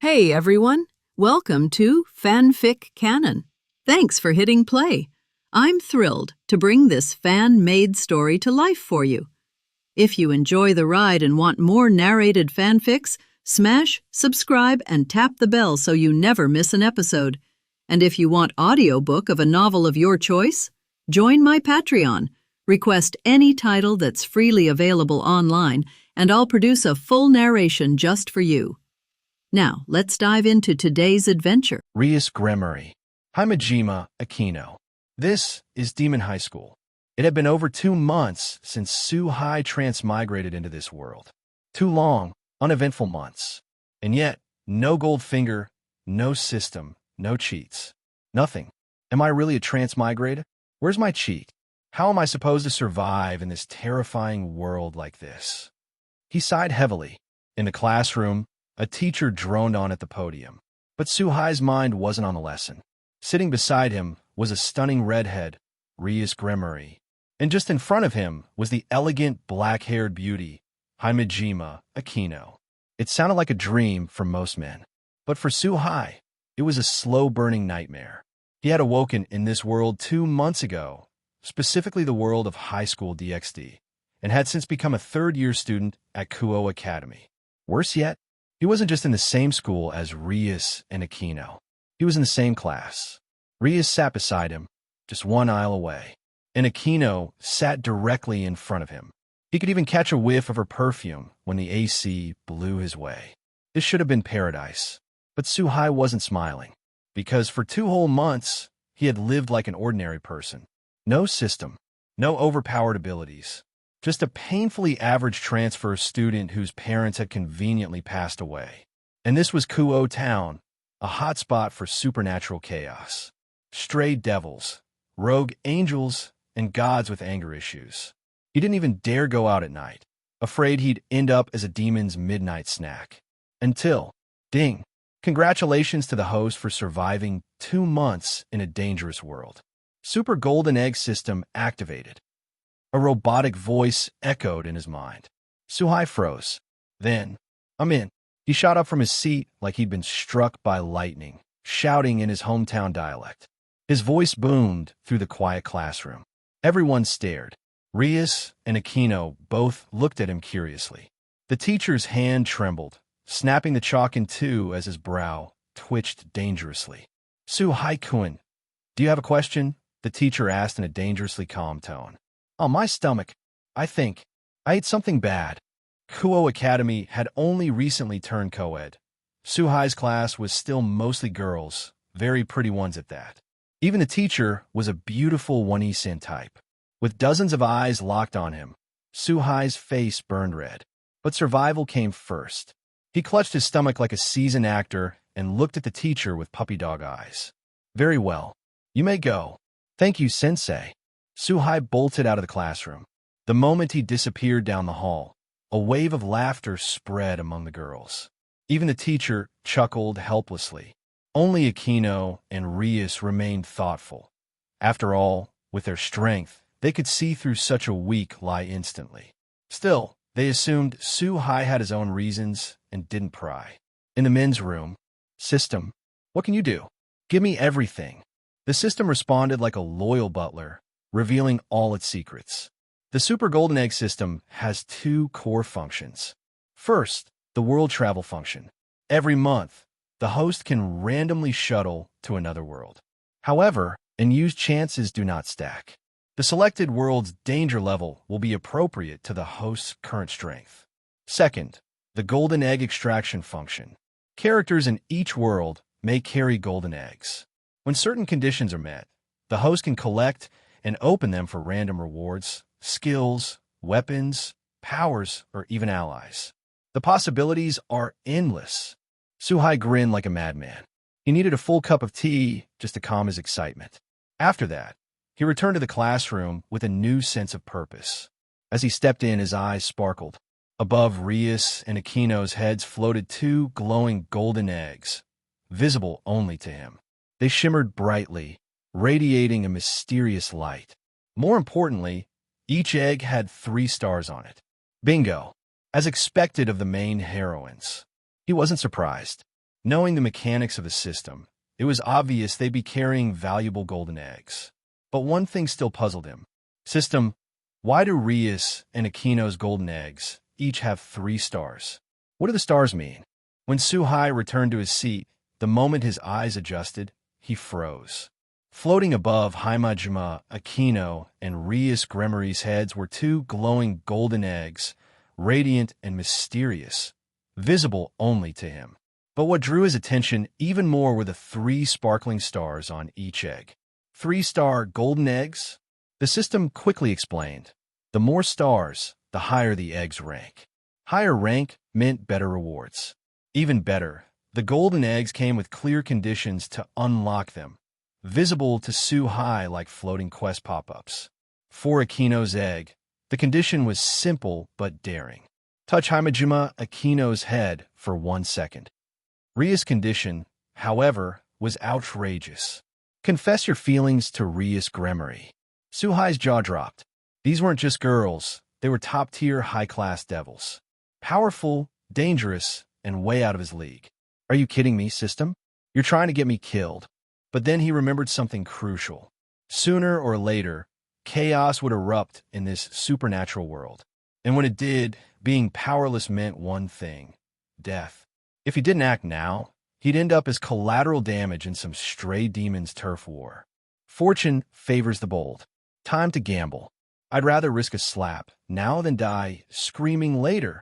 Hey everyone, welcome to FanFic Canon. Thanks for hitting play. I'm thrilled to bring this fan-made story to life for you. If you enjoy the ride and want more narrated fanfics, smash, subscribe, and tap the bell so you never miss an episode. And if you want audiobook of a novel of your choice, join my Patreon. Request any title that's freely available online, and I'll produce a full narration just for you. Now, let's dive into today's adventure. Rias Gremory, Himejima Akino. This is Demon High School. It had been over 2 months since Suhai transmigrated into this world. 2 long, uneventful months. And yet, no gold finger, no system, no cheats. Nothing. Am I really a transmigrator? Where's my cheat? How am I supposed to survive in this terrifying world like this? He sighed heavily. In the classroom, a teacher droned on at the podium. But Suhai's mind wasn't on the lesson. Sitting beside him was a stunning redhead, Rias Gremory. And just in front of him was the elegant black-haired beauty, Himejima Akino. It sounded like a dream for most men. But for Suhai, it was a slow-burning nightmare. He had awoken in this world 2 months ago, specifically the world of High School DxD, and had since become a third-year student at Kuo Academy. Worse yet, he wasn't just in the same school as Rius and Akino. He was in the same class. Rius sat beside him, just 1 aisle away, and Akino sat directly in front of him. He could even catch a whiff of her perfume when the AC blew his way. This should have been paradise. But Suhai wasn't smiling, because for 2 whole months, he had lived like an ordinary person. No system, no overpowered abilities. Just a painfully average transfer student whose parents had conveniently passed away. And this was Kuo Town, a hotspot for supernatural chaos. Stray devils, rogue angels, and gods with anger issues. He didn't even dare go out at night, afraid he'd end up as a demon's midnight snack. Until, ding, congratulations to the host for surviving 2 months in a dangerous world. Super Golden Egg System activated. A robotic voice echoed in his mind. Suhai froze. Then, I'm in. He shot up from his seat like he'd been struck by lightning, shouting in his hometown dialect. His voice boomed through the quiet classroom. Everyone stared. Rius and Akino both looked at him curiously. The teacher's hand trembled, snapping the chalk in 2 as his brow twitched dangerously. Suhai-kun, do you have a question? The teacher asked in a dangerously calm tone. Oh, my stomach. I think I ate something bad. Kuo Academy had only recently turned co-ed. Suhai's class was still mostly girls, very pretty ones at that. Even the teacher was a beautiful one-e-sin type. With dozens of eyes locked on him, Suhai's face burned red. But survival came first. He clutched his stomach like a seasoned actor and looked at the teacher with puppy dog eyes. Very well. You may go. Thank you, sensei. Suhai bolted out of the classroom. The moment he disappeared down the hall, a wave of laughter spread among the girls. Even the teacher chuckled helplessly. Only Akino and Rius remained thoughtful. After all, with their strength, they could see through such a weak lie instantly. Still, they assumed Suhai had his own reasons and didn't pry. In the men's room, System, what can you do? Give me everything. The system responded like a loyal butler, revealing all its secrets. The Super Golden Egg System has 2 core functions. First, the world travel function. Every month, the host can randomly shuttle to another world. However, unused chances do not stack. The selected world's danger level will be appropriate to the host's current strength. Second, the Golden Egg Extraction function. Characters in each world may carry golden eggs. When certain conditions are met, the host can collect and open them for random rewards, skills, weapons, powers, or even allies. The possibilities are endless. Suhai grinned like a madman. He needed a full cup of tea just to calm his excitement. After that, he returned to the classroom with a new sense of purpose. As he stepped in, his eyes sparkled. Above Rius and Akino's heads floated 2 glowing golden eggs, visible only to him. They shimmered brightly, radiating a mysterious light. More importantly, each egg had 3 stars on it. Bingo! As expected of the main heroines. He wasn't surprised. Knowing the mechanics of the system, it was obvious they'd be carrying valuable golden eggs. But one thing still puzzled him. System, why do Rius and Akino's golden eggs each have 3 stars? What do the stars mean? When Suhai returned to his seat, the moment his eyes adjusted, he froze. Floating above Himajima, Akino, and Rias Gremory's heads were 2 glowing golden eggs, radiant and mysterious, visible only to him. But what drew his attention even more were the 3 sparkling stars on each egg. 3-star golden eggs? The system quickly explained. The more stars, the higher the eggs rank. Higher rank meant better rewards. Even better, the golden eggs came with clear conditions to unlock them, visible to Suhai like floating quest pop-ups. For Akino's egg, the condition was simple but daring. Touch Himajima Akino's head for 1 second. Ria's condition, however, was outrageous. Confess your feelings to Rias Gremory. Suhai's jaw dropped. These weren't just girls, they were top-tier high-class devils. Powerful, dangerous, and way out of his league. Are you kidding me, system? You're trying to get me killed. But then he remembered something crucial. Sooner or later, chaos would erupt in this supernatural world. And when it did, being powerless meant one thing: death. If he didn't act now, he'd end up as collateral damage in some stray demon's turf war. Fortune favors the bold. Time to gamble. I'd rather risk a slap now than die screaming later.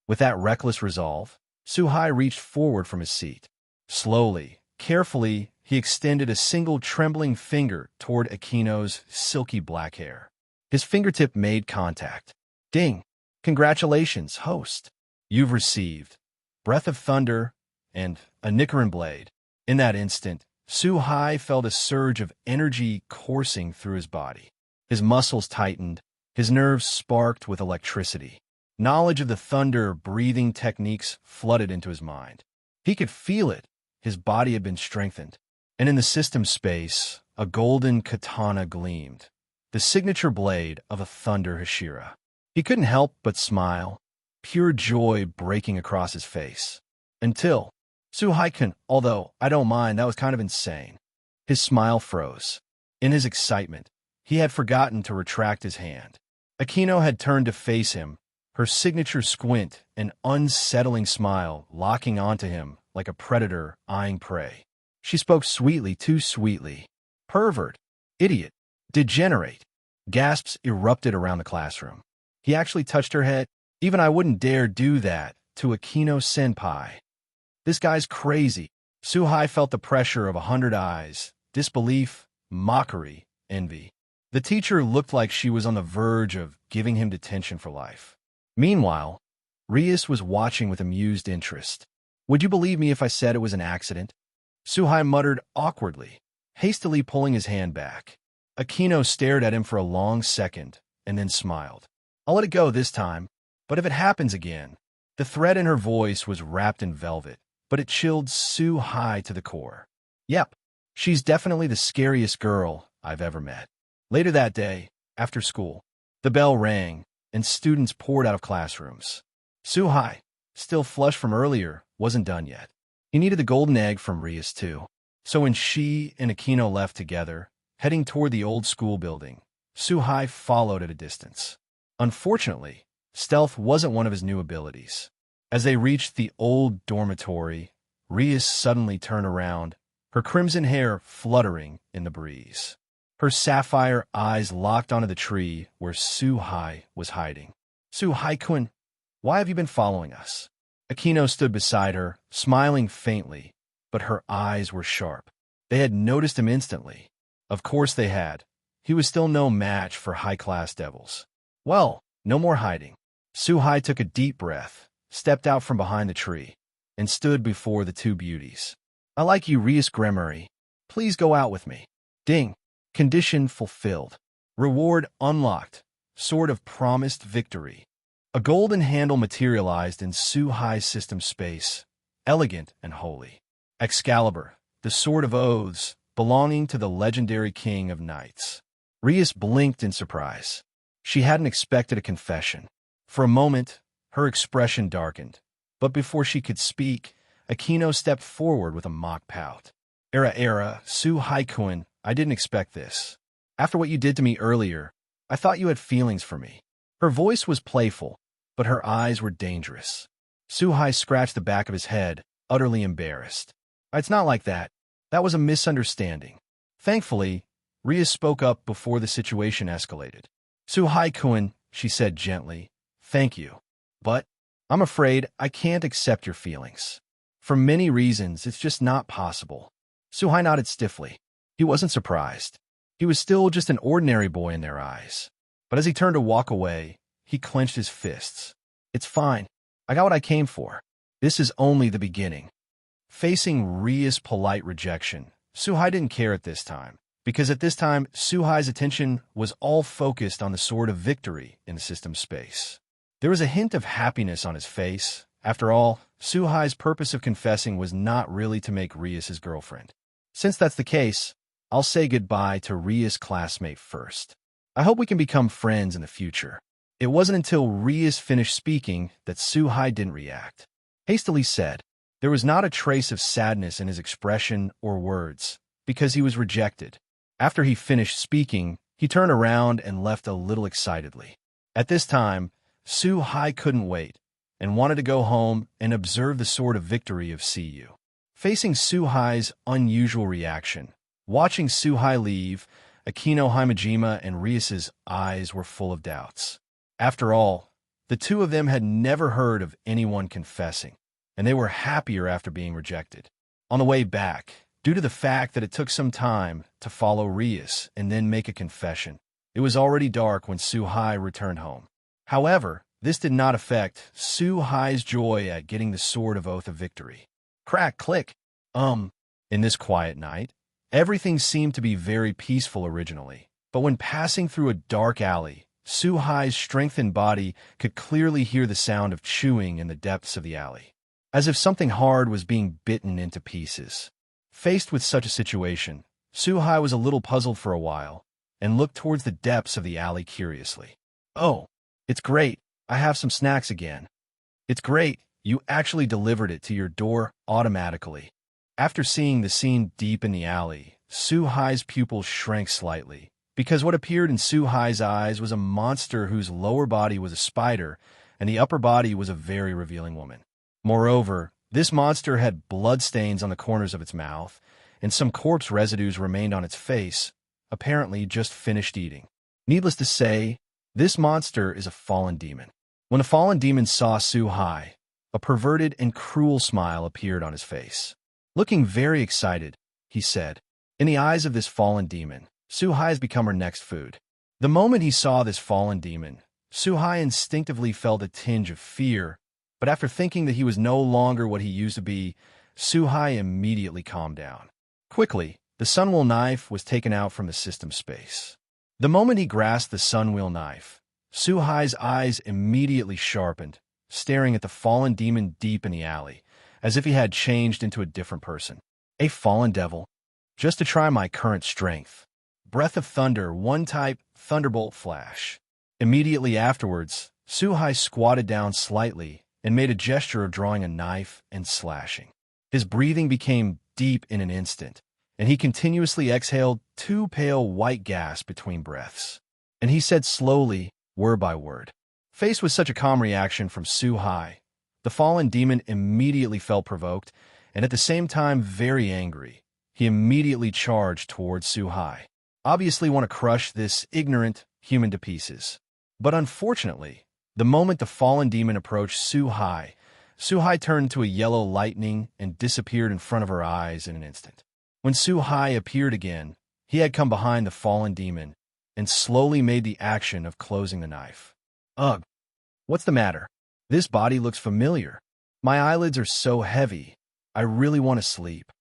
With that reckless resolve, Suhai reached forward from his seat. Slowly, carefully, he extended a single trembling finger toward Akino's silky black hair. His fingertip made contact. Ding! Congratulations, host. You've received Breath of Thunder and a Nicaran Blade. In that instant, Suhai felt a surge of energy coursing through his body. His muscles tightened, his nerves sparked with electricity. Knowledge of the thunder-breathing techniques flooded into his mind. He could feel it. His body had been strengthened. And in the system space, a golden katana gleamed, the signature blade of a Thunder Hashira. He couldn't help but smile, pure joy breaking across his face. Until Suhai, although I don't mind, that was kind of insane. His smile froze. In his excitement, he had forgotten to retract his hand. Akino had turned to face him, her signature squint, an unsettling smile locking onto him like a predator eyeing prey. She spoke sweetly, too sweetly. Pervert, idiot, degenerate. Gasps erupted around the classroom. He actually touched her head. Even I wouldn't dare do that to Akino senpai. This guy's crazy. Suhai felt the pressure of 100 eyes, disbelief, mockery, envy. The teacher looked like she was on the verge of giving him detention for life. Meanwhile, Rius was watching with amused interest. Would you believe me if I said it was an accident? Suhai muttered awkwardly, hastily pulling his hand back. Akino stared at him for a long second and then smiled. I'll let it go this time, but if it happens again. The threat in her voice was wrapped in velvet, but it chilled Suhai to the core. Yep, she's definitely the scariest girl I've ever met. Later that day, after school, the bell rang and students poured out of classrooms. Suhai, still flushed from earlier, wasn't done yet. He needed the golden egg from Rius too. So when she and Akino left together, heading toward the old school building, Suhai followed at a distance. Unfortunately, stealth wasn't one of his new abilities. As they reached the old dormitory, Rius suddenly turned around, her crimson hair fluttering in the breeze. Her sapphire eyes locked onto the tree where Suhai was hiding. Suhai-kun, why have you been following us? Akino stood beside her, smiling faintly, but her eyes were sharp. They had noticed him instantly. Of course they had. He was still no match for high-class devils. Well, no more hiding. Suhai took a deep breath, stepped out from behind the tree, and stood before the two beauties. I like you, Rias Gremory. Please go out with me. Ding. Condition fulfilled. Reward unlocked. Sword of Promised Victory. A golden handle materialized in Suhai's system space, elegant and holy. Excalibur, the Sword of Oaths, belonging to the legendary King of Knights. Rias blinked in surprise. She hadn't expected a confession. For a moment, her expression darkened, but before she could speak, Akino stepped forward with a mock pout. Su Haikun, I didn't expect this. After what you did to me earlier, I thought you had feelings for me. Her voice was playful, but her eyes were dangerous. Suhai scratched the back of his head, utterly embarrassed. It's not like that. That was a misunderstanding. Thankfully, Rias spoke up before the situation escalated. Suhai-kun, she said gently, thank you. But I'm afraid I can't accept your feelings. For many reasons, it's just not possible. Suhai nodded stiffly. He wasn't surprised. He was still just an ordinary boy in their eyes. But as he turned to walk away, he clenched his fists. It's fine. I got what I came for. This is only the beginning. Facing Rias' polite rejection, Suhai didn't care at this time, because at this time, Suhai's attention was all focused on the Sword of Victory in the system space. There was a hint of happiness on his face. After all, Suhai's purpose of confessing was not really to make Rias his girlfriend. Since that's the case, I'll say goodbye to Rias' classmate first. I hope we can become friends in the future. It wasn't until Rias finished speaking that Suhai didn't react. Hastily said, there was not a trace of sadness in his expression or words, because he was rejected. After he finished speaking, he turned around and left a little excitedly. At this time, Suhai couldn't wait, and wanted to go home and observe the Sword of Victory of CU. Facing Suhai's unusual reaction, watching Suhai leave, Akino Himejima and Rias's eyes were full of doubts. After all, the two of them had never heard of anyone confessing, and they were happier after being rejected. On the way back, due to the fact that it took some time to follow Rias and then make a confession, it was already dark when Suhai returned home. However, this did not affect Suhai's joy at getting the Sword of Oath of Victory. Crack, click. In this quiet night, everything seemed to be very peaceful originally, but when passing through a dark alley, Suhai's strengthened body could clearly hear the sound of chewing in the depths of the alley, as if something hard was being bitten into pieces. Faced with such a situation, Suhai was a little puzzled for a while, and looked towards the depths of the alley curiously. Oh, it's great. I have some snacks again. It's great. You actually delivered it to your door automatically. After seeing the scene deep in the alley, Suhai's pupils shrank slightly, because what appeared in Suhai's eyes was a monster whose lower body was a spider, and the upper body was a very revealing woman. Moreover, this monster had bloodstains on the corners of its mouth, and some corpse residues remained on its face, apparently just finished eating. Needless to say, this monster is a fallen demon. When the fallen demon saw Suhai, a perverted and cruel smile appeared on his face. Looking very excited, he said, in the eyes of this fallen demon, Suhai has become her next food. The moment he saw this fallen demon, Suhai instinctively felt a tinge of fear, but after thinking that he was no longer what he used to be, Suhai immediately calmed down. Quickly, the sunwheel knife was taken out from the system space. The moment he grasped the sunwheel knife, Suhai's eyes immediately sharpened, staring at the fallen demon deep in the alley, as if he had changed into a different person. A fallen devil. Just to try my current strength. Breath of thunder, one type, thunderbolt flash. Immediately afterwards, Suhai squatted down slightly and made a gesture of drawing a knife and slashing. His breathing became deep in an instant, and he continuously exhaled 2 pale white gasps between breaths. And he said slowly, word by word. Faced with such a calm reaction from Suhai, the fallen demon immediately felt provoked, and at the same time very angry. He immediately charged towards Suhai, obviously want to crush this ignorant human to pieces. But unfortunately, the moment the fallen demon approached Suhai, Suhai turned to a yellow lightning and disappeared in front of her eyes in an instant. When Suhai appeared again, he had come behind the fallen demon and slowly made the action of closing the knife. Ugh, what's the matter? This body looks familiar. My eyelids are so heavy. I really want to sleep.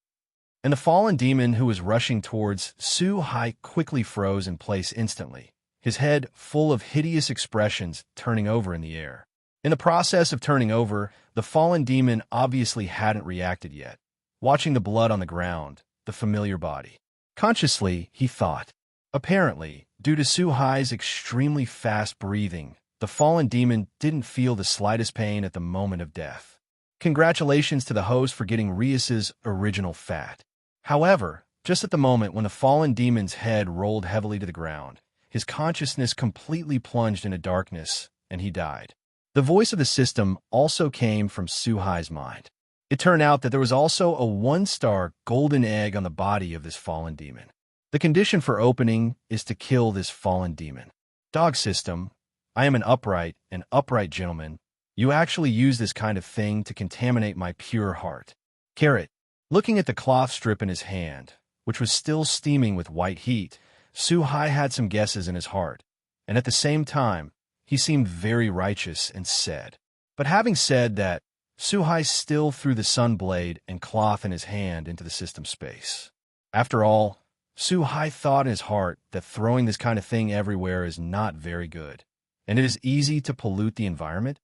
And the fallen demon who was rushing towards Suhai quickly froze in place instantly, his head full of hideous expressions turning over in the air. In the process of turning over, the fallen demon obviously hadn't reacted yet, watching the blood on the ground, the familiar body. Consciously, he thought. Apparently, due to Suhai's extremely fast breathing, the fallen demon didn't feel the slightest pain at the moment of death. Congratulations to the host for getting Rius's original fat. However, just at the moment when the fallen demon's head rolled heavily to the ground, his consciousness completely plunged into darkness, and he died. The voice of the system also came from Suhai's mind. It turned out that there was also a 1-star golden egg on the body of this fallen demon. The condition for opening is to kill this fallen demon. Dog system, I am an upright gentleman. You actually use this kind of thing to contaminate my pure heart. Carrot, looking at the cloth strip in his hand, which was still steaming with white heat, Suhai had some guesses in his heart, and at the same time, he seemed very righteous and said. But having said that, Suhai still threw the sun blade and cloth in his hand into the system space. After all, Suhai thought in his heart that throwing this kind of thing everywhere is not very good, and it is easy to pollute the environment.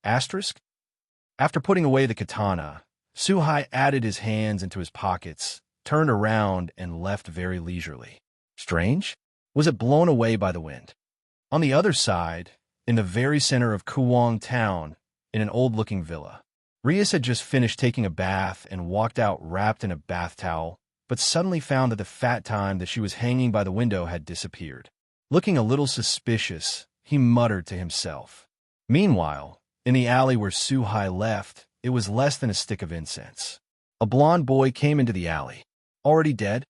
Asterisk? After putting away the katana, Suhai added his hands into his pockets, turned around, and left very leisurely. Strange? Was it blown away by the wind? On the other side, in the very center of Kuo town, in an old-looking villa, Rius had just finished taking a bath and walked out wrapped in a bath towel, but suddenly found that the fat time that she was hanging by the window had disappeared. Looking a little suspicious, he muttered to himself. Meanwhile, in the alley where Suhai left, it was less than a stick of incense. A blond boy came into the alley. Already dead?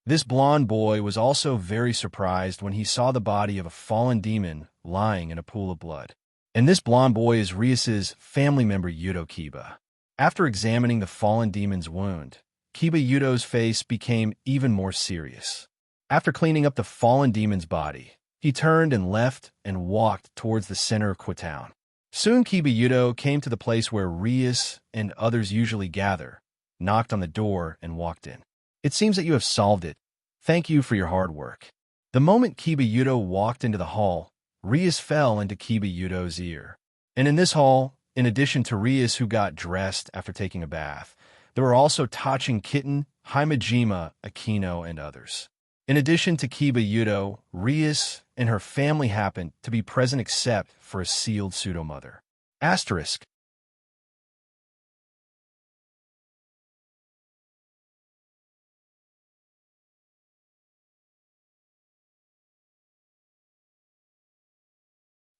This blond boy was also very surprised when he saw the body of a fallen demon lying in a pool of blood. And this blond boy is Rius's family member Yudo Kiba. After examining the fallen demon's wound, Kiba Yudo's face became even more serious. After cleaning up the fallen demon's body, he turned and left and walked towards the center of Kuo town. Soon Kiba Yudo came to the place where Rius and others usually gather, knocked on the door, and walked in. It seems that you have solved it. Thank you for your hard work. The moment Kiba Yudo walked into the hall, Rius fell into Kiba Yudo's ear. And in this hall, in addition to Rius who got dressed after taking a bath, there were also Tachin Kitten, Himejima, Akino, and others. In addition to Kiba Yudo, Rius and her family happened to be present except for a sealed pseudo-mother. Asterisk.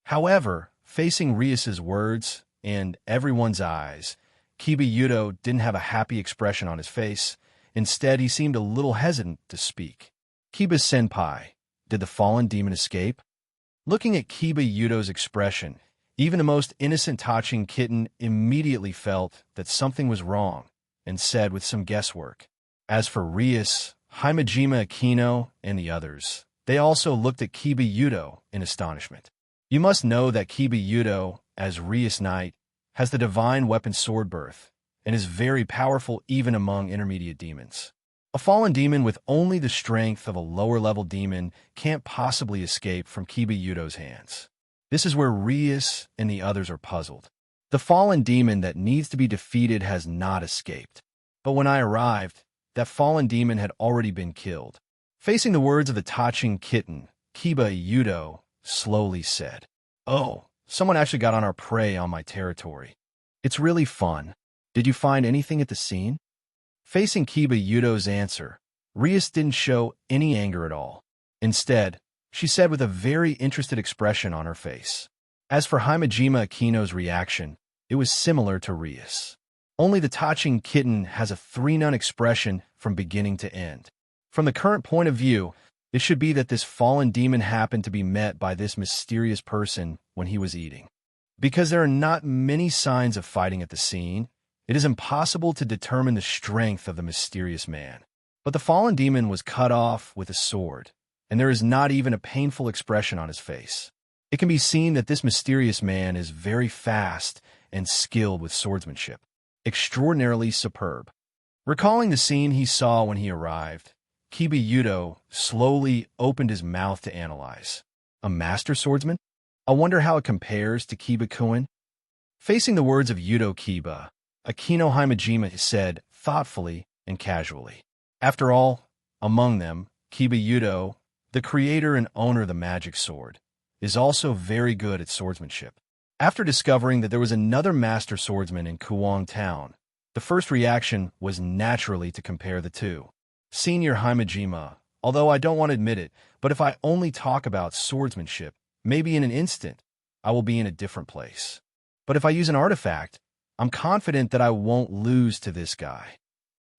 However, facing Rius's words and everyone's eyes, Kiba Yudo didn't have a happy expression on his face. Instead, he seemed a little hesitant to speak. Kiba-senpai, did the fallen demon escape? Looking at Kiba Yudo's expression, even the most innocent Tachin Kitten immediately felt that something was wrong and said with some guesswork. As for Rius, Himejima Akino, and the others, they also looked at Kiba Yudo in astonishment. You must know that Kiba Yudo, as Rius Knight, has the divine weapon Sword Birth, and is very powerful even among intermediate demons. A fallen demon with only the strength of a lower-level demon can't possibly escape from Kiba Yudo's hands. This is where Rius and the others are puzzled. The fallen demon that needs to be defeated has not escaped. But when I arrived, that fallen demon had already been killed. Facing the words of the Tachin Kitten, Kiba Yudo slowly said, "Oh, someone actually got on our prey on my territory. It's really fun. Did you find anything at the scene?" Facing Kiba Yudo's answer, Rius didn't show any anger at all. Instead, she said with a very interested expression on her face. As for Himejima Akino's reaction, it was similar to Rius. Only the Tachin Kitten has a three-nun expression from beginning to end. From the current point of view, it should be that this fallen demon happened to be met by this mysterious person when he was eating. Because there are not many signs of fighting at the scene, it is impossible to determine the strength of the mysterious man. But the fallen demon was cut off with a sword, and there is not even a painful expression on his face. It can be seen that this mysterious man is very fast and skilled with swordsmanship. Extraordinarily superb. Recalling the scene he saw when he arrived, Kiba Yudo slowly opened his mouth to analyze. A master swordsman? I wonder how it compares to Kiba-kun. Facing the words of Yudo Kiba, Akino Himejima said thoughtfully and casually. After all, among them, Kiba Yudo, the creator and owner of the magic sword, is also very good at swordsmanship. After discovering that there was another master swordsman in Kuo town, the first reaction was naturally to compare the two. Senior Himejima, although I don't want to admit it, but if I only talk about swordsmanship, maybe in an instant, I will be in a different place. But if I use an artifact, I'm confident that I won't lose to this guy.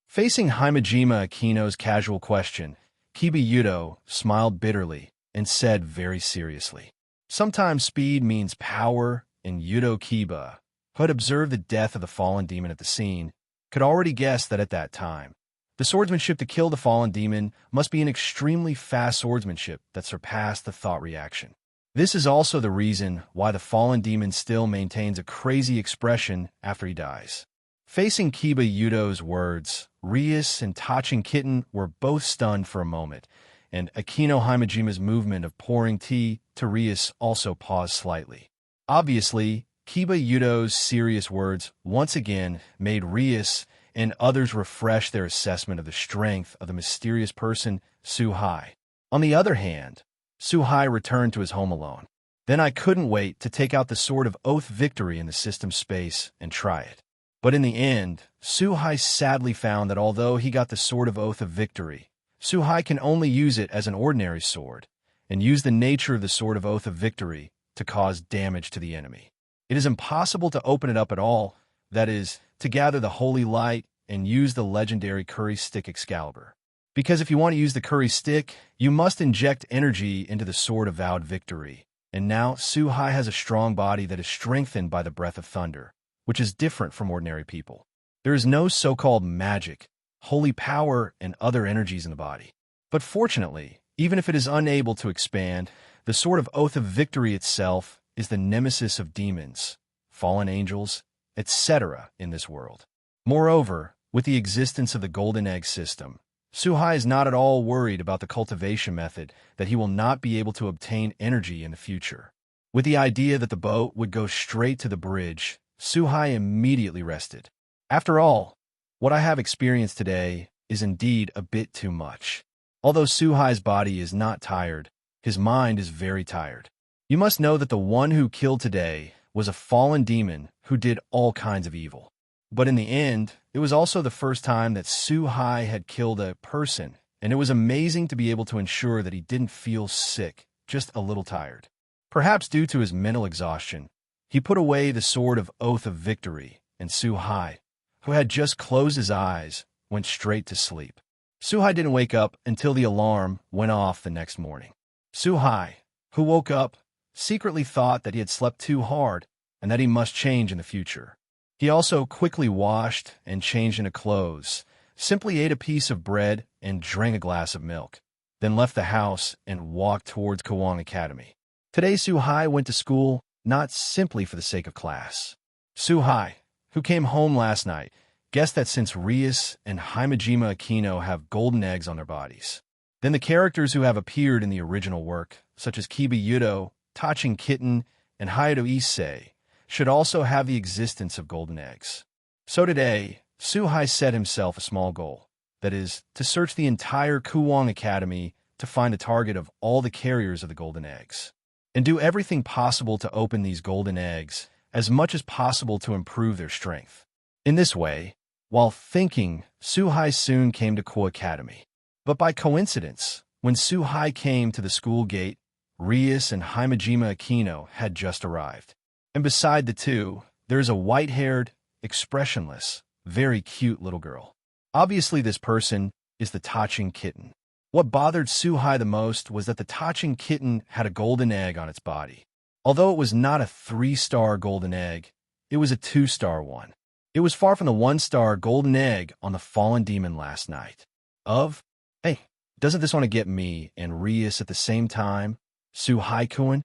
Facing Himejima Akino's casual question, Kiba Yudo smiled bitterly and said very seriously, "Sometimes speed means power," and Yudo Kiba, who had observed the death of the fallen demon at the scene, could already guess that at that time, the swordsmanship to kill the fallen demon must be an extremely fast swordsmanship that surpassed the thought reaction. This is also the reason why the fallen demon still maintains a crazy expression after he dies. Facing Kiba Yudo's words, Rius and Tachin Kitten were both stunned for a moment, and Akino Himejima's movement of pouring tea to Rius also paused slightly. Obviously, Kiba Yudo's serious words once again made Rius and others refresh their assessment of the strength of the mysterious person, Suhai. On the other hand, Suhai returned to his home alone. Then I couldn't wait to take out the Sword of Oath Victory in the system space and try it. But in the end, Suhai sadly found that although he got the Sword of Oath of Victory, Suhai can only use it as an ordinary sword, and use the nature of the Sword of Oath of Victory to cause damage to the enemy. It is impossible to open it up at all, that is, to gather the holy light and use the legendary Curry Stick Excalibur. Because if you want to use the Curry Stick, you must inject energy into the Sword of Vowed Victory. And now, Suhai has a strong body that is strengthened by the Breath of Thunder, which is different from ordinary people. There is no so-called magic, holy power, and other energies in the body. But fortunately, even if it is unable to expand, the Sword of Oath of Victory itself is the nemesis of demons, fallen angels, etc. in this world. Moreover, with the existence of the Golden Egg system, Suhai is not at all worried about the cultivation method that he will not be able to obtain energy in the future. With the idea that the boat would go straight to the bridge, Suhai immediately rested. After all, what I have experienced today is indeed a bit too much. Although Suhai's body is not tired, his mind is very tired. You must know that the one who killed today was a fallen demon who did all kinds of evil. But in the end, it was also the first time that Suhai had killed a person, and it was amazing to be able to ensure that he didn't feel sick, just a little tired. Perhaps due to his mental exhaustion, he put away the Sword of Oath of Victory, and Suhai, who had just closed his eyes, went straight to sleep. Suhai didn't wake up until the alarm went off the next morning. Suhai, who woke up, secretly thought that he had slept too hard and that he must change in the future. He also quickly washed and changed into clothes, simply ate a piece of bread and drank a glass of milk, then left the house and walked towards Kuo Academy. Today Suhai went to school not simply for the sake of class. Suhai, who came home last night, guessed that since Rius and Himejima Akino have golden eggs on their bodies, then the characters who have appeared in the original work, such as Kiba Yudo, Tachin Kitten, and Hayato Issei, should also have the existence of golden eggs. So today, Suhai set himself a small goal, that is, to search the entire Kuo Academy to find a target of all the carriers of the golden eggs, and do everything possible to open these golden eggs as much as possible to improve their strength. In this way, while thinking, Suhai soon came to Kuo Academy. But by coincidence, when Suhai came to the school gate, Rius and Himejima Akino had just arrived. And beside the two, there is a white-haired, expressionless, very cute little girl. Obviously, this person is the Tachin Kitten. What bothered Suhai the most was that the Tachin Kitten had a golden egg on its body. Although it was not a 3-star golden egg, it was a 2-star one. It was far from the 1-star golden egg on the fallen demon last night. Hey, doesn't this want to get me and Rius at the same time? Suhai-kun?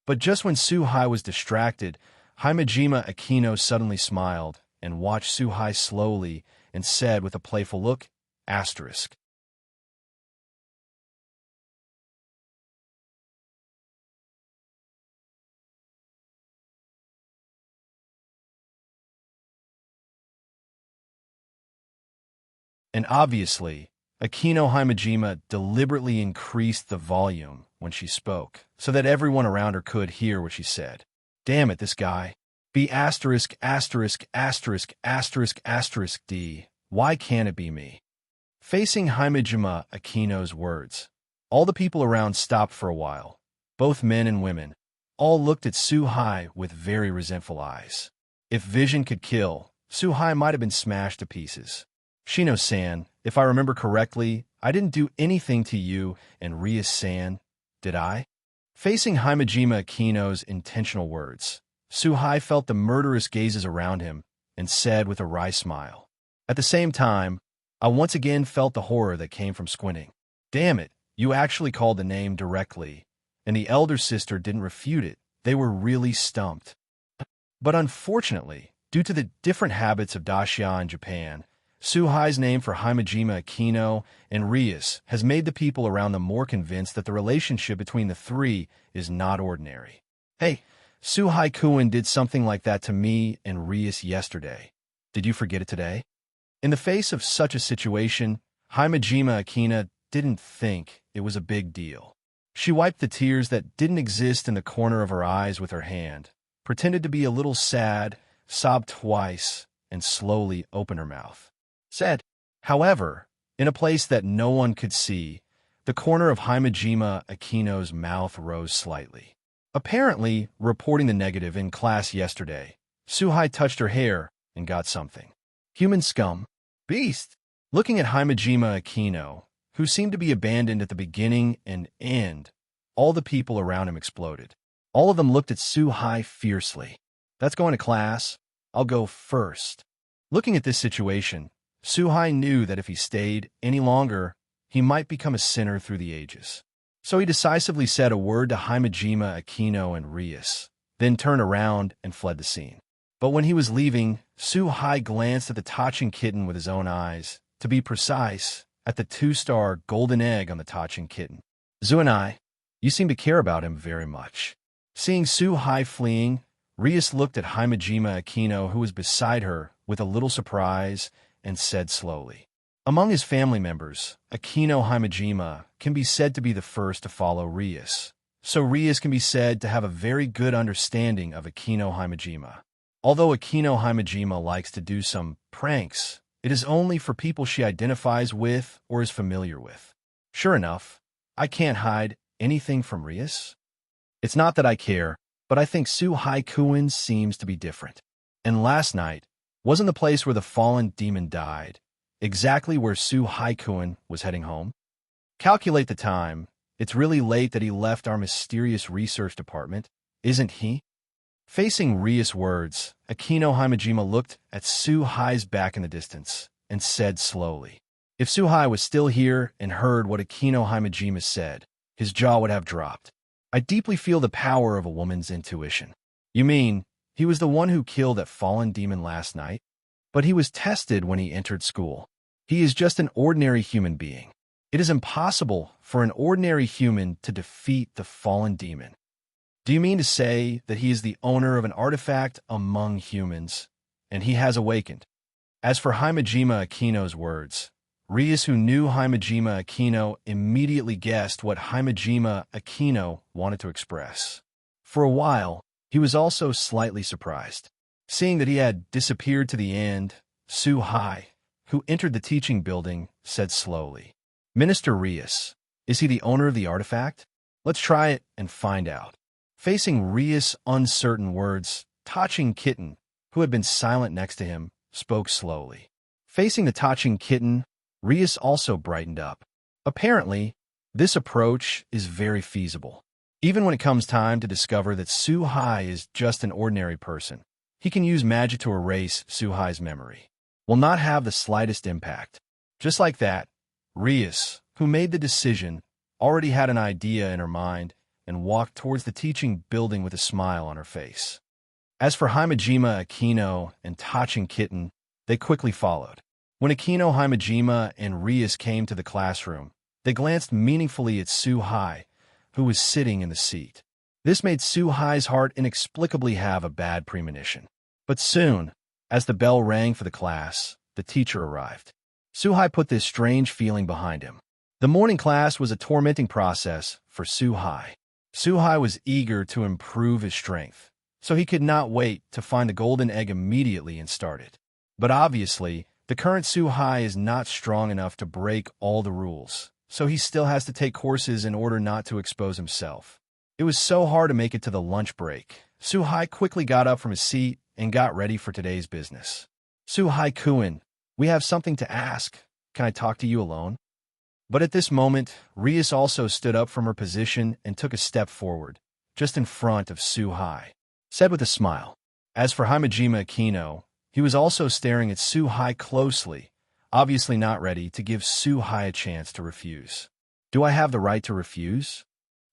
But just when Suhai was distracted, Himejima Akino suddenly smiled and watched Suhai slowly and said with a playful look, asterisk. And obviously, Akino Himejima deliberately increased the volume when she spoke, so that everyone around her could hear what she said. Damn it, this guy. B asterisk asterisk asterisk asterisk asterisk D. Why can't it be me? Facing Himejima Akino's words, all the people around stopped for a while. Both men and women. All looked at Suhai with very resentful eyes. If vision could kill, Suhai might have been smashed to pieces. Shino-san, if I remember correctly, I didn't do anything to you and Rius-san, did I? Facing Himejima Akino's intentional words, Suhai felt the murderous gazes around him and said with a wry smile. At the same time, I once again felt the horror that came from squinting. Damn it, you actually called the name directly, and the elder sister didn't refute it. They were really stumped. But unfortunately, due to the different habits of Dacia in Japan, Suhai's name for Himejima Akino and Rius has made the people around them more convinced that the relationship between the three is not ordinary. Hey, Suhai-kun did something like that to me and Rius yesterday. Did you forget it today? In the face of such a situation, Himejima Akina didn't think it was a big deal. She wiped the tears that didn't exist in the corner of her eyes with her hand, pretended to be a little sad, sobbed twice, and slowly opened her mouth. Said, however, in a place that no one could see, the corner of Himejima Akino's mouth rose slightly. Apparently, reporting the negative in class yesterday, Suhai touched her hair and got something. Human scum. Beast. Looking at Himejima Akino, who seemed to be abandoned at the beginning and end, all the people around him exploded. All of them looked at Suhai fiercely. That's going to class. I'll go first. Looking at this situation, Suhai knew that if he stayed any longer, he might become a sinner through the ages. So he decisively said a word to Himejima Akino and Rius, then turned around and fled the scene. But when he was leaving, Suhai glanced at the Tachin kitten with his own eyes, to be precise, at the 2-star golden egg on the Tachin kitten. Zuanai, you seem to care about him very much. Seeing Suhai fleeing, Rius looked at Himejima Akino, who was beside her, with a little surprise, and said slowly, among his family members, Akino Himejima can be said to be the first to follow Rius, so Rius can be said to have a very good understanding of Akino Himejima. Although Akino Himejima likes to do some pranks, it is only for people she identifies with or is familiar with. Sure enough, I can't hide anything from Rius. It's not that I care, but I think Suhai-kun seems to be different. And last night wasn't the place where the fallen demon died, exactly where Suhai-kun was heading home. Calculate the time. It's really late that he left our mysterious research department, isn't he? Facing Rius' words, Akino Himejima looked at Suhai's back in the distance and said slowly, if Suhai was still here and heard what Akino Himejima said, his jaw would have dropped. I deeply feel the power of a woman's intuition. You mean, he was the one who killed that fallen demon last night? But he was tested when he entered school. He is just an ordinary human being. It is impossible for an ordinary human to defeat the fallen demon. Do you mean to say that he is the owner of an artifact among humans, and he has awakened? As for Himejima Akino's words, Rius, who knew Himejima Akino, immediately guessed what Himejima Akino wanted to express. For a while, he was also slightly surprised. Seeing that he had disappeared to the end, Suhai, who entered the teaching building, said slowly, Minister Rius, is he the owner of the artifact? Let's try it and find out. Facing Rius' uncertain words, Tachin kitten, who had been silent next to him, spoke slowly. Facing the Tachin kitten, Rius also brightened up. Apparently, this approach is very feasible. Even when it comes time to discover that Suhai is just an ordinary person, he can use magic to erase Suhai's memory. Will not have the slightest impact. Just like that, Rius, who made the decision, already had an idea in her mind and walked towards the teaching building with a smile on her face. As for Himejima Akino and Tachin kitten, they quickly followed. When Akino Himejima and Rius came to the classroom, they glanced meaningfully at Suhai, who was sitting in the seat. This made Suhai's heart inexplicably have a bad premonition. But soon, as the bell rang for the class, the teacher arrived. Suhai put this strange feeling behind him. The morning class was a tormenting process for Suhai. Suhai was eager to improve his strength, so he could not wait to find the golden egg immediately and start it. But obviously, the current Suhai is not strong enough to break all the rules, so he still has to take courses in order not to expose himself. It was so hard to make it to the lunch break. Suhai quickly got up from his seat and got ready for today's business. Suhai-kun, we have something to ask. Can I talk to you alone? But at this moment, Rius also stood up from her position and took a step forward, just in front of Suhai, said with a smile. As for Himejima Akino, he was also staring at Suhai closely, obviously not ready to give Suhai a chance to refuse. Do I have the right to refuse?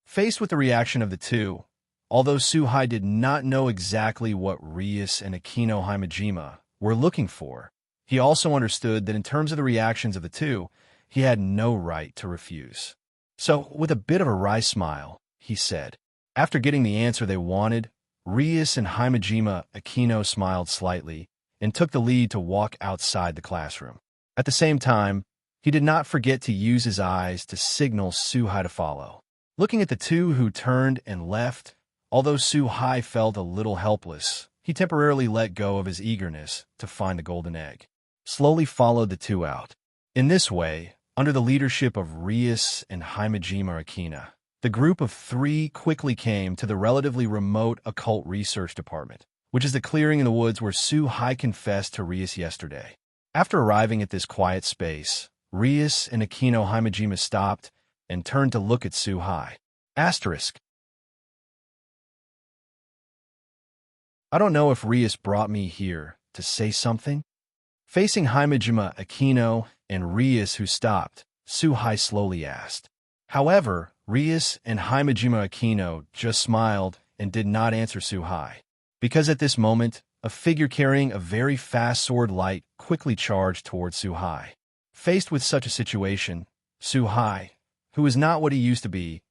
Faced with the reaction of the two, although Suhai did not know exactly what Rius and Akino Himejima were looking for, he also understood that in terms of the reactions of the two, he had no right to refuse. So, with a bit of a wry smile, he said. After getting the answer they wanted, Rius and Himejima Akino smiled slightly and took the lead to walk outside the classroom. At the same time, he did not forget to use his eyes to signal Suhai to follow. Looking at the two who turned and left, although Suhai felt a little helpless, he temporarily let go of his eagerness to find the golden egg. Slowly followed the two out. In this way, under the leadership of Rius and Himejima Akina, the group of three quickly came to the relatively remote occult research department, which is the clearing in the woods where Suhai confessed to Rius yesterday. After arriving at this quiet space, Rius and Akino Himejima stopped and turned to look at Suhai. Asterisk. I don't know if Rius brought me here to say something. Facing Himejima Akino and Rius who stopped, Suhai slowly asked. However, Rius and Himejima Akino just smiled and did not answer Suhai, because at this moment, a figure carrying a very fast sword light quickly charged towards Suhai. Faced with such a situation, Suhai, who was not what he used to be,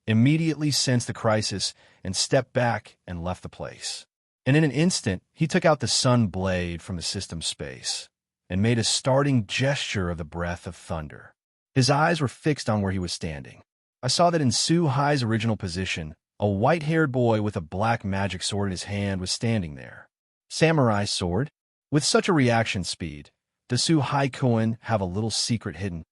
immediately sensed the crisis and stepped back and left the place. And in an instant, he took out the sun blade from the system space and made a starting gesture of the breath of thunder. His eyes were fixed on where he was standing. I saw that in Suhai's original position, a white-haired boy with a black magic sword in his hand was standing there. Samurai sword? With such a reaction speed, does Suhai-kun have a little secret hidden?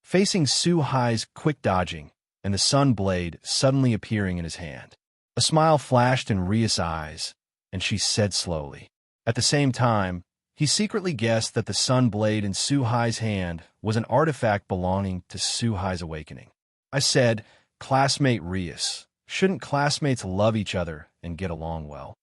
Facing Suhai's quick dodging and the sun blade suddenly appearing in his hand, a smile flashed in Rias' eyes, and she said slowly. At the same time, he secretly guessed that the sun blade in Suhai's hand was an artifact belonging to Suhai's awakening. I said, classmate Rius, shouldn't classmates love each other and get along well?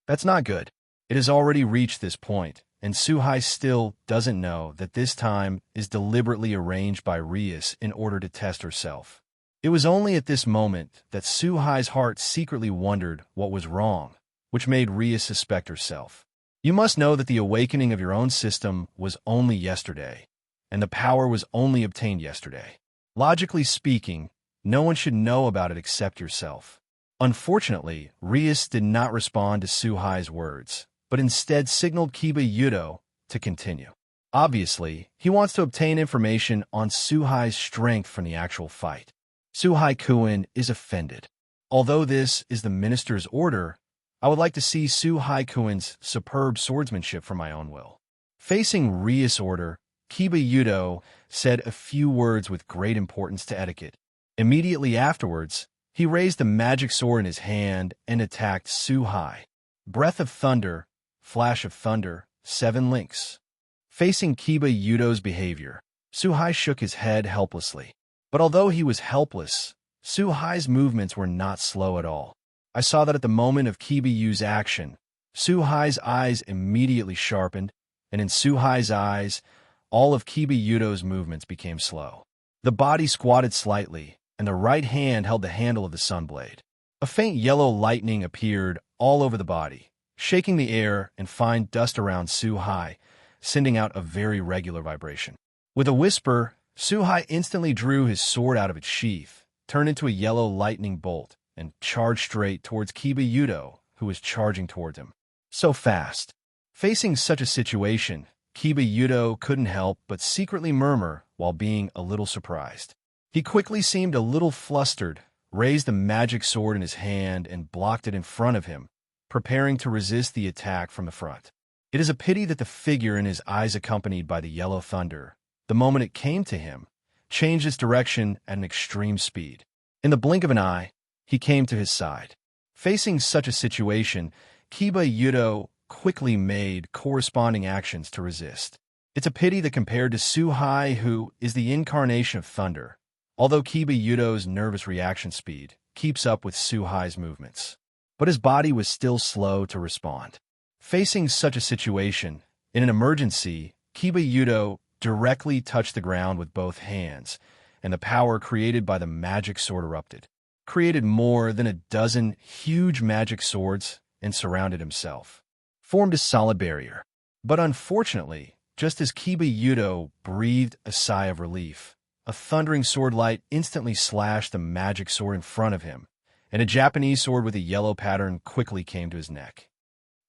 That's not good. It has already reached this point, and Suhai still doesn't know that this time is deliberately arranged by Rius in order to test herself. It was only at this moment that Suhai's heart secretly wondered what was wrong, which made Rius suspect herself. You must know that the awakening of your own system was only yesterday, and the power was only obtained yesterday. Logically speaking, no one should know about it except yourself. Unfortunately, Rius did not respond to Suhai's words, but instead signaled Kiba Yudo to continue. Obviously, he wants to obtain information on Suhai's strength from the actual fight. Suhai-kun is offended. Although this is the minister's order, I would like to see Suhai-kun's superb swordsmanship for my own will. Facing Rius' order, Kiba Yudo said a few words with great importance to etiquette. Immediately afterwards, he raised the magic sword in his hand and attacked Suhai. Breath of thunder, flash of thunder, 7 links. Facing Kiba Yudo's behavior, Suhai shook his head helplessly. But although he was helpless, Suhai's movements were not slow at all. I saw that at the moment of Kiba Yu's action, Suhai's eyes immediately sharpened, and in Suhai's eyes, all of Kiba Yudo's movements became slow. The body squatted slightly, and the right hand held the handle of the sunblade. A faint yellow lightning appeared all over the body, shaking the air and fine dust around Suhai, sending out a very regular vibration. With a whisper, Suhai instantly drew his sword out of its sheath, turned into a yellow lightning bolt, and charged straight towards Kiba Yudo, who was charging towards him. So fast. Facing such a situation, Kiba Yudo couldn't help but secretly murmur while being a little surprised. He quickly seemed a little flustered, raised the magic sword in his hand and blocked it in front of him, preparing to resist the attack from the front. It is a pity that the figure in his eyes accompanied by the yellow thunder, the moment it came to him, changed its direction at an extreme speed. In the blink of an eye, he came to his side. Facing such a situation, Kiba Yudo quickly made corresponding actions to resist. It's a pity that compared to Suhai, who is the incarnation of thunder, although Kiba Yudo's nervous reaction speed keeps up with Suhai's movements, but his body was still slow to respond. Facing such a situation, in an emergency, Kiba Yudo directly touched the ground with both hands, and the power created by the magic sword erupted, created more than a dozen huge magic swords, and surrounded himself, formed a solid barrier. But unfortunately, just as Kiba Yudo breathed a sigh of relief, a thundering sword light instantly slashed the magic sword in front of him, and a Japanese sword with a yellow pattern quickly came to his neck.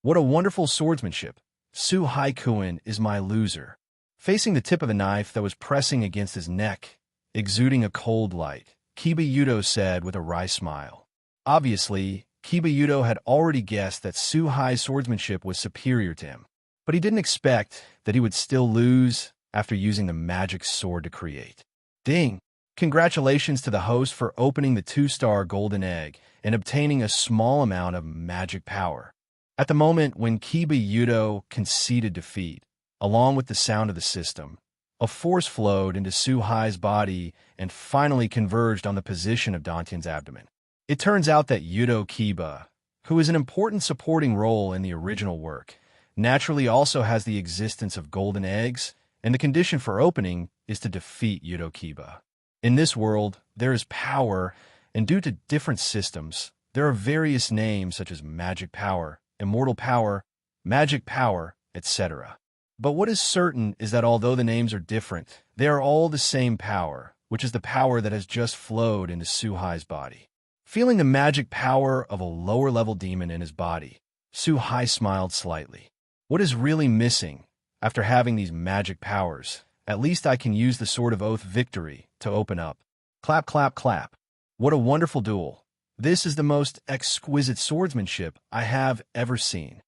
What a wonderful swordsmanship! Su Haikuin is my loser. Facing the tip of the knife that was pressing against his neck, exuding a cold light, Kiba Yudo said with a wry smile. Obviously, Kiba Yudo had already guessed that Suhai's swordsmanship was superior to him, but he didn't expect that he would still lose after using the magic sword to create. Ding! Congratulations to the host for opening the 2-star golden egg and obtaining a small amount of magic power. At the moment when Kiba Yudo conceded defeat, along with the sound of the system, a force flowed into Suhai's body and finally converged on the position of Dantian's abdomen. It turns out that Yudo Kiba, who is an important supporting role in the original work, naturally also has the existence of golden eggs, and the condition for opening is to defeat Yudo Kiba. In this world, there is power, and due to different systems, there are various names such as magic power, immortal power, magic power, etc. But what is certain is that although the names are different, they are all the same power, which is the power that has just flowed into Suhai's body. Feeling the magic power of a lower-level demon in his body, Suhai smiled slightly. What is really missing, after having these magic powers? At least I can use the Sword of Vowed Victory to open up. Clap, clap, clap. What a wonderful duel. This is the most exquisite swordsmanship I have ever seen.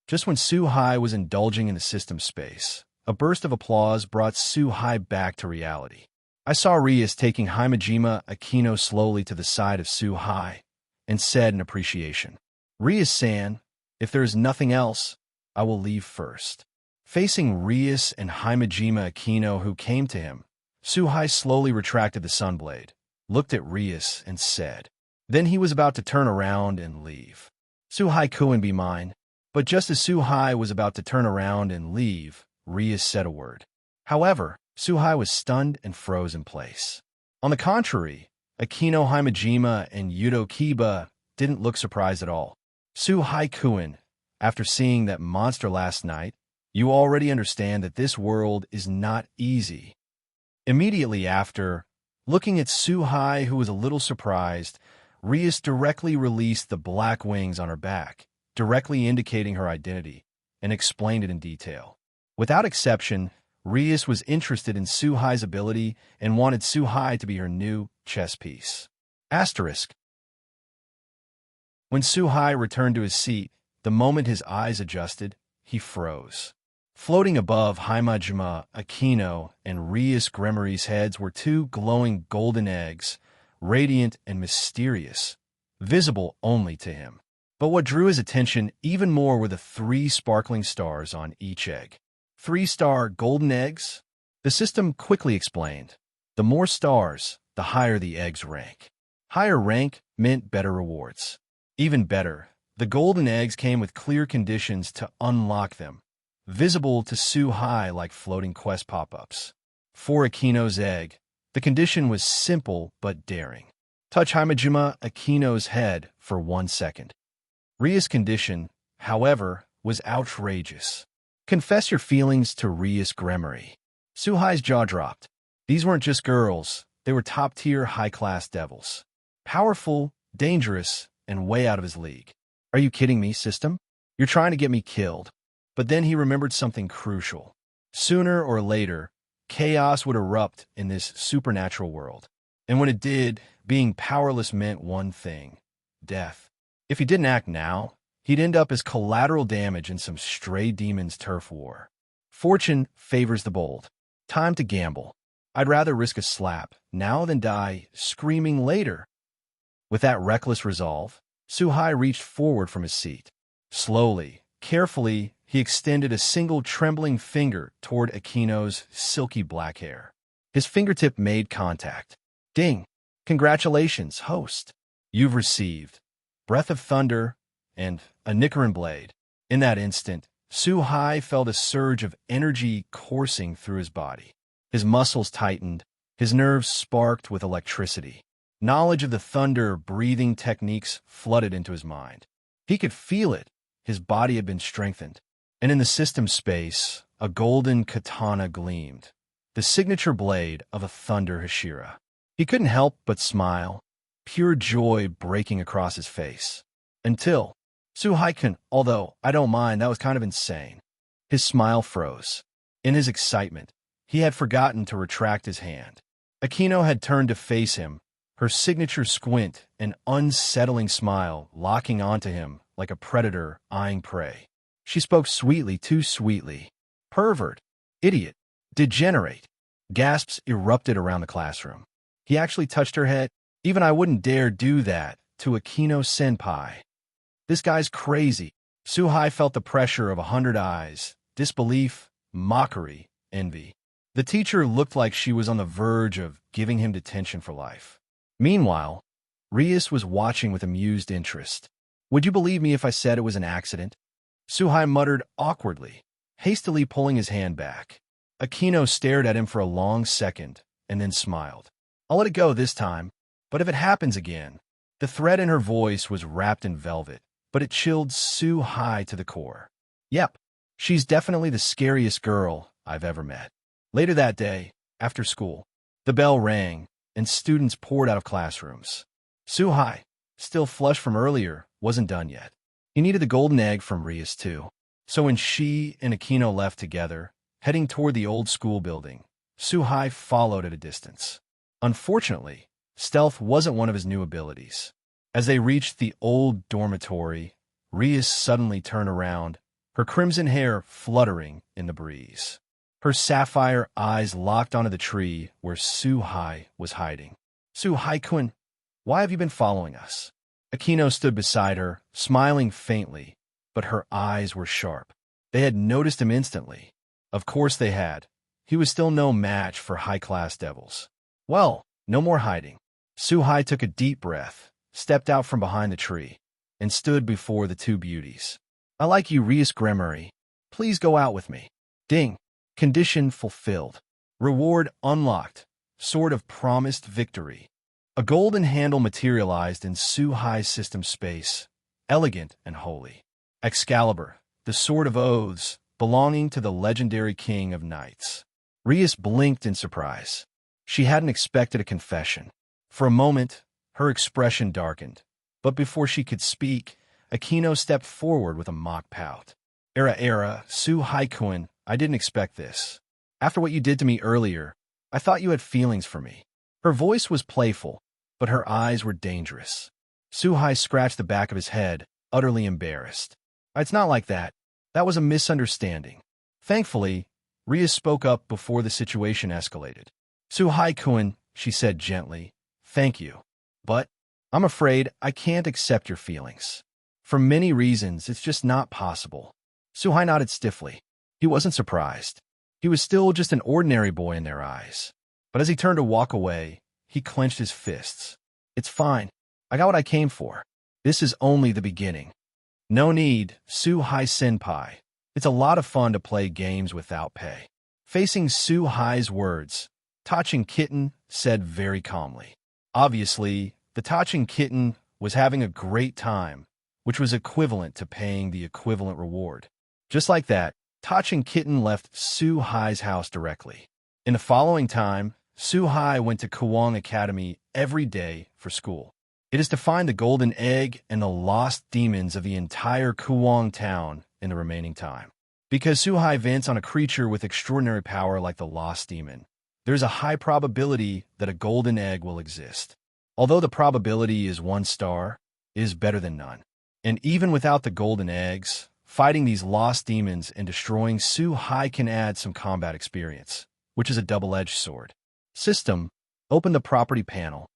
Just when Suhai was indulging in the system space, a burst of applause brought Suhai back to reality. I saw Rius taking Himejima Akino slowly to the side of Suhai and said in appreciation, "Rius-san, if there is nothing else, I will leave first." Facing Rius and Himejima Akino who came to him, Suhai slowly retracted the sunblade, looked at Rius, and said. Then he was about to turn around and leave. "Suhai Kuin be mine." But just as Suhai was about to turn around and leave, Rius said a word. However, Suhai was stunned and froze in place. On the contrary, Akino Himejima and Yudo Kiba didn't look surprised at all. "Suhai Kuin, after seeing that monster last night, you already understand that this world is not easy." Immediately after, looking at Suhai, who was a little surprised, Rius directly released the black wings on her back, directly indicating her identity, and explained it in detail. Without exception, Rius was interested in Suhai's ability and wanted Suhai to be her new chess piece. Asterisk. When Suhai returned to his seat, the moment his eyes adjusted, he froze. Floating above Himejima Akino and Rias Gremory's heads were 2 glowing golden eggs, radiant and mysterious, visible only to him. But what drew his attention even more were the 3 sparkling stars on each egg. 3-star golden eggs? The system quickly explained. The more stars, the higher the eggs rank. Higher rank meant better rewards. Even better, the golden eggs came with clear conditions to unlock them, visible to Suhai like floating quest pop-ups. For Akino's egg, the condition was simple but daring. Touch Himejima Akino's head for 1 second. Rias' condition, however, was outrageous. Confess your feelings to Rias Gremory. Suhai's jaw dropped. These weren't just girls, they were top-tier high-class devils. Powerful, dangerous, and way out of his league. Are you kidding me, system? You're trying to get me killed. But then he remembered something crucial. Sooner or later, chaos would erupt in this supernatural world. And when it did, being powerless meant one thing: death. If he didn't act now, he'd end up as collateral damage in some stray demon's turf war. Fortune favors the bold. Time to gamble. I'd rather risk a slap now than die screaming later. With that reckless resolve, Suhai reached forward from his seat. Slowly, carefully, he extended a single trembling finger toward Akino's silky black hair. His fingertip made contact. Ding! Congratulations, host. You've received Breath of Thunder and a Nicaran Blade. In that instant, Suhai felt a surge of energy coursing through his body. His muscles tightened, his nerves sparked with electricity. Knowledge of the thunder-breathing techniques flooded into his mind. He could feel it. His body had been strengthened. And in the system space, a golden katana gleamed, the signature blade of a Thunder Hashira. He couldn't help but smile, pure joy breaking across his face. Until, Suhai-kun, although I don't mind, that was kind of insane. His smile froze. In his excitement, he had forgotten to retract his hand. Akino had turned to face him, her signature squint, an unsettling smile locking onto him like a predator eyeing prey. She spoke sweetly, too sweetly. Pervert, idiot, degenerate. Gasps erupted around the classroom. He actually touched her head. Even I wouldn't dare do that to Akino-senpai. This guy's crazy. Suhai felt the pressure of 100 eyes, disbelief, mockery, envy. The teacher looked like she was on the verge of giving him detention for life. Meanwhile, Rius was watching with amused interest. Would you believe me if I said it was an accident? Suhai muttered awkwardly, hastily pulling his hand back. Akino stared at him for a long second and then smiled. I'll let it go this time, but if it happens again... The threat in her voice was wrapped in velvet, but it chilled Suhai to the core. Yep, she's definitely the scariest girl I've ever met. Later that day, after school, the bell rang, and students poured out of classrooms. Suhai, still flushed from earlier, wasn't done yet. He needed the golden egg from Rius too. So when she and Akino left together, heading toward the old school building, Suhai followed at a distance. Unfortunately, stealth wasn't one of his new abilities. As they reached the old dormitory, Rius suddenly turned around, her crimson hair fluttering in the breeze. Her sapphire eyes locked onto the tree where Suhai was hiding. Suhai-kun, why have you been following us? Akino stood beside her, smiling faintly, but her eyes were sharp. They had noticed him instantly. Of course they had. He was still no match for high-class devils. Well, no more hiding. Suhai took a deep breath, stepped out from behind the tree, and stood before the two beauties. I like you, Rias Gremory. Please go out with me. Ding. Condition fulfilled. Reward unlocked. Sword of Promised Victory. A golden handle materialized in Suhai's system space, elegant and holy. Excalibur, the Sword of Oaths, belonging to the legendary King of Knights. Rias blinked in surprise. She hadn't expected a confession. For a moment, her expression darkened. But before she could speak, Akino stepped forward with a mock pout. Suhai-kun, I didn't expect this. After what you did to me earlier, I thought you had feelings for me. Her voice was playful, but her eyes were dangerous. Suhai scratched the back of his head, utterly embarrassed. It's not like that. That was a misunderstanding. Thankfully, Rias spoke up before the situation escalated. Suhai-kun, she said gently, thank you. But I'm afraid I can't accept your feelings. For many reasons, it's just not possible. Suhai nodded stiffly. He wasn't surprised. He was still just an ordinary boy in their eyes. But as he turned to walk away, he clenched his fists. It's fine. I got what I came for. This is only the beginning. No need, Suhai-senpai. It's a lot of fun to play games without pay. Facing Suhai's words, Tachin Kitten said very calmly. Obviously, the Tachin Kitten was having a great time, which was equivalent to paying the equivalent reward. Just like that, Tachin Kitten left Suhai's house directly. In the following time, Suhai went to Kuo Academy every day for school. It is to find the golden egg and the lost demons of the entire Kuo town in the remaining time. Because Suhai vents on a creature with extraordinary power like the lost demon, there's a high probability that a golden egg will exist. Although the probability is 1 star, it is better than none. And even without the golden eggs, fighting these lost demons and destroying Su-Hai can add some combat experience, which is a double-edged sword. System: open the property panel.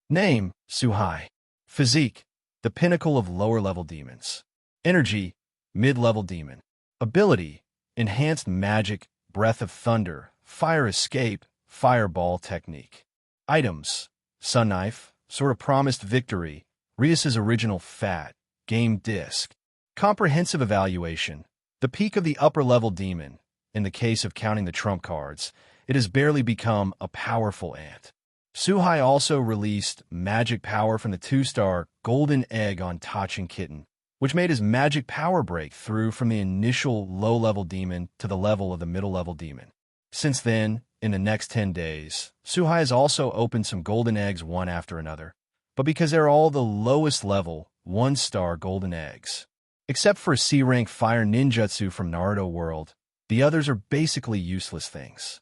Name: Su-Hai. Physique: the pinnacle of lower-level demons. Energy: mid-level demon. Ability: enhanced magic, breath of thunder, fire escape, fireball technique. Items: sun knife, Sword of Promised Victory, Rius' original fat, game disc. Comprehensive evaluation: the peak of the upper-level demon. In the case of counting the trump cards, it has barely become a powerful ant. Su-Hai also released magic power from the 2-star Golden Egg on Tachin Kitten, which made his magic power break through from the initial low-level demon to the level of the middle-level demon. Since then, in the next 10 days, Su-Hai has also opened some golden eggs one after another, but because they're all the lowest level, 1-star golden eggs. Except for C-rank fire ninjutsu from Naruto World, the others are basically useless things.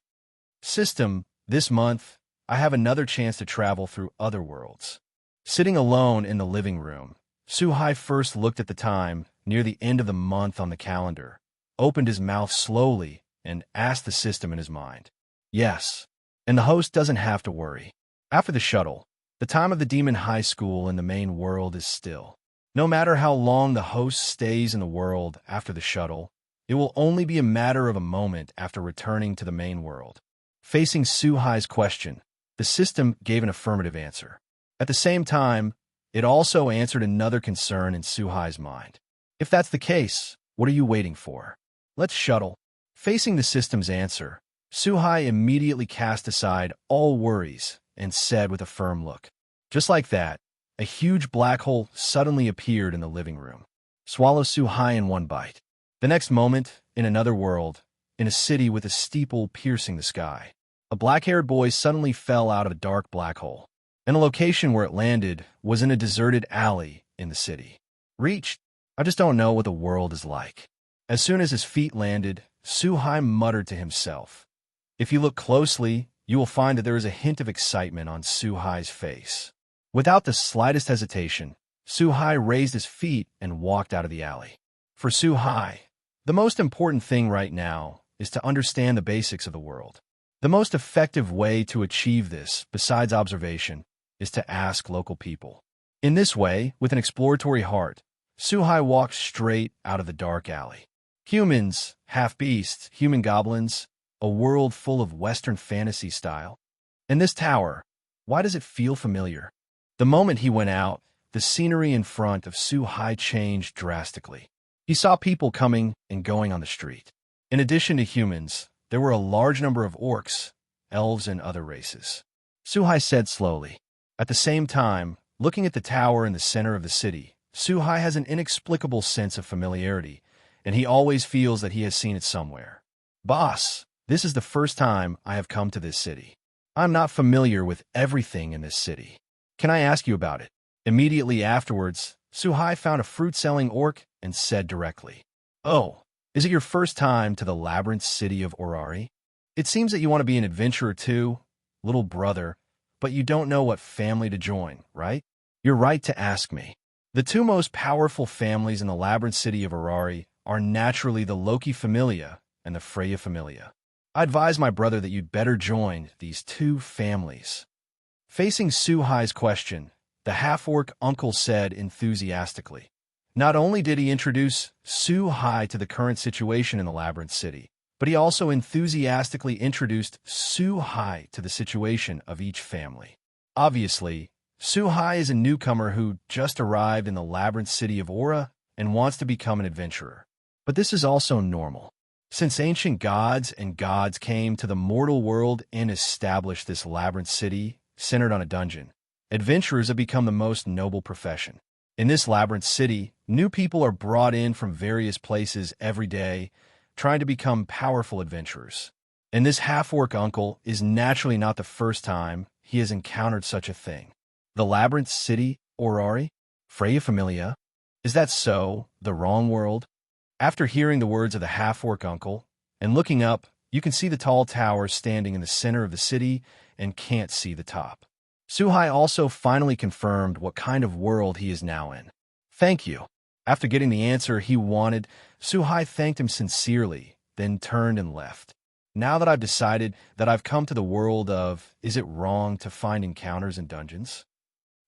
System: this month, I have another chance to travel through other worlds. Sitting alone in the living room, Su-Hai first looked at the time, near the end of the month on the calendar, opened his mouth slowly, and asked the system in his mind. Yes, and the host doesn't have to worry. After the shuttle, the time of the Demon High School in the main world is still. No matter how long the host stays in the world after the shuttle, it will only be a matter of a moment after returning to the main world. Facing Su-Hai's question, the system gave an affirmative answer. At the same time, it also answered another concern in Su-Hai's mind. If that's the case, what are you waiting for? Let's shuttle. Facing the system's answer, Su-Hai immediately cast aside all worries and said with a firm look. Just like that, a huge black hole suddenly appeared in the living room. Swallow Su-Hai in one bite. The next moment, in another world, in a city with a steeple piercing the sky, a black-haired boy suddenly fell out of a dark black hole, and the location where it landed was in a deserted alley in the city. Reached? I just don't know what the world is like. As soon as his feet landed, Su-Hai muttered to himself. If you look closely, you will find that there is a hint of excitement on Su-Hai's face. Without the slightest hesitation, Su-Hai raised his feet and walked out of the alley. For Su-Hai, the most important thing right now is to understand the basics of the world. The most effective way to achieve this, besides observation, is to ask local people. In this way, with an exploratory heart, Su-Hai walked straight out of the dark alley. Humans, half-beasts, human goblins, a world full of Western fantasy style. And this tower, why does it feel familiar? The moment he went out, the scenery in front of Su-Hai changed drastically. He saw people coming and going on the street. In addition to humans, there were a large number of orcs, elves, and other races. Su-Hai said slowly. At the same time, looking at the tower in the center of the city, Su-Hai has an inexplicable sense of familiarity, and he always feels that he has seen it somewhere. Boss, this is the first time I have come to this city. I'm not familiar with everything in this city. Can I ask you about it? Immediately afterwards, Su-Hai found a fruit-selling orc and said directly, Oh, is it your first time to the labyrinth city of Orari? It seems that you want to be an adventurer too, little brother, but you don't know what family to join, right? You're right to ask me. The two most powerful families in the labyrinth city of Orari are naturally the Loki Familia and the Freya Familia. I advise my brother that you'd better join these two families. Facing Su-Hai's question, the half-orc uncle said enthusiastically. Not only did he introduce Su-Hai to the current situation in the labyrinth city, but he also enthusiastically introduced Su-Hai to the situation of each family. Obviously, Su-Hai is a newcomer who just arrived in the labyrinth city of Aura and wants to become an adventurer. But this is also normal. Since ancient gods and gods came to the mortal world and established this labyrinth city centered on a dungeon, adventurers have become the most noble profession. In this labyrinth city, new people are brought in from various places every day, trying to become powerful adventurers. And this half-orc uncle is naturally not the first time he has encountered such a thing. The labyrinth city, Orari? Freya Familia? Is that so? The wrong world? After hearing the words of the half-orc uncle, and looking up, you can see the tall tower standing in the center of the city and can't see the top. Su-Hai also finally confirmed what kind of world he is now in. Thank you. After getting the answer he wanted, Suhai thanked him sincerely, then turned and left. Now that I've decided that I've come to the world of, is it wrong to find encounters in dungeons?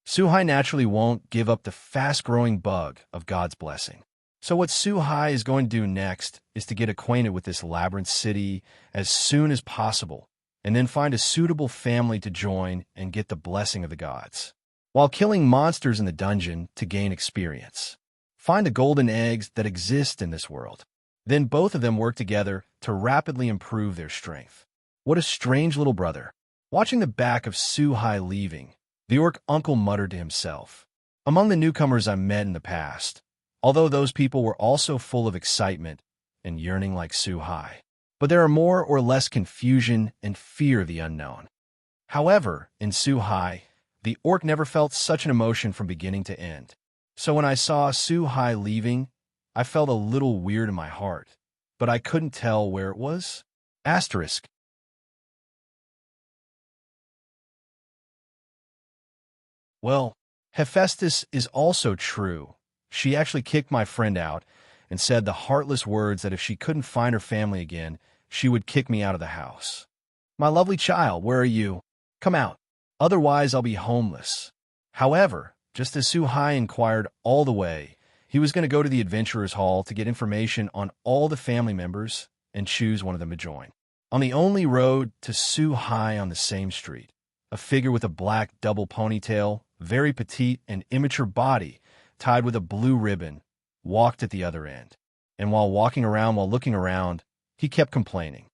Suhai naturally won't give up the fast-growing bug of God's blessing. So what Suhai is going to do next is to get acquainted with this labyrinth city as soon as possible, and then find a suitable family to join and get the blessing of the gods, while killing monsters in the dungeon to gain experience. Find the golden eggs that exist in this world. Then both of them work together to rapidly improve their strength. What a strange little brother. Watching the back of Suhai leaving, the orc uncle muttered to himself. Among the newcomers I met in the past, although those people were also full of excitement and yearning like Suhai, but there are more or less confusion and fear of the unknown. However, in Suhai, the orc never felt such an emotion from beginning to end. So when I saw Suhai leaving, I felt a little weird in my heart, but I couldn't tell where it was. Asterisk. Well, Hephaestus is also true. She actually kicked my friend out and said the heartless words that if she couldn't find her family again, she would kick me out of the house. My lovely child, where are you? Come out. Otherwise, I'll be homeless. However, just as Suhai inquired all the way, he was going to go to the Adventurers Hall to get information on all the family members and choose one of them to join. On the only road to Suhai on the same street, a figure with a black double ponytail, very petite and immature body, tied with a blue ribbon, walked at the other end. And while looking around, he kept complaining.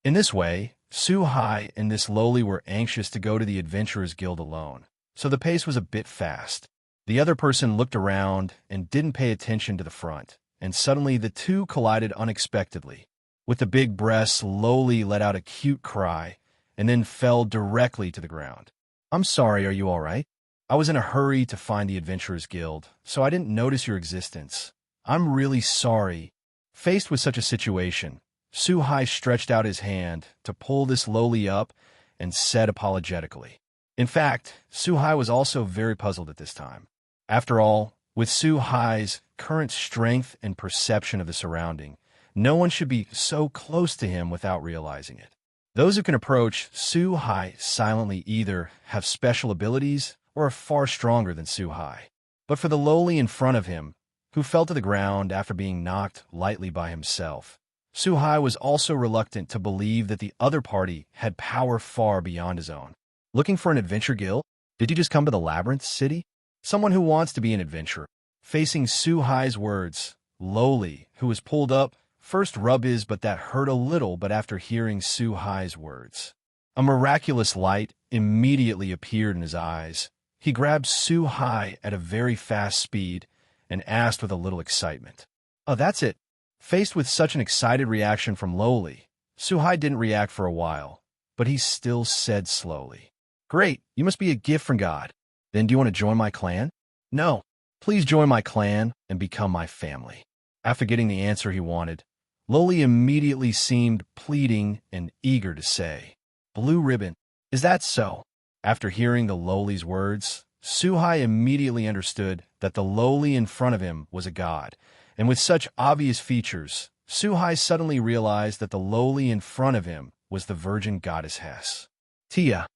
In this way, Suhai and this lowly were anxious to go to the Adventurers Guild alone, so the pace was a bit fast. The other person looked around and didn't pay attention to the front, and suddenly the two collided unexpectedly. With the big breasts, Lowly let out a cute cry, and then fell directly to the ground. I'm sorry, are you all right? I was in a hurry to find the Adventurers Guild, so I didn't notice your existence. I'm really sorry. Faced with such a situation, Suhai stretched out his hand to pull this Lowly up and said apologetically. In fact, Suhai was also very puzzled at this time. After all, with Suhai's current strength and perception of the surrounding, no one should be so close to him without realizing it. Those who can approach Suhai silently either have special abilities or are far stronger than Suhai. But for the lowly in front of him, who fell to the ground after being knocked lightly by himself, Suhai was also reluctant to believe that the other party had power far beyond his own. Looking for an adventure guild? Did you just come to the Labyrinth City? Someone who wants to be an adventurer. Facing Suhai's words, Lowly, who was pulled up, first rubbed his but that hurt a little, but after hearing Suhai's words, a miraculous light immediately appeared in his eyes. He grabbed Suhai at a very fast speed and asked with a little excitement. Oh, that's it. Faced with such an excited reaction from Lowly, Suhai didn't react for a while, but he still said slowly, Great, you must be a gift from God. Then do you want to join my clan? No. Please join my clan and become my family. After getting the answer he wanted, Lowly immediately seemed pleading and eager to say, Blue ribbon, is that so? After hearing the Lowly's words, Suhai immediately understood that the Lowly in front of him was a god, and with such obvious features, Suhai suddenly realized that the Lowly in front of him was the virgin goddess Hestia.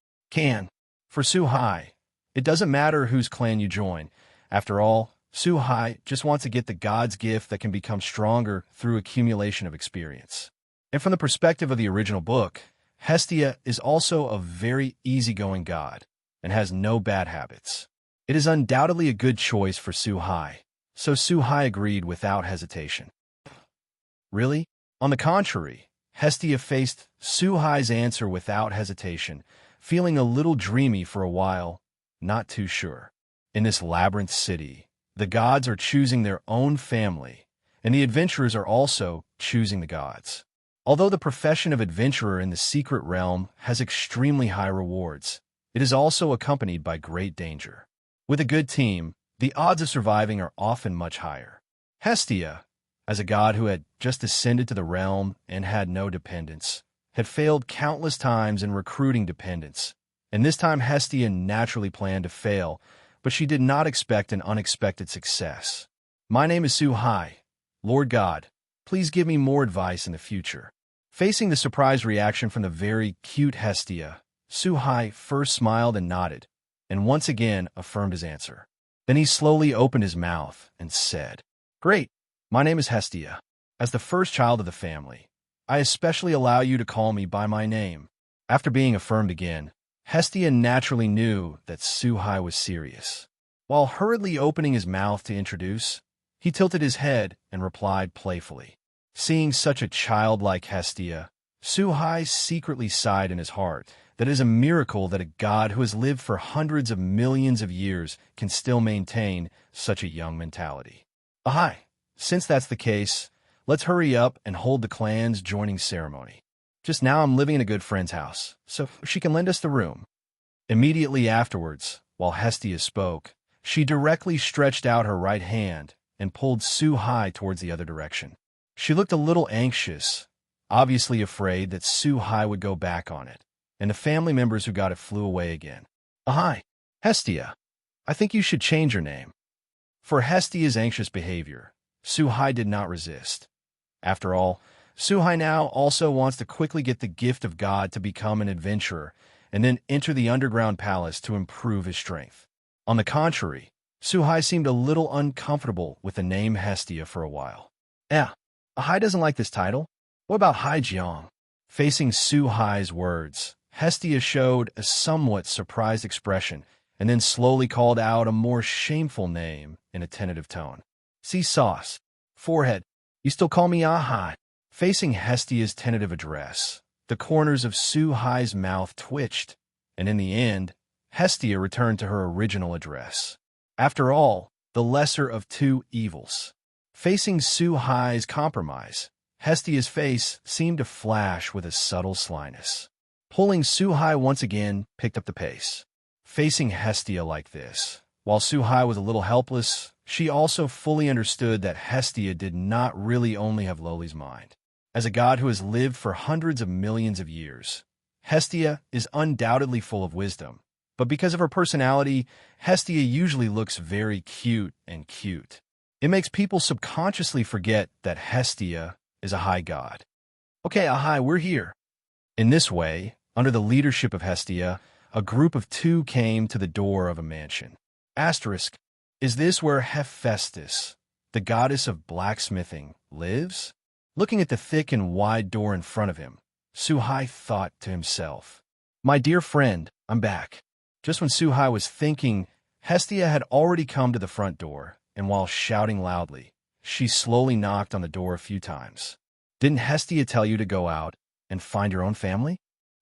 For Suhai, it doesn't matter whose clan you join. After all, Suhai just wants to get the god's gift that can become stronger through accumulation of experience. And from the perspective of the original book, Hestia is also a very easygoing god and has no bad habits. It is undoubtedly a good choice for Suhai, so Suhai agreed without hesitation. Really? On the contrary, Hestia faced Suhai's answer without hesitation, feeling a little dreamy for a while, not too sure. In this labyrinth city, the gods are choosing their own family, and the adventurers are also choosing the gods. Although the profession of adventurer in the secret realm has extremely high rewards, it is also accompanied by great danger. With a good team, the odds of surviving are often much higher. Hestia, as a god who had just ascended to the realm and had no dependents, had failed countless times in recruiting dependents, and this time Hestia naturally planned to fail, but she did not expect an unexpected success. My name is Su-Hai. Lord God, please give me more advice in the future. Facing the surprised reaction from the very cute Hestia, Su-Hai first smiled and nodded, and once again affirmed his answer. Then he slowly opened his mouth and said, Great, my name is Hestia. As the first child of the family, I especially allow you to call me by my name. After being affirmed again, Hestia naturally knew that Su-Hai was serious. While hurriedly opening his mouth to introduce, he tilted his head and replied playfully. Seeing such a childlike Hestia, Su-Hai secretly sighed in his heart that it is a miracle that a god who has lived for hundreds of millions of years can still maintain such a young mentality. Ahai, since that's the case, let's hurry up and hold the clan's joining ceremony. Just now I'm living in a good friend's house, so she can lend us the room. Immediately afterwards, while Hestia spoke, she directly stretched out her right hand and pulled Su-Hai towards the other direction. She looked a little anxious, obviously afraid that Su-Hai would go back on it, and the family members who got it flew away again. Ahai, Hestia, I think you should change your name. For Hestia's anxious behavior, Su-Hai did not resist. After all, Su-Hai now also wants to quickly get the gift of God to become an adventurer and then enter the underground palace to improve his strength. On the contrary, Su-Hai seemed a little uncomfortable with the name Hestia for a while. Ahai doesn't like this title. What about Hai Jiang? Facing Su-Hai's words, Hestia showed a somewhat surprised expression and then slowly called out a more shameful name in a tentative tone. See sauce. Forehead. You still call me Ahai? Facing Hestia's tentative address, the corners of Su-Hai's mouth twitched, and in the end, Hestia returned to her original address. After all, the lesser of two evils. Facing Su-Hai's compromise, Hestia's face seemed to flash with a subtle slyness. Pulling Su-Hai once again picked up the pace. Facing Hestia like this, while Su-Hai was a little helpless, she also fully understood that Hestia did not really only have Loli's mind. As a god who has lived for hundreds of millions of years, Hestia is undoubtedly full of wisdom, but because of her personality, Hestia usually looks very cute and cute. It makes people subconsciously forget that Hestia is a high god. Okay, Ahai, we're here. In this way, under the leadership of Hestia, a group of two came to the door of a mansion. Asterisk, is this where Hephaestus, the goddess of blacksmithing, lives? Looking at the thick and wide door in front of him, Su-Hai thought to himself, My dear friend, I'm back. Just when Su-Hai was thinking, Hestia had already come to the front door, and while shouting loudly, she slowly knocked on the door a few times. Didn't Hestia tell you to go out and find your own family?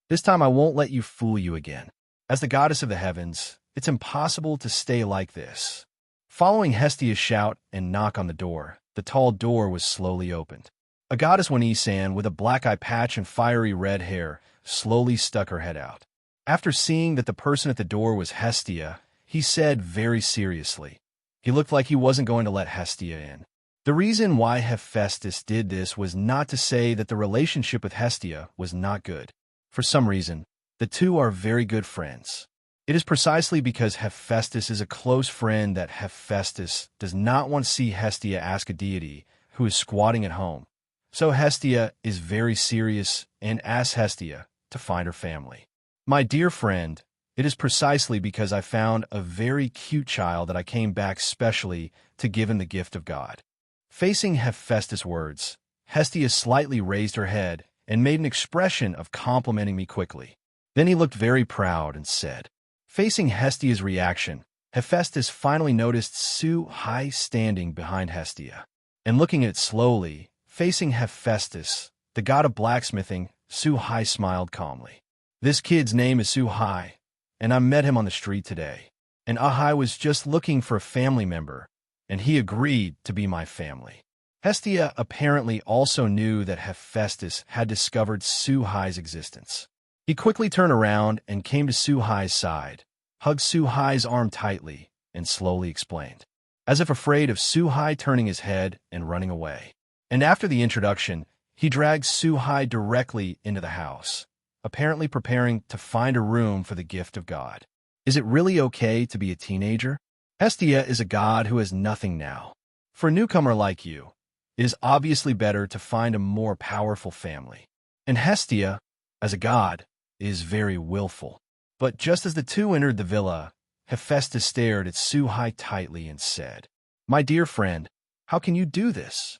This time I won't let you fool you again. As the goddess of the heavens, it's impossible to stay like this. Following Hestia's shout and knock on the door, the tall door was slowly opened. A goddess Wani-san with a black eye patch and fiery red hair slowly stuck her head out. After seeing that the person at the door was Hestia, he said very seriously. He looked like he wasn't going to let Hestia in. The reason why Hephaestus did this was not to say that the relationship with Hestia was not good. For some reason, the two are very good friends. It is precisely because Hephaestus is a close friend that Hephaestus does not want to see Hestia ask a deity who is squatting at home. So Hestia is very serious and asks Hestia to find her family. My dear friend, it is precisely because I found a very cute child that I came back specially to give him the gift of God. Facing Hephaestus' words, Hestia slightly raised her head and made an expression of complimenting me quickly. Then he looked very proud and said, Facing Hestia's reaction, Hephaestus finally noticed Su-Hai standing behind Hestia. And looking at it slowly, facing Hephaestus, the god of blacksmithing, Su-Hai smiled calmly. This kid's name is Su-Hai, and I met him on the street today. And Ahai was just looking for a family member, and he agreed to be my family. Hestia apparently also knew that Hephaestus had discovered Su-Hai's existence. He quickly turned around and came to Su-Hai's side, hugged Su-Hai's arm tightly, and slowly explained, as if afraid of Su-Hai turning his head and running away. And after the introduction, he dragged Su-Hai directly into the house, apparently preparing to find a room for the gift of God. Is it really okay to be a teenager? Hestia is a god who has nothing now. For a newcomer like you, it is obviously better to find a more powerful family. And Hestia, as a god, is very willful. But just as the two entered the villa, Hephaestus stared at Suhai tightly and said, "My dear friend, how can you do this?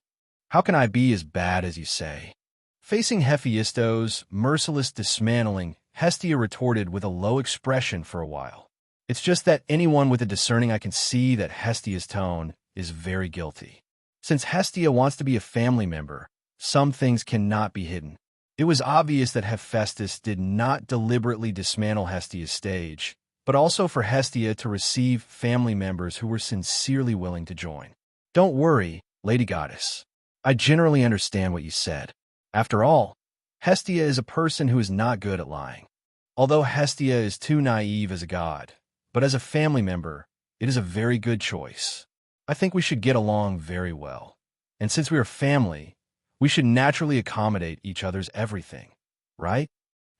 How can I be as bad as you say?" Facing Hephaestos' merciless dismantling, Hestia retorted with a low expression for a while. "It's just that anyone with a discerning eye can see that Hestia's tone is very guilty. Since Hestia wants to be a family member, some things cannot be hidden." It was obvious that Hephaestus did not deliberately dismantle Hestia's stage, but also for Hestia to receive family members who were sincerely willing to join. "Don't worry, Lady Goddess. I generally understand what you said. After all, Hestia is a person who is not good at lying. Although Hestia is too naive as a god, but as a family member, it is a very good choice. I think we should get along very well. And since we are family, we should naturally accommodate each other's everything, right?"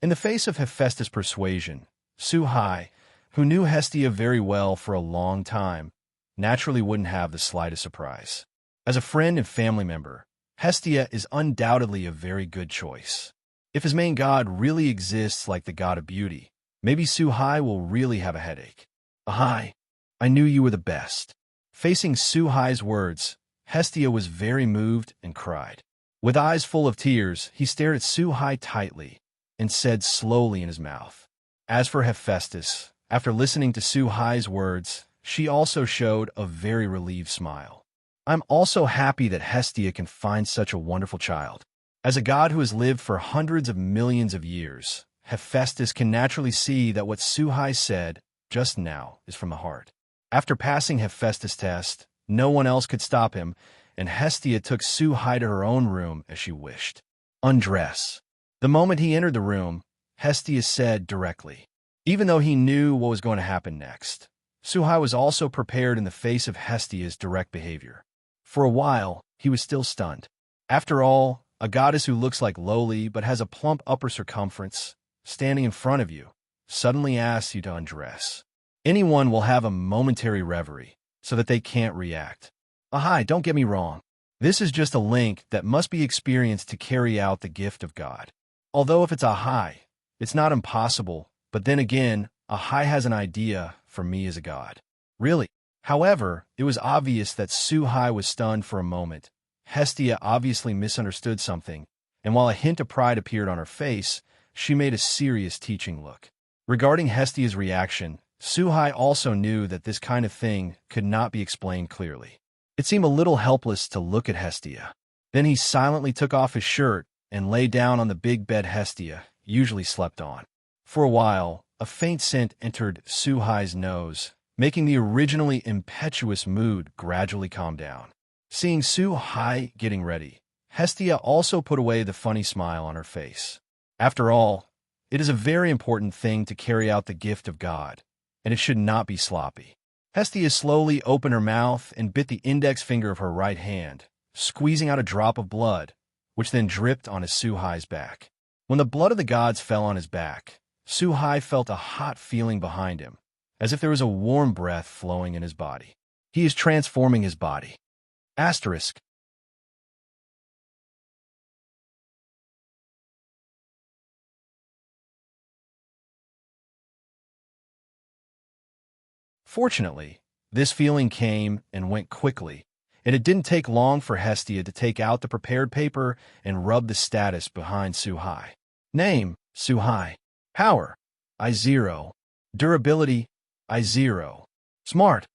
In the face of Hephaestus' persuasion, Suhai, who knew Hestia very well for a long time, naturally wouldn't have the slightest surprise. As a friend and family member, Hestia is undoubtedly a very good choice. If his main god really exists like the god of beauty, maybe Suhai will really have a headache. "Ahai, I knew you were the best." Facing Suhai's words, Hestia was very moved and cried. With eyes full of tears, he stared at Suhai tightly and said slowly in his mouth. As for Hephaestus, after listening to Suhai's words, she also showed a very relieved smile. "I'm also happy that Hestia can find such a wonderful child. As a god who has lived for hundreds of millions of years, Hephaestus can naturally see that what Suhai said just now is from the heart." After passing Hephaestus' test, no one else could stop him, and Hestia took Suhai to her own room as she wished. "Undress." The moment he entered the room, Hestia said directly. Even though he knew what was going to happen next, Suhai was also prepared in the face of Hestia's direct behavior. For a while, he was still stunned. After all, a goddess who looks like lowly but has a plump upper circumference, standing in front of you, suddenly asks you to undress. Anyone will have a momentary reverie, so that they can't react. Ahai, don't get me wrong. This is just a link that must be experienced to carry out the gift of God. Although if it's Ahai, it's not impossible, but then again, Ahai has an idea for me as a god. Really? However, it was obvious that Suhai was stunned for a moment. Hestia obviously misunderstood something, and while a hint of pride appeared on her face, she made a serious teaching look. Regarding Hestia's reaction, Suhai also knew that this kind of thing could not be explained clearly. It seemed a little helpless to look at Hestia. Then he silently took off his shirt and lay down on the big bed Hestia usually slept on. For a while, a faint scent entered Suhai's nose, making the originally impetuous mood gradually calm down. Seeing Suhai getting ready, Hestia also put away the funny smile on her face. After all, it is a very important thing to carry out the gift of God, and it should not be sloppy. Hestia slowly opened her mouth and bit the index finger of her right hand, squeezing out a drop of blood, which then dripped on Suhai's back. When the blood of the gods fell on his back, Suhai felt a hot feeling behind him, as if there was a warm breath flowing in his body. He is transforming his body. Asterisk. Fortunately, this feeling came and went quickly, and it didn't take long for Hestia to take out the prepared paper and rub the status behind Suhai. Name, Suhai. Power, I0. Durability, I0. Smart,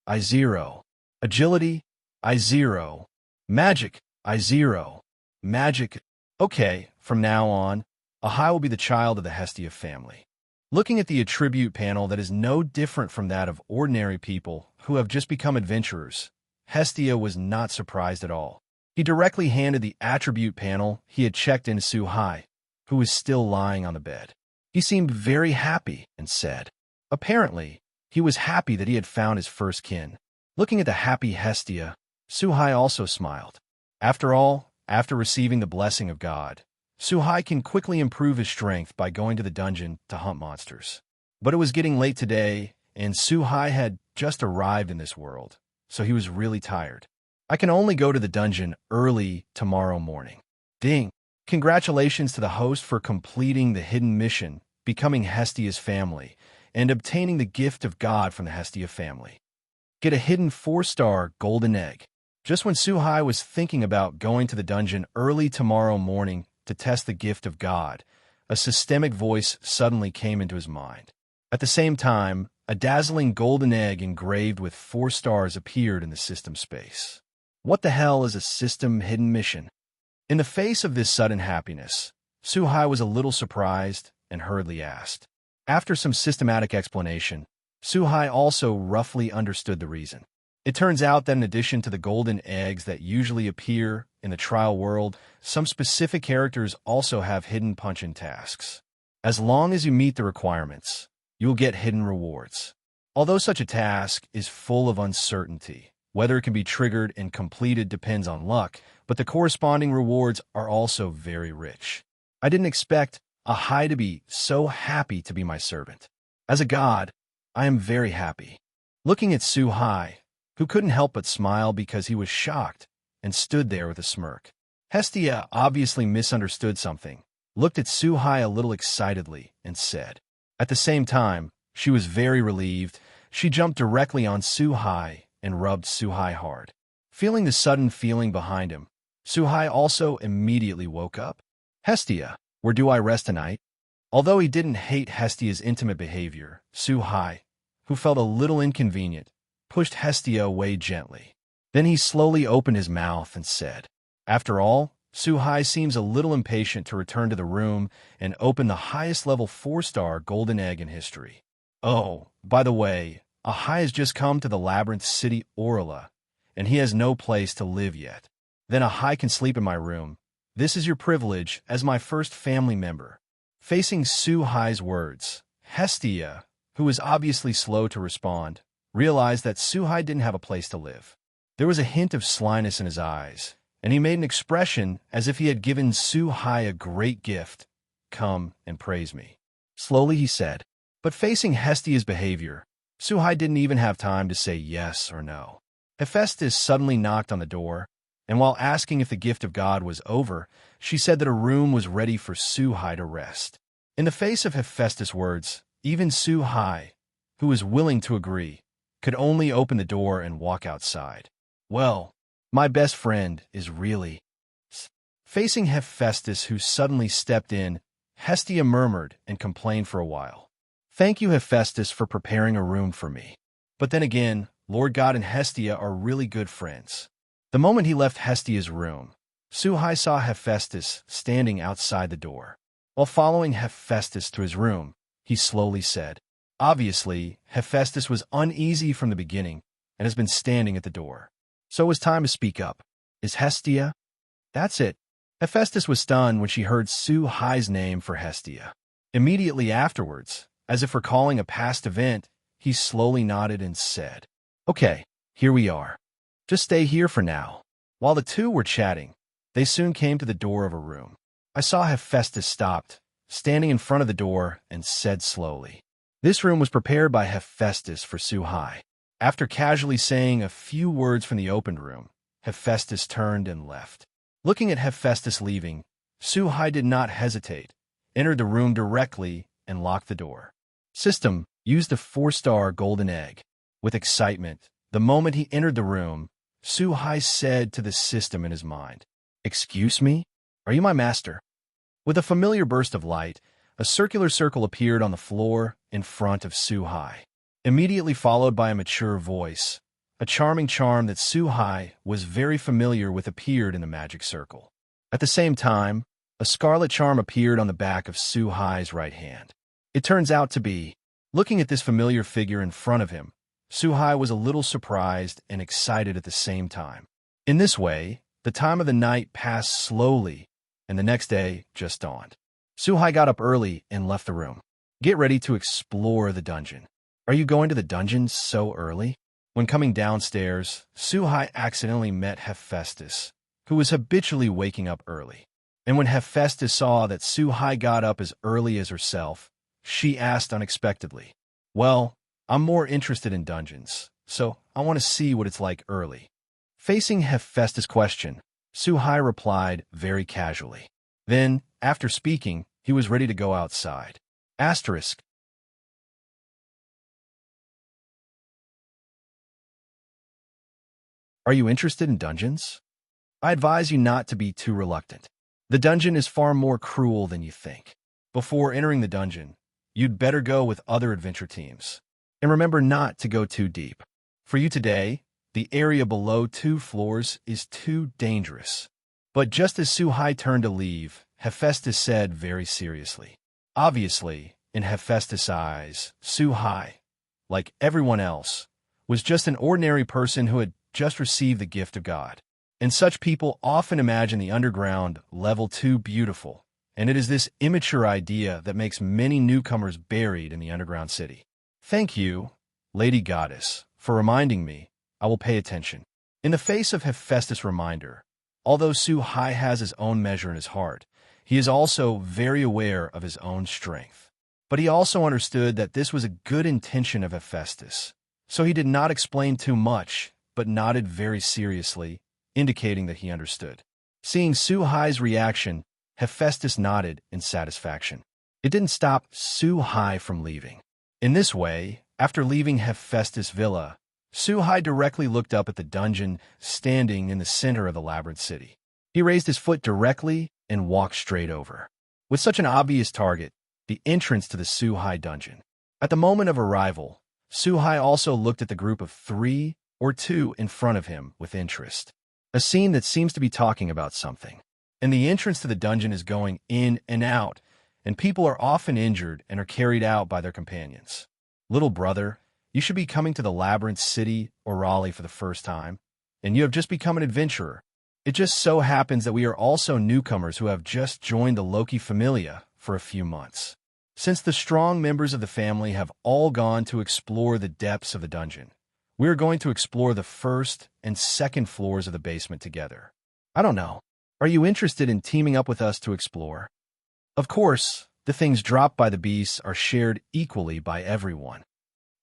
I0. Agility, I0. Magic, I0. Magic. Okay, from now on, Ahai will be the child of the Hestia family. Looking at the attribute panel that is no different from that of ordinary people who have just become adventurers, Hestia was not surprised at all. He directly handed the attribute panel he had checked into Suhai, who was still lying on the bed. He seemed very happy and said, apparently, he was happy that he had found his first kin. Looking at the happy Hestia, Suhai also smiled. After all, after receiving the blessing of God, Suhai can quickly improve his strength by going to the dungeon to hunt monsters. But it was getting late today, and Suhai had just arrived in this world, so he was really tired. I can only go to the dungeon early tomorrow morning. Ding! Congratulations to the host for completing the hidden mission, becoming Hestia's family, and obtaining the gift of God from the Hestia family. Get a hidden 4-star golden egg. Just when Suhai was thinking about going to the dungeon early tomorrow morning to test the gift of God, a systemic voice suddenly came into his mind. At the same time, a dazzling golden egg engraved with 4 stars appeared in the system space. What the hell is a system hidden mission? In the face of this sudden happiness, Suhai was a little surprised and hurriedly asked. After some systematic explanation, Suhai also roughly understood the reason. It turns out that in addition to the golden eggs that usually appear in the trial world, some specific characters also have hidden punch-in tasks. As long as you meet the requirements, you will get hidden rewards. Although such a task is full of uncertainty, whether it can be triggered and completed depends on luck, but the corresponding rewards are also very rich. I didn't expect Ahai to be so happy to be my servant. As a god, I am very happy. Looking at Suhai, who couldn't help but smile because he was shocked and stood there with a smirk. Hestia obviously misunderstood something, looked at Suhai a little excitedly, and said. At the same time, she was very relieved. She jumped directly on Suhai and rubbed Suhai hard. Feeling the sudden feeling behind him, Suhai also immediately woke up. Hestia, where do I rest tonight? Although he didn't hate Hestia's intimate behavior, Suhai, who felt a little inconvenient, pushed Hestia away gently. Then he slowly opened his mouth and said, After all, Suhai seems a little impatient to return to the room and open the highest level 4-star golden egg in history. Oh, by the way, Ahai has just come to the labyrinth city Orla, and he has no place to live yet. Then Ahai can sleep in my room. This is your privilege as my first family member. Facing Suhai's words, Hestia, who was obviously slow to respond, realized that Suhai didn't have a place to live. There was a hint of slyness in his eyes, and he made an expression as if he had given Suhai a great gift. Come and praise me. Slowly he said. But facing Hestia's behavior, Suhai didn't even have time to say yes or no. Hephaestus suddenly knocked on the door, and while asking if the gift of God was over, she said that a room was ready for Suhai to rest. In the face of Hephaestus' words, even Suhai, who was willing to agree, could only open the door and walk outside. Well, my best friend is really... Facing Hephaestus, who suddenly stepped in, Hestia murmured and complained for a while. Thank you, Hephaestus, for preparing a room for me. But then again, Lord God and Hestia are really good friends. The moment he left Hestia's room, Suhai saw Hephaestus standing outside the door. While following Hephaestus to his room, he slowly said, Obviously, Hephaestus was uneasy from the beginning and has been standing at the door. So it was time to speak up. Is Hestia? That's it. Hephaestus was stunned when she heard Suhai's name for Hestia. Immediately afterwards, as if recalling a past event, he slowly nodded and said, Okay, here we are. Just stay here for now. While the two were chatting, they soon came to the door of a room. I saw Hephaestus stopped, standing in front of the door, and said slowly, This room was prepared by Hephaestus for Suhai. After casually saying a few words from the opened room, Hephaestus turned and left. Looking at Hephaestus leaving, Suhai did not hesitate, entered the room directly, and locked the door. System used a 4-star golden egg. With excitement, the moment he entered the room, Suhai said to the system in his mind, Excuse me? Are you my master? With a familiar burst of light, a circular circle appeared on the floor in front of Suhai, immediately followed by a mature voice. A charming charm that Suhai was very familiar with appeared in the magic circle. At the same time, a scarlet charm appeared on the back of Suhai's right hand. It turns out to be, looking at this familiar figure in front of him, Suhai was a little surprised and excited at the same time. In this way, the time of the night passed slowly, and the next day just dawned. Suhai got up early and left the room. Get ready to explore the dungeon. Are you going to the dungeon so early? When coming downstairs, Suhai accidentally met Hephaestus, who was habitually waking up early. And when Hephaestus saw that Suhai got up as early as herself, she asked unexpectedly, Well, I'm more interested in dungeons, so I want to see what it's like early. Facing Hephaestus' question, Su-hai replied very casually. Then, after speaking, he was ready to go outside. Asterisk. Are you interested in dungeons? I advise you not to be too reluctant. The dungeon is far more cruel than you think. Before entering the dungeon, you'd better go with other adventure teams. And remember not to go too deep. For you today, the area below 2 floors is too dangerous. But just as Su-hai turned to leave, Hephaestus said very seriously. Obviously, in Hephaestus' eyes, Su-hai, like everyone else, was just an ordinary person who had just received the gift of God. And such people often imagine the underground level too beautiful, and it is this immature idea that makes many newcomers buried in the underground city. Thank you, Lady Goddess, for reminding me. I will pay attention. In the face of Hephaestus' reminder, although Su-hai has his own measure in his heart, he is also very aware of his own strength. But he also understood that this was a good intention of Hephaestus, so he did not explain too much, but nodded very seriously, indicating that he understood. Seeing Su-hai's reaction, Hephaestus nodded in satisfaction. It didn't stop Su-hai from leaving. In this way, after leaving Hephaestus' villa, Su-hai directly looked up at the dungeon standing in the center of the labyrinth city. He raised his foot directly and walked straight over. With such an obvious target, the entrance to the Su-hai dungeon. At the moment of arrival, Su-hai also looked at the group of 3 or 2 in front of him with interest. A scene that seems to be talking about something. And the entrance to the dungeon is going in and out, and people are often injured and are carried out by their companions. Little brother, you should be coming to the Labyrinth City or Raleigh for the first time, and you have just become an adventurer. It just so happens that we are also newcomers who have just joined the Loki Familia for a few months. Since the strong members of the family have all gone to explore the depths of the dungeon, we are going to explore the 1st and 2nd floors of the basement together. I don't know. Are you interested in teaming up with us to explore? Of course, the things dropped by the beasts are shared equally by everyone.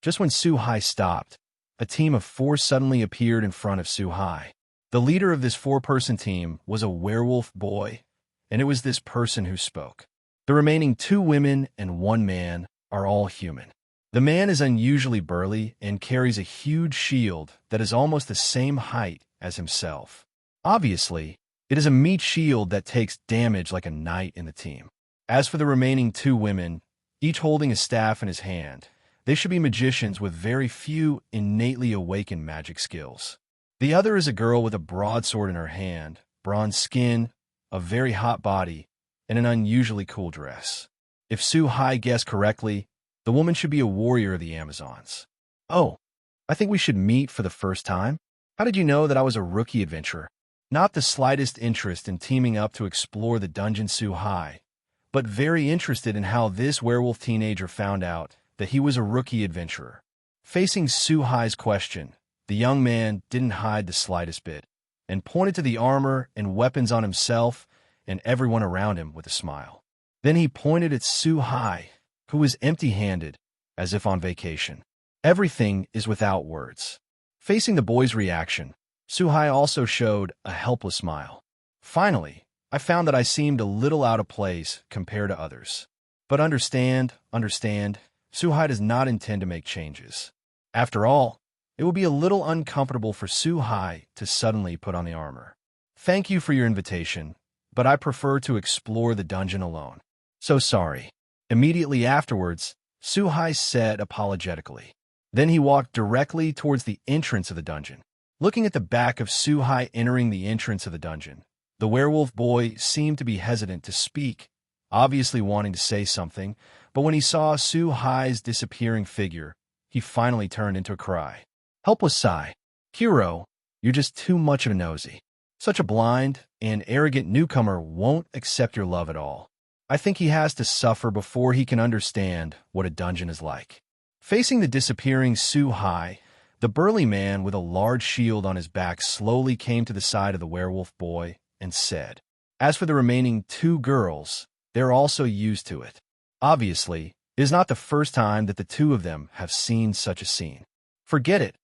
Just when Su-hai stopped, a team of 4 suddenly appeared in front of Su-hai. The leader of this 4-person team was a werewolf boy, and it was this person who spoke. The remaining 2 women and 1 man are all human. The man is unusually burly and carries a huge shield that is almost the same height as himself. Obviously, it is a meat shield that takes damage like a knight in the team. As for the remaining 2 women, each holding a staff in his hand, they should be magicians with very few innately awakened magic skills. The other is a girl with a broadsword in her hand, bronze skin, a very hot body, and an unusually cool dress. If Su-hai guessed correctly, the woman should be a warrior of the Amazons. Oh, I think we should meet for the first time? How did you know that I was a rookie adventurer? Not the slightest interest in teaming up to explore the dungeon Su-hai, but very interested in how this werewolf teenager found out that he was a rookie adventurer. Facing Su-hai's question, the young man didn't hide the slightest bit, and pointed to the armor and weapons on himself and everyone around him with a smile. Then he pointed at Su-hai, who was empty-handed, as if on vacation. Everything is without words. Facing the boy's reaction, Su-hai also showed a helpless smile. Finally, I found that I seemed a little out of place compared to others. But understand, Su-hai does not intend to make changes. After all, it will be a little uncomfortable for Su-hai to suddenly put on the armor. Thank you for your invitation, but I prefer to explore the dungeon alone. So sorry. Immediately afterwards, Su-hai said apologetically. Then he walked directly towards the entrance of the dungeon. Looking at the back of Su-hai entering the entrance of the dungeon, the werewolf boy seemed to be hesitant to speak, obviously wanting to say something, but when he saw Su-hai's disappearing figure, he finally turned into a cry. Helpless sigh. Hero, you're just too much of a nosy. Such a blind and arrogant newcomer won't accept your love at all. I think he has to suffer before he can understand what a dungeon is like. Facing the disappearing Su-hai, the burly man with a large shield on his back slowly came to the side of the werewolf boy and said, As for the remaining 2 girls, they're also used to it. Obviously, it is not the first time that the 2 of them have seen such a scene. Forget it.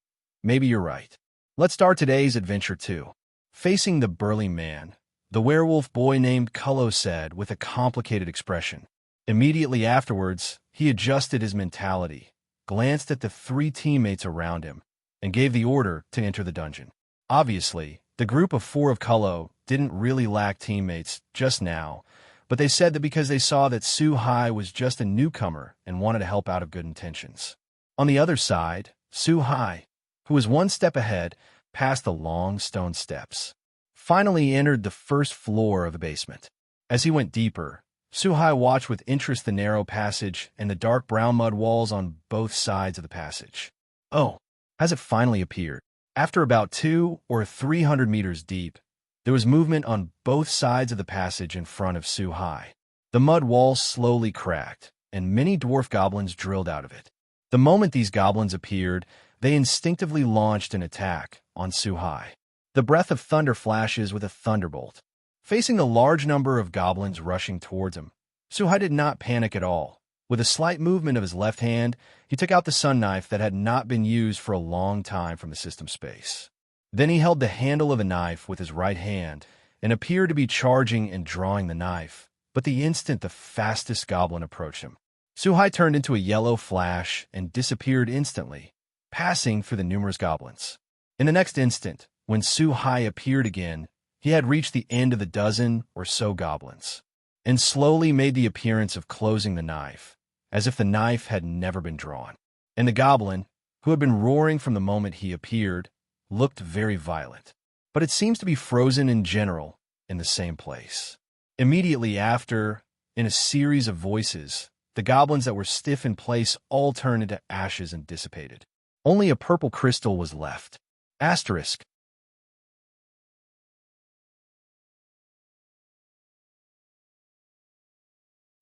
Maybe you're right. Let's start today's adventure too. Facing the burly man, the werewolf boy named Kuo said with a complicated expression. Immediately afterwards, he adjusted his mentality, glanced at the three teammates around him, and gave the order to enter the dungeon. Obviously, the group of four of Kuo didn't really lack teammates just now, but they said that because they saw that Su-hai was just a newcomer and wanted to help out of good intentions. On the other side, Su-hai, who was one step ahead, passed the long stone steps. Finally entered the first floor of the basement. As he went deeper, Su-hai watched with interest the narrow passage and the dark brown mud walls on both sides of the passage. Oh, as it finally appeared. After about 200 or 300 meters deep, there was movement on both sides of the passage in front of Su-hai. The mud walls slowly cracked, and many dwarf goblins drilled out of it. The moment these goblins appeared, they instinctively launched an attack on Su-hai. The breath of thunder flashes with a thunderbolt. Facing the large number of goblins rushing towards him, Su-hai did not panic at all. With a slight movement of his left hand, he took out the sun knife that had not been used for a long time from the system space. Then he held the handle of the knife with his right hand and appeared to be charging and drawing the knife, but the instant the fastest goblin approached him, Su-hai turned into a yellow flash and disappeared instantly, passing through the numerous goblins. In the next instant, when Su-hai appeared again, he had reached the end of the dozen or so goblins, and slowly made the appearance of closing the knife, as if the knife had never been drawn. And the goblin, who had been roaring from the moment he appeared, looked very violent. But it seems to be frozen in general in the same place. Immediately after, in a series of voices, the goblins that were stiff in place all turned into ashes and dissipated. Only a purple crystal was left. Asterisk.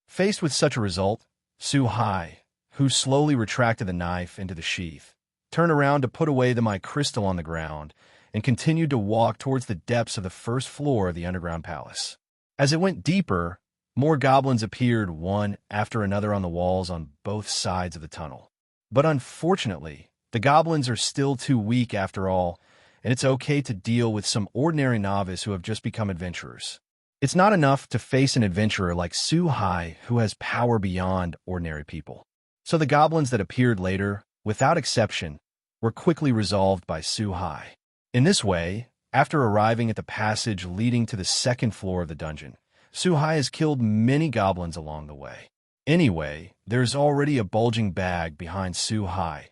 Faced with such a result, Su-hai, who slowly retracted the knife into the sheath, turned around to put away the my crystal on the ground and continued to walk towards the depths of the first floor of the underground palace. As it went deeper, more goblins appeared one after another on the walls on both sides of the tunnel. But unfortunately, the goblins are still too weak after all, and it's okay to deal with some ordinary novice who have just become adventurers. It's not enough to face an adventurer like Su-hai who has power beyond ordinary people. So the goblins that appeared later, without exception, were quickly resolved by Su-hai. In this way, after arriving at the passage leading to the second floor of the dungeon, Su-hai has killed many goblins along the way. Anyway, there's already a bulging bag behind Su-hai,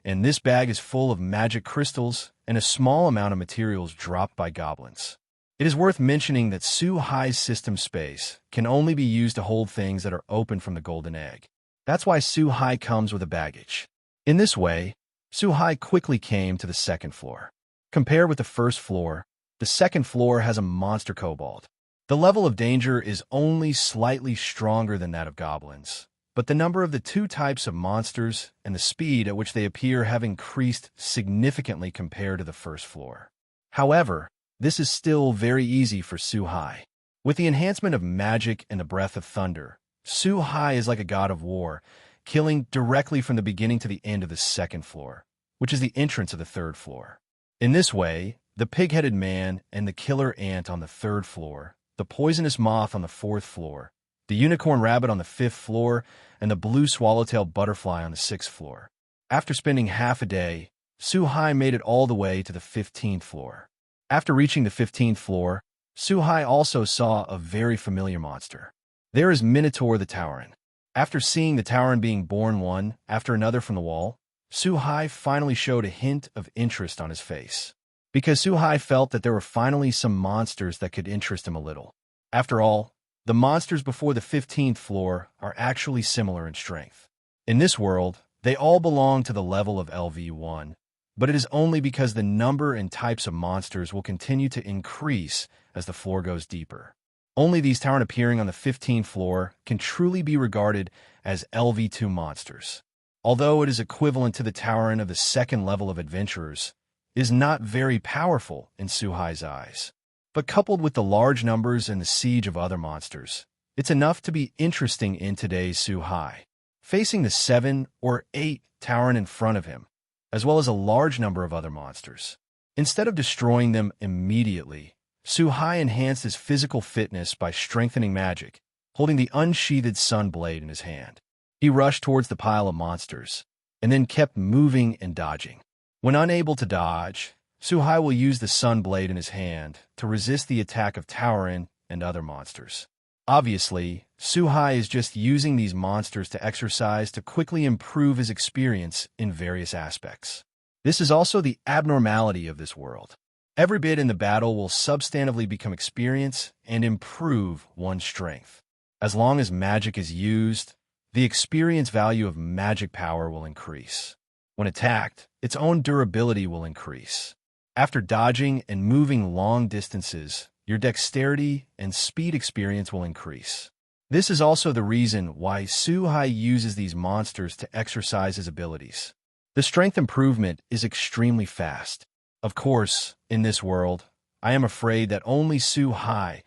and this bag is full of magic crystals and a small amount of materials dropped by goblins. It is worth mentioning that Su-hai's system space can only be used to hold things that are open from the golden egg. That's why Su-hai comes with a baggage. In this way, Su-hai quickly came to the second floor. Compared with the first floor, the second floor has a monster kobold. The level of danger is only slightly stronger than that of goblins, but the number of the two types of monsters and the speed at which they appear have increased significantly compared to the first floor. However, this is still very easy for Su-hai. With the enhancement of magic and the breath of thunder, Su-hai is like a god of war, killing directly from the beginning to the end of the second floor, which is the entrance of the third floor. In this way, the pig-headed man and the killer ant on the third floor, the poisonous moth on the fourth floor, the unicorn rabbit on the fifth floor, and the blue swallowtail butterfly on the sixth floor. After spending half a day, Su-hai made it all the way to the 15th floor. After reaching the 15th floor, Su-hai also saw a very familiar monster. There is Minotaur the Tauren. After seeing the Tauren being born one after another from the wall, Su-hai finally showed a hint of interest on his face. Because Su-hai felt that there were finally some monsters that could interest him a little. After all, the monsters before the 15th floor are actually similar in strength. In this world, they all belong to the level of LV1, but it is only because the number and types of monsters will continue to increase as the floor goes deeper. Only these Tauren appearing on the 15th floor can truly be regarded as LV2 monsters. Although it is equivalent to the Tauren of the second level of adventurers, it is not very powerful in Su-hai's eyes. But coupled with the large numbers and the siege of other monsters, it's enough to be interesting in today's Su-hai. Facing the 7 or 8 Tauren in front of him, as well as a large number of other monsters, Instead of destroying them immediately, Su-Hai enhanced his physical fitness by strengthening magic, holding the unsheathed sun blade in his hand. He rushed towards the pile of monsters, and then kept moving and dodging. When unable to dodge, Su-Hai will use the sun blade in his hand to resist the attack of Tauren and other monsters. Obviously, Su-Hai is just using these monsters to exercise to quickly improve his experience in various aspects. This is also the abnormality of this world. Every bit in the battle will substantively become experience and improve one's strength. As long as magic is used, the experience value of magic power will increase. When attacked, its own durability will increase. After dodging and moving long distances, your dexterity and speed experience will increase. This is also the reason why Su-Hai uses these monsters to exercise his abilities. The strength improvement is extremely fast. Of course, in this world, I am afraid that only Su-Hai,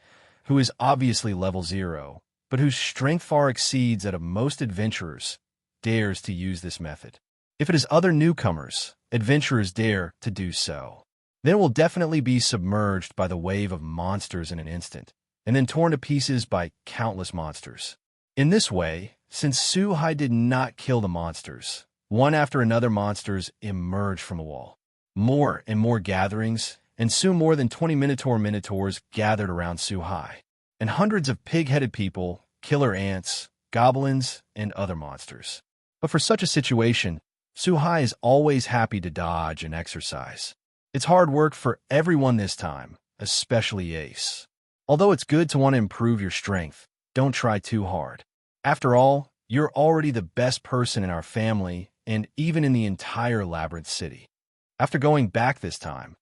who is obviously level 0, but whose strength far exceeds that of most adventurers, dares to use this method. If it is other newcomers, adventurers dare to do so, then it will definitely be submerged by the wave of monsters in an instant, and then torn to pieces by countless monsters. In this way, since Su-Hai did not kill the monsters, one after another monsters emerged from the wall. More and more gatherings, and soon more than 20 minotaurs gathered around Su-Hai, and hundreds of pig-headed people, killer ants, goblins, and other monsters. But for such a situation, Su-Hai is always happy to dodge and exercise. It's hard work for everyone this time, especially Ace. Although it's good to want to improve your strength, don't try too hard. After all, you're already the best person in our family and even in the entire Labyrinth City. After going back this time,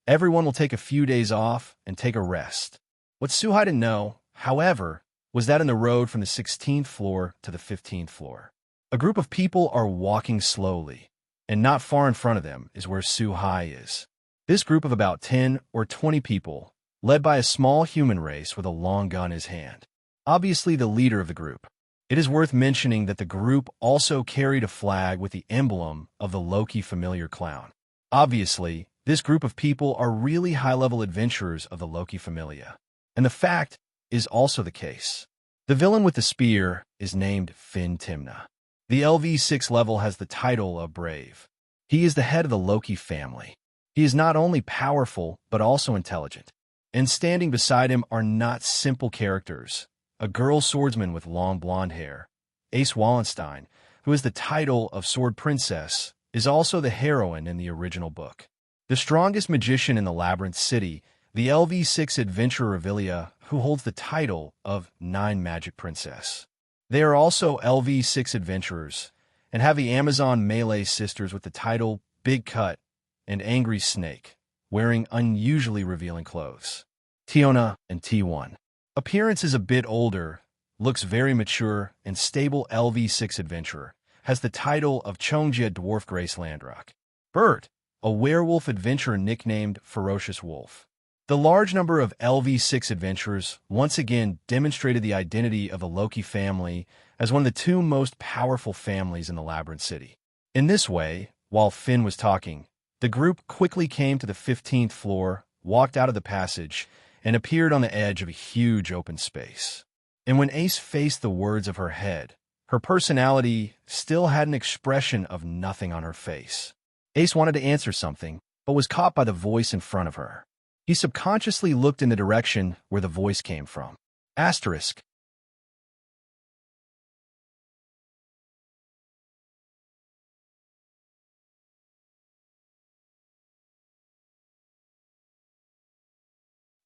everyone will take a few days off and take a rest. What Su-Hai didn't know, however, was that in the road from the 16th floor to the 15th floor, a group of people are walking slowly, and not far in front of them is where Su-Hai is. This group of about 10 or 20 people, led by a small human race with a long gun in his hand, obviously the leader of the group. It is worth mentioning that the group also carried a flag with the emblem of the Loki familiar clown. Obviously, this group of people are really high-level adventurers of the Loki familia, and the fact is also the case. The villain with the spear is named Finn Timna. The LV6 level has the title of Brave. He is the head of the Loki family. He is not only powerful, but also intelligent. And standing beside him are not simple characters. A girl swordsman with long blonde hair, Ace Wallenstein, who has the title of Sword Princess, is also the heroine in the original book. The strongest magician in the Labyrinth City, the LV6 adventurer Revelia, who holds the title of 9 Magic Princess. They are also LV6 adventurers, and have the Amazon Melee sisters with the title Big Cut and Angry Snake, wearing unusually revealing clothes. Tiona and T1. Appearance is a bit older, looks very mature, and stable LV6 adventurer, has the title of Chongjia Dwarf Grace Landrock. Bert, a werewolf adventurer nicknamed Ferocious Wolf. The large number of LV6 adventurers once again demonstrated the identity of the Loki family as one of the 2 most powerful families in the Labyrinth City. In this way, while Finn was talking, the group quickly came to the 15th floor, walked out of the passage, and appeared on the edge of a huge open space. And when Ace faced the words of her head, her personality still had an expression of nothing on her face. Ace wanted to answer something, but was caught by the voice in front of her. He subconsciously looked in the direction where the voice came from. Asterisk.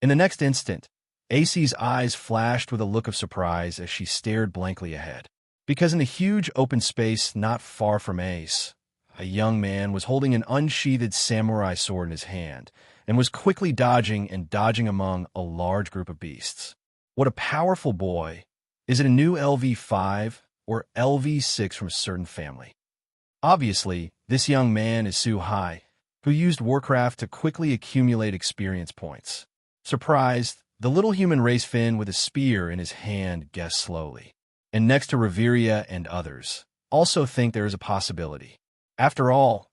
In the next instant, Ace's eyes flashed with a look of surprise as she stared blankly ahead. Because in the huge open space not far from Ace, a young man was holding an unsheathed samurai sword in his hand and was quickly dodging among a large group of beasts. What a powerful boy! Is it a new LV5 or LV6 from a certain family? Obviously, this young man is Su-Hai, who used Warcraft to quickly accumulate experience points. Surprised, the little human race Finn with a spear in his hand guessed slowly. And next to Reveria and others, also think there is a possibility. After all,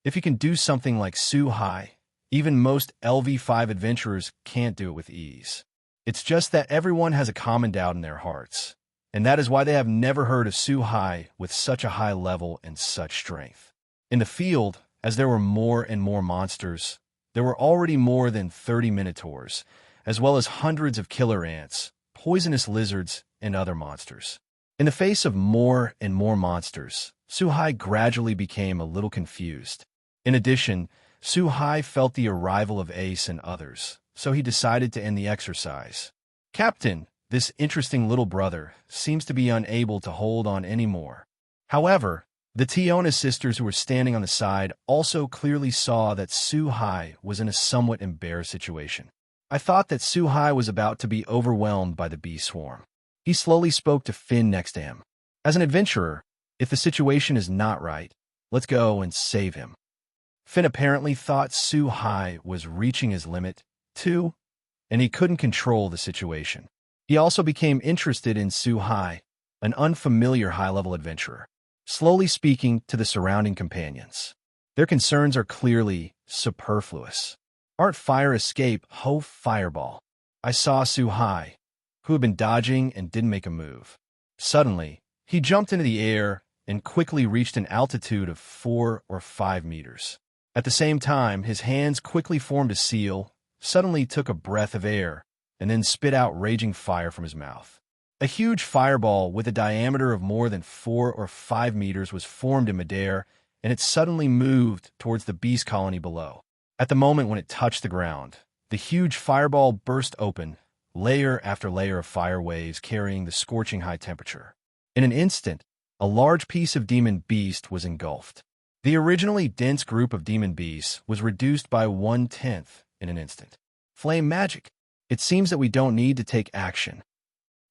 if he can do something like Su-Hai, Even most LV5 adventurers can't do it with ease. It's just that everyone has a common doubt in their hearts, and that is why they have never heard of Suhai with such a high level and such strength. In the field, as there were more and more monsters, there were already more than 30 minotaurs, as well as hundreds of killer ants, poisonous lizards, and other monsters. In the face of more and more monsters, Suhai gradually became a little confused. In addition, Suhai felt the arrival of Ace and others, so he decided to end the exercise. Captain, this interesting little brother, seems to be unable to hold on anymore. However, the Tiona sisters who were standing on the side also clearly saw that Suhai was in a somewhat embarrassed situation. I thought that Suhai was about to be overwhelmed by the bee swarm. He slowly spoke to Finn next to him. As an adventurer, if the situation is not right, let's go and save him. Finn apparently thought Suhai was reaching his limit, too, and he couldn't control the situation. He also became interested in Suhai, an unfamiliar high-level adventurer, slowly speaking to the surrounding companions. Their concerns are clearly superfluous. Art fire escape, ho fireball. I saw Suhai, who had been dodging and didn't make a move. Suddenly, he jumped into the air and quickly reached an altitude of 4 or 5 meters. At the same time, his hands quickly formed a seal, suddenly took a breath of air, and then spit out raging fire from his mouth. A huge fireball with a diameter of more than 4 or 5 meters was formed in midair, and it suddenly moved towards the beast colony below. At the moment when it touched the ground, the huge fireball burst open, layer after layer of fire waves carrying the scorching high temperature. In an instant, a large piece of demon beast was engulfed. The originally dense group of demon beasts was reduced by 1/10 in an instant. Flame magic. It seems that we don't need to take action.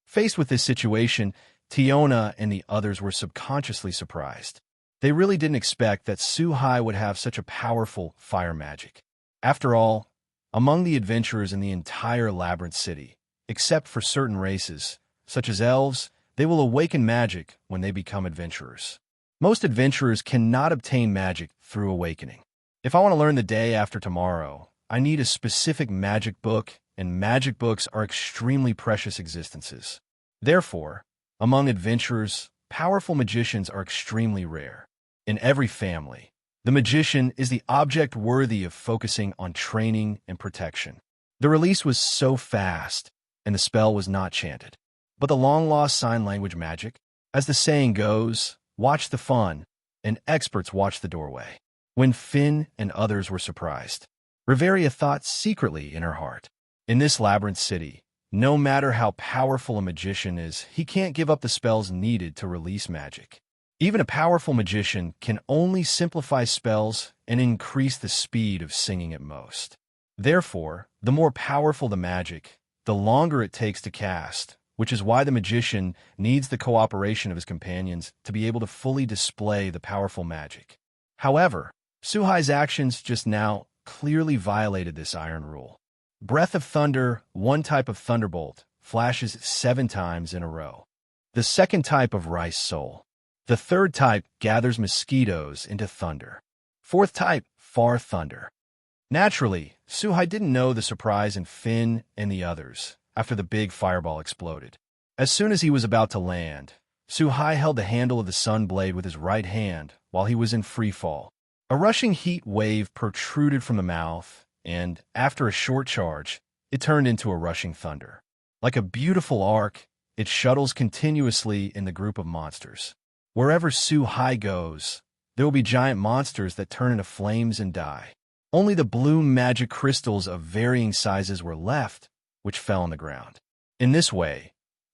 Faced with this situation, Tiona and the others were subconsciously surprised. They really didn't expect that Suhai would have such a powerful fire magic. After all, among the adventurers in the entire Labyrinth City, except for certain races, such as elves, they will awaken magic when they become adventurers. Most adventurers cannot obtain magic through awakening. If I want to learn the day after tomorrow, I need a specific magic book, and magic books are extremely precious existences. Therefore, among adventurers, powerful magicians are extremely rare. In every family, the magician is the object worthy of focusing on training and protection. The release was so fast, and the spell was not chanted. But the long-lost sign language magic, as the saying goes, watch the fun, and experts watch the doorway. When Finn and others were surprised, Riveria thought secretly in her heart, in this Labyrinth City, no matter how powerful a magician is, he can't give up the spells needed to release magic. Even a powerful magician can only simplify spells and increase the speed of singing at most. Therefore, the more powerful the magic, the longer it takes to cast, which is why the magician needs the cooperation of his companions to be able to fully display the powerful magic. However, Suhai's actions just now clearly violated this iron rule. Breath of Thunder, one type of thunderbolt, flashes 7 times in a row. The second type of Rice Soul. The third type gathers mosquitoes into thunder. Fourth type, Far Thunder. Naturally, Suhai didn't know the surprise in Finn and the others after the big fireball exploded. As soon as he was about to land, Suhai held the handle of the sun blade with his right hand while he was in free fall. A rushing heat wave protruded from the mouth, and, after a short charge, it turned into a rushing thunder. Like a beautiful arc, it shuttles continuously in the group of monsters. Wherever Suhai goes, there will be giant monsters that turn into flames and die. Only the blue magic crystals of varying sizes were left, which fell on the ground. In this way,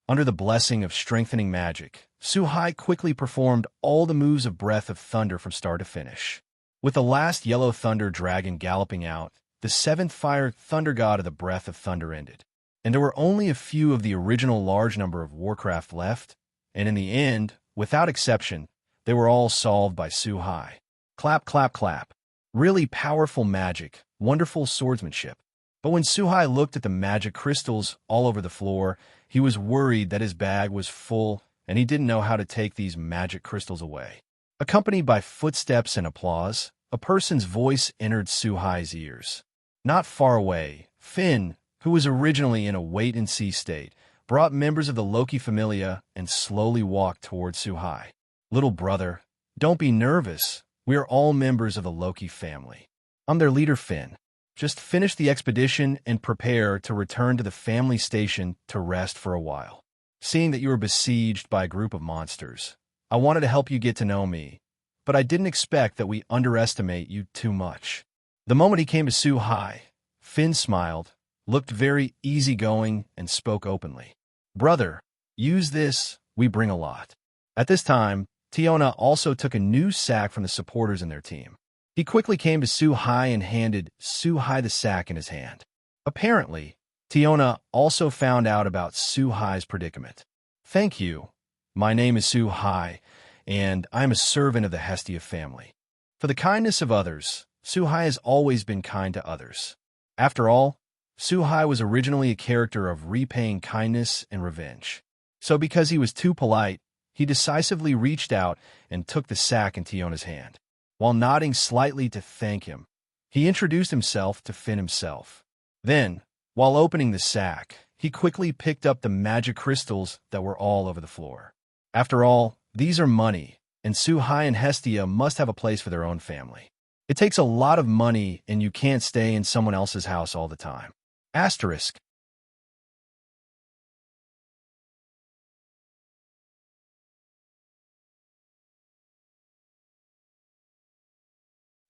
under the blessing of strengthening magic, Suhai quickly performed all the moves of Breath of Thunder from start to finish. With the last yellow thunder dragon galloping out, the 7th fire thunder god of the Breath of Thunder ended. And there were only a few of the original large number of Warcraft left, and in the end, without exception, they were all solved by Suhai. Clap, clap, clap. Really powerful magic, wonderful swordsmanship. But when Suhai looked at the magic crystals all over the floor, he was worried that his bag was full and he didn't know how to take these magic crystals away. Accompanied by footsteps and applause, a person's voice entered Suhai's ears. Not far away, Finn, who was originally in a wait-and-see state, brought members of the Loki Familia and slowly walked towards Suhai. Little brother, don't be nervous. We are all members of the Loki family. I'm their leader, Finn. Just finish the expedition and prepare to return to the family station to rest for a while. Seeing that you were besieged by a group of monsters, I wanted to help you get to know me, but I didn't expect that we underestimate you too much. The moment he came to Suhai, Finn smiled, looked very easygoing, and spoke openly. Brother, use this, we bring a lot. At this time, Tiona also took a new sack from the supporters in their team. He quickly came to Suhai and handed Suhai the sack in his hand. Apparently, Tiona also found out about Suhai's predicament. Thank you. My name is Suhai, and I am a servant of the Hestia family. For the kindness of others, Suhai has always been kind to others. After all, Suhai was originally a character of repaying kindness and revenge. So because he was too polite, he decisively reached out and took the sack in Tiona's hand. While nodding slightly to thank him, he introduced himself to Finn himself. Then, while opening the sack, he quickly picked up the magic crystals that were all over the floor. After all, these are money, and Suhai and Hestia must have a place for their own family. It takes a lot of money, and you can't stay in someone else's house all the time. Asterisk.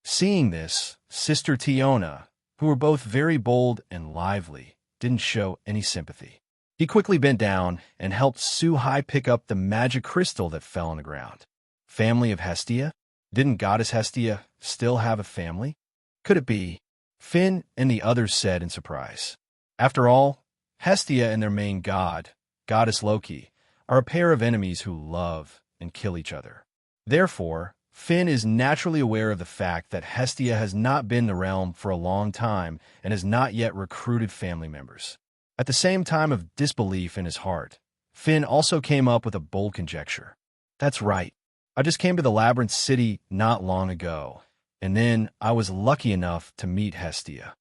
Seeing this, Sister Tiona, who were both very bold and lively, didn't show any sympathy. He quickly bent down and helped Suhai pick up the magic crystal that fell on the ground. Family of Hestia? Didn't Goddess Hestia still have a family? Could it be? Finn and the others said in surprise. After all, Hestia and their main god, Goddess Loki, are a pair of enemies who love and kill each other. Therefore, Finn is naturally aware of the fact that Hestia has not been in the realm for a long time and has not yet recruited family members. At the same time of disbelief in his heart, Finn also came up with a bold conjecture. That's right. I just came to the Labyrinth City not long ago, and then I was lucky enough to meet Hestia.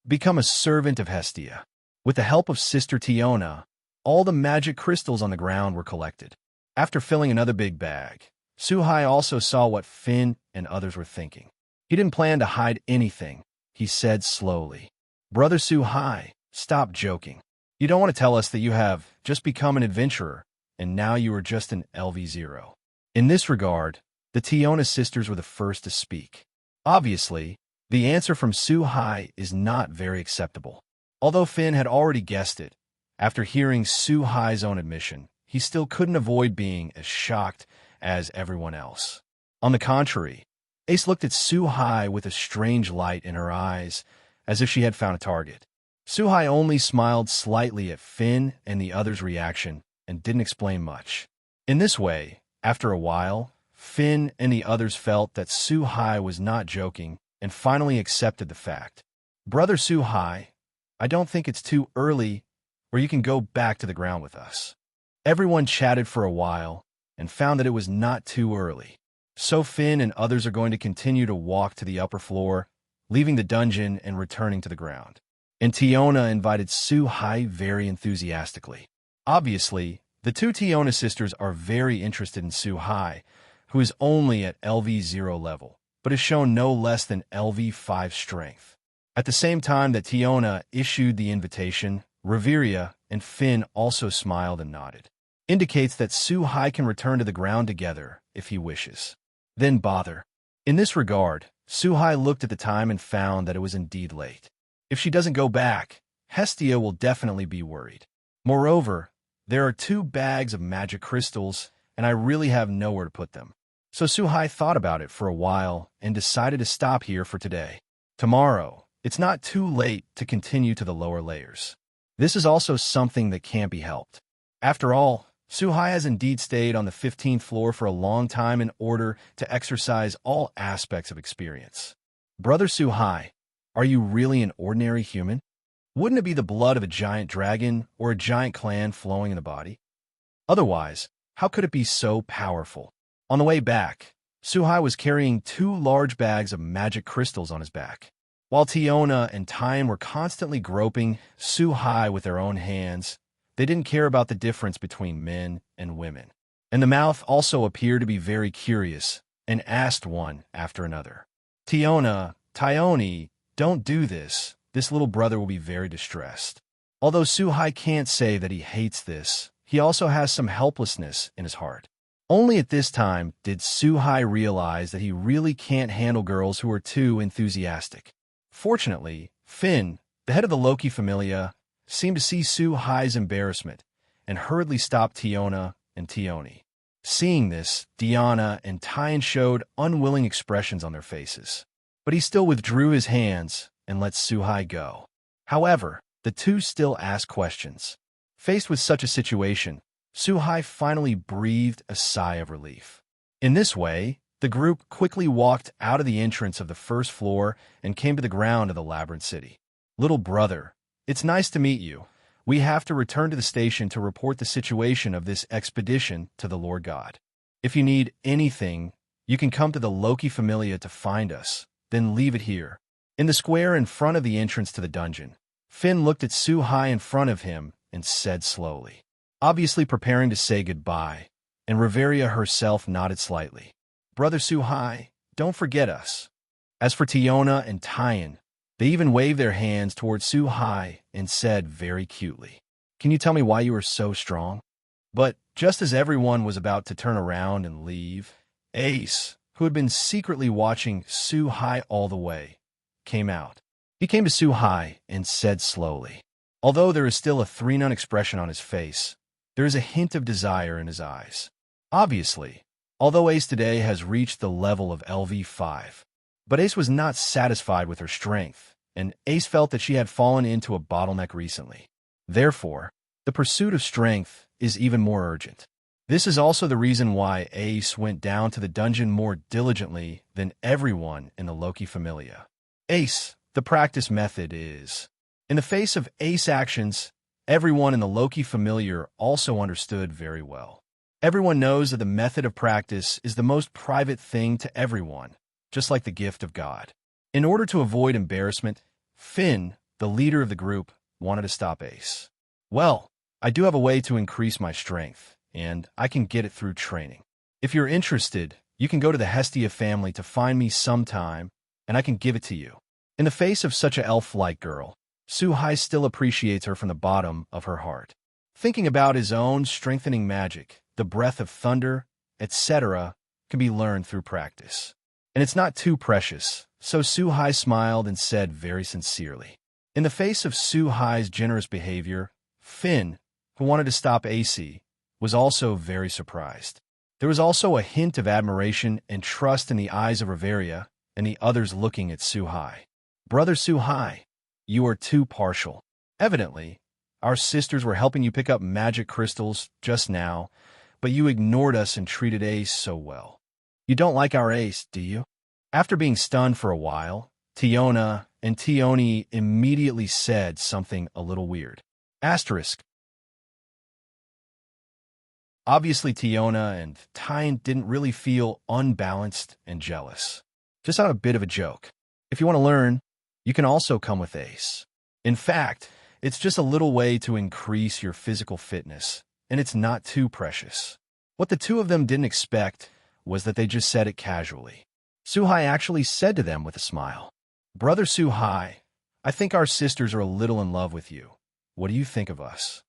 Become a servant of Hestia. With the help of Sister Tiona, all the magic crystals on the ground were collected. After filling another big bag, Suhai also saw what Finn and others were thinking. He didn't plan to hide anything. He said slowly, Brother Suhai, stop joking. You don't want to tell us that you have just become an adventurer, and now you are just an LV0. In this regard, the Tiona sisters were the first to speak. Obviously, the answer from Suhai is not very acceptable. Although Finn had already guessed it, after hearing Suhai's own admission, he still couldn't avoid being as shocked as everyone else. On the contrary, Ace looked at Suhai with a strange light in her eyes, as if she had found a target. Suhai only smiled slightly at Finn and the others' reaction and didn't explain much. In this way, after a while, Finn and the others felt that Suhai was not joking and finally accepted the fact. Brother Suhai, I don't think it's too early or you can go back to the ground with us. Everyone chatted for a while and found that it was not too early. So Finn and others are going to continue to walk to the upper floor, leaving the dungeon and returning to the ground. And Tiona invited Suhai very enthusiastically. Obviously, the two Tiona sisters are very interested in Suhai, who is only at LV0 level, but has shown no less than LV5 strength. At the same time that Tiona issued the invitation, Reveria and Finn also smiled and nodded. Indicates that Suhai can return to the ground together if he wishes. Then bother. In this regard, Suhai looked at the time and found that it was indeed late. If she doesn't go back, Hestia will definitely be worried. Moreover, there are 2 bags of magic crystals, and I really have nowhere to put them. So Suhai thought about it for a while and decided to stop here for today. Tomorrow, it's not too late to continue to the lower layers. This is also something that can't be helped. After all, Suhai has indeed stayed on the 15th floor for a long time in order to exercise all aspects of experience. Brother Suhai, are you really an ordinary human? Wouldn't it be the blood of a giant dragon or a giant clan flowing in the body? Otherwise, how could it be so powerful? On the way back, Suhai was carrying 2 large bags of magic crystals on his back. While Tiona and Tyan were constantly groping Su-hai with their own hands, they didn't care about the difference between men and women. And the mouth also appeared to be very curious and asked one after another. Tiona, Tioni, don't do this. This little brother will be very distressed. Although Su-hai can't say that he hates this, he also has some helplessness in his heart. Only at this time did Su-hai realize that he really can't handle girls who are too enthusiastic. Fortunately, Finn, the head of the Loki Familia, seemed to see Su-hai's embarrassment and hurriedly stopped Tiona and Tioni. Seeing this, Diana and Tyan showed unwilling expressions on their faces, but he still withdrew his hands and let Su-hai go. However, the two still asked questions. Faced with such a situation, Su-hai finally breathed a sigh of relief. In this way, the group quickly walked out of the entrance of the first floor and came to the ground of the Labyrinth City. Little brother, it's nice to meet you. We have to return to the station to report the situation of this expedition to the Lord God. If you need anything, you can come to the Loki Familia to find us, then leave it here. In the square in front of the entrance to the dungeon, Finn looked at Su-hai in front of him and said slowly, obviously preparing to say goodbye, and Riveria herself nodded slightly. Brother Su-hai, don't forget us. As for Tiona and Tyan, they even waved their hands towards Su-hai and said very cutely, can you tell me why you are so strong? But just as everyone was about to turn around and leave, Ace, who had been secretly watching Su-hai all the way, came out. He came to Su-hai and said slowly, although there is still a three-nun expression on his face, there is a hint of desire in his eyes. Obviously, although Ace today has reached the level of LV5, but Ace was not satisfied with her strength, and Ace felt that she had fallen into a bottleneck recently. Therefore, the pursuit of strength is even more urgent. This is also the reason why Ace went down to the dungeon more diligently than everyone in the Loki Familia. Ace, the practice method is. In the face of Ace actions, everyone in the Loki Familiar also understood very well. Everyone knows that the method of practice is the most private thing to everyone, just like the gift of God. In order to avoid embarrassment, Finn, the leader of the group, wanted to stop Ace. Well, I do have a way to increase my strength, and I can get it through training. If you're interested, you can go to the Hestia family to find me sometime, and I can give it to you. In the face of such a elf-like girl, Su-hai still appreciates her from the bottom of her heart. Thinking about his own strengthening magic, the breath of thunder, etc., can be learned through practice. And it's not too precious, so Su-hai smiled and said very sincerely. In the face of Su-hai's generous behavior, Finn, who wanted to stop AC, was also very surprised. There was also a hint of admiration and trust in the eyes of Riveria and the others looking at Su-hai. Brother Su-hai, you are too partial. Evidently, our sisters were helping you pick up magic crystals just now, but you ignored us and treated Ace so well. You don't like our Ace, do you? After being stunned for a while, Tiona and Tioni immediately said something a little weird. Asterisk. Obviously, Tiona and Tyan didn't really feel unbalanced and jealous. Just on a bit of a joke. If you want to learn, you can also come with Ace. In fact, it's just a little way to increase your physical fitness, and it's not too precious. What the two of them didn't expect was that they just said it casually. Su-hai actually said to them with a smile, Brother Su-hai, I think our sisters are a little in love with you. What do you think of us?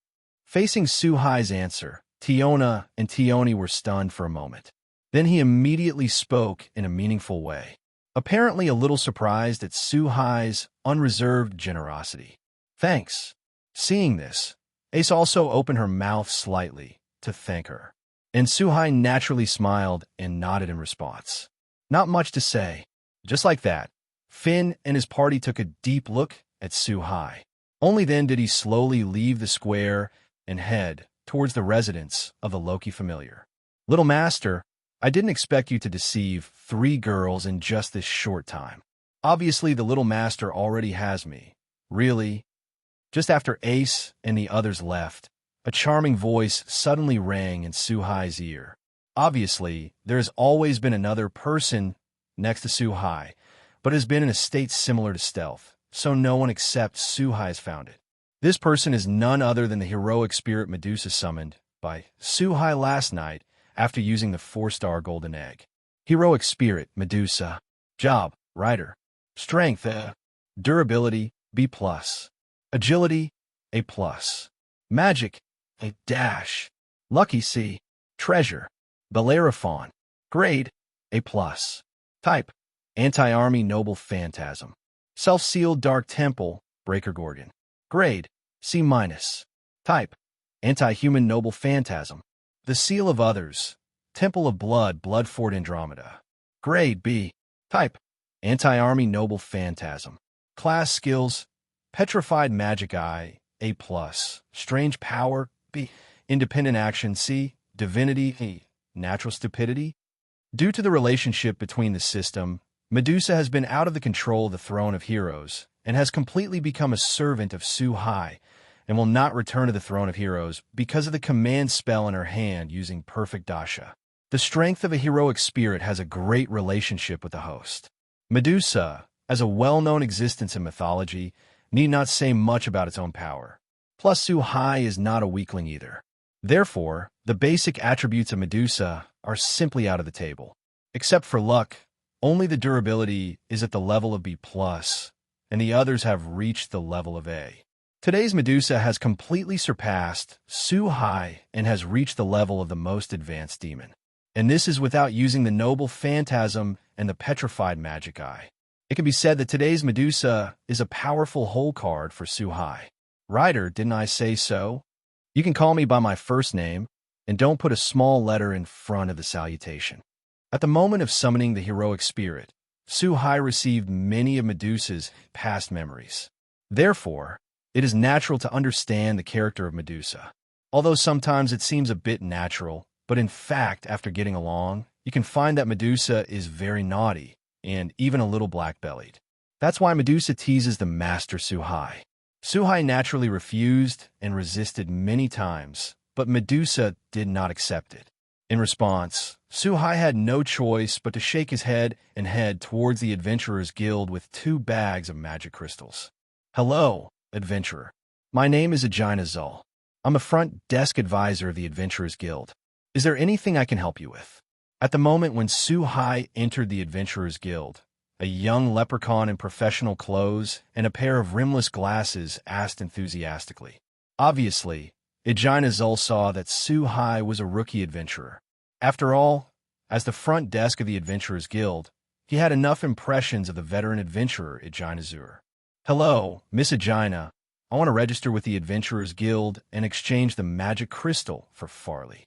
Facing Su-hai's answer, Tiona and Tioni were stunned for a moment. Then he immediately spoke in a meaningful way, apparently a little surprised at Su-hai's unreserved generosity. Thanks. Seeing this, Ace also opened her mouth slightly to thank her, and Su-hai naturally smiled and nodded in response. Not much to say. Just like that, Finn and his party took a deep look at Su-hai. Only then did he slowly leave the square and head towards the residence of the Loki Familiar. Little Master, I didn't expect you to deceive 3 girls in just this short time. Obviously, the Little Master already has me. Really? Just after Ace and the others left, a charming voice suddenly rang in Su-hai's ear. Obviously, there's always been another person next to Su-hai, but has been in a state similar to stealth, so no one except Suhai has found it. This person is none other than the heroic Spirit Medusa summoned by Suhai last night after using the 4-star golden egg. Heroic Spirit Medusa. Job, Rider. Strength, A. Durability, B+. Agility, A+. Magic, A-. Lucky, C. Treasure. Bellerophon. Grade, A+. Type, Anti-Army Noble Phantasm. Self-Sealed Dark Temple, Breaker Gorgon. Grade, C-. Type, Anti-Human Noble Phantasm. The Seal of Others. Temple of Blood, Bloodfort Andromeda. Grade, B. Type, Anti-Army Noble Phantasm. Class Skills, Petrified Magic Eye, A+. Strange Power, B. Independent Action, C. Divinity, E. Natural Stupidity. Due to the relationship between the system, Medusa has been out of the control of the Throne of Heroes and has completely become a servant of Suhai and will not return to the Throne of Heroes because of the command spell in her hand using Perfect Dasha. The strength of a heroic spirit has a great relationship with the host. Medusa, as a well-known existence in mythology, need not say much about its own power. Plus, Suhai is not a weakling either. Therefore, the basic attributes of Medusa are simply out of the table. Except for luck, only the durability is at the level of B+, and the others have reached the level of A. Today's Medusa has completely surpassed Suhai and has reached the level of the most advanced demon. And this is without using the Noble Phantasm and the Petrified Magic Eye. It can be said that today's Medusa is a powerful hole card for Suhai. Rider, didn't I say so? You can call me by my first name, and don't put a small letter in front of the salutation. At the moment of summoning the heroic spirit, Suhai received many of Medusa's past memories. Therefore, it is natural to understand the character of Medusa. Although sometimes it seems a bit natural, but in fact, after getting along, you can find that Medusa is very naughty and even a little black-bellied. That's why Medusa teases the master Suhai. Suhai naturally refused and resisted many times, but Medusa did not accept it. In response, Suhai had no choice but to shake his head and head towards the Adventurers Guild with 2 bags of magic crystals. Hello, Adventurer. My name is Agina Zul. I'm a front desk advisor of the Adventurers Guild. Is there anything I can help you with? At the moment when Suhai entered the Adventurers Guild, a young leprechaun in professional clothes and a pair of rimless glasses asked enthusiastically. Obviously, Agina Zul saw that Suhai was a rookie adventurer. After all, as the front desk of the Adventurers Guild, he had enough impressions of the veteran adventurer Agina Zur. Hello, Miss Agina. I want to register with the Adventurers Guild and exchange the magic crystal for Farley.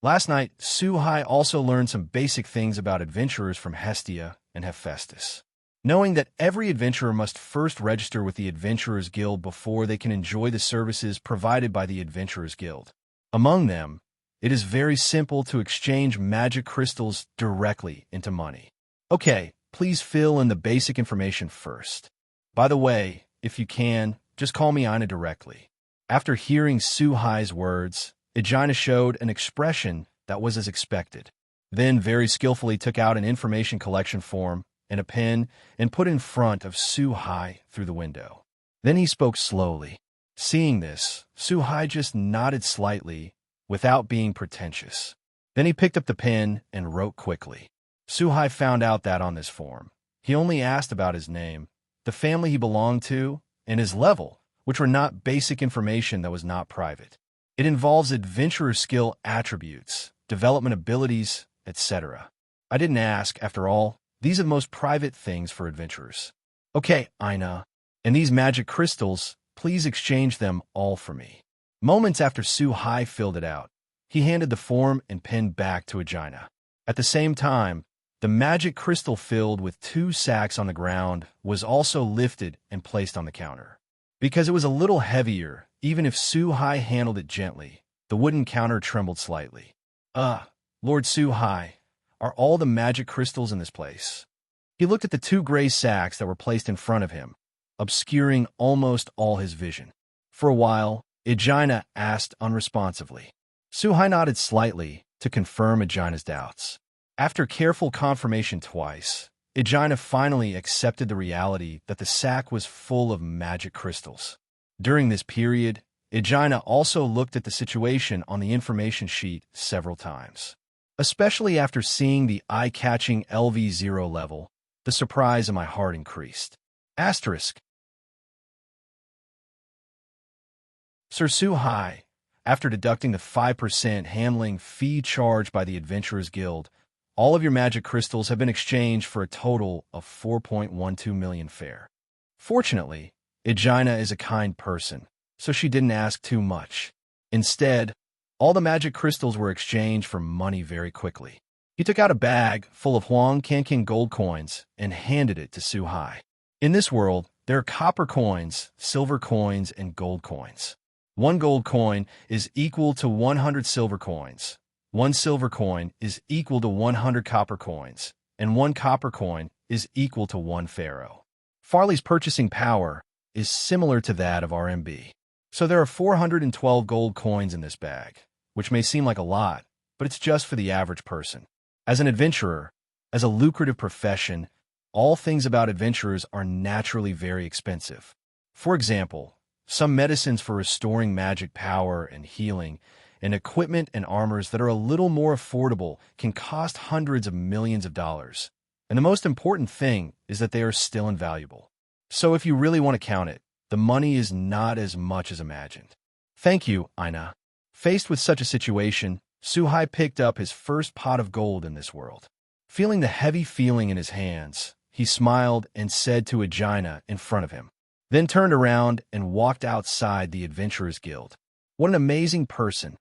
Last night, Suhai also learned some basic things about adventurers from Hestia and Hephaestus. Knowing that every adventurer must first register with the Adventurers Guild before they can enjoy the services provided by the Adventurers Guild. Among them, it is very simple to exchange magic crystals directly into money. Okay, please fill in the basic information first. By the way, if you can, just call me Ina directly. After hearing Suhai's words, Agina showed an expression that was as expected, then very skillfully took out an information collection form and a pen and put in front of Suhai through the window. Then he spoke slowly. Seeing this, Suhai just nodded slightly without being pretentious. Then he picked up the pen and wrote quickly. Suhai found out that on this form, he only asked about his name, the family he belonged to, and his level, which were not basic information that was not private. It involves adventurer skill attributes, development abilities, etc. I didn't ask, after all, these are the most private things for adventurers. Okay, Ina, and these magic crystals, please exchange them all for me. Moments after Suhai filled it out, he handed the form and pen back to Agina. At the same time, the magic crystal filled with 2 sacks on the ground was also lifted and placed on the counter. Because it was a little heavier, even if Suhai handled it gently, the wooden counter trembled slightly. Lord Suhai, are all the magic crystals in this place? He looked at the 2 gray sacks that were placed in front of him, obscuring almost all his vision. For a while, Agina asked unresponsively. Suhai nodded slightly to confirm Agina's doubts. After careful confirmation twice, Aegina finally accepted the reality that the sack was full of magic crystals. During this period, Aegina also looked at the situation on the information sheet several times. Especially after seeing the eye-catching LV0 level, the surprise in my heart increased. Asterisk. Sir Su Hai, after deducting the 5% handling fee charged by the Adventurers Guild, all of your magic crystals have been exchanged for a total of 4.12 million fair. Fortunately, Aegina is a kind person, so she didn't ask too much. Instead, all the magic crystals were exchanged for money very quickly. He took out a bag full of Huang Kanking gold coins and handed it to Su Hai. In this world, there are copper coins, silver coins, and gold coins. 1 gold coin is equal to 100 silver coins. 1 silver coin is equal to 100 copper coins, and 1 copper coin is equal to 1 pharaoh. Farley's purchasing power is similar to that of RMB. So there are 412 gold coins in this bag, which may seem like a lot, but it's just for the average person. As an adventurer, as a lucrative profession, all things about adventurers are naturally very expensive. For example, some medicines for restoring magic power and healing, and equipment and armors that are a little more affordable can cost hundreds of millions of dollars. And the most important thing is that they are still invaluable. So if you really want to count it, the money is not as much as imagined. Thank you, Aina. Faced with such a situation, Su Hai picked up his first pot of gold in this world. Feeling the heavy feeling in his hands, he smiled and said to Aegina in front of him, then turned around and walked outside the Adventurers Guild. What an amazing person.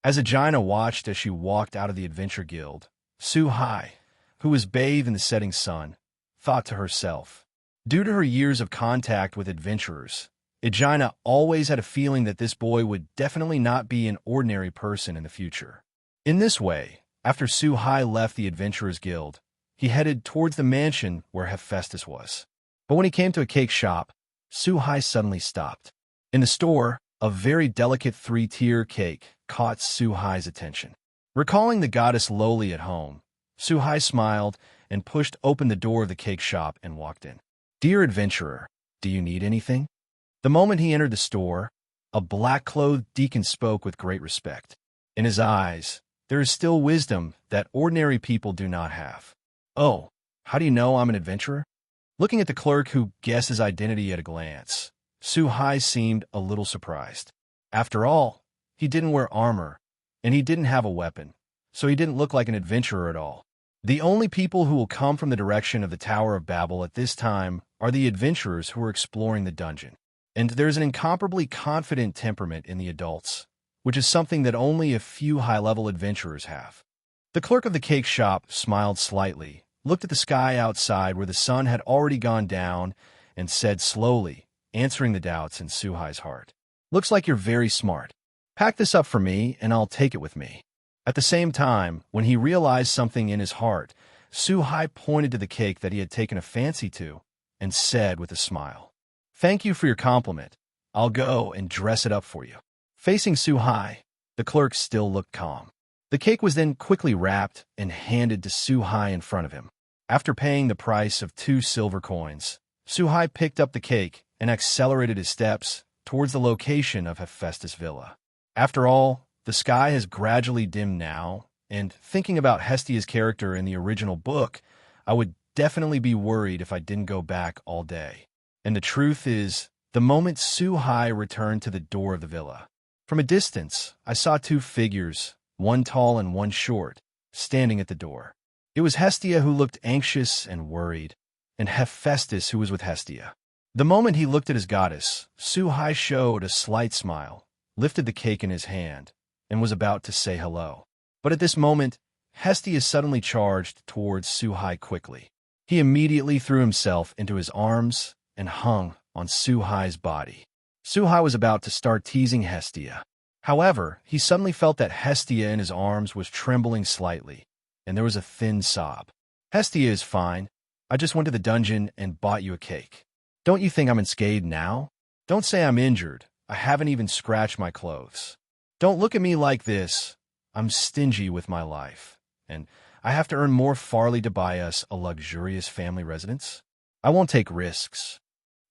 As Aegina watched as she walked out of the Adventure Guild, Su Hai, who was bathed in the setting sun, thought to herself, due to her years of contact with adventurers, Aegina always had a feeling that this boy would definitely not be an ordinary person in the future. In this way, after Su Hai left the Adventurers Guild, he headed towards the mansion where Hephaestus was. But when he came to a cake shop, Su Hai suddenly stopped. In the store, a very delicate 3-tier cake caught Su Hai's attention. Recalling the goddess Loli at home, Su Hai smiled and pushed open the door of the cake shop and walked in. Dear adventurer, do you need anything? The moment he entered the store, a black-clothed deacon spoke with great respect. In his eyes, there is still wisdom that ordinary people do not have. Oh, how do you know I'm an adventurer? Looking at the clerk who guessed his identity at a glance, Su Hai seemed a little surprised. After all, he didn't wear armor, and he didn't have a weapon, so he didn't look like an adventurer at all. The only people who will come from the direction of the Tower of Babel at this time are the adventurers who are exploring the dungeon. And there's an incomparably confident temperament in the adults, which is something that only a few high-level adventurers have. The clerk of the cake shop smiled slightly, looked at the sky outside where the sun had already gone down, and said slowly, answering the doubts in Su Hai's heart, "Looks like you're very smart. Pack this up for me, and I'll take it with me." At the same time, when he realized something in his heart, Su Hai pointed to the cake that he had taken a fancy to, and said with a smile, "Thank you for your compliment. I'll go and dress it up for you." Facing Su Hai, the clerk still looked calm. The cake was then quickly wrapped and handed to Su Hai in front of him. After paying the price of 2 silver coins, Su Hai picked up the cake and accelerated his steps towards the location of Hephaestus' villa. After all, the sky has gradually dimmed now, and thinking about Hestia's character in the original book, I would definitely be worried if I didn't go back all day. And the truth is, the moment Su Hai returned to the door of the villa, from a distance, I saw 2 figures, one tall and one short, standing at the door. It was Hestia who looked anxious and worried, and Hephaestus who was with Hestia. The moment he looked at his goddess, Su Hai showed a slight smile, lifted the cake in his hand, and was about to say hello. But at this moment, Hestia suddenly charged towards Su Hai quickly. He immediately threw himself into his arms and hung on Su Hai's body. Su Hai was about to start teasing Hestia. However, he suddenly felt that Hestia in his arms was trembling slightly, and there was a thin sob. "Hestia is fine. I just went to the dungeon and bought you a cake. Don't you think I'm unscathed now? Don't say I'm injured. I haven't even scratched my clothes. Don't look at me like this. I'm stingy with my life, and I have to earn more farley to buy us a luxurious family residence. I won't take risks.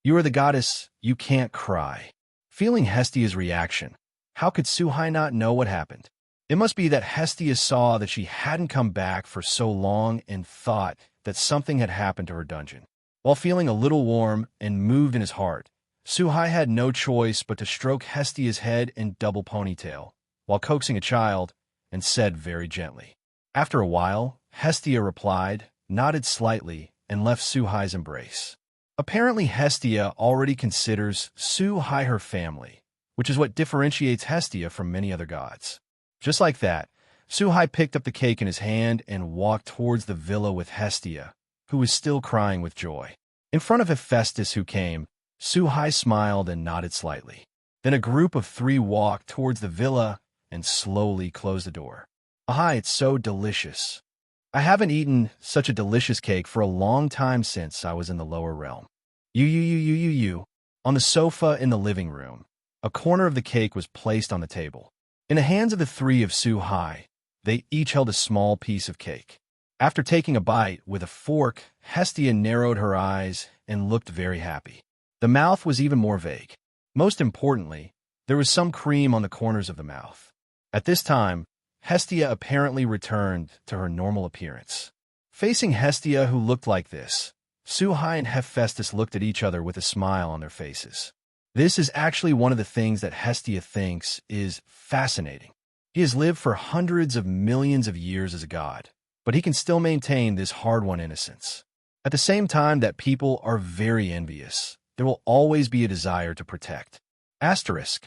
You are the goddess, you can't cry. Feeling Hestia's reaction, how could Suhai not know what happened? It must be that Hestia saw that she hadn't come back for so long and thought that something had happened to her dungeon. While feeling a little warm and moved in his heart, Suhai had no choice but to stroke Hestia's head in double ponytail, while coaxing a child, and said very gently. After a while, Hestia replied, nodded slightly, and left Suhai's embrace. Apparently Hestia already considers Suhai her family, which is what differentiates Hestia from many other gods. Just like that, Suhai picked up the cake in his hand and walked towards the villa with Hestia, who was still crying with joy. In front of Hephaestus who came, Suhai smiled and nodded slightly. Then a group of 3 walked towards the villa and slowly closed the door. Ah, it's so delicious. I haven't eaten such a delicious cake for a long time since I was in the lower realm. You. On the sofa in the living room, a corner of the cake was placed on the table. In the hands of the 3 of Suhai, they each held a small piece of cake. After taking a bite with a fork, Hestia narrowed her eyes and looked very happy. The mouth was even more vague. Most importantly, there was some cream on the corners of the mouth. At this time, Hestia apparently returned to her normal appearance. Facing Hestia who looked like this, Suhai and Hephaestus looked at each other with a smile on their faces. This is actually one of the things that Hestia thinks is fascinating. He has lived for hundreds of millions of years as a god, but he can still maintain this hard-won innocence. At the same time that people are very envious, there will always be a desire to protect. Asterisk.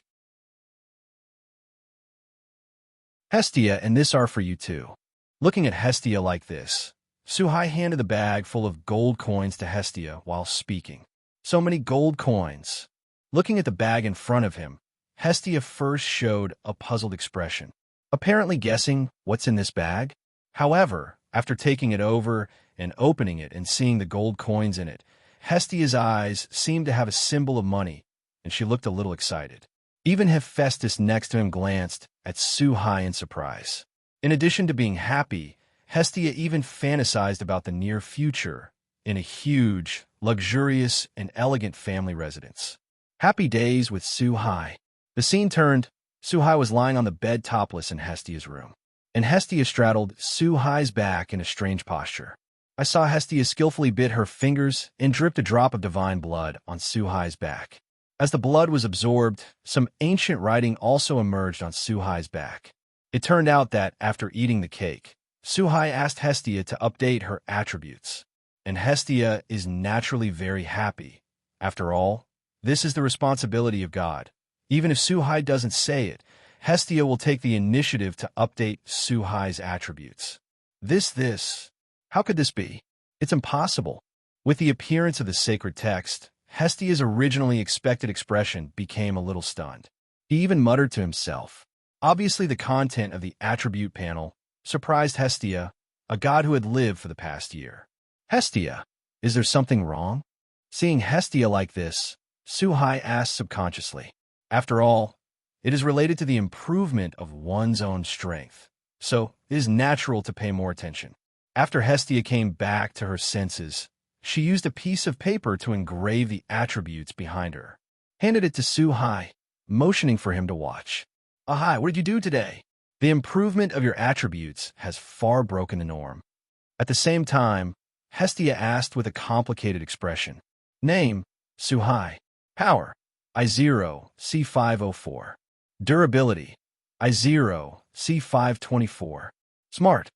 Hestia, and this are for you too. Looking at Hestia like this, Suhai handed the bag full of gold coins to Hestia while speaking. So many gold coins. Looking at the bag in front of him, Hestia first showed a puzzled expression, apparently guessing what's in this bag. However, after taking it over and opening it and seeing the gold coins in it, Hestia's eyes seemed to have a symbol of money, and she looked a little excited. Even Hephaestus next to him glanced at Suhai in surprise. In addition to being happy, Hestia even fantasized about the near future in a huge, luxurious, and elegant family residence. Happy days with Suhai. The scene turned. Suhai was lying on the bed topless in Hestia's room, and Hestia straddled Suhai's back in a strange posture. I saw Hestia skillfully bit her fingers and dripped a drop of divine blood on Suhai's back. As the blood was absorbed, some ancient writing also emerged on Suhai's back. It turned out that, after eating the cake, Suhai asked Hestia to update her attributes, and Hestia is naturally very happy. After all, this is the responsibility of God. Even if Suhai doesn't say it, Hestia will take the initiative to update Suhai's attributes. How could this be? It's impossible. With the appearance of the sacred text, Hestia's originally expected expression became a little stunned. He even muttered to himself. Obviously, the content of the attribute panel surprised Hestia, a god who had lived for the past year. Hestia, is there something wrong? Seeing Hestia like this, Suhai asked subconsciously. After all, it is related to the improvement of one's own strength, so it is natural to pay more attention. After Hestia came back to her senses, she used a piece of paper to engrave the attributes behind her, handed it to Suhai, motioning for him to watch. Ahai, what did you do today? The improvement of your attributes has far broken the norm. At the same time, Hestia asked with a complicated expression. Name, Suhai. Power, I0, C504. Durability, I0, C524. Smart,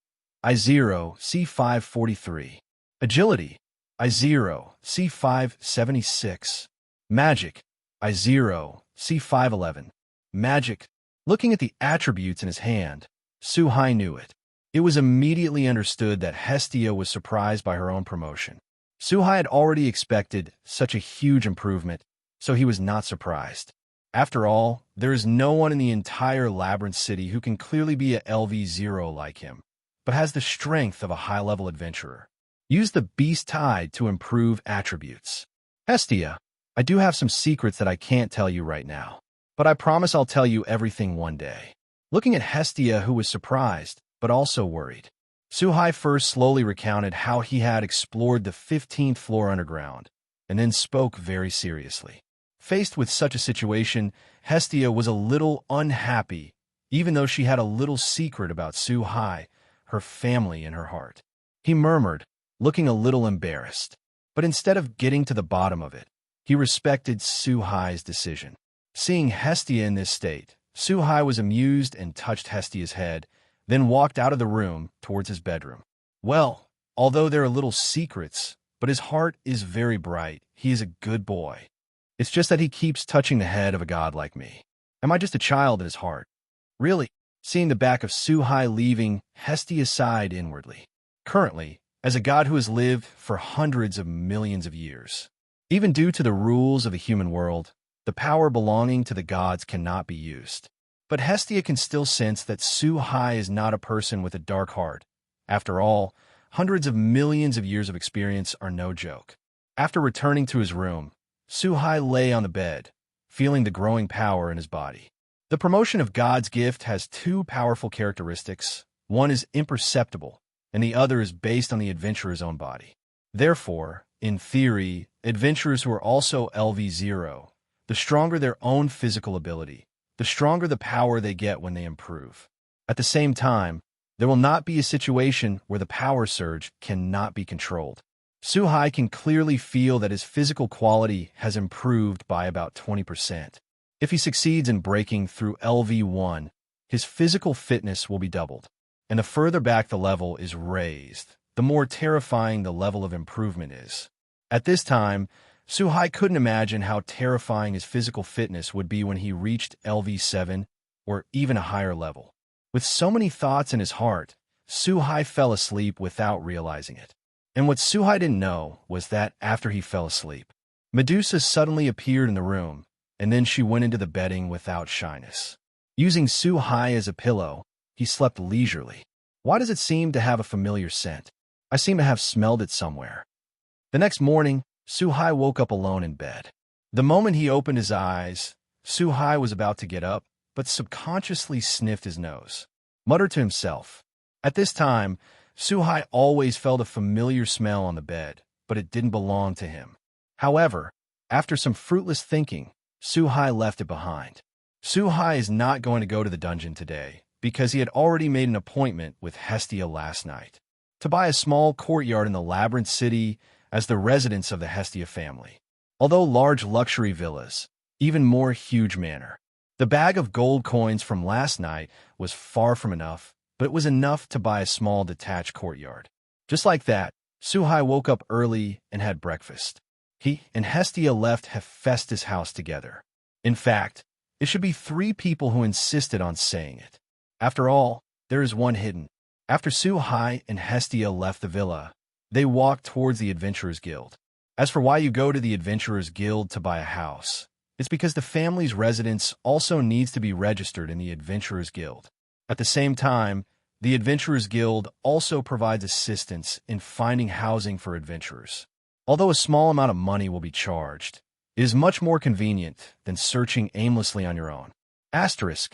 I0, C543. Agility, I0, C576. Magic, I0, C511. Magic. Looking at the attributes in his hand, Suhai knew it. It was immediately understood that Hestia was surprised by her own promotion. Suhai had already expected such a huge improvement, so he was not surprised. After all, there is no one in the entire Labyrinth City who can clearly be a LV0 like him, but has the strength of a high-level adventurer. Use the Beast Tide to improve attributes. Hestia, I do have some secrets that I can't tell you right now, but I promise I'll tell you everything one day. Looking at Hestia, who was surprised, but also worried. Suhai first slowly recounted how he had explored the 15th floor underground, and then spoke very seriously. Faced with such a situation, Hestia was a little unhappy, even though she had a little secret about Suhai, her family in her heart. He murmured, looking a little embarrassed. But instead of getting to the bottom of it, he respected Suhai's decision. Seeing Hestia in this state, Suhai was amused and touched Hestia's head, then walked out of the room towards his bedroom. Well, although there are little secrets, but his heart is very bright, he is a good boy. It's just that he keeps touching the head of a god like me. Am I just a child in his heart? Really? Seeing the back of Suhai leaving, Hestia sighed inwardly. Currently, as a god who has lived for hundreds of millions of years, even due to the rules of the human world, the power belonging to the gods cannot be used. But Hestia can still sense that Suhai is not a person with a dark heart. After all, hundreds of millions of years of experience are no joke. After returning to his room, Suhai lay on the bed, feeling the growing power in his body. The promotion of God's gift has two powerful characteristics. One is imperceptible, and the other is based on the adventurer's own body. Therefore, in theory, adventurers who are also LV0, the stronger their own physical ability, the stronger the power they get when they improve. At the same time, there will not be a situation where the power surge cannot be controlled. Suhai can clearly feel that his physical quality has improved by about 20%. If he succeeds in breaking through LV1, his physical fitness will be doubled. And the further back the level is raised, the more terrifying the level of improvement is. At this time, Suhai couldn't imagine how terrifying his physical fitness would be when he reached LV7 or even a higher level. With so many thoughts in his heart, Suhai fell asleep without realizing it. And what Suhai didn't know was that after he fell asleep, Medusa suddenly appeared in the room, and then she went into the bedding without shyness. Using Suhai as a pillow, he slept leisurely. Why does it seem to have a familiar scent? I seem to have smelled it somewhere. The next morning, Suhai woke up alone in bed. The moment he opened his eyes, Suhai was about to get up, but subconsciously sniffed his nose, muttered to himself. At this time, Suhai always felt a familiar smell on the bed, but it didn't belong to him. However, after some fruitless thinking, Suhai left it behind. Suhai is not going to go to the dungeon today, because he had already made an appointment with Hestia last night to buy a small courtyard in the Labyrinth City as the residence of the Hestia family. Although large luxury villas, even more huge manor. The bag of gold coins from last night was far from enough, but it was enough to buy a small detached courtyard. Just like that, Suhai woke up early and had breakfast. He and Hestia left Hephaestus' house together. In fact, it should be 3 people who insisted on saying it. After all, there is one hidden. After Suhai and Hestia left the villa, they walked towards the Adventurers Guild. As for why you go to the Adventurers Guild to buy a house, it's because the family's residence also needs to be registered in the Adventurers Guild. At the same time, the Adventurers Guild also provides assistance in finding housing for adventurers. Although a small amount of money will be charged, it is much more convenient than searching aimlessly on your own. Asterisk.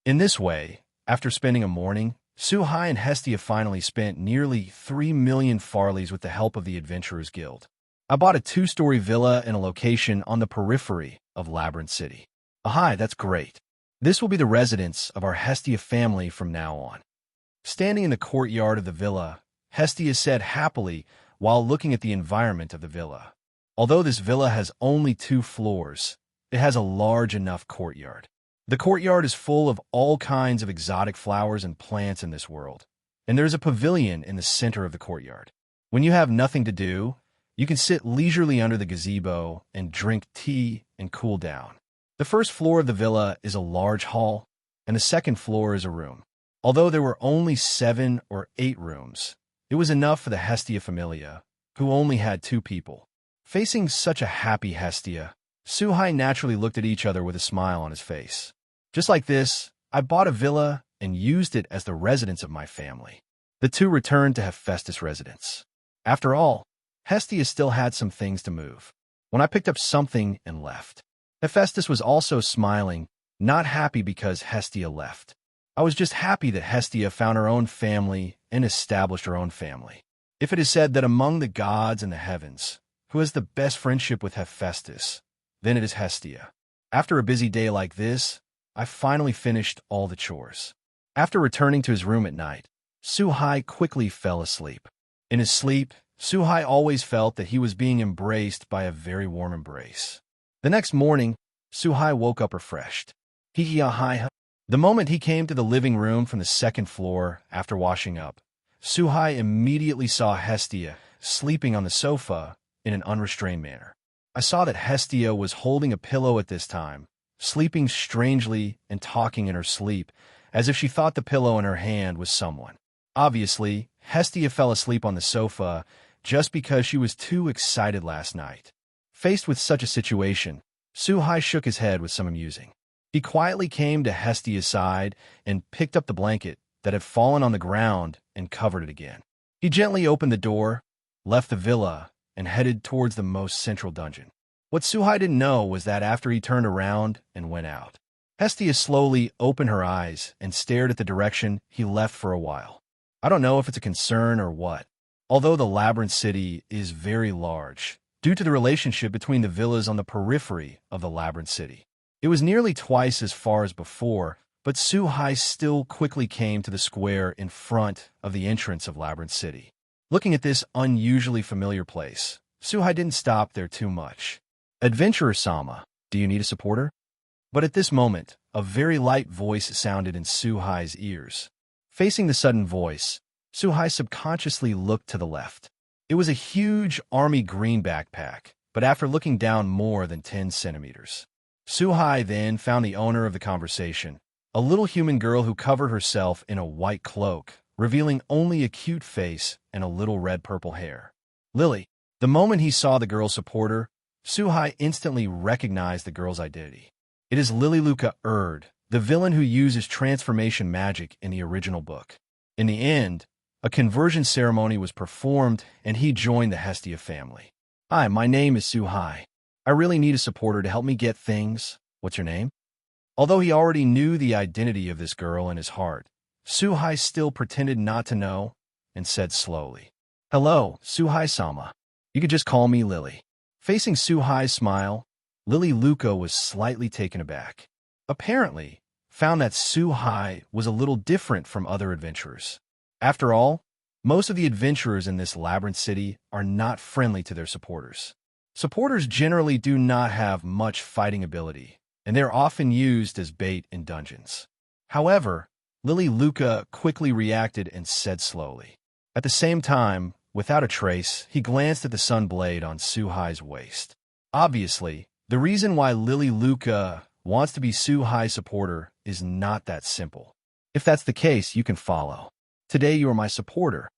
In this way, after spending a morning, Suhai and Hestia finally spent nearly 3 million farleys with the help of the Adventurers Guild. I bought a 2-story villa in a location on the periphery of Labyrinth City. Hi, that's great. This will be the residence of our Hestia family from now on. Standing in the courtyard of the villa, Hestia said happily while looking at the environment of the villa. Although this villa has only 2 floors, it has a large enough courtyard. The courtyard is full of all kinds of exotic flowers and plants in this world, and there's a pavilion in the center of the courtyard. When you have nothing to do, you can sit leisurely under the gazebo and drink tea and cool down. The first floor of the villa is a large hall, and the second floor is a room. Although there were only 7 or 8 rooms, it was enough for the Hestia familia, who only had 2 people. Facing such a happy Hestia, Suhai naturally looked at each other with a smile on his face. Just like this, I bought a villa and used it as the residence of my family. The 2 returned to Hephaestus' residence. After all, Hestia still had some things to move. when I picked up something and left. Hephaestus was also smiling, not happy because Hestia left. I was just happy that Hestia found her own family and established her own family. If it is said that among the gods and the heavens, who has the best friendship with Hephaestus, then it is Hestia. After a busy day like this, I finally finished all the chores. After returning to his room at night, Su-hai quickly fell asleep. In his sleep, Su-hai always felt that he was being embraced by a very warm embrace. The next morning, Su-hai woke up refreshed. The moment he came to the living room from the second floor after washing up, Su-hai immediately saw Hestia sleeping on the sofa in an unrestrained manner. I saw that Hestia was holding a pillow at this time, sleeping strangely and talking in her sleep, as if she thought the pillow in her hand was someone. Obviously, Hestia fell asleep on the sofa just because she was too excited last night. Faced with such a situation, Su-hai shook his head with some amusing. He quietly came to Hestia's side and picked up the blanket that had fallen on the ground and covered it again. He gently opened the door, left the villa, and headed towards the most central dungeon. What Su-hai didn't know was that after he turned around and went out, Hestia slowly opened her eyes and stared at the direction he left for a while. I don't know if it's a concern or what. Although the Labyrinth City is very large, due to the relationship between the villas on the periphery of the Labyrinth City, it was nearly twice as far as before, but Su-hai still quickly came to the square in front of the entrance of Labyrinth City. Looking at this unusually familiar place, Su-hai didn't stop there too much. "Adventurer-sama, do you need a supporter?" But at this moment, a very light voice sounded in Su-hai's ears. Facing the sudden voice, Su-hai subconsciously looked to the left. It was a huge army green backpack, but after looking down more than 10 centimeters. Su-hai then found the owner of the conversation, a little human girl who covered herself in a white cloak, revealing only a cute face and a little red-purple hair. Lily. The moment he saw the girl's supporter, Su-hai instantly recognized the girl's identity. It is Lilyluka Erd, the villain who uses transformation magic in the original book. In the end, a conversion ceremony was performed and he joined the Hestia family. "Hi, my name is Su-hai. I really need a supporter to help me get things. What's your name?" Although he already knew the identity of this girl in his heart, Su-hai still pretended not to know and said slowly, "Hello, Su-hai-sama. You could just call me Lily." Facing Su-hai's smile, Lilyluka was slightly taken aback. Apparently, found that Su-hai was a little different from other adventurers. After all, most of the adventurers in this Labyrinth City are not friendly to their supporters. Supporters generally do not have much fighting ability, and they're often used as bait in dungeons. However, Lilyluka quickly reacted and said slowly. At the same time, without a trace, he glanced at the sun blade on Su-hai's waist. Obviously, the reason why Lilyluka wants to be Su-hai's supporter is not that simple. If that's the case, you can follow. Today you are my supporter.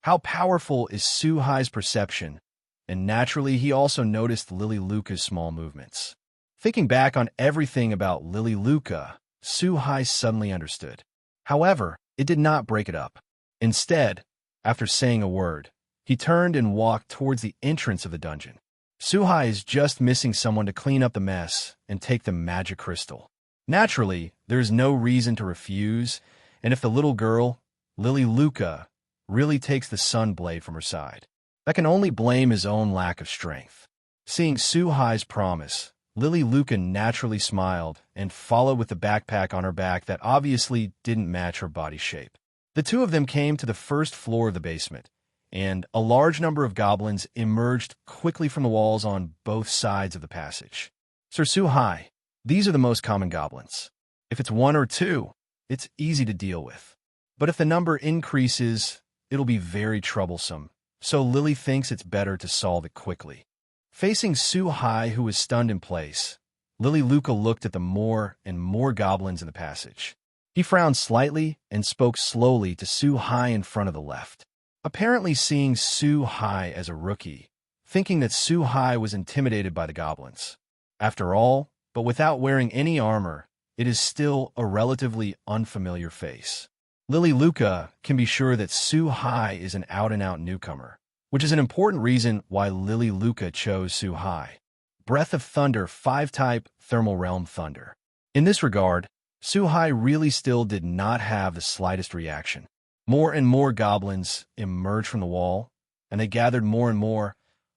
How powerful is Su-hai's perception? And naturally, he also noticed Lilyluka's small movements. Thinking back on everything about Lilyluka, Su-hai suddenly understood. However, it did not break it up. Instead, after saying a word, he turned and walked towards the entrance of the dungeon. Su-hai is just missing someone to clean up the mess and take the magic crystal. Naturally, there is no reason to refuse, and if the little girl, Lilyluka, really takes the sun blade from her side, that can only blame his own lack of strength. Seeing Su-hai's promise, Lilyluka naturally smiled and followed with the backpack on her back that obviously didn't match her body shape. The two of them came to the first floor of the basement, and a large number of goblins emerged quickly from the walls on both sides of the passage. "Sir Su-hai, these are the most common goblins. If it's one or two, it's easy to deal with. But if the number increases, it'll be very troublesome, so Lily thinks it's better to solve it quickly." Facing Su-hai, who was stunned in place, Lilyluka looked at the more and more goblins in the passage. He frowned slightly and spoke slowly to Su-hai in front of the left. Apparently seeing Su-hai as a rookie, thinking that Su-hai was intimidated by the goblins. After all, but without wearing any armor, it is still a relatively unfamiliar face. Lilyluka can be sure that Su-hai is an out-and-out newcomer, which is an important reason why Lilyluka chose Su-hai. Breath of Thunder 5-type Thermal Realm Thunder. In this regard, Suhai really still did not have the slightest reaction. More and more goblins emerged from the wall, and they gathered more and more,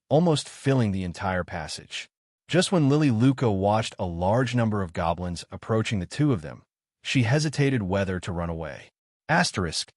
almost filling the entire passage. Just when Lily Luca watched a large number of goblins approaching the two of them, she hesitated whether to run away. Asterisk.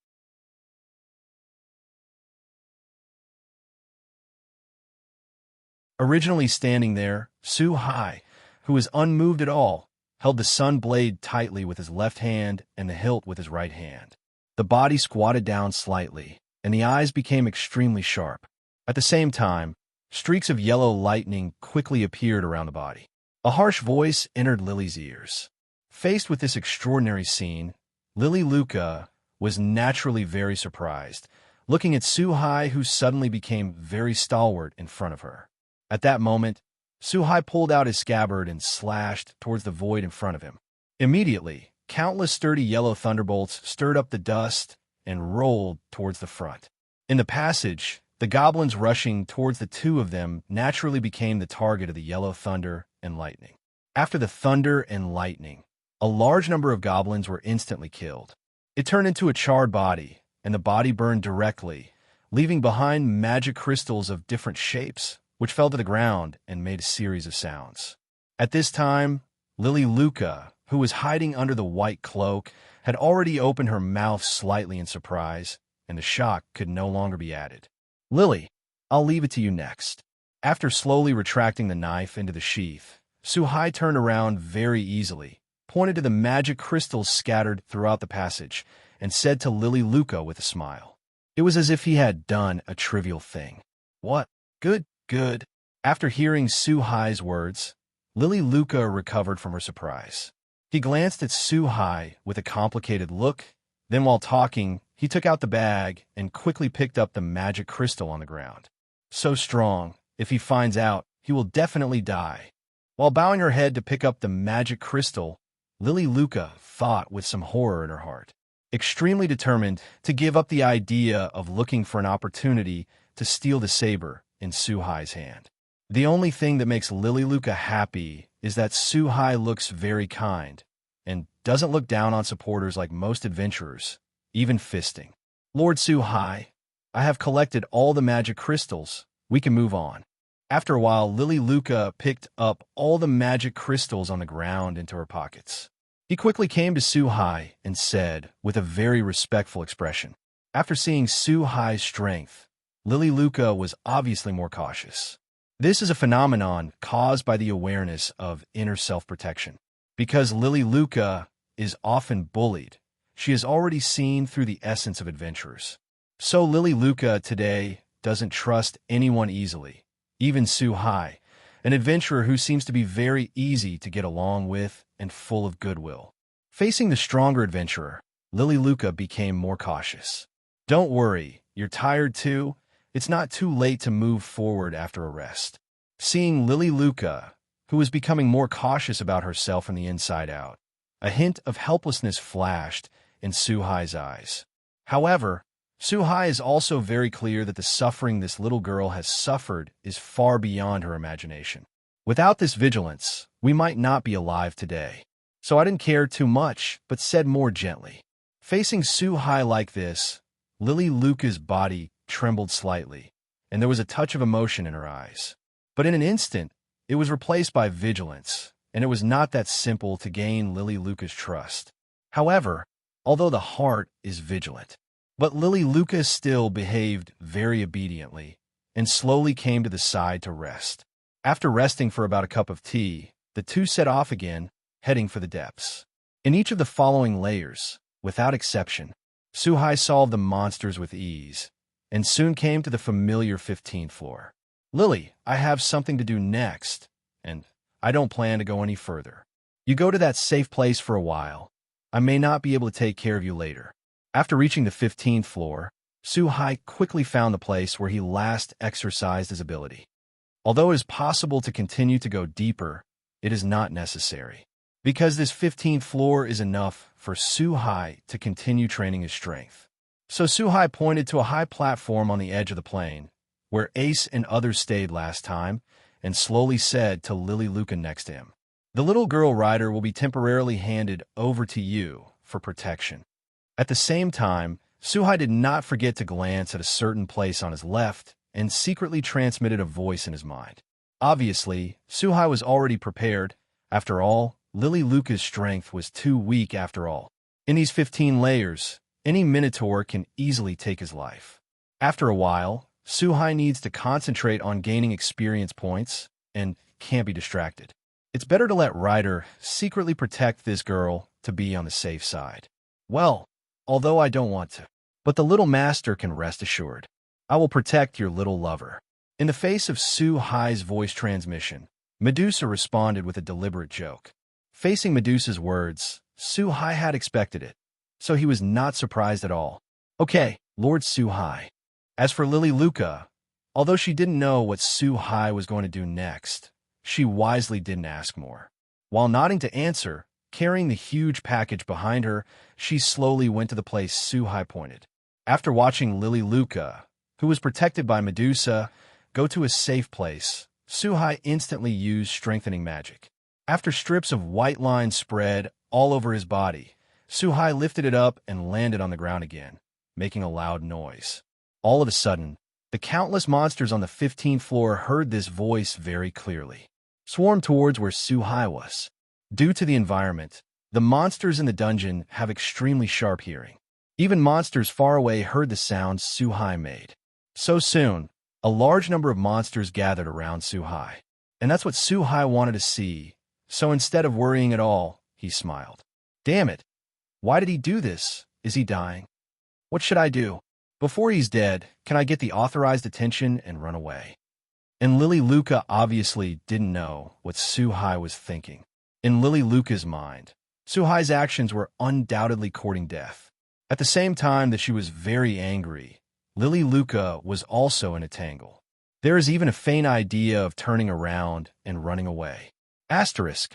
Originally standing there, Suhai, who was unmoved at all, held the sun blade tightly with his left hand and the hilt with his right hand. The body squatted down slightly, and the eyes became extremely sharp. At the same time, streaks of yellow lightning quickly appeared around the body. A harsh voice entered Lily's ears. Faced with this extraordinary scene, Lily Luca was naturally very surprised, looking at Suhai, who suddenly became very stalwart in front of her. At that moment, Suhai pulled out his scabbard and slashed towards the void in front of him. Immediately, countless sturdy yellow thunderbolts stirred up the dust and rolled towards the front. In the passage, the goblins rushing towards the two of them naturally became the target of the yellow thunder and lightning. After the thunder and lightning, a large number of goblins were instantly killed. It turned into a charred body, and the body burned directly, leaving behind magic crystals of different shapes, which fell to the ground and made a series of sounds. At this time, Lily Luca, who was hiding under the white cloak, had already opened her mouth slightly in surprise, and the shock could no longer be added. Lily, I'll leave it to you next. After slowly retracting the knife into the sheath, Suhai turned around very easily, pointed to the magic crystals scattered throughout the passage, and said to Lily Luca with a smile. It was as if he had done a trivial thing. What? Good. After hearing Suhai's words, Lily Luca recovered from her surprise. He glanced at Suhai with a complicated look. Then, while talking, he took out the bag and quickly picked up the magic crystal on the ground. So strong, if he finds out, he will definitely die. While bowing her head to pick up the magic crystal, Lily Luca thought with some horror in her heart. Extremely determined to give up the idea of looking for an opportunity to steal the saber in Suhai's hand. The only thing that makes Lily Luca happy is that Suhai looks very kind and doesn't look down on supporters like most adventurers, even fisting. Lord Suhai, I have collected all the magic crystals. We can move on. After a while, Lily Luca picked up all the magic crystals on the ground into her pockets. He quickly came to Suhai and said, with a very respectful expression. After seeing Suhai's strength, Lily Luca was obviously more cautious. This is a phenomenon caused by the awareness of inner self-protection. Because Lily Luca is often bullied, she has already seen through the essence of adventurers. So Lily Luca today doesn't trust anyone easily, even Suhai, an adventurer who seems to be very easy to get along with and full of goodwill. Facing the stronger adventurer, Lily Luca became more cautious. Don't worry, you're tired too? It's not too late to move forward after a rest. Seeing Lily Luca, who was becoming more cautious about herself from the inside out, a hint of helplessness flashed in Suhai's eyes. However, Suhai is also very clear that the suffering this little girl has suffered is far beyond her imagination. Without this vigilance, we might not be alive today. So I didn't care too much, but said more gently. Facing Suhai like this, Lily Luca's body trembled slightly, and there was a touch of emotion in her eyes. But in an instant, it was replaced by vigilance, and it was not that simple to gain Lily Luca's trust. However, although the heart is vigilant, but Lily Luca still behaved very obediently and slowly came to the side to rest. After resting for about a cup of tea, the two set off again, heading for the depths. In each of the following layers, without exception, Suhai solved the monsters with ease, and soon came to the familiar 15th floor. Lily, I have something to do next, and I don't plan to go any further. You go to that safe place for a while. I may not be able to take care of you later. After reaching the 15th floor, Suhai quickly found the place where he last exercised his ability. Although it is possible to continue to go deeper, it is not necessary, because this 15th floor is enough for Suhai to continue training his strength. So Suhai pointed to a high platform on the edge of the plain, where Ace and others stayed last time, and slowly said to Lily Luca next to him, "The little girl rider will be temporarily handed over to you for protection." At the same time, Suhai did not forget to glance at a certain place on his left and secretly transmitted a voice in his mind. Obviously, Suhai was already prepared. After all, Lily Luca's strength was too weak after all. In these 15 layers, any Minotaur can easily take his life. After a while, Suhai needs to concentrate on gaining experience points and can't be distracted. It's better to let Ryder secretly protect this girl to be on the safe side. Well, although I don't want to. But the little master can rest assured. I will protect your little lover. In the face of Suhai's voice transmission, Medusa responded with a deliberate joke. Facing Medusa's words, Suhai had expected it, so he was not surprised at all. Okay, Lord Suhai. As for Lily Luca, although she didn't know what Suhai was going to do next, she wisely didn't ask more. While nodding to answer, carrying the huge package behind her, she slowly went to the place Suhai pointed. After watching Lily Luca, who was protected by Medusa, go to a safe place, Suhai instantly used strengthening magic. After strips of white lines spread all over his body, Suhai lifted it up and landed on the ground again, making a loud noise. All of a sudden, the countless monsters on the 15th floor heard this voice very clearly, swarmed towards where Suhai was. Due to the environment, the monsters in the dungeon have extremely sharp hearing. Even monsters far away heard the sounds Suhai made. So soon, a large number of monsters gathered around Suhai. And that's what Suhai wanted to see, so instead of worrying at all, he smiled. Damn it! Why did he do this? Is he dying? What should I do? Before he's dead, can I get the authorized attention and run away? And Lily Luca obviously didn't know what Suhai was thinking. In Lily Luca's mind, Suhai's actions were undoubtedly courting death. At the same time that she was very angry, Lily Luca was also in a tangle. There is even a faint idea of turning around and running away. Asterisk.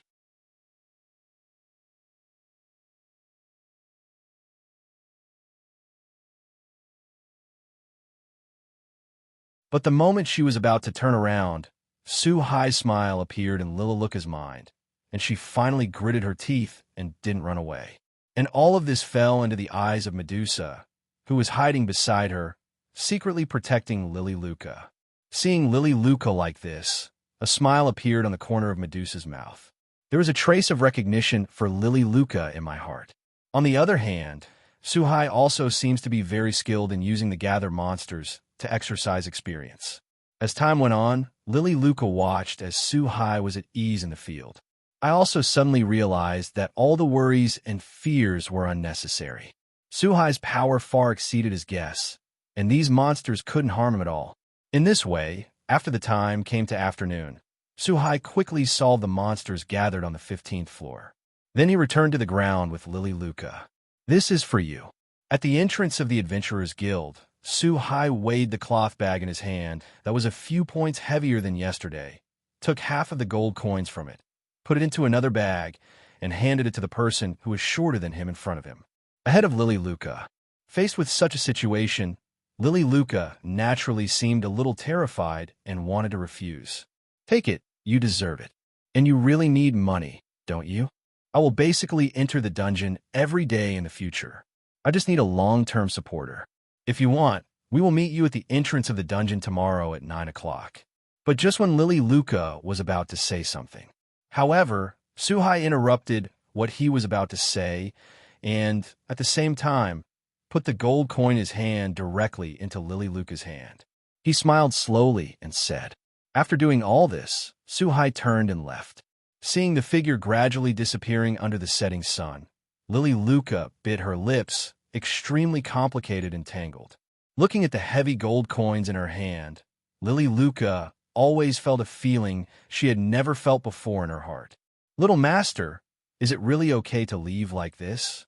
But the moment she was about to turn around, Suhai's smile appeared in Lily Luca's mind, and she finally gritted her teeth and didn't run away. And all of this fell into the eyes of Medusa, who was hiding beside her, secretly protecting Lily Luca. Seeing Lily Luca like this, a smile appeared on the corner of Medusa's mouth. There was a trace of recognition for Lily Luca in my heart. On the other hand, Suhai also seems to be very skilled in using the gather monsters to exercise experience. As time went on, Lily Luca watched as Suhai was at ease in the field. I also suddenly realized that all the worries and fears were unnecessary. Suhai's power far exceeded his guess, and these monsters couldn't harm him at all. In this way, after the time came to afternoon, Suhai quickly solved the monsters gathered on the 15th floor. Then he returned to the ground with Lily Luca. This is for you. At the entrance of the Adventurers Guild, Suhai weighed the cloth bag in his hand that was a few points heavier than yesterday, took half of the gold coins from it, put it into another bag, and handed it to the person who was shorter than him in front of him. Ahead of Lily Luca. Faced with such a situation, Lily Luca naturally seemed a little terrified and wanted to refuse. Take it, you deserve it. And you really need money, don't you? I will basically enter the dungeon every day in the future. I just need a long-term supporter. If you want, we will meet you at the entrance of the dungeon tomorrow at 9 o'clock. But just when Lily Luca was about to say something. However, Suhai interrupted what he was about to say and, at the same time, put the gold coin in his hand directly into Lily Luca's hand. He smiled slowly and said, after doing all this, Suhai turned and left. Seeing the figure gradually disappearing under the setting sun, Lily Luca bit her lips, extremely complicated and tangled. Looking at the heavy gold coins in her hand, Lily Luca always felt a feeling she had never felt before in her heart. Little master, is it really okay to leave like this?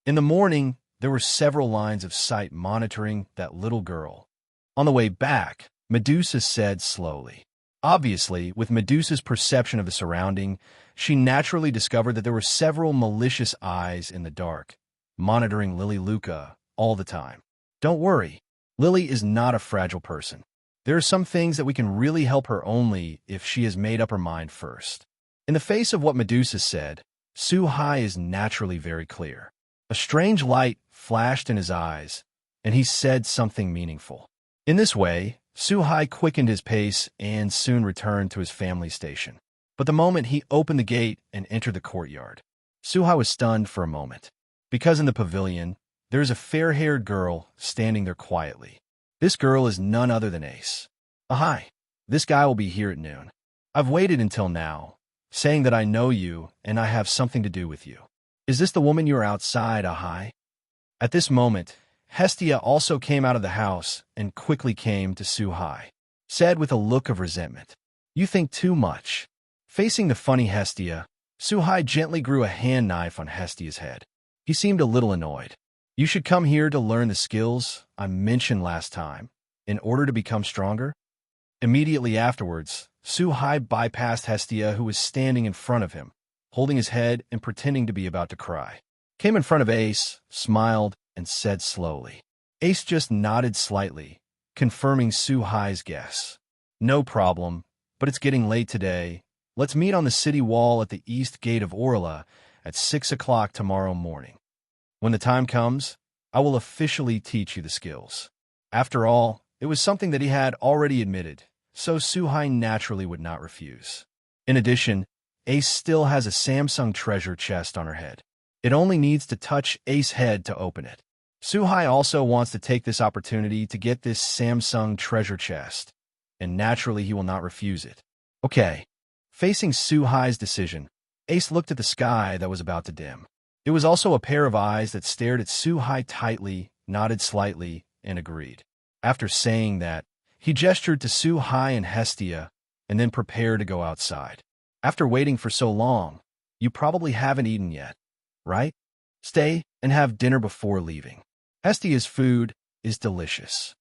In the morning, there were several lines of sight monitoring that little girl. On the way back, Medusa said slowly. Obviously, with Medusa's perception of the surrounding, she naturally discovered that there were several malicious eyes in the dark, monitoring Lily Luca all the time. Don't worry, Lily is not a fragile person. There are some things that we can really help her only if she has made up her mind first. In the face of what Medusa said, Su-hai is naturally very clear. A strange light flashed in his eyes, and he said something meaningful. In this way, Su-hai quickened his pace and soon returned to his family station. But the moment he opened the gate and entered the courtyard, Su-hai was stunned for a moment, because in the pavilion, there is a fair-haired girl standing there quietly. This girl is none other than Ace. Hi, this guy will be here at noon. I've waited until now, saying that I know you and I have something to do with you. Is this the woman you are outside, Ahai? At this moment, Hestia also came out of the house and quickly came to Su-hai, said with a look of resentment, "You think too much." Facing the funny Hestia, Su-hai gently grew a hand knife on Hestia's head. He seemed a little annoyed. "You should come here to learn the skills I mentioned last time, in order to become stronger." Immediately afterwards, Su-hai bypassed Hestia, who was standing in front of him, holding his head and pretending to be about to cry. Came in front of Ace, smiled, and said slowly. Ace just nodded slightly, confirming Su-hai's guess. "No problem, but it's getting late today. Let's meet on the city wall at the east gate of Orla at 6 o'clock tomorrow morning. When the time comes, I will officially teach you the skills." After all, it was something that he had already admitted, so Su-hai naturally would not refuse. In addition, Ace still has a Samsung treasure chest on her head. It only needs to touch Ace's head to open it. Su-hai also wants to take this opportunity to get this Samsung treasure chest, and naturally he will not refuse it. Okay. Facing Su-hai's decision, Ace looked at the sky that was about to dim. It was also a pair of eyes that stared at Su-hai tightly, nodded slightly, and agreed. After saying that, he gestured to Su-hai and Hestia, and then prepared to go outside. After waiting for so long, you probably haven't eaten yet, right? Stay and have dinner before leaving. Hestia's food is delicious.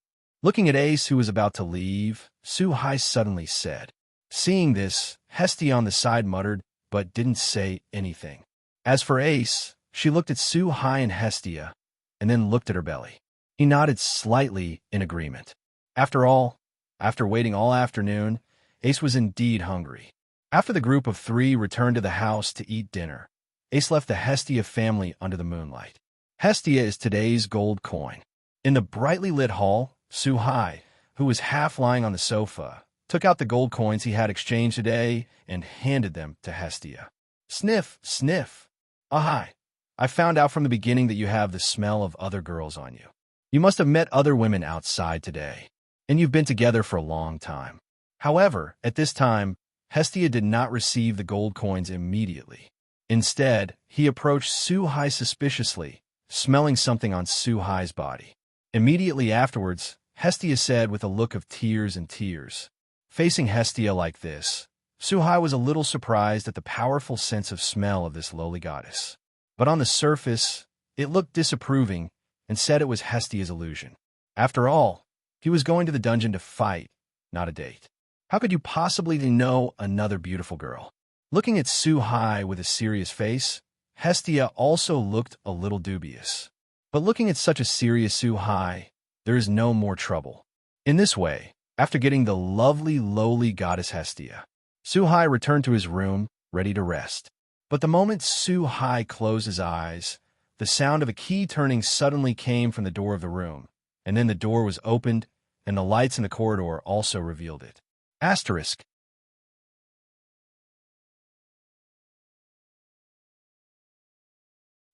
Looking at Ace, who was about to leave, Su-hai suddenly said. Seeing this, Hestia on the side muttered, but didn't say anything. As for Ace, she looked at Su-hai and Hestia, and then looked at her belly. He nodded slightly in agreement. After all, after waiting all afternoon, Ace was indeed hungry. After the group of three returned to the house to eat dinner, Ace left the Hestia family under the moonlight. Hestia is today's gold coin. In the brightly lit hall, Su-hai, who was half lying on the sofa, took out the gold coins he had exchanged today and handed them to Hestia. Sniff, sniff. Ahai, I found out from the beginning that you have the smell of other girls on you. You must have met other women outside today, and you've been together for a long time. However, at this time, Hestia did not receive the gold coins immediately. Instead, he approached Su-hai suspiciously, smelling something on Su-hai's body. Immediately afterwards, Hestia said with a look of tears and tears. Facing Hestia like this, Su-hai was a little surprised at the powerful sense of smell of this lowly goddess. But on the surface, it looked disapproving and said it was Hestia's illusion. After all, he was going to the dungeon to fight, not a date. How could you possibly know another beautiful girl? Looking at Su-hai with a serious face, Hestia also looked a little dubious. But looking at such a serious Su-hai, there is no more trouble. In this way, after getting the lovely, lowly goddess Hestia, Su-hai returned to his room, ready to rest. But the moment Su-hai closed his eyes, the sound of a key turning suddenly came from the door of the room, and then the door was opened, and the lights in the corridor also revealed it. Asterisk.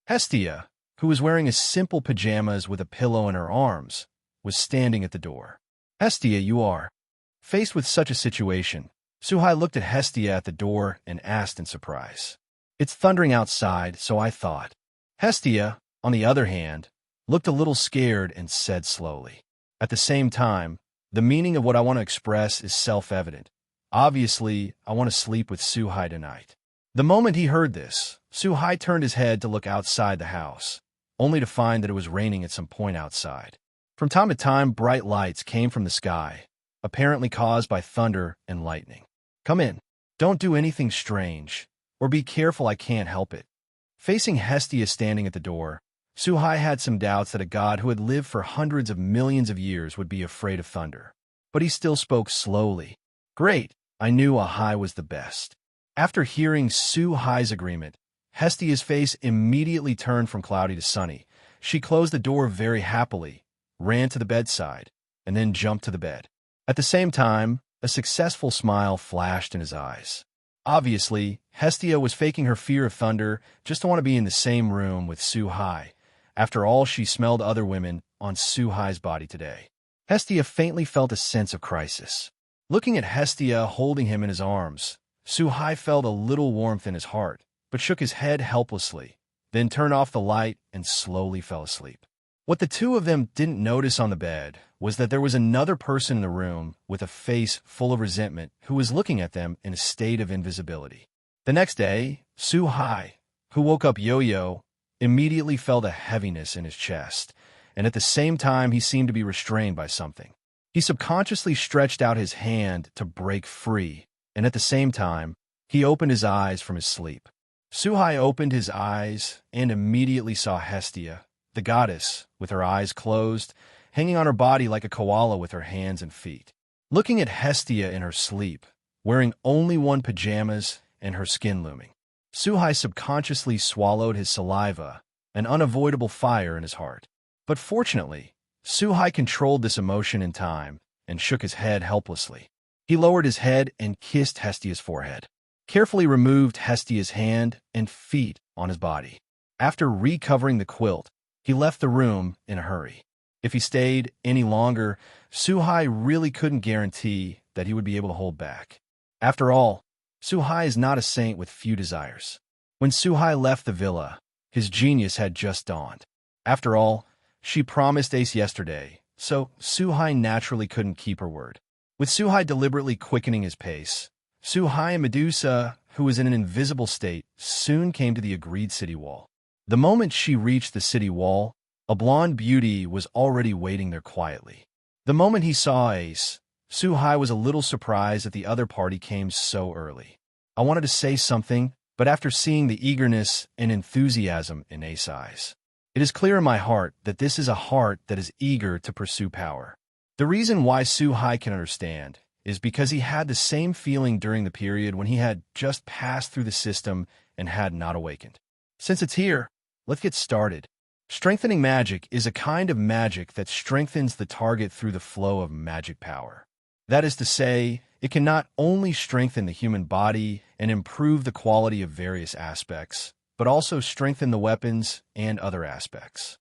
Hestia, who was wearing a simple pajamas with a pillow in her arms, was standing at the door. Hestia, you are. Faced with such a situation, Su-hai looked at Hestia at the door and asked in surprise. It's thundering outside, so I thought. Hestia, on the other hand, looked a little scared and said slowly. At the same time, the meaning of what I want to express is self-evident. Obviously, I want to sleep with Su-hai tonight. The moment he heard this, Su-hai turned his head to look outside the house, only to find that it was raining at some point outside. From time to time, bright lights came from the sky, apparently caused by thunder and lightning. Come in. Don't do anything strange, or be careful, I can't help it. Facing Hestia standing at the door, Su-hai had some doubts that a god who had lived for hundreds of millions of years would be afraid of thunder. but he still spoke slowly. Great, I knew a high was the best. After hearing Su Hai's agreement, Hestia's face immediately turned from cloudy to sunny. She closed the door very happily, ran to the bedside, and then jumped to the bed. At the same time, a successful smile flashed in his eyes. Obviously, Hestia was faking her fear of thunder just to want to be in the same room with Su Hai. After all, she smelled other women on Su Hai's body today. Hestia faintly felt a sense of crisis. Looking at Hestia holding him in his arms, Su Hai felt a little warmth in his heart, but shook his head helplessly, then turned off the light and slowly fell asleep. What the two of them didn't notice on the bed was that there was another person in the room with a face full of resentment who was looking at them in a state of invisibility. The next day, Su Hai, who woke up Yo-Yo, immediately felt a heaviness in his chest, and at the same time he seemed to be restrained by something. He subconsciously stretched out his hand to break free, and at the same time, he opened his eyes from his sleep. Su Hai opened his eyes and immediately saw Hestia, the goddess, with her eyes closed, hanging on her body like a koala with her hands and feet. Looking at Hestia in her sleep, wearing only one pajamas and her skin looming, Su Hai subconsciously swallowed his saliva, an unavoidable fire in his heart. But fortunately, Su Hai controlled this emotion in time and shook his head helplessly. He lowered his head and kissed Hestia's forehead, carefully removed Hestia's hand and feet on his body. After recovering the quilt, he left the room in a hurry. If he stayed any longer, Su Hai really couldn't guarantee that he would be able to hold back. After all, Su Hai is not a saint with few desires. When Su Hai left the villa, his genius had just dawned. After all, she promised Ace yesterday, so Su Hai naturally couldn't keep her word. With Su Hai deliberately quickening his pace, Su Hai and Medusa, who was in an invisible state, soon came to the agreed city wall. The moment she reached the city wall, a blonde beauty was already waiting there quietly. The moment he saw Ace, Su Hai was a little surprised that the other party came so early. I wanted to say something, but after seeing the eagerness and enthusiasm in Ace's eyes, it is clear in my heart that this is a heart that is eager to pursue power. The reason why Su Hai can understand is because he had the same feeling during the period when he had just passed through the system and had not awakened. Since it's here, let's get started. Strengthening magic is a kind of magic that strengthens the target through the flow of magic power. That is to say, it can not only strengthen the human body and improve the quality of various aspects, but also strengthen the weapons and other aspects.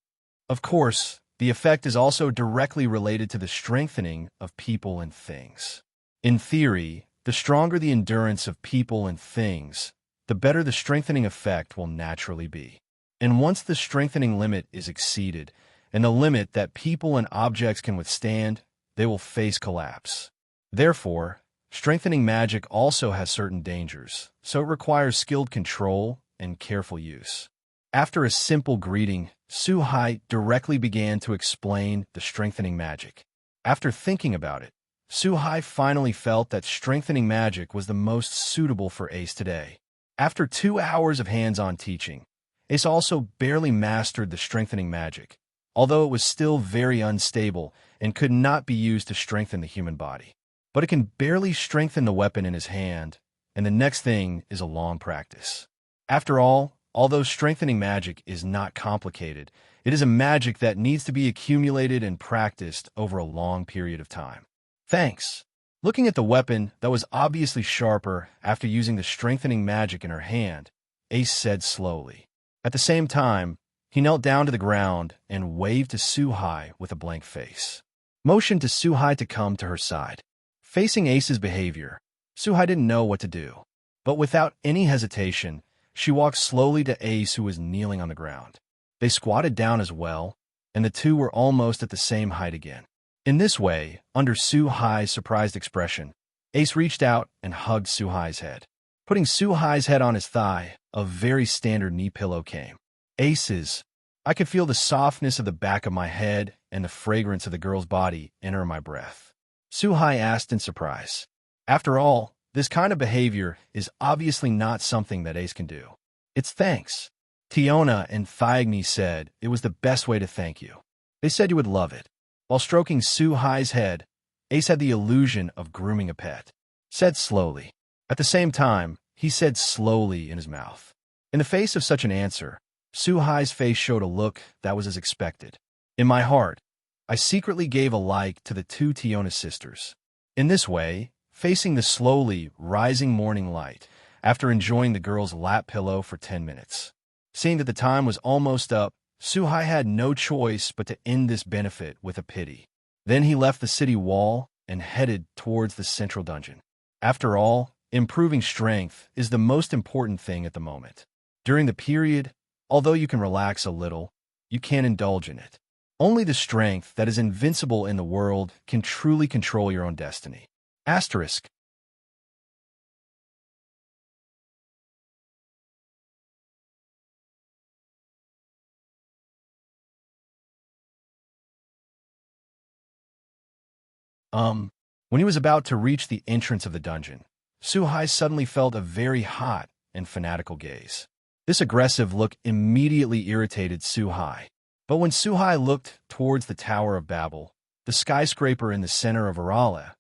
Of course, the effect is also directly related to the strengthening of people and things. In theory, the stronger the endurance of people and things, the better the strengthening effect will naturally be. And once the strengthening limit is exceeded, and the limit that people and objects can withstand, they will face collapse. Therefore, strengthening magic also has certain dangers, so it requires skilled control and careful use. After a simple greeting, Su Hai directly began to explain the strengthening magic. After thinking about it, Su Hai finally felt that strengthening magic was the most suitable for Ace today. After 2 hours of hands-on teaching, Ace also barely mastered the strengthening magic, although it was still very unstable and could not be used to strengthen the human body. But it can barely strengthen the weapon in his hand, and the next thing is a long practice. After all, although strengthening magic is not complicated, it is a magic that needs to be accumulated and practiced over a long period of time. Thanks. Looking at the weapon that was obviously sharper after using the strengthening magic in her hand, Ace said slowly. At the same time, he knelt down to the ground and waved to Su Hai with a blank face. Motioned to Su Hai to come to her side. Facing Ace's behavior, Su Hai didn't know what to do. But without any hesitation, she walked slowly to Ace, who was kneeling on the ground. They squatted down as well, and the two were almost at the same height again. In this way, under Su Hai's surprised expression, Ace reached out and hugged Su Hai's head. Putting Su Hai's head on his thigh, a very standard knee pillow came. Ace's. I could feel the softness of the back of my head and the fragrance of the girl's body enter my breath. Su Hai asked in surprise. After all, this kind of behavior is obviously not something that Ace can do. It's thanks. Tiona and Thiagni said it was the best way to thank you. They said you would love it. While stroking Su Hai's head, Ace had the illusion of grooming a pet. Said slowly. At the same time, he said slowly in his mouth. In the face of such an answer, Suhai's face showed a look that was as expected. In my heart, I secretly gave a like to the two Tiona sisters. In this way, facing the slowly rising morning light, after enjoying the girl's lap pillow for 10 minutes. Seeing that the time was almost up, Suhai had no choice but to end this benefit with a pity. Then he left the city wall and headed towards the central dungeon. After all, improving strength is the most important thing at the moment. During the period, although you can relax a little, you can't indulge in it. Only the strength that is invincible in the world can truly control your own destiny. Asterisk. When he was about to reach the entrance of the dungeon, Suhai suddenly felt a very hot and fanatical gaze. This aggressive look immediately irritated Suhai. But when Suhai looked towards the Tower of Babel, the skyscraper in the center of Arala,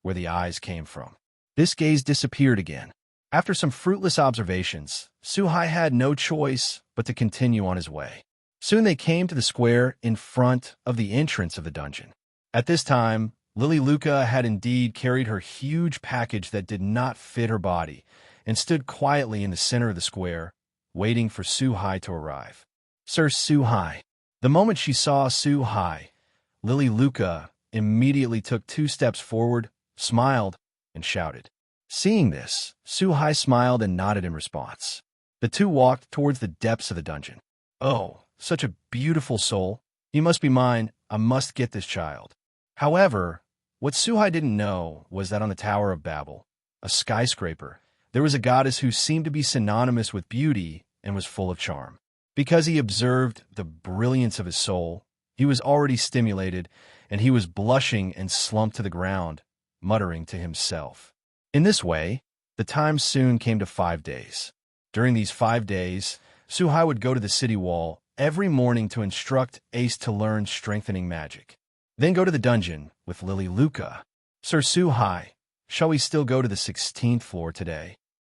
where the eyes came from, this gaze disappeared again. After some fruitless observations, Suhai had no choice but to continue on his way. Soon they came to the square in front of the entrance of the dungeon. At this time, Lily Luca had indeed carried her huge package that did not fit her body and stood quietly in the center of the square, waiting for Suhai to arrive. Sir Suhai. The moment she saw Suhai, Lily Luca immediately took 2 steps forward, smiled, and shouted. Seeing this, Suhai smiled and nodded in response. The two walked towards the depths of the dungeon. Oh, such a beautiful soul. He must be mine. I must get this child. However, what Suhai didn't know was that on the Tower of Babel, a skyscraper, there was a goddess who seemed to be synonymous with beauty and was full of charm. Because he observed the brilliance of his soul, he was already stimulated, and he was blushing and slumped to the ground, muttering to himself. In this way, the time soon came to 5 days. During these 5 days, Suhai would go to the city wall every morning to instruct Ace to learn strengthening magic. Then go to the dungeon with Lily Luca. Sir Suhai, shall we still go to the 16th floor today?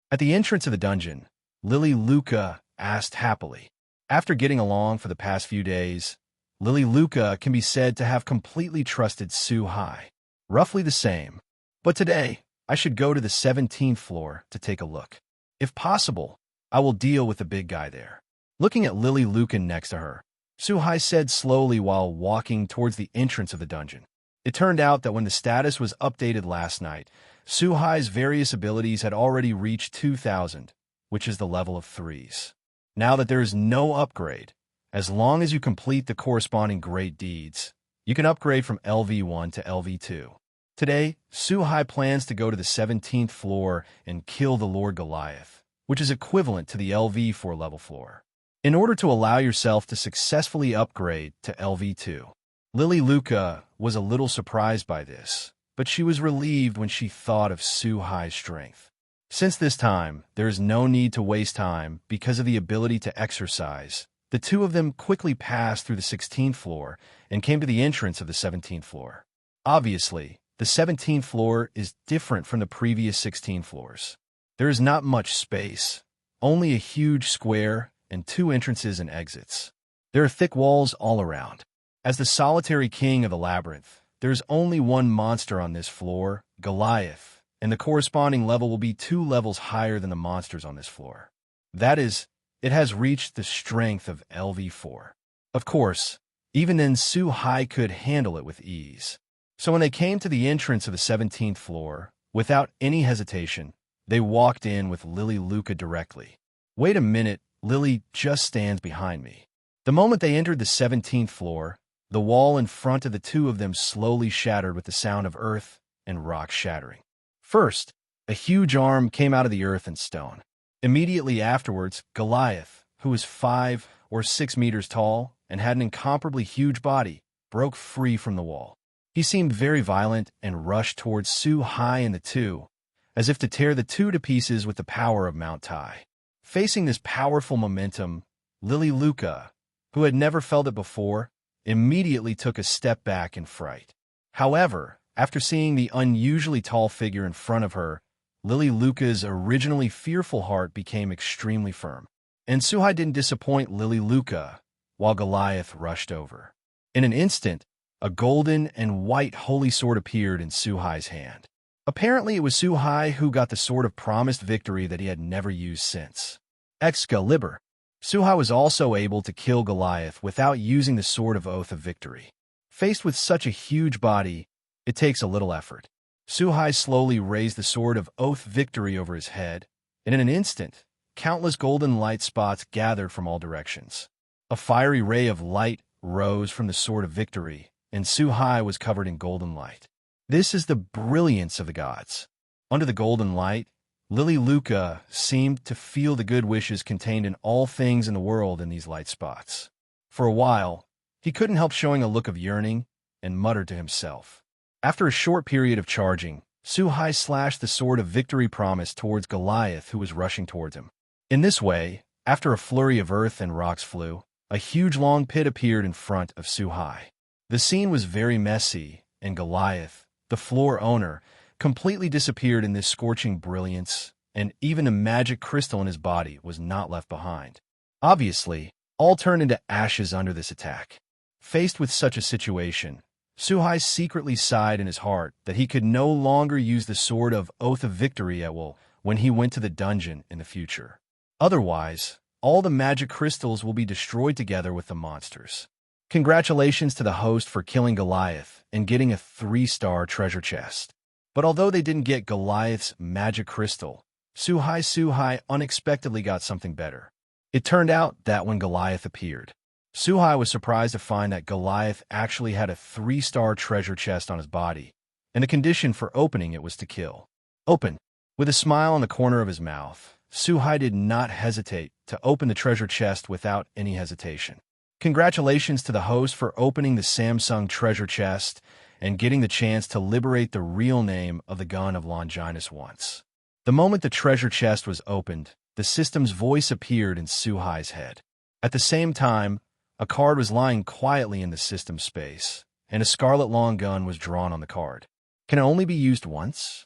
At the entrance of the dungeon, Lily Luca asked happily. After getting along for the past few days, Lily Luca can be said to have completely trusted Suhai. Roughly the same. But today, I should go to the 17th floor to take a look. If possible, I will deal with the big guy there. Looking at Lily Luca next to her, Suhai said slowly while walking towards the entrance of the dungeon. It turned out that when the status was updated last night, Suhai's various abilities had already reached 2,000, which is the level of 3s. Now that there is no upgrade, as long as you complete the corresponding great deeds, you can upgrade from LV1 to LV2. Today, Suhai plans to go to the 17th floor and kill the Lord Goliath, which is equivalent to the LV4 level floor. In order to allow yourself to successfully upgrade to LV2, Lily Luca was a little surprised by this, but she was relieved when she thought of Suhai's strength. Since this time, there is no need to waste time because of the ability to exercise. The two of them quickly passed through the 16th floor and came to the entrance of the 17th floor. Obviously, the 17th floor is different from the previous 16 floors. There is not much space, only a huge square and 2 entrances and exits. There are thick walls all around. As the solitary king of the labyrinth, there is only one monster on this floor, Goliath, and the corresponding level will be 2 levels higher than the monsters on this floor. That is, it has reached the strength of LV4. Of course, even then Suhai could handle it with ease. So when they came to the entrance of the 17th floor, without any hesitation, they walked in with Lily Luca directly. Wait a minute, Lily just stands behind me. The moment they entered the 17th floor, the wall in front of the two of them slowly shattered with the sound of earth and rock shattering. First, a huge arm came out of the earth and stone. Immediately afterwards, Goliath, who was 5 or 6 meters tall and had an incomparably huge body, broke free from the wall. He seemed very violent and rushed towards Suhai and the two, as if to tear the two to pieces with the power of Mount Tai. Facing this powerful momentum, Lily Luca, who had never felt it before, immediately took a step back in fright. However, After seeing the unusually tall figure in front of her, Lily Luca's originally fearful heart became extremely firm. And Suhai didn't disappoint Lily Luca while Goliath rushed over. In an instant, a golden and white holy sword appeared in Suhai's hand. Apparently, it was Suhai who got the sword of promised victory that he had never used since. Excalibur. Suhai was also able to kill Goliath without using the sword of Oath of Victory. Faced with such a huge body, it takes a little effort. Suhai slowly raised the sword of Oath Victory over his head, and in an instant, countless golden light spots gathered from all directions. A fiery ray of light rose from the sword of victory, and Suhai was covered in golden light. This is the brilliance of the gods. Under the golden light, Lily Luca seemed to feel the good wishes contained in all things in the world in these light spots. For a while, he couldn't help showing a look of yearning and muttered to himself. After a short period of charging, Suhai slashed the sword of victory promise towards Goliath, who was rushing towards him. In this way, after a flurry of earth and rocks flew, a huge long pit appeared in front of Suhai. The scene was very messy, and Goliath, the floor owner, completely disappeared in this scorching brilliance, and even a magic crystal in his body was not left behind. Obviously, all turned into ashes under this attack. Faced with such a situation, Suhai secretly sighed in his heart that he could no longer use the sword of Oath of Victory at will when he went to the dungeon in the future. Otherwise, all the magic crystals will be destroyed together with the monsters. Congratulations to the host for killing Goliath and getting a 3-star treasure chest. But although they didn't get Goliath's magic crystal, Suhai unexpectedly got something better. It turned out that when Goliath appeared, Suhai was surprised to find that Goliath actually had a 3-star treasure chest on his body, and the condition for opening it was to kill. Open. With a smile on the corner of his mouth, Suhai did not hesitate to open the treasure chest without any hesitation. Congratulations to the host for opening the Samsung treasure chest and getting the chance to liberate the real name of the gun of Longinus once. The moment the treasure chest was opened, the system's voice appeared in Suhai's head. At the same time, a card was lying quietly in the system space, and a scarlet long gun was drawn on the card. Can it only be used once?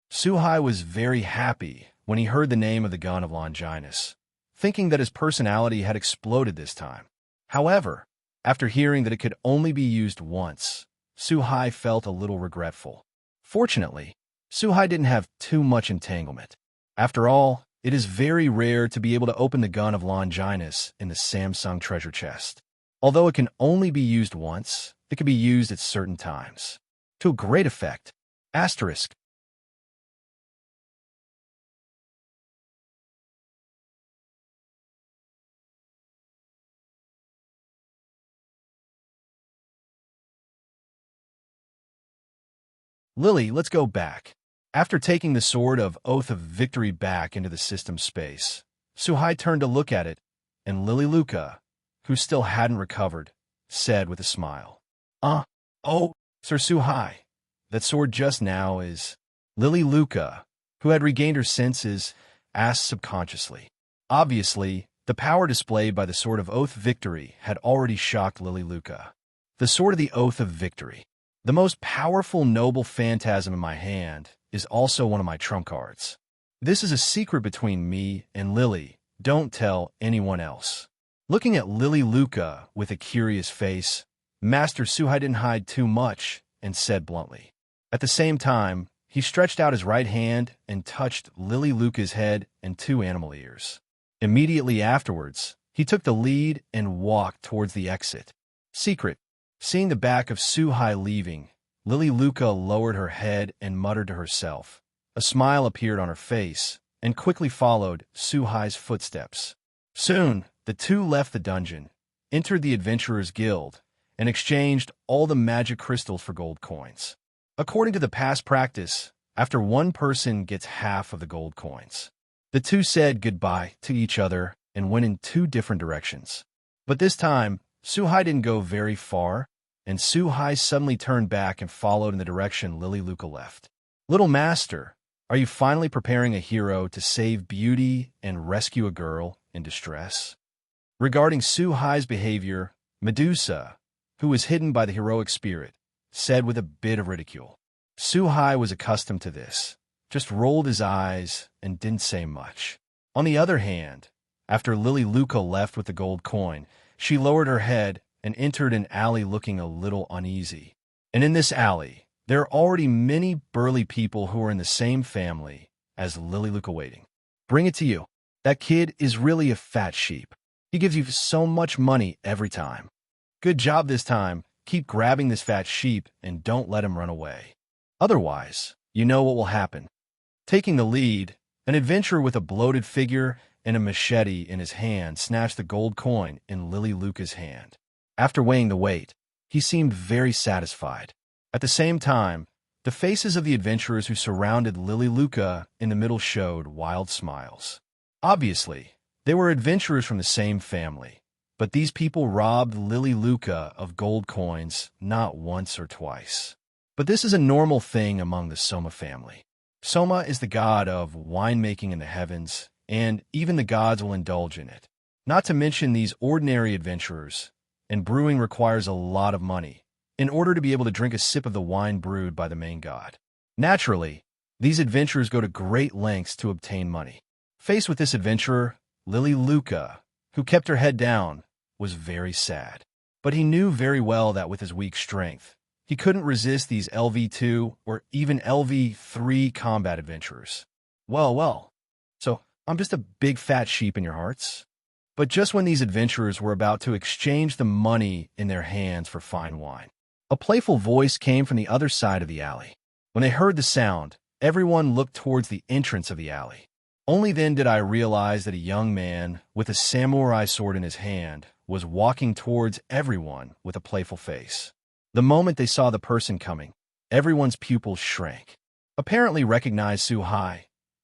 Suhai was very happy when he heard the name of the gun of Longinus, thinking that his personality had exploded this time. However, after hearing that it could only be used once, Suhai felt a little regretful. Fortunately, Suhai didn't have too much entanglement. After all, it is very rare to be able to open the gun of Longinus in the Samsung treasure chest. Although it can only be used once, it can be used at certain times. To a great effect. Asterisk. Lily, let's go back. After taking the sword of Oath of Victory back into the system space, Suhai turned to look at it, and Lily Luca, who still hadn't recovered, said with a smile, Oh, Sir Suhai, that sword just now is... Lily Luca, who had regained her senses, asked subconsciously. Obviously, the power displayed by the sword of Oath Victory had already shocked Lily Luca. The sword of the Oath of Victory. The most powerful noble phantasm in my hand is also one of my trump cards. This is a secret between me and Lily. Don't tell anyone else. Looking at Lily Luca with a curious face, Master Suhai didn't hide too much and said bluntly. At the same time, he stretched out his right hand and touched Lily Luca's head and 2 animal ears. Immediately afterwards, he took the lead and walked towards the exit. Secret. Seeing the back of Suhai leaving, Lily Luca lowered her head and muttered to herself. A smile appeared on her face and quickly followed Suhai's footsteps. Soon, the two left the dungeon, entered the Adventurers Guild, and exchanged all the magic crystals for gold coins. According to the past practice, after one person gets half of the gold coins, the two said goodbye to each other and went in 2 different directions. But this time, Suhai didn't go very far, and Suhai suddenly turned back and followed in the direction Lily Luca left. Little Master, are you finally preparing a hero to save beauty and rescue a girl in distress? Regarding Suhai's behavior, Medusa, who was hidden by the heroic spirit, said with a bit of ridicule. Suhai was accustomed to this, just rolled his eyes and didn't say much. On the other hand, after Lily Luca left with the gold coin, she lowered her head and entered an alley looking a little uneasy. And in this alley, there are already many burly people who are in the same family as Lily Luca waiting. Bring it to you. That kid is really a fat sheep. He gives you so much money every time. Good job this time. Keep grabbing this fat sheep and don't let him run away. Otherwise, you know what will happen. Taking the lead, an adventurer with a bloated figure and a machete in his hand snatched the gold coin in Lily Luca's hand. After weighing the weight, he seemed very satisfied. At the same time, the faces of the adventurers who surrounded Lily Luca in the middle showed wild smiles. Obviously, they were adventurers from the same family, but these people robbed Lily Luca of gold coins not once or twice. But this is a normal thing among the Soma family. Soma is the god of winemaking in the heavens, and even the gods will indulge in it. Not to mention these ordinary adventurers, and brewing requires a lot of money in order to be able to drink a sip of the wine brewed by the main god. Naturally, these adventurers go to great lengths to obtain money. Faced with this adventurer, Lily Luca, who kept her head down, was very sad. But he knew very well that with his weak strength, he couldn't resist these LV2 or even LV3 combat adventurers. Well, so I'm just a big fat sheep in your hearts? But just when these adventurers were about to exchange the money in their hands for fine wine, a playful voice came from the other side of the alley. When they heard the sound, everyone looked towards the entrance of the alley. Only then did I realize that a young man with a samurai sword in his hand was walking towards everyone with a playful face. The moment they saw the person coming, everyone's pupils shrank. Apparently recognized Suhai,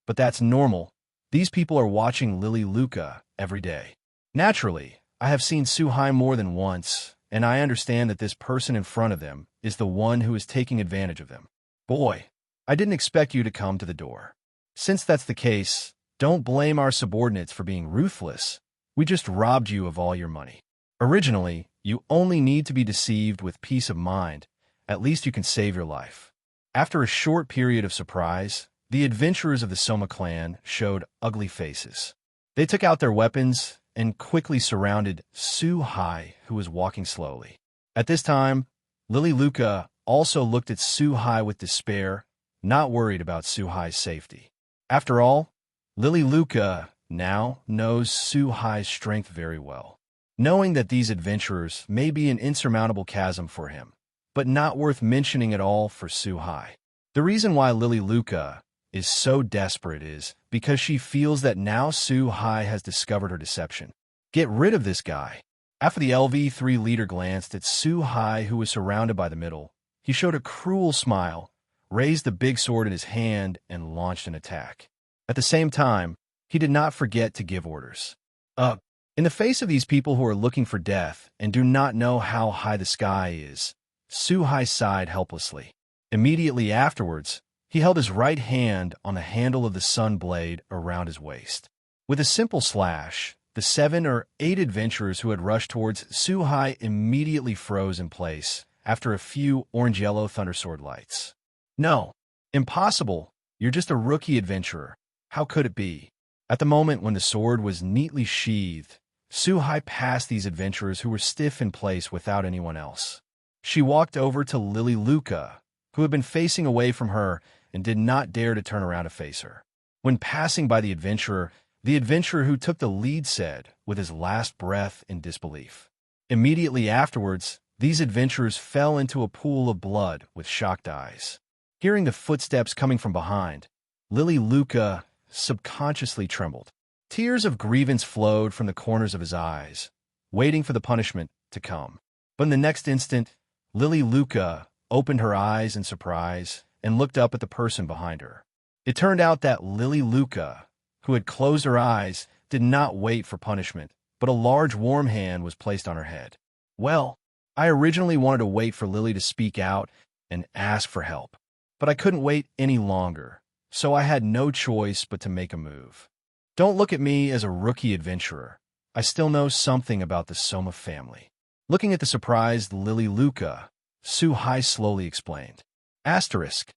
but that's normal. These people are watching Lily Luca every day. Naturally, I have seen Suhai more than once, and I understand that this person in front of them is the one who is taking advantage of them. Boy, I didn't expect you to come to the door. Since that's the case, don't blame our subordinates for being ruthless. We just robbed you of all your money. Originally, you only need to be deceived with peace of mind. At least you can save your life. After a short period of surprise, the adventurers of the Soma clan showed ugly faces. They took out their weapons and quickly surrounded Suhai, who was walking slowly. At this time, Lily Luca also looked at Suhai with despair, not worried about Suhai's safety. After all, Lily Luca now knows Suhai's strength very well, knowing that these adventurers may be an insurmountable chasm for him, but not worth mentioning at all for Suhai. The reason why Lily Luca is so desperate is because she feels that now Suhai has discovered her deception. Get rid of this guy. After the LV3 leader glanced at Suhai, who was surrounded by the middle, he showed a cruel smile, raised the big sword in his hand, and launched an attack. At the same time, he did not forget to give orders. In the face of these people who are looking for death and do not know how high the sky is, Suhai sighed helplessly. Immediately afterwards, he held his right hand on the handle of the sun blade around his waist. With a simple slash, the 7 or 8 adventurers who had rushed towards Suhai immediately froze in place after a few orange-yellow thundersword lights. No, impossible. You're just a rookie adventurer. How could it be? At the moment when the sword was neatly sheathed, Suhai passed these adventurers who were stiff in place without anyone else. She walked over to Lily Luca, who had been facing away from her and did not dare to turn around to face her. When passing by the adventurer who took the lead said, with his last breath in disbelief. Immediately afterwards, these adventurers fell into a pool of blood with shocked eyes. Hearing the footsteps coming from behind, Lily Luca subconsciously trembled. Tears of grievance flowed from the corners of his eyes, waiting for the punishment to come. But in the next instant, Lily Luca opened her eyes in surprise and looked up at the person behind her. It turned out that Lily Luca, who had closed her eyes, did not wait for punishment, but a large warm hand was placed on her head. Well, I originally wanted to wait for Lily to speak out and ask for help, but I couldn't wait any longer, so I had no choice but to make a move. Don't look at me as a rookie adventurer. I still know something about the Soma family. Looking at the surprised Lily Luca, Suhai slowly explained. Asterisk,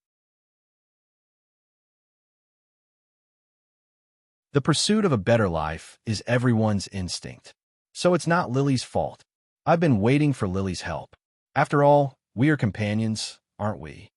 The pursuit of a better life is everyone's instinct. So it's not Lily's fault. I've been waiting for Lily's help. After all, we are companions, aren't we?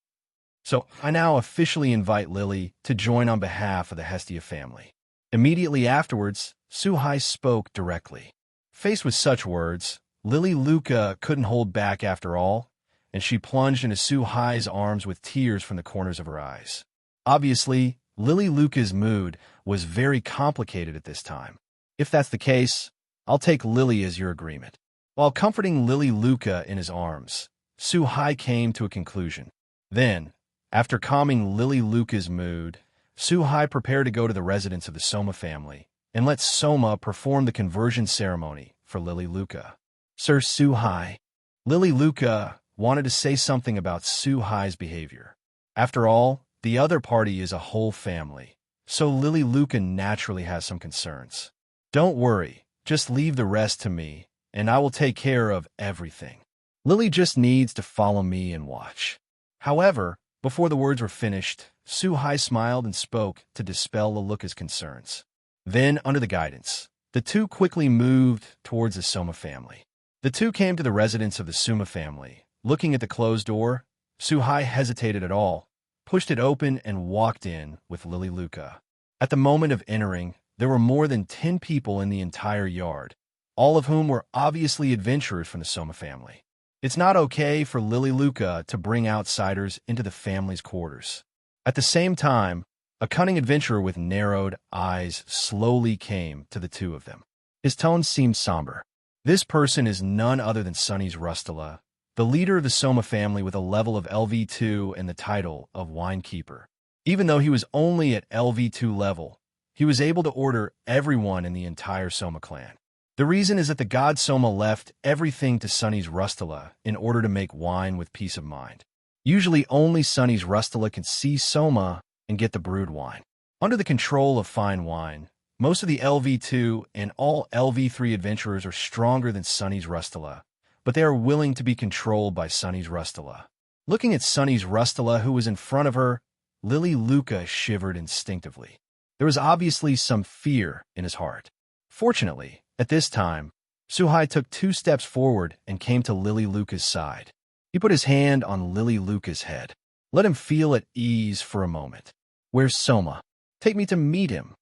So I now officially invite Lily to join on behalf of the Hestia family. Immediately afterwards, Suhai spoke directly. Faced with such words, Lily Luca couldn't hold back after all, and she plunged into Suhai's arms with tears from the corners of her eyes. Obviously, Lily Luca's mood was very complicated at this time. If that's the case, I'll take Lily as your agreement. While comforting Lily Luca in his arms, Suhai came to a conclusion. Then, after calming Lily Luca's mood, Suhai prepared to go to the residence of the Soma family and let Soma perform the conversion ceremony for Lily Luca. Sir Suhai. Lily Luca wanted to say something about Suhai's behavior. After all, the other party is a whole family, so Lily Luca naturally has some concerns. Don't worry, just leave the rest to me, and I will take care of everything. Lily just needs to follow me and watch. However, before the words were finished, Suhai smiled and spoke to dispel Liluka's concerns. Then, under the guidance, the two quickly moved towards the Soma family. The two came to the residence of the Soma family. Looking at the closed door, Suhai hesitated at all, pushed it open, and walked in with Lily Luca. At the moment of entering, there were more than 10 people in the entire yard, all of whom were obviously adventurers from the Soma family. It's not okay for Lily Luca to bring outsiders into the family's quarters. At the same time, a cunning adventurer with narrowed eyes slowly came to the two of them. His tone seemed somber. This person is none other than Sonny's Rustala, the leader of the Soma family with a level of LV2 and the title of Winekeeper. Even though he was only at LV2 level, he was able to order everyone in the entire Soma clan. The reason is that the god Soma left everything to Sonny's Rustala in order to make wine with peace of mind. Usually only Sonny's Rustala can see Soma and get the brewed wine. Under the control of fine wine, most of the LV2 and all LV3 adventurers are stronger than Sonny's Rustala, but they are willing to be controlled by Sonny's Rustala. Looking at Sonny's Rustala, who was in front of her, Lily Luca shivered instinctively. There was obviously some fear in his heart. Fortunately, at this time, Suhai took 2 steps forward and came to Lily Luca's side. He put his hand on Lily Luca's head. Let him feel at ease for a moment. Where's Soma? Take me to meet him.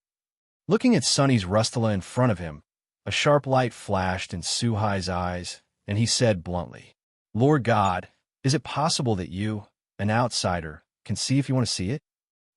Looking at Sonny's Rustala in front of him, a sharp light flashed in Suhai's eyes, and he said bluntly, Lord God, is it possible that you, an outsider, can see if you want to see it?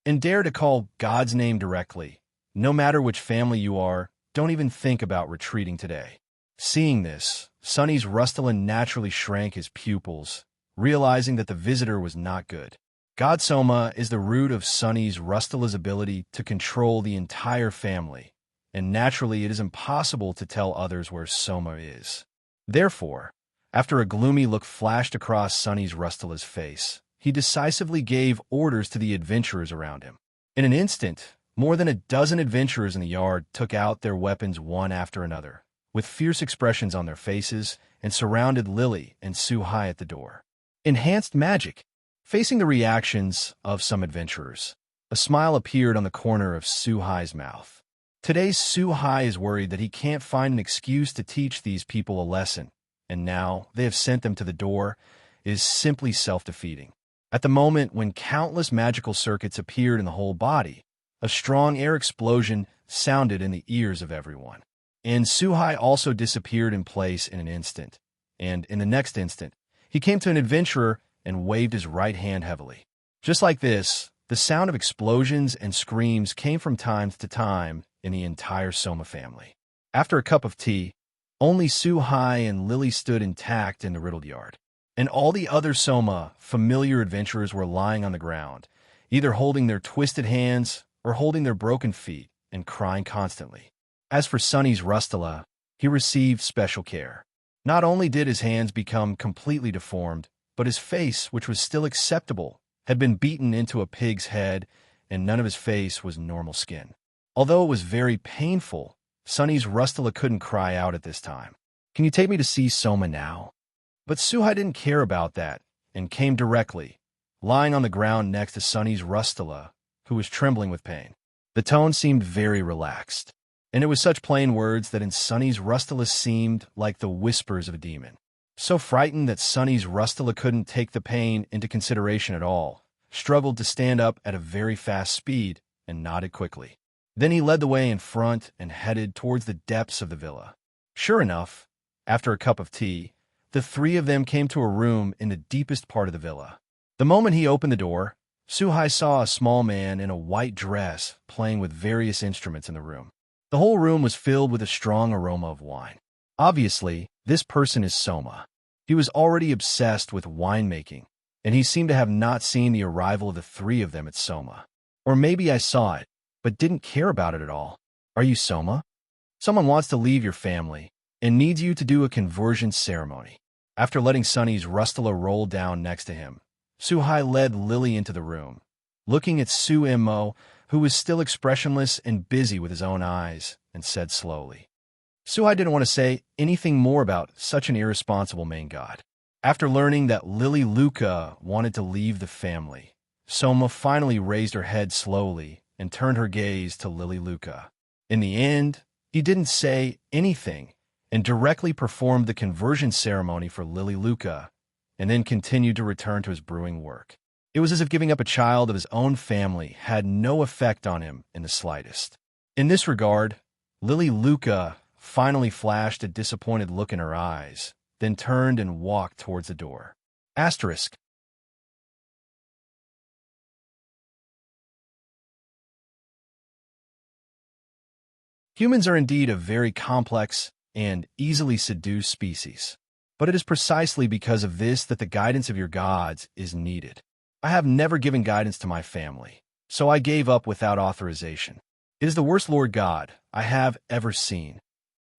And dare to call God's name directly. No matter which family you are, don't even think about retreating today. Seeing this, Sonny's Rustala naturally shrank his pupils, realizing that the visitor was not good. God Soma is the root of Sonny's Rustala's ability to control the entire family, and naturally it is impossible to tell others where Soma is. Therefore, after a gloomy look flashed across Sonny's Rustala's face, he decisively gave orders to the adventurers around him. In an instant, more than a dozen adventurers in the yard took out their weapons one after another, with fierce expressions on their faces, and surrounded Lily and Suhai at the door. Enhanced magic. Facing the reactions of some adventurers, a smile appeared on the corner of Suhai's mouth. Today's Suhai is worried that he can't find an excuse to teach these people a lesson, and now they have sent them to the door, is simply self-defeating. At the moment when countless magical circuits appeared in the whole body, a strong air explosion sounded in the ears of everyone. And Suhai also disappeared in place in an instant, and in the next instant, he came to an adventurer and waved his right hand heavily. Just like this, the sound of explosions and screams came from time to time in the entire Soma family. After a cup of tea, only Suhai and Lily stood intact in the riddled yard, and all the other Soma familiar adventurers were lying on the ground, either holding their twisted hands or holding their broken feet and crying constantly. As for Sonny's Rustala, he received special care. Not only did his hands become completely deformed, but his face, which was still acceptable, had been beaten into a pig's head, and none of his face was normal skin. Although it was very painful, Sonny's Rustala couldn't cry out at this time. Can you take me to see Soma now? But Suhai didn't care about that, and came directly, lying on the ground next to Sonny's Rustala, who was trembling with pain. The tone seemed very relaxed, and it was such plain words that in Sunny's Rustula seemed like the whispers of a demon. So frightened that Sunny's Rustula couldn't take the pain into consideration at all, struggled to stand up at a very fast speed, and nodded quickly. Then he led the way in front and headed towards the depths of the villa. Sure enough, after a cup of tea, the three of them came to a room in the deepest part of the villa. The moment he opened the door, Suhai saw a small man in a white dress playing with various instruments in the room. The whole room was filled with a strong aroma of wine. Obviously, this person is Soma. He was already obsessed with winemaking, and he seemed to have not seen the arrival of the three of them at Soma. Or maybe I saw it, but didn't care about it at all. Are you Soma? Someone wants to leave your family and needs you to do a conversion ceremony. After letting Sunny's Rustula roll down next to him, Suhai led Lily into the room, looking at Su Immo, who was still expressionless and busy with his own eyes, and said slowly. Suhai didn't want to say anything more about such an irresponsible main god. After learning that Lily Luca wanted to leave the family, Soma finally raised her head slowly and turned her gaze to Lily Luca. In the end, he didn't say anything and directly performed the conversion ceremony for Lily Luca, and then continued to return to his brewing work. It was as if giving up a child of his own family had no effect on him in the slightest. In this regard, Lily Luca finally flashed a disappointed look in her eyes, then turned and walked towards the door. Asterisk. Humans are indeed a very complex and easily seduced species, but it is precisely because of this that the guidance of your gods is needed. I have never given guidance to my family, so I gave up without authorization. It is the worst Lord God I have ever seen.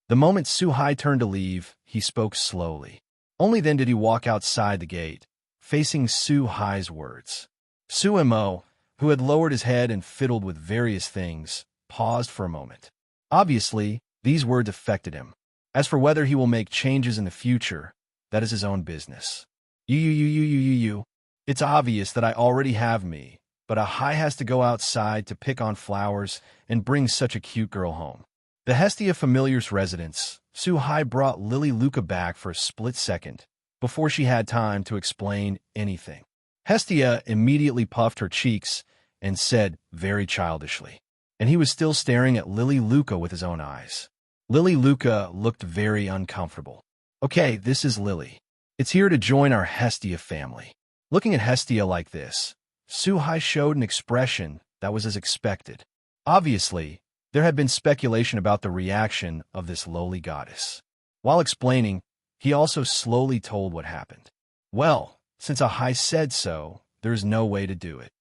The moment Suhai turned to leave, he spoke slowly. Only then did he walk outside the gate, facing Suhai's words. Suimo, who had lowered his head and fiddled with various things, paused for a moment. Obviously, these words affected him. As for whether he will make changes in the future, that is his own business. You. It's obvious that I already have me, but Ahai has to go outside to pick on flowers and bring such a cute girl home. The Hestia familiar's residence, Suhai brought Lily Luca back for a split second, before she had time to explain anything. Hestia immediately puffed her cheeks and said very childishly, and he was still staring at Lily Luca with his own eyes. Lily Luca looked very uncomfortable. Okay, this is Lily. It's here to join our Hestia family. Looking at Hestia like this, Suhai showed an expression that was as expected. Obviously, there had been speculation about the reaction of this lowly goddess. While explaining, he also slowly told what happened. Well, since Ahai said so, there is no way to do it.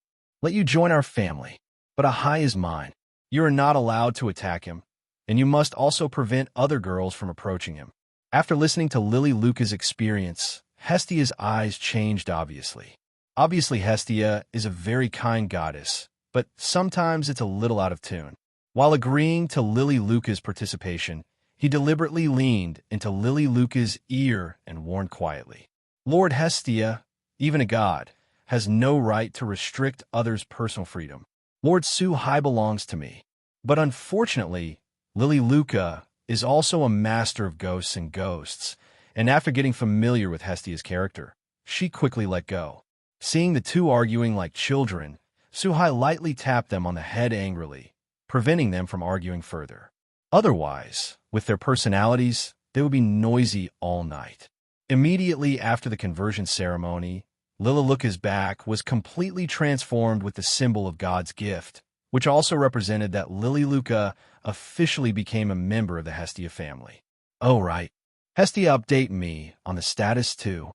Let you join our family, but Ahai is mine. You are not allowed to attack him, and you must also prevent other girls from approaching him. After listening to Lily Luca's experience, Hestia's eyes changed obviously. Obviously, Hestia is a very kind goddess, but sometimes it's a little out of tune. While agreeing to Lily Luca's participation, he deliberately leaned into Lily Luca's ear and warned quietly. Lord Hestia, even a god, has no right to restrict others' personal freedom. Lord Suhai belongs to me. But unfortunately, Lily Luca is also a master of ghosts and ghosts, and after getting familiar with Hestia's character, she quickly let go. Seeing the two arguing like children, Suhai lightly tapped them on the head angrily, preventing them from arguing further. Otherwise, with their personalities, they would be noisy all night. Immediately after the conversion ceremony, Lily Luca's back was completely transformed with the symbol of God's gift, which also represented that Lily Luca officially became a member of the Hestia family. Oh, right. Hestia update me on the status too.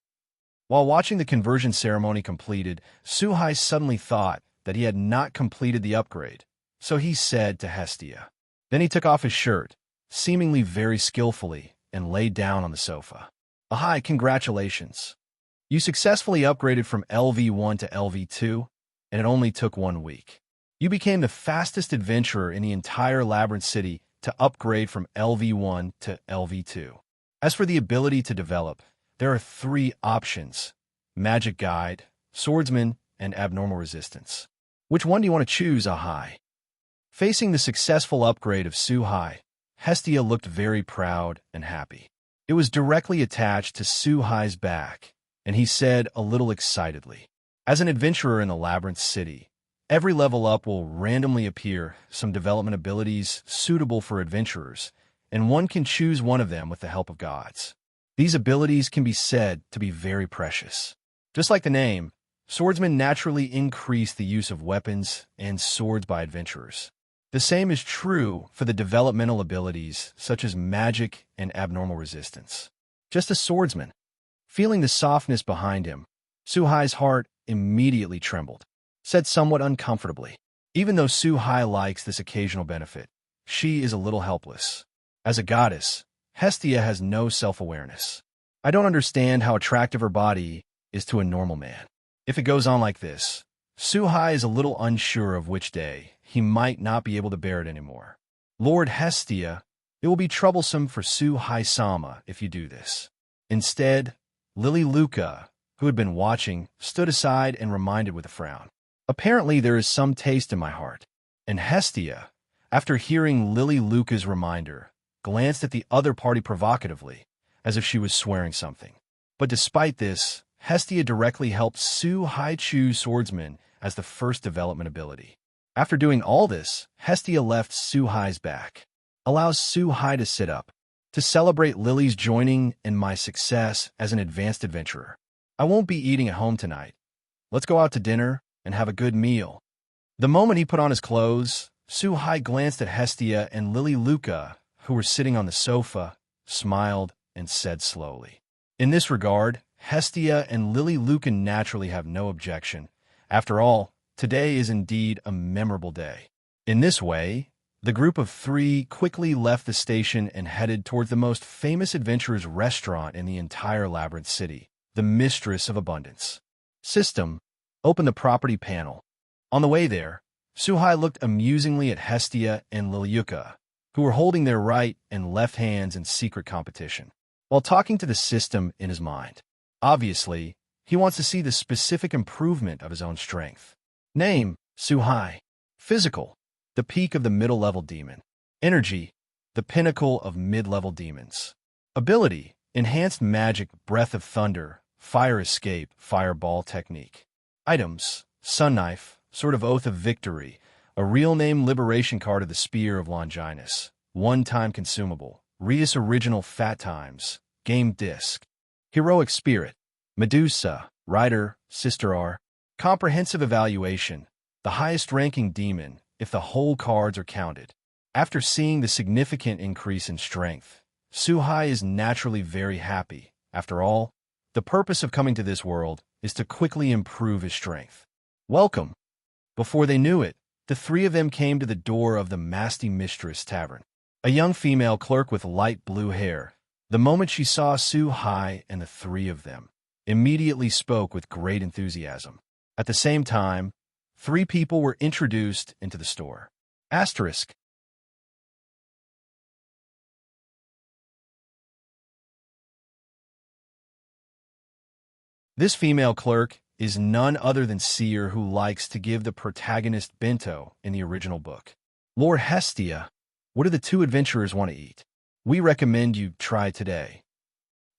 While watching the conversion ceremony completed, Suhai suddenly thought that he had not completed the upgrade, so he said to Hestia. Then he took off his shirt, seemingly very skillfully, and laid down on the sofa. Ahai, congratulations. You successfully upgraded from LV1 to LV2, and it only took 1 week. You became the fastest adventurer in the entire Labyrinth City to upgrade from LV1 to LV2. As for the ability to develop, there are 3 options: Magic Guide, Swordsman, and Abnormal Resistance. Which one do you want to choose, Ahai? Facing the successful upgrade of Suhai, Hestia looked very proud and happy. It was directly attached to Suhai's back, and he said a little excitedly, "As an adventurer in the Labyrinth City, every level up will randomly appear some development abilities suitable for adventurers, and one can choose one of them with the help of gods. These abilities can be said to be very precious. Just like the name, swordsmen naturally increase the use of weapons and swords by adventurers. The same is true for the developmental abilities such as magic and abnormal resistance. Just a swordsman." Feeling the softness behind him, Suhai's heart immediately trembled, said somewhat uncomfortably, "Even though Suhai likes this occasional benefit, she is a little helpless. As a goddess, Hestia has no self-awareness. I don't understand how attractive her body is to a normal man. If it goes on like this, Suhai is a little unsure of which day he might not be able to bear it anymore. Lord Hestia, it will be troublesome for Suhai-sama if you do this." Instead, Lily Luca, who had been watching, stood aside and reminded with a frown, "Apparently there is some taste in my heart." And Hestia, after hearing Lily Luca's reminder, glanced at the other party provocatively, as if she was swearing something. But despite this, Hestia directly helped Suhai choose swordsman as the first development ability. After doing all this, Hestia left Suhai's back, allows Suhai to sit up, to celebrate Lily's joining in my success as an advanced adventurer. I won't be eating at home tonight. Let's go out to dinner and have a good meal. The moment he put on his clothes, Suhai glanced at Hestia and Lily Luca, who were sitting on the sofa, smiled, and said slowly, "In this regard, Hestia and Lily Luca naturally have no objection. After all, today is indeed a memorable day." In this way, the group of three quickly left the station and headed towards the most famous adventurer's restaurant in the entire Labyrinth City, the Mistress of Abundance. System, open the property panel. On the way there, Suhai looked amusingly at Hestia and Lilyuka, who were holding their right and left hands in secret competition, while talking to the system in his mind. Obviously, he wants to see the specific improvement of his own strength. Name, Suhai. Physical, the peak of the middle-level demon. Energy, the pinnacle of mid-level demons. Ability, enhanced magic, breath of thunder, fire escape, fireball technique. Items, sun knife, sword of oath of victory, a real name liberation card of the spear of Longinus, one-time consumable, Rius original fat times, game disc. Heroic spirit, Medusa, rider, sister R. Comprehensive evaluation, the highest ranking demon, if the whole cards are counted. After seeing the significant increase in strength, Suhai is naturally very happy. After all, the purpose of coming to this world is to quickly improve his strength. Welcome. Before they knew it, the three of them came to the door of the Masty Mistress Tavern. A young female clerk with light blue hair, the moment she saw Suhai and the three of them, immediately spoke with great enthusiasm. At the same time, three people were introduced into the store. Asterisk. This female clerk is none other than Seer, who likes to give the protagonist bento in the original book. Lord Hestia, what do the two adventurers want to eat? We recommend you try today.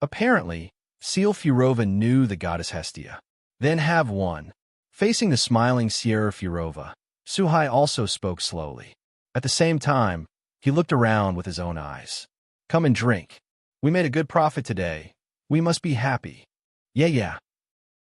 Apparently, Seal Furova knew the goddess Hestia. Then have one. Facing the smiling Sierra Furova, Suhai also spoke slowly. At the same time, he looked around with his own eyes. Come and drink. We made a good profit today. We must be happy. Yeah.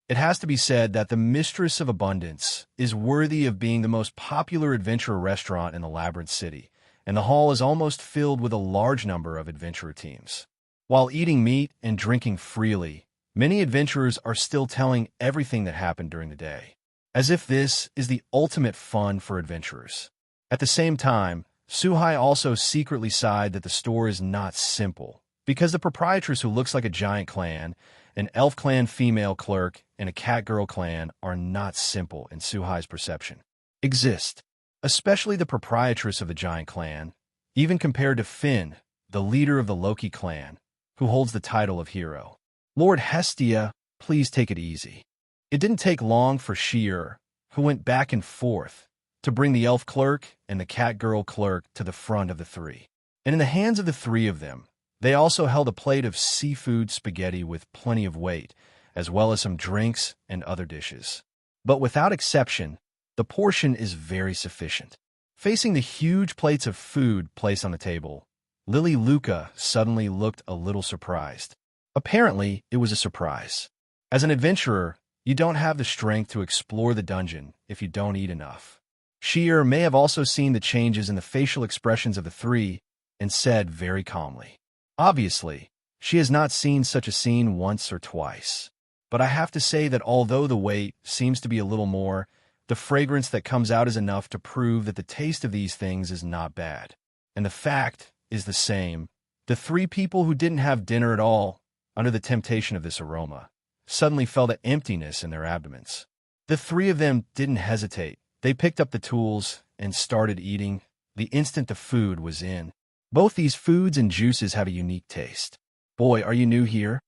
It has to be said that the Mistress of Abundance is worthy of being the most popular adventurer restaurant in the Labyrinth City, and the hall is almost filled with a large number of adventurer teams. While eating meat and drinking freely, many adventurers are still telling everything that happened during the day, as if this is the ultimate fun for adventurers. At the same time, Suhai also secretly sighed that the store is not simple, because the proprietress, who looks like a giant clan, an elf clan female clerk, and a cat girl clan are not simple in Suhai's perception. Exist, especially the proprietress of the giant clan, even compared to Finn, the leader of the Loki clan, who holds the title of hero. Lord Hestia, please take it easy. It didn't take long for Sheer, who went back and forth, to bring the elf clerk and the cat girl clerk to the front of the three. And in the hands of the three of them, they also held a plate of seafood spaghetti with plenty of weight, as well as some drinks and other dishes. But without exception, the portion is very sufficient. Facing the huge plates of food placed on the table, Lily Luca suddenly looked a little surprised. Apparently, it was a surprise. As an adventurer, you don't have the strength to explore the dungeon if you don't eat enough. She may have also seen the changes in the facial expressions of the three and said very calmly, "Obviously, she has not seen such a scene once or twice. But I have to say that although the weight seems to be a little more, the fragrance that comes out is enough to prove that the taste of these things is not bad. And the fact is the same. The three people who didn't have dinner at all, under the temptation of this aroma, suddenly felt an emptiness in their abdomens. The three of them didn't hesitate. They picked up the tools and started eating the instant the food was in. Both these foods and juices have a unique taste. Boy, are you new here?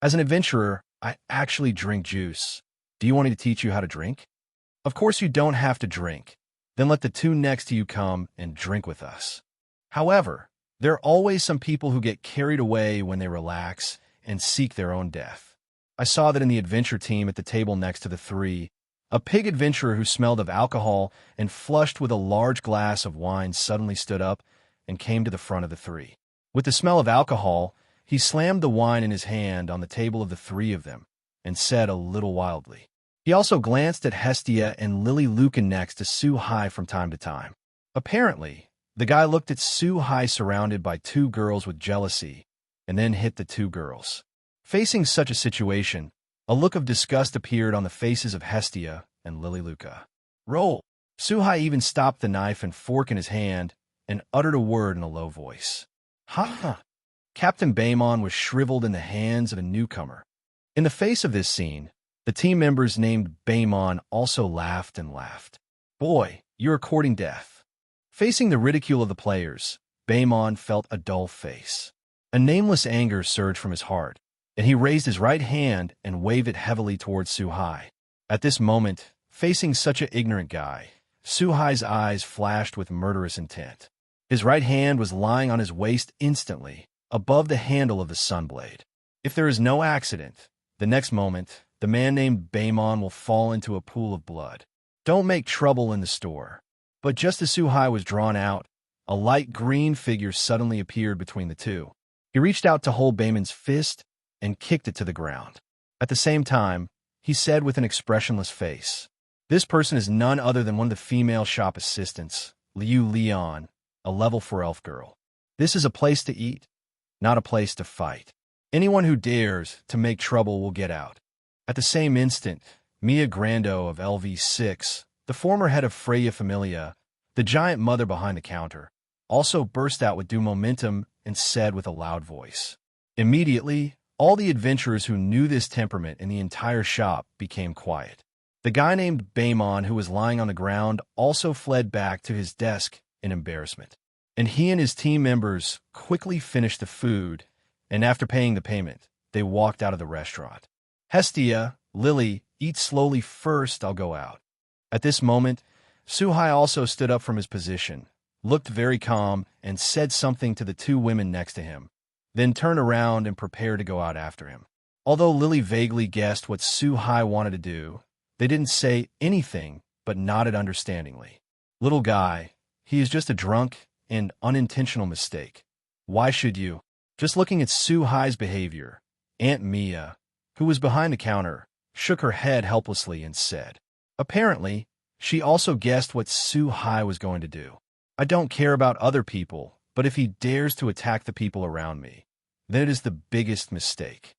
As an adventurer, I actually drink juice. Do you want me to teach you how to drink? Of course you don't have to drink. Then let the two next to you come and drink with us. However, there are always some people who get carried away when they relax and seek their own death. I saw that in the adventure team at the table next to the three. A pig adventurer who smelled of alcohol and flushed with a large glass of wine suddenly stood up and came to the front of the three. With the smell of alcohol, he slammed the wine in his hand on the table of the three of them and said a little wildly. He also glanced at Hestia and Lily Luca next to Su-Hai from time to time. Apparently, the guy looked at Su-Hai surrounded by two girls with jealousy and then hit the two girls. Facing such a situation, a look of disgust appeared on the faces of Hestia and Lily Luca. Roll! Su-Hai even stopped the knife and fork in his hand and uttered a word in a low voice. Ha! Captain Baemon was shriveled in the hands of a newcomer. In the face of this scene, the team members named Baemon also laughed and laughed. Boy, you're courting death. Facing the ridicule of the players, Baemon felt a dull face. A nameless anger surged from his heart, and he raised his right hand and waved it heavily towards Su-Hai. At this moment, facing such an ignorant guy, Su-Hai's eyes flashed with murderous intent. His right hand was lying on his waist instantly, above the handle of the sunblade. If there is no accident, the next moment, the man named Baemon will fall into a pool of blood. Don't make trouble in the store. But just as Su-Hai was drawn out, a light green figure suddenly appeared between the two. He reached out to hold Baemon's fist and kicked it to the ground. At the same time, he said with an expressionless face, "This person is none other than one of the female shop assistants, Liu Leon, a level 4 elf girl. This is a place to eat, not a place to fight. Anyone who dares to make trouble will get out." At the same instant, Mia Grando of LV6, the former head of Freya Familia, the giant mother behind the counter, also burst out with due momentum and said with a loud voice. Immediately, all the adventurers who knew this temperament in the entire shop became quiet. The guy named Baemon, who was lying on the ground, also fled back to his desk in embarrassment. And he and his team members quickly finished the food, and after paying the payment, they walked out of the restaurant. Hestia, Lily, eat slowly first, I'll go out. At this moment, Su-Hai also stood up from his position, looked very calm, and said something to the two women next to him, then turned around and prepared to go out after him. Although Lily vaguely guessed what Su-Hai wanted to do, they didn't say anything but nodded understandingly. Little guy, he is just a drunk and unintentional mistake. Why should you? Just looking at Su-Hai's behavior, Aunt Mia, who was behind the counter, shook her head helplessly and said, apparently, she also guessed what Su-Hai was going to do. I don't care about other people, but if he dares to attack the people around me, then it is the biggest mistake.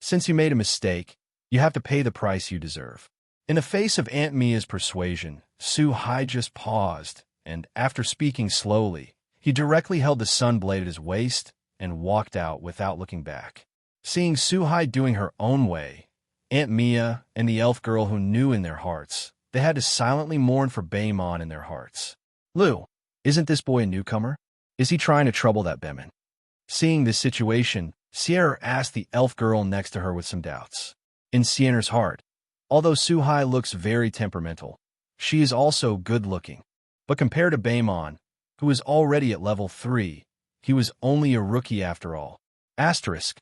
Since you made a mistake, you have to pay the price you deserve. In the face of Aunt Mia's persuasion, Su-Hai just paused, and after speaking slowly, he directly held the sun blade at his waist and walked out without looking back. Seeing Su-Hai doing her own way, Aunt Mia and the elf girl who knew in their hearts, they had to silently mourn for Baemon in their hearts. Lou, isn't this boy a newcomer? Is he trying to trouble that Bemin? Seeing this situation, Sierra asked the elf girl next to her with some doubts. In Sierra's heart, although Su-Hai looks very temperamental, she is also good-looking. But compared to Baemon, who was already at level 3, he was only a rookie after all. Asterisk.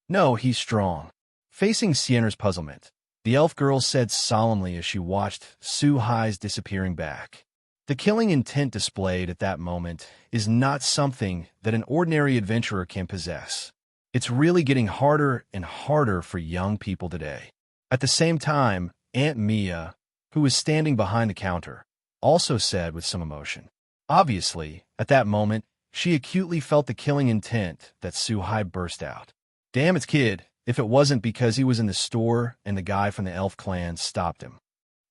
No, he's strong. Facing Sienna's puzzlement, the elf girl said solemnly as she watched Su-Hai's disappearing back. The killing intent displayed at that moment is not something that an ordinary adventurer can possess. It's really getting harder and harder for young people today. At the same time, Aunt Mia, who was standing behind the counter, also said with some emotion. Obviously, at that moment, she acutely felt the killing intent that Su-Hai burst out. Damn it, kid, if it wasn't because he was in the store and the guy from the elf clan stopped him.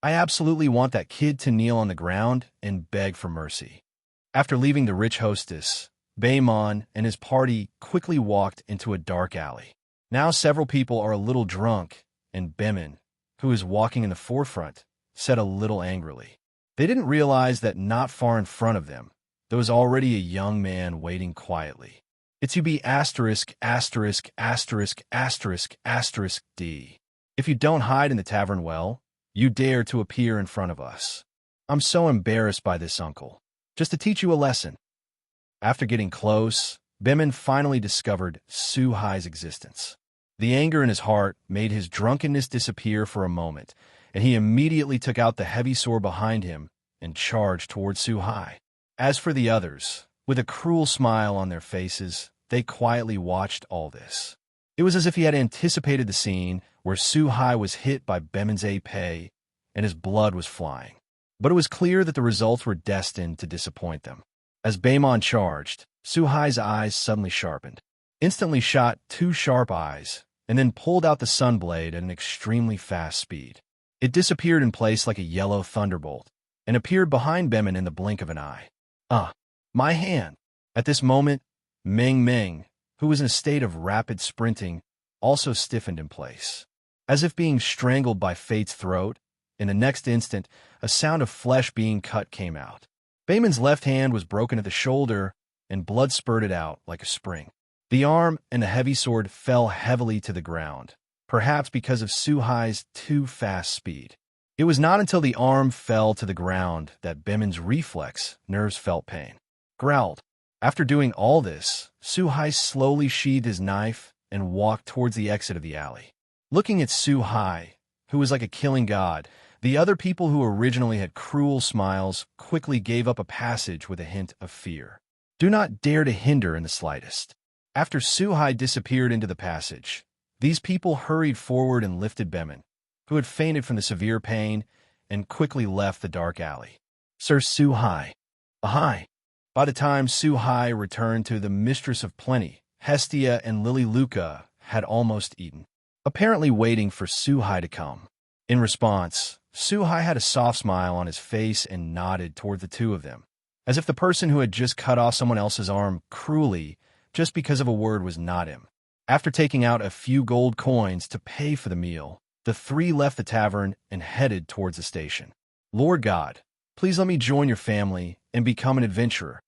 I absolutely want that kid to kneel on the ground and beg for mercy. After leaving the rich hostess, Baemon and his party quickly walked into a dark alley. Now several people are a little drunk, and Baemon, who is walking in the forefront, said a little angrily. They didn't realize that not far in front of them, there was already a young man waiting quietly. It's UB asterisk asterisk asterisk asterisk asterisk D. If you don't hide in the tavern well, you dare to appear in front of us. I'm so embarrassed by this, uncle. Just to teach you a lesson. After getting close, Baemon finally discovered Su-Hai's existence. The anger in his heart made his drunkenness disappear for a moment, and he immediately took out the heavy sword behind him and charged towards Su-Hai. As for the others, with a cruel smile on their faces, they quietly watched all this. It was as if he had anticipated the scene where Su-Hai was hit by Baemon's AP and his blood was flying. But it was clear that the results were destined to disappoint them. As Baemon charged, Su-Hai's eyes suddenly sharpened, instantly shot 2 sharp eyes, and then pulled out the sunblade at an extremely fast speed. It disappeared in place like a yellow thunderbolt and appeared behind Baemon in the blink of an eye. My hand! At this moment, Meng Meng, who was in a state of rapid sprinting, also stiffened in place. As if being strangled by fate's throat, in the next instant, a sound of flesh being cut came out. Baemon's left hand was broken at the shoulder, and blood spurted out like a spring. The arm and the heavy sword fell heavily to the ground, perhaps because of Su-Hai's too fast speed. It was not until the arm fell to the ground that Baemon's reflex nerves felt pain. Growled. After doing all this, Su-Hai slowly sheathed his knife and walked towards the exit of the alley. Looking at Su-Hai, who was like a killing god, the other people who originally had cruel smiles quickly gave up a passage with a hint of fear. Do not dare to hinder in the slightest. After Su-Hai disappeared into the passage, these people hurried forward and lifted Baemon, who had fainted from the severe pain, and quickly left the dark alley. Sir Su-Hai. Ahai. By the time Su-Hai returned to the Mistress of Plenty, Hestia and Lily Luca had almost eaten, apparently waiting for Su-Hai to come. In response, Su-Hai had a soft smile on his face and nodded toward the two of them, as if the person who had just cut off someone else's arm cruelly just because of a word was not him. After taking out a few gold coins to pay for the meal, the 3 left the tavern and headed towards the station. Lord God, please let me join your family and become an adventurer.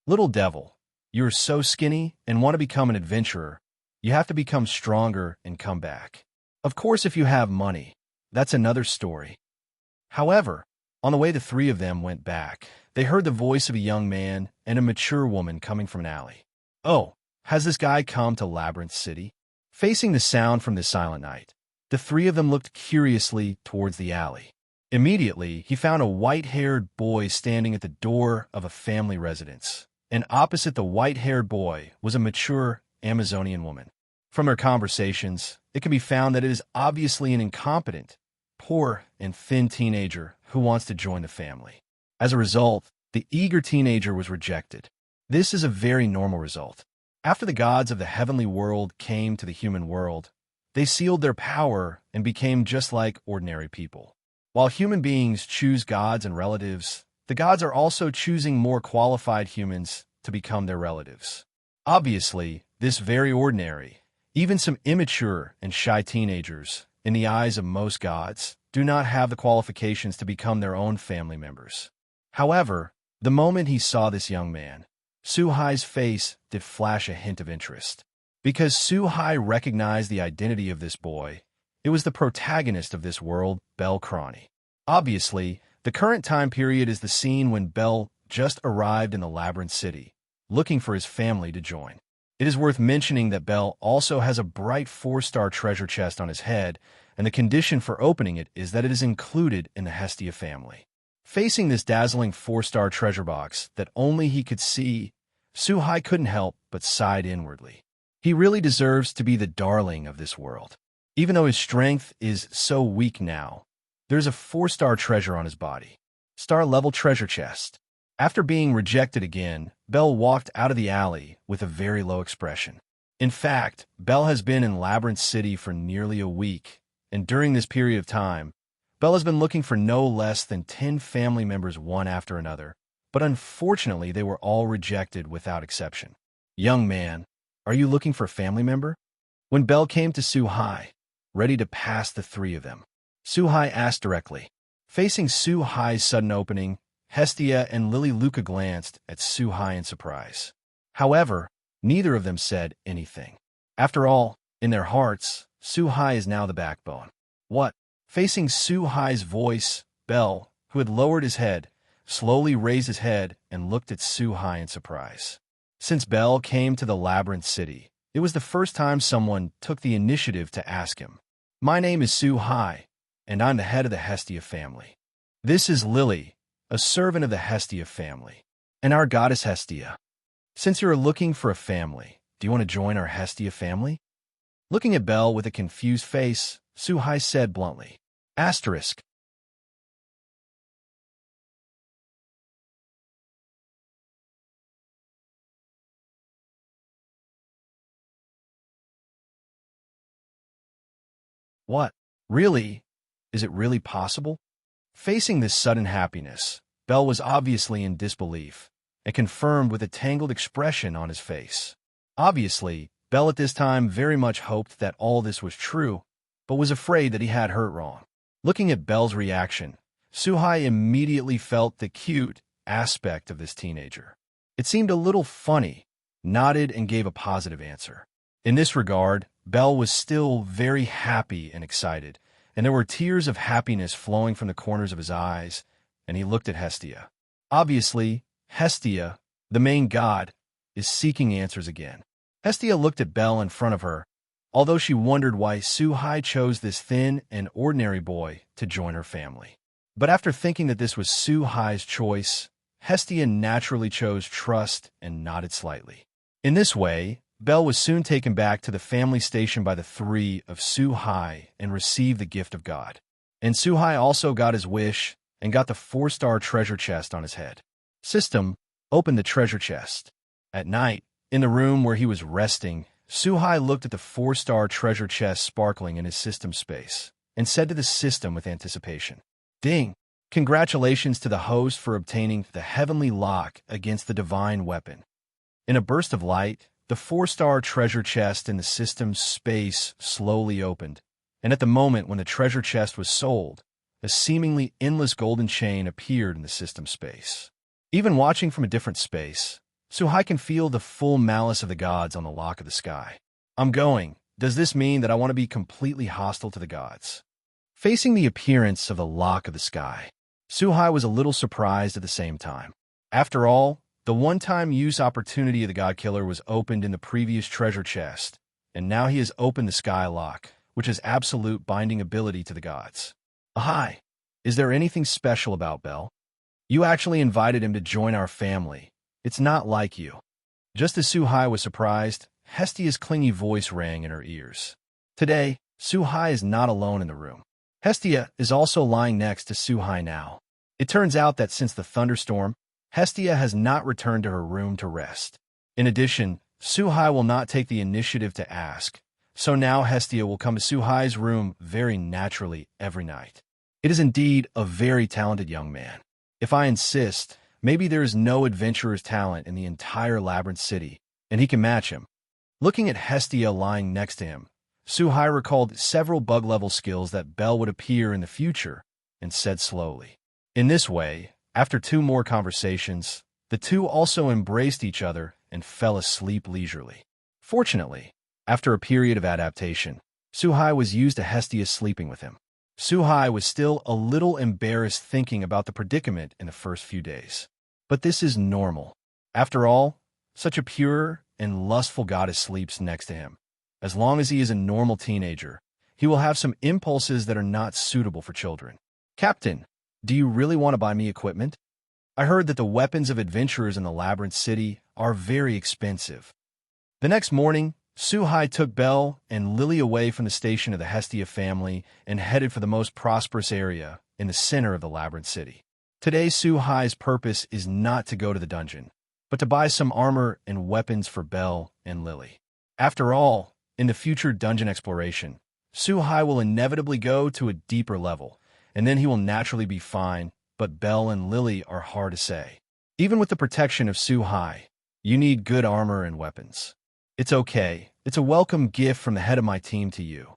Little devil, you are so skinny and want to become an adventurer. You have to become stronger and come back. Of course, if you have money, that's another story. However, on the way the 3 of them went back, they heard the voice of a young man and a mature woman coming from an alley. Oh, has this guy come to Labyrinth City? Facing the sound from this silent night, the 3 of them looked curiously towards the alley. Immediately, he found a white-haired boy standing at the door of a family residence, and opposite the white-haired boy was a mature Amazonian woman. From their conversations, it can be found that it is obviously an incompetent, poor, and thin teenager who wants to join the family. As a result, the eager teenager was rejected. This is a very normal result. After the gods of the heavenly world came to the human world, they sealed their power and became just like ordinary people. While human beings choose gods and relatives, the gods are also choosing more qualified humans to become their relatives. Obviously, this very ordinary, even some immature and shy teenagers, in the eyes of most gods, do not have the qualifications to become their own family members. However, the moment he saw this young man, Su-Hai's face did flash a hint of interest. Because Su-Hai recognized the identity of this boy, It was the protagonist of this world, Belle Cronny. Obviously, the current time period is the scene when Belle just arrived in the Labyrinth City, looking for his family to join. It is worth mentioning that Belle also has a bright 4-star treasure chest on his head, and the condition for opening it is that it is included in the Hestia family. Facing this dazzling 4-star treasure box that only he could see, Suhai couldn't help but sighed inwardly. He really deserves to be the darling of this world. Even though his strength is so weak now, there's a 4-star treasure on his body. Star-level treasure chest. After being rejected again, Belle walked out of the alley with a very low expression. In fact, Belle has been in Labyrinth City for nearly a week, and during this period of time, Belle has been looking for no less than 10 family members one after another, but unfortunately they were all rejected without exception. Young man, are you looking for a family member? When Belle came to Suhai, ready to pass the 3 of them, Suhai asked directly. Facing Suhai's sudden opening, Hestia and Lily Luca glanced at Suhai in surprise. However, neither of them said anything. After all, in their hearts, Suhai is now the backbone. What? Facing Suhai's voice, Belle, who had lowered his head, slowly raised his head and looked at Suhai in surprise. Since Belle came to the Labyrinth City, it was the first time someone took the initiative to ask him. My name is Suhai, and I'm the head of the Hestia family. This is Lily, a servant of the Hestia family, and our goddess Hestia. Since you're looking for a family, do you want to join our Hestia family? Looking at Belle with a confused face, Suhai said bluntly. Asterisk. What? Really? Is it really possible? Facing this sudden happiness, Belle was obviously in disbelief, and confirmed with a tangled expression on his face. Obviously, Belle at this time very much hoped that all this was true, but was afraid that he had her wrong. Looking at Belle's reaction, Suhai immediately felt the cute aspect of this teenager. It seemed a little funny, nodded and gave a positive answer. In this regard, Belle was still very happy and excited, and there were tears of happiness flowing from the corners of his eyes, and he looked at Hestia. Obviously, Hestia, the main god, is seeking answers again. Hestia looked at Belle in front of her, although she wondered why Suhai chose this thin and ordinary boy to join her family. But after thinking that this was Suhai's choice, Hestia naturally chose trust and nodded slightly. In this way, Belle was soon taken back to the family station by the 3 of Suhai and received the gift of God. And Suhai also got his wish and got the 4-star treasure chest on his head. System opened the treasure chest. At night, in the room where he was resting, Suhai looked at the 4-star treasure chest sparkling in his system space and said to the system with anticipation, Ding! Congratulations to the host for obtaining the heavenly lock against the divine weapon. In a burst of light, the 4-star treasure chest in the system's space slowly opened, and at the moment when the treasure chest was sold, a seemingly endless golden chain appeared in the system space. Even watching from a different space, Suhai can feel the full malice of the gods on the lock of the sky. I'm going. Does this mean that I want to be completely hostile to the gods? Facing the appearance of the lock of the sky, Suhai was a little surprised at the same time. After all, the one-time use opportunity of the God Killer was opened in the previous treasure chest, and now he has opened the sky lock, which has absolute binding ability to the gods. Hi, is there anything special about Belle? You actually invited him to join our family. It's not like you. Just as Suhai was surprised, Hestia's clingy voice rang in her ears. Today, Suhai is not alone in the room. Hestia is also lying next to Suhai now. It turns out that since the thunderstorm, Hestia has not returned to her room to rest. In addition, Suhai will not take the initiative to ask, so now Hestia will come to Suhai's room very naturally every night. It is indeed a very talented young man. If I insist, maybe there is no adventurer's talent in the entire Labyrinth City, and he can match him. Looking at Hestia lying next to him, Suhai recalled several bug-level skills that Belle would appear in the future, and said slowly. In this way, after 2 more conversations, the 2 also embraced each other and fell asleep leisurely. Fortunately, after a period of adaptation, Suhai was used to Hestia sleeping with him. Suhai was still a little embarrassed thinking about the predicament in the first few days. But this is normal. After all, such a pure and lustful goddess sleeps next to him. As long as he is a normal teenager, he will have some impulses that are not suitable for children. Captain, do you really want to buy me equipment? I heard that the weapons of adventurers in the Labyrinth City are very expensive. The next morning, Suhai took Belle and Lily away from the station of the Hestia family and headed for the most prosperous area in the center of the Labyrinth City. Today, Suhai's purpose is not to go to the dungeon, but to buy some armor and weapons for Belle and Lily. After all, in the future dungeon exploration, Suhai will inevitably go to a deeper level, and then he will naturally be fine, but Belle and Lily are hard to say. Even with the protection of Suhai, you need good armor and weapons. It's okay. It's a welcome gift from the head of my team to you.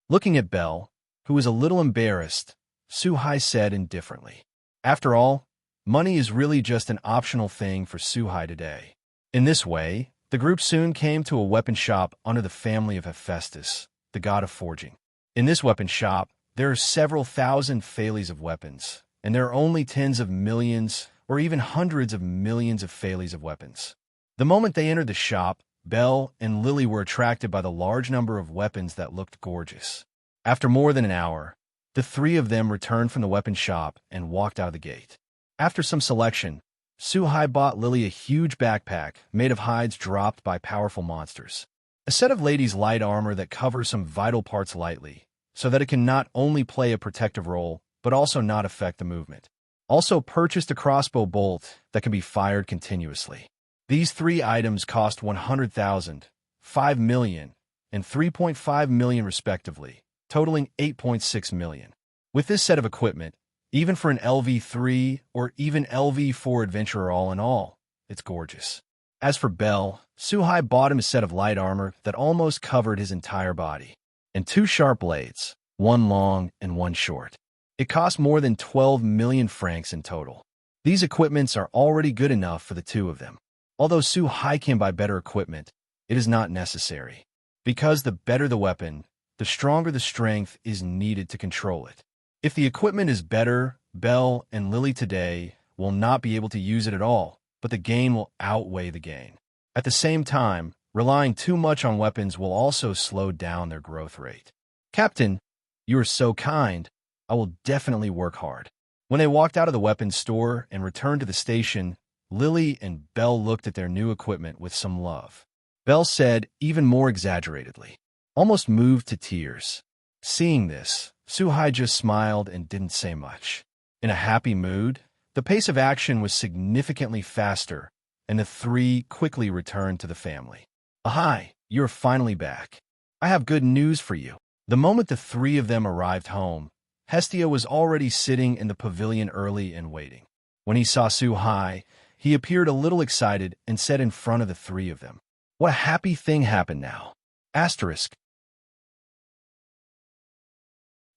Looking at Belle, who was a little embarrassed, Suhai said indifferently. After all, money is really just an optional thing for Suhai today. In this way, the group soon came to a weapon shop under the family of Hephaestus, the god of forging. In this weapon shop, there are several thousand phalles of weapons, and there are only tens of millions or even hundreds of millions of phalles of weapons. The moment they entered the shop, Belle and Lily were attracted by the large number of weapons that looked gorgeous. After more than an hour, the three of them returned from the weapon shop and walked out of the gate. After some selection, Suhai bought Lily a huge backpack made of hides dropped by powerful monsters. A set of ladies' light armor that covers some vital parts lightly, so that it can not only play a protective role, but also not affect the movement. Also purchased a crossbow bolt that can be fired continuously. These three items cost 100,000, 5 million, and 3.5 million respectively, totaling 8.6 million. With this set of equipment, even for an LV3 or even LV4 adventurer all in all, it's gorgeous. As for Belle, Suhai bought him a set of light armor that almost covered his entire body, and two sharp blades, one long and one short. It cost more than 12 million francs in total. These equipments are already good enough for the two of them. Although Suhai can buy better equipment, it is not necessary, because the better the weapon, the stronger the strength is needed to control it. If the equipment is better, Belle and Lily today will not be able to use it at all, but the gain will outweigh the gain. At the same time, relying too much on weapons will also slow down their growth rate. Captain, you are so kind. I will definitely work hard. When they walked out of the weapons store and returned to the station, Lily and Belle looked at their new equipment with some love. Belle said, even more exaggeratedly, almost moved to tears. Seeing this, Suhai just smiled and didn't say much. In a happy mood, the pace of action was significantly faster, and the three quickly returned to the family. Ahai, you're finally back. I have good news for you. The moment the three of them arrived home, Hestia was already sitting in the pavilion early and waiting. When he saw Suhai, he appeared a little excited and said in front of the three of them, "What a happy thing happened now. Asterisk.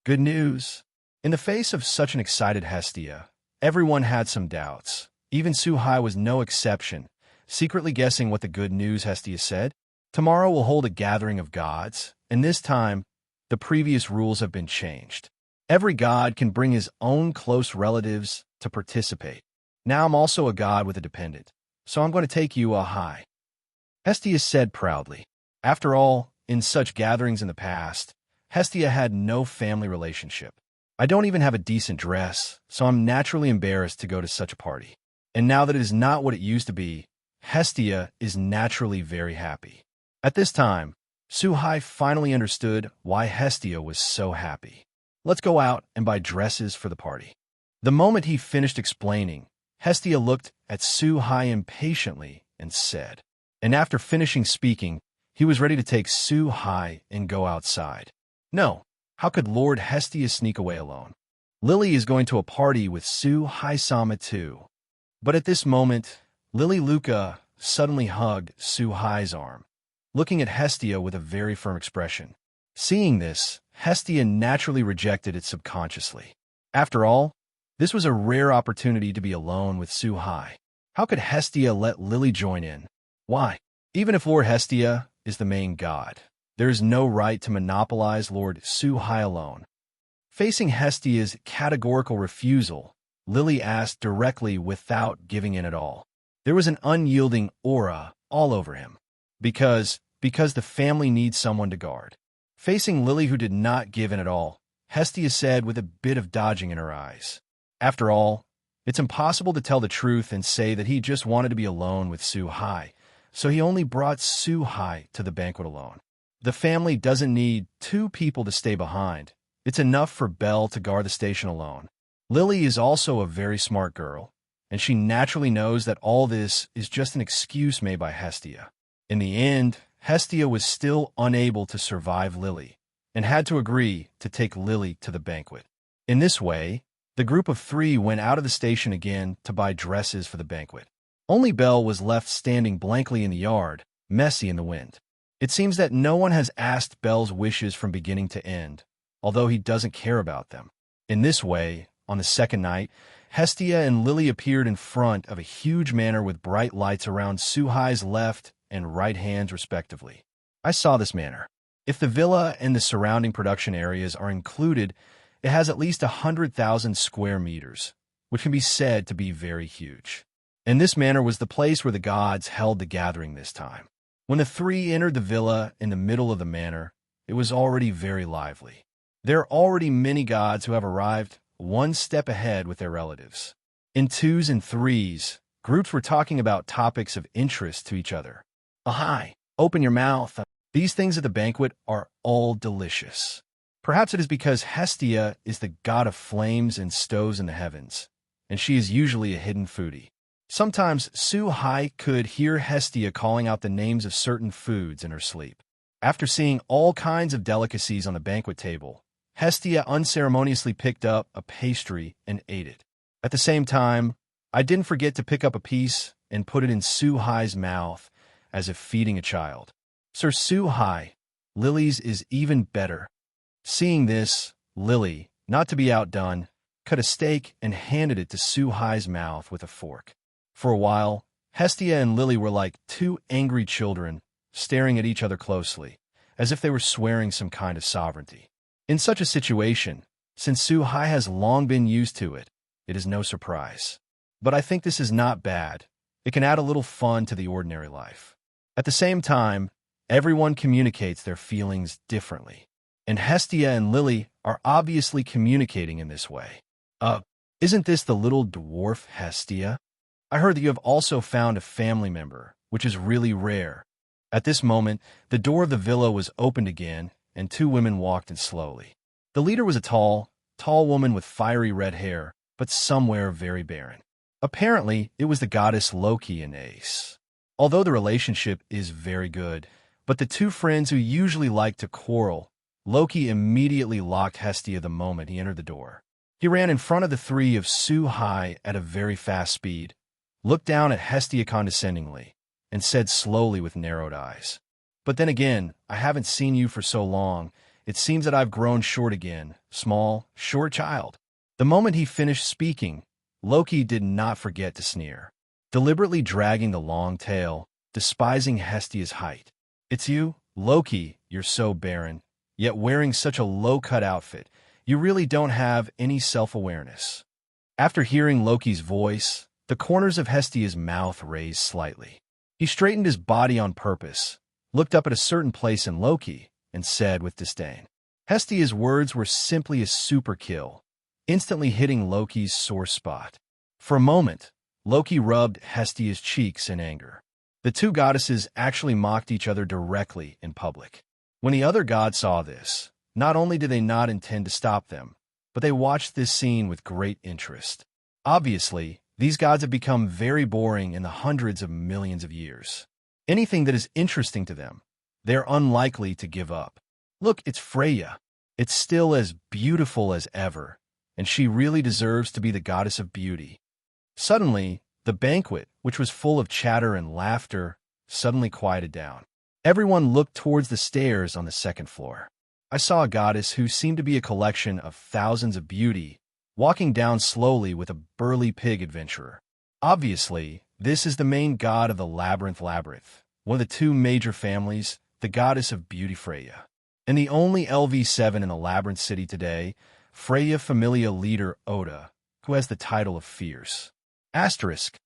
Good news." In the face of such an excited Hestia, everyone had some doubts. Even Suhai was no exception, secretly guessing what the good news Hestia said. Tomorrow we'll hold a gathering of gods, and this time, the previous rules have been changed. Every god can bring his own close relatives to participate. Now I'm also a god with a dependent, so I'm going to take you Ahai. Hestia said proudly. After all, in such gatherings in the past, Hestia had no family relationship. I don't even have a decent dress, so I'm naturally embarrassed to go to such a party. And now that it is not what it used to be, Hestia is naturally very happy. At this time, Suhai finally understood why Hestia was so happy. Let's go out and buy dresses for the party. The moment he finished explaining, Hestia looked at Suhai impatiently and said, and after finishing speaking, he was ready to take Suhai and go outside. No, how could Lord Hestia sneak away alone? Lily is going to a party with Suhai-sama too. But at this moment, Lily Luca suddenly hugged Suhai's arm, looking at Hestia with a very firm expression. Seeing this, Hestia naturally rejected it subconsciously. After all, this was a rare opportunity to be alone with Suhai. How could Hestia let Lily join in? Why? Even if Lord Hestia is the main god, There is no right to monopolize Lord Su-hai alone. Facing Hestia's categorical refusal, Lily asked directly without giving in at all. There was an unyielding aura all over him. Because the family needs someone to guard. Facing Lily, who did not give in at all, Hestia said with a bit of dodging in her eyes. After all, it's impossible to tell the truth and say that he just wanted to be alone with Su-hai, so he only brought Su-hai to the banquet alone. The family doesn't need two people to stay behind. It's enough for Belle to guard the station alone. Lily is also a very smart girl, and she naturally knows that all this is just an excuse made by Hestia. In the end, Hestia was still unable to survive Lily, and had to agree to take Lily to the banquet. In this way, the group of three went out of the station again to buy dresses for the banquet. Only Belle was left standing blankly in the yard, messy in the wind. It seems that no one has asked Belle's wishes from beginning to end, although he doesn't care about them. In this way, on the second night, Hestia and Lily appeared in front of a huge manor with bright lights around Su-hai's left and right hands respectively. I saw this manor. If the villa and the surrounding production areas are included, it has at least 100,000 square meters, which can be said to be very huge. And this manor was the place where the gods held the gathering this time. When the three entered the villa in the middle of the manor, it was already very lively. There are already many gods who have arrived one step ahead with their relatives. In twos and threes, groups were talking about topics of interest to each other. Ahai, open your mouth. These things at the banquet are all delicious. Perhaps it is because Hestia is the god of flames and stoves in the heavens, and she is usually a hidden foodie. Sometimes Su-hai could hear Hestia calling out the names of certain foods in her sleep. After seeing all kinds of delicacies on the banquet table, Hestia unceremoniously picked up a pastry and ate it. At the same time, I didn't forget to pick up a piece and put it in Su-hai's mouth, as if feeding a child. Sir Su-hai, Lily's is even better. Seeing this, Lily, not to be outdone, cut a steak and handed it to Su-hai's mouth with a fork. For a while, Hestia and Lily were like two angry children, staring at each other closely, as if they were swearing some kind of sovereignty. In such a situation, since Su-hai has long been used to it, it is no surprise. But I think this is not bad. It can add a little fun to the ordinary life. At the same time, everyone communicates their feelings differently, and Hestia and Lily are obviously communicating in this way. Isn't this the little dwarf Hestia? I heard that you have also found a family member, which is really rare. At this moment, the door of the villa was opened again, and two women walked in slowly. The leader was a tall woman with fiery red hair, but somewhere very barren. Apparently, it was the goddess Loki and Ace. Although the relationship is very good, but the two friends who usually like to quarrel, Loki immediately locked Hestia the moment he entered the door. He ran in front of the three of Su-hai at a very fast speed, looked down at Hestia condescendingly, and said slowly with narrowed eyes, "But then again, I haven't seen you for so long. It seems that I've grown short again, small, short child." The moment he finished speaking, Loki did not forget to sneer, deliberately dragging the long tail, despising Hestia's height. "It's you, Loki, you're so barren, yet wearing such a low-cut outfit. You really don't have any self-awareness." After hearing Loki's voice, the corners of Hestia's mouth raised slightly. He straightened his body on purpose, looked up at a certain place in Loki, and said with disdain. Hestia's words were simply a super kill, instantly hitting Loki's sore spot. For a moment, Loki rubbed Hestia's cheeks in anger. The two goddesses actually mocked each other directly in public. When the other gods saw this, not only did they not intend to stop them, but they watched this scene with great interest. Obviously, these gods have become very boring in the hundreds of millions of years. Anything that is interesting to them, they are unlikely to give up. Look, it's Freya. It's still as beautiful as ever, and she really deserves to be the goddess of beauty. Suddenly, the banquet, which was full of chatter and laughter, suddenly quieted down. Everyone looked towards the stairs on the second floor. I saw a goddess who seemed to be a collection of thousands of beauty, walking down slowly with a burly pig adventurer. Obviously, this is the main god of the Labyrinth, one of the two major families the goddess of beauty Freya. And the only LV7 in the Labyrinth City today, Freya Familia leader Oda, who has the title of Fierce. Asterisk.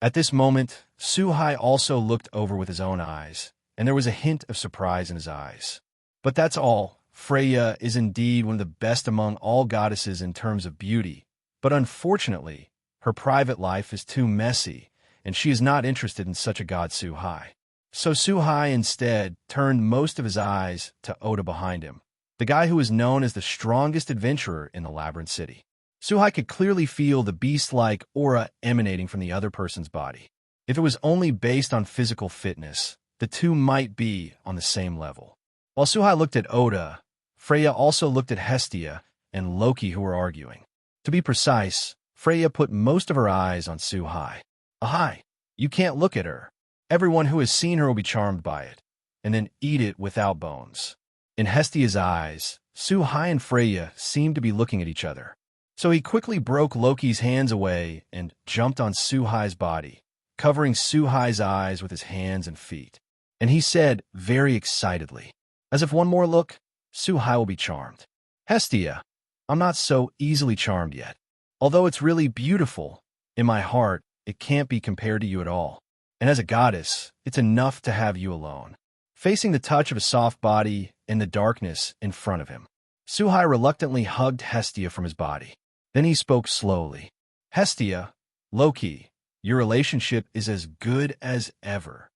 At this moment, Suhai also looked over with his own eyes, and there was a hint of surprise in his eyes. But that's all. Freya is indeed one of the best among all goddesses in terms of beauty, but unfortunately, her private life is too messy, and she is not interested in such a god Suhai. So Suhai instead turned most of his eyes to Oda behind him, the guy who is known as the strongest adventurer in the Labyrinth City. Suhai could clearly feel the beast-like aura emanating from the other person's body. If it was only based on physical fitness, the two might be on the same level. While Suhai looked at Oda, Freya also looked at Hestia and Loki, who were arguing. To be precise, Freya put most of her eyes on Suhai. Ahai, you can't look at her. Everyone who has seen her will be charmed by it, and then eat it without bones. In Hestia's eyes, Suhai and Freya seemed to be looking at each other. So he quickly broke Loki's hands away and jumped on Suhai's body, covering Suhai's eyes with his hands and feet. And he said very excitedly, as if one more look, Suhai will be charmed. Hestia, I'm not so easily charmed yet. Although it's really beautiful, in my heart, it can't be compared to you at all. And as a goddess, it's enough to have you alone. Facing the touch of a soft body in the darkness in front of him, Suhai reluctantly hugged Hestia from his body. Then he spoke slowly. Hestia, Loki, your relationship is as good as ever.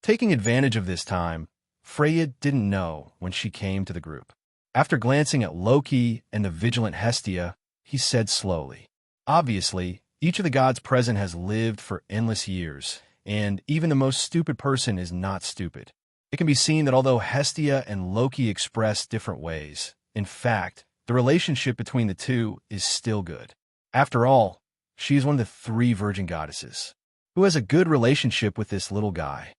Taking advantage of this time, Freya didn't know when she came to the group. After glancing at Loki and the vigilant Hestia, he said slowly, obviously, each of the gods present has lived for endless years, and even the most stupid person is not stupid. It can be seen that although Hestia and Loki express different ways, in fact, the relationship between the two is still good. After all, she is one of the 3 virgin goddesses, who has a good relationship with this little guy.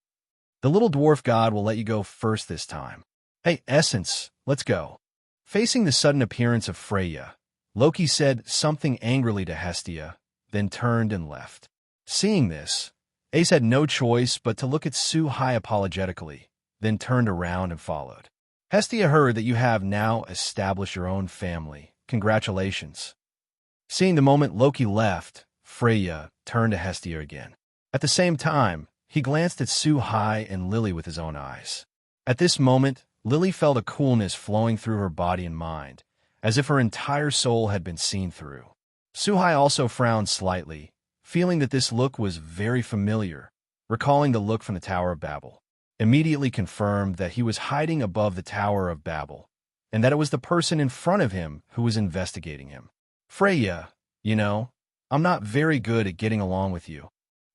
The little dwarf god will let you go first this time. Hey, Essence, let's go. Facing the sudden appearance of Freya, Loki said something angrily to Hestia, then turned and left. Seeing this, Ace had no choice but to look at Suhai apologetically, then turned around and followed. Hestia heard that you have now established your own family. Congratulations. Seeing the moment Loki left, Freya turned to Hestia again. At the same time, he glanced at Suhai and Lily with his own eyes. At this moment, Lily felt a coolness flowing through her body and mind, as if her entire soul had been seen through. Suhai also frowned slightly, feeling that this look was very familiar, recalling the look from the Tower of Babel. Immediately confirmed that he was hiding above the Tower of Babel, and that it was the person in front of him who was investigating him. Freya, you know, I'm not very good at getting along with you.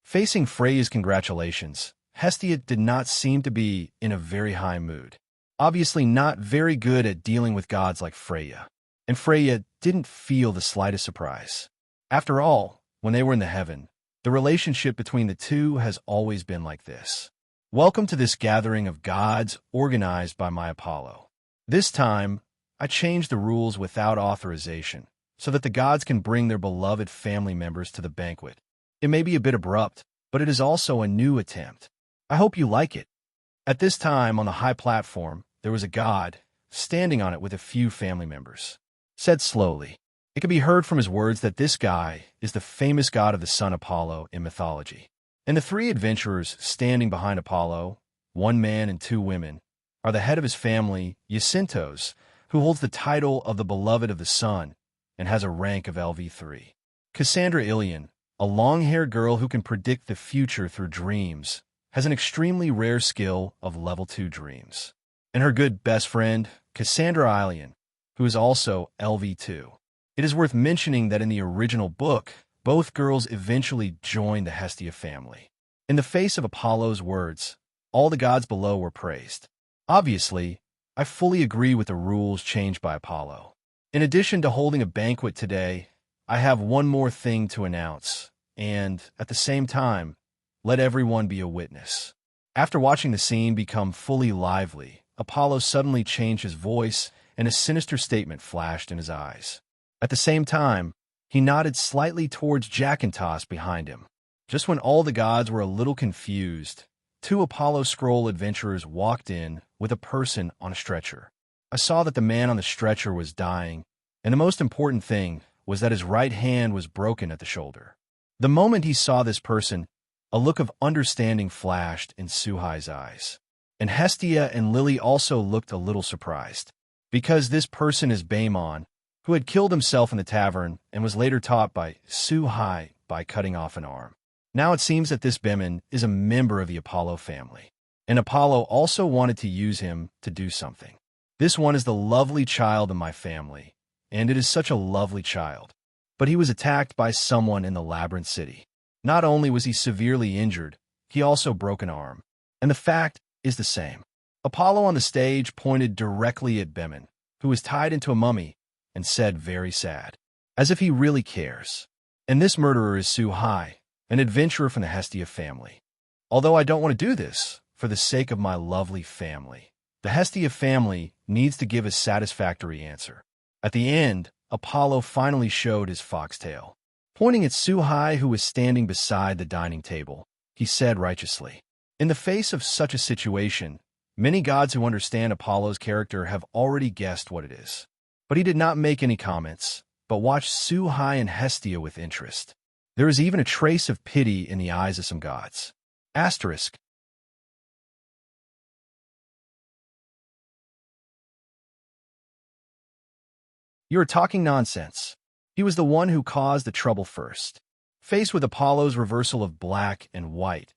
Facing Freya's congratulations, Hestia did not seem to be in a very high mood. Obviously not very good at dealing with gods like Freya. And Freya didn't feel the slightest surprise. After all, when they were in the heaven, the relationship between the two has always been like this. Welcome to this gathering of gods organized by my Apollo. This time, I changed the rules without authorization, so that the gods can bring their beloved family members to the banquet. It may be a bit abrupt, but it is also a new attempt. I hope you like it. At this time, on the high platform, there was a god, standing on it with a few family members. Said slowly, it could be heard from his words that this guy is the famous god of the sun Apollo in mythology. And the 3 adventurers standing behind Apollo, 1 man and 2 women, are the head of his family, Jacintos, who holds the title of the beloved of the sun and has a rank of LV3. Cassandra Ilion, a long-haired girl who can predict the future through dreams, has an extremely rare skill of level 2 dreams. And her good best friend, Cassandra Ilion, who is also LV2. It is worth mentioning that in the original book, both girls eventually joined the Hestia family. In the face of Apollo's words, all the gods below were praised. Obviously, I fully agree with the rules changed by Apollo. In addition to holding a banquet today, I have one more thing to announce, and, at the same time, let everyone be a witness. After watching the scene become fully lively, Apollo suddenly changed his voice, and a sinister statement flashed in his eyes. At the same time, He nodded slightly towards Jacintos behind him. Just when all the gods were a little confused, two Apollo Scroll adventurers walked in with a person on a stretcher. I saw that the man on the stretcher was dying, and the most important thing was that his right hand was broken at the shoulder. The moment he saw this person, a look of understanding flashed in Suhai's eyes. And Hestia and Lily also looked a little surprised, because this person is Baemon, who had killed himself in the tavern and was later taught by Suhai by cutting off an arm. Now it seems that this Baemon is a member of the Apollo family, and Apollo also wanted to use him to do something. This one is the lovely child of my family, and it is such a lovely child. But he was attacked by someone in the Labyrinth City. Not only was he severely injured, he also broke an arm. And the fact is the same. Apollo on the stage pointed directly at Baemon, who was tied into a mummy, and said very sad, as if he really cares. And this murderer is Suhai, an adventurer from the Hestia family. Although I don't want to do this, for the sake of my lovely family, the Hestia family needs to give a satisfactory answer. At the end, Apollo finally showed his foxtail. Pointing at Suhai, who was standing beside the dining table, he said righteously, "In the face of such a situation, many gods who understand Apollo's character have already guessed what it is." But he did not make any comments, but watched Suhai and Hestia with interest. There is even a trace of pity in the eyes of some gods. Asterisk. You are talking nonsense. He was the one who caused the trouble first. Faced with Apollo's reversal of black and white,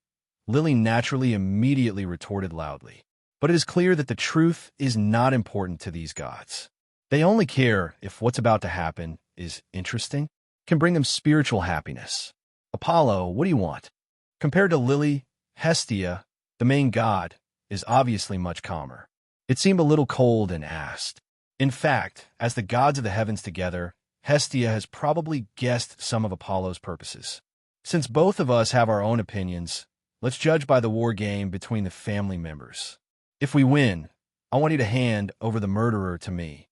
Lily naturally immediately retorted loudly. But it is clear that the truth is not important to these gods. They only care if what's about to happen is interesting, can bring them spiritual happiness. Apollo, what do you want? Compared to Lily, Hestia, the main god, is obviously much calmer. It seemed a little cold and asked. In fact, as the gods of the heavens together, Hestia has probably guessed some of Apollo's purposes. Since both of us have our own opinions, let's judge by the war game between the family members. If we win, I want you to hand over the murderer to me.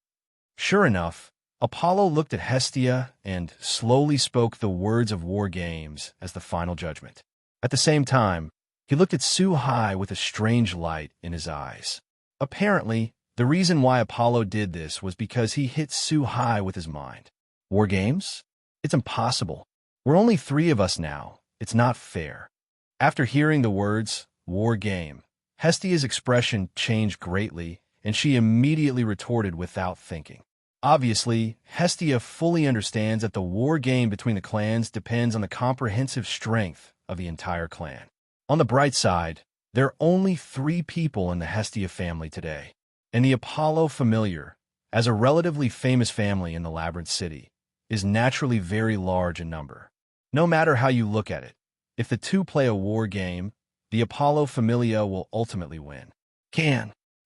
Sure enough, Apollo looked at Hestia and slowly spoke the words of war games as the final judgment. At the same time, he looked at Suhai with a strange light in his eyes. Apparently, the reason why Apollo did this was because he hit Suhai with his mind. War games? It's impossible. We're only 3 of us now. It's not fair. After hearing the words, war game, Hestia's expression changed greatly, and she immediately retorted without thinking. Obviously, Hestia fully understands that the war game between the clans depends on the comprehensive strength of the entire clan. On the bright side, there are only 3 people in the Hestia family today, and the Apollo familiar, as a relatively famous family in the Labyrinth City, is naturally very large in number. No matter how you look at it, if the 2 play a war game, the Apollo Familia will ultimately win.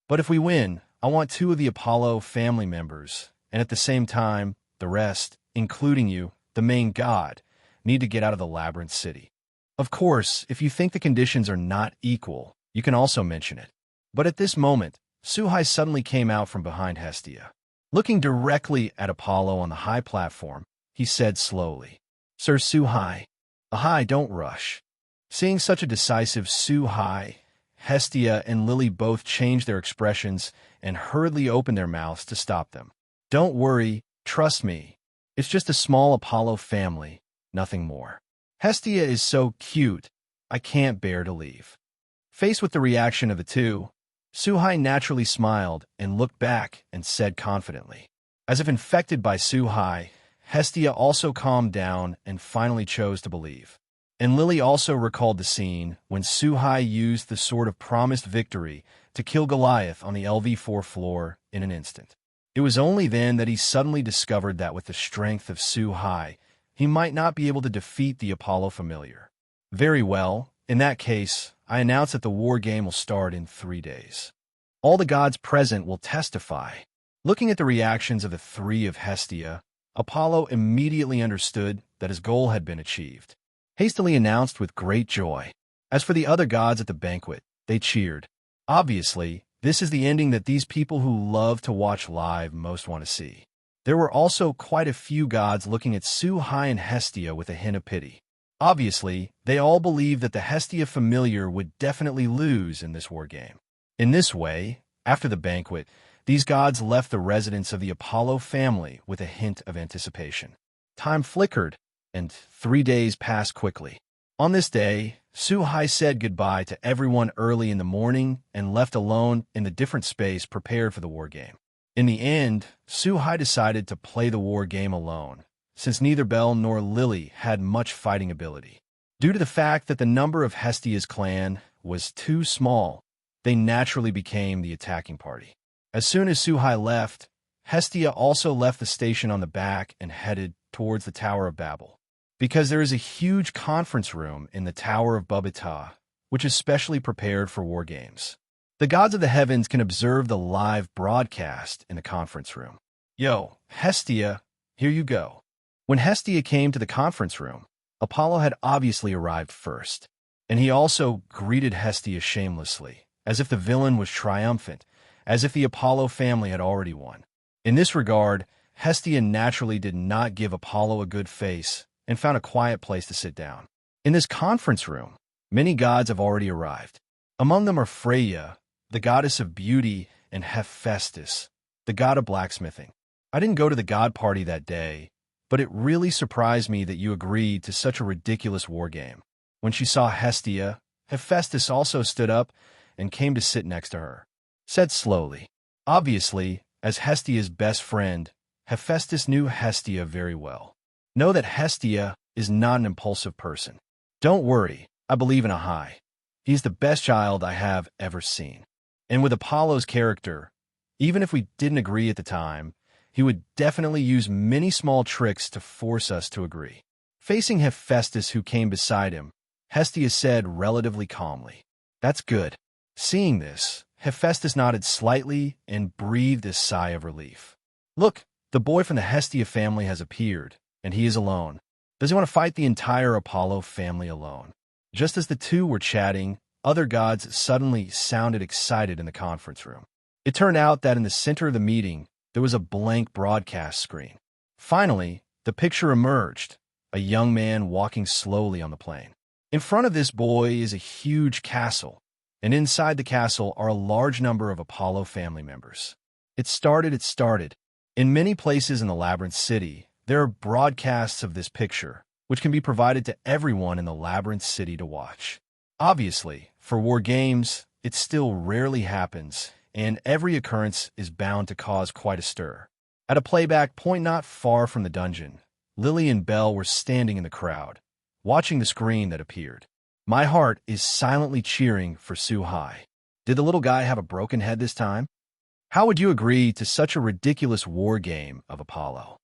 But if we win, I want 2 of the Apollo family members, and at the same time, the rest, including you, the main god, need to get out of the Labyrinth City. Of course, if you think the conditions are not equal, you can also mention it. But at this moment, Suhai suddenly came out from behind Hestia. Looking directly at Apollo on the high platform, he said slowly, "Sir Suhai, Ahai, don't rush." Seeing such a decisive Suhai, Hestia and Lily both changed their expressions and hurriedly opened their mouths to stop them. "Don't worry, trust me. It's just a small Apollo family, nothing more. Hestia is so cute, I can't bear to leave." Faced with the reaction of the 2, Suhai naturally smiled and looked back and said confidently. As if infected by Suhai, Hestia also calmed down and finally chose to believe. And Lily also recalled the scene when Suhai used the Sword of Promised Victory to kill Goliath on the LV4 floor in an instant. It was only then that he suddenly discovered that with the strength of Suhai, he might not be able to defeat the Apollo familiar. Very well, in that case, I announce that the war game will start in 3 days. All the gods present will testify. Looking at the reactions of the 3 of Hestia, Apollo immediately understood that his goal had been achieved. Hastily announced with great joy. As for the other gods at the banquet, they cheered. Obviously, this is the ending that these people who love to watch live most want to see. There were also quite a few gods looking at Su-Hai and Hestia with a hint of pity. Obviously, they all believed that the Hestia familiar would definitely lose in this war game. In this way, after the banquet, these gods left the residence of the Apollo family with a hint of anticipation. Time flickered, and 3 days passed quickly. On this day, Su-Hai said goodbye to everyone early in the morning and left alone in the different space prepared for the war game. In the end, Su-Hai decided to play the war game alone, since neither Belle nor Lily had much fighting ability. Due to the fact that the number of Hestia's clan was too small, they naturally became the attacking party. As soon as Su-Hai left, Hestia also left the station on the back and headed towards the Tower of Babel, because there is a huge conference room in the Tower of Bubita, which is specially prepared for war games. The gods of the heavens can observe the live broadcast in the conference room. Yo, Hestia, here you go. When Hestia came to the conference room, Apollo had obviously arrived first, and he also greeted Hestia shamelessly, as if the villain was triumphant, as if the Apollo family had already won. In this regard, Hestia naturally did not give Apollo a good face and found a quiet place to sit down. In this conference room, many gods have already arrived. Among them are Freya, the goddess of beauty, and Hephaestus, the god of blacksmithing. I didn't go to the god party that day, but it really surprised me that you agreed to such a ridiculous war game. When she saw Hestia, Hephaestus also stood up and came to sit next to her. Said slowly. Obviously, as Hestia's best friend, Hephaestus knew Hestia very well. Know that Hestia is not an impulsive person. Don't worry, I believe in a high. He's the best child I have ever seen. And with Apollo's character, even if we didn't agree at the time, he would definitely use many small tricks to force us to agree. Facing Hephaestus, who came beside him, Hestia said relatively calmly, "That's good." Seeing this, Hephaestus nodded slightly and breathed a sigh of relief. Look, the boy from the Hestia family has appeared, and he is alone. Does he want to fight the entire Apollo family alone? Just as the two were chatting, other gods suddenly sounded excited in the conference room. It turned out that in the center of the meeting, there was a blank broadcast screen. Finally, the picture emerged, a young man walking slowly on the plain. In front of this boy is a huge castle, and inside the castle are a large number of Apollo family members. It started. In many places in the Labyrinth City, there are broadcasts of this picture, which can be provided to everyone in the Labyrinth City to watch. Obviously, for war games, it still rarely happens, and every occurrence is bound to cause quite a stir. At a playback point not far from the dungeon, Lily and Belle were standing in the crowd, watching the screen that appeared. My heart is silently cheering for Su-Hai. Did the little guy have a broken head this time? How would you agree to such a ridiculous war game of Apollo?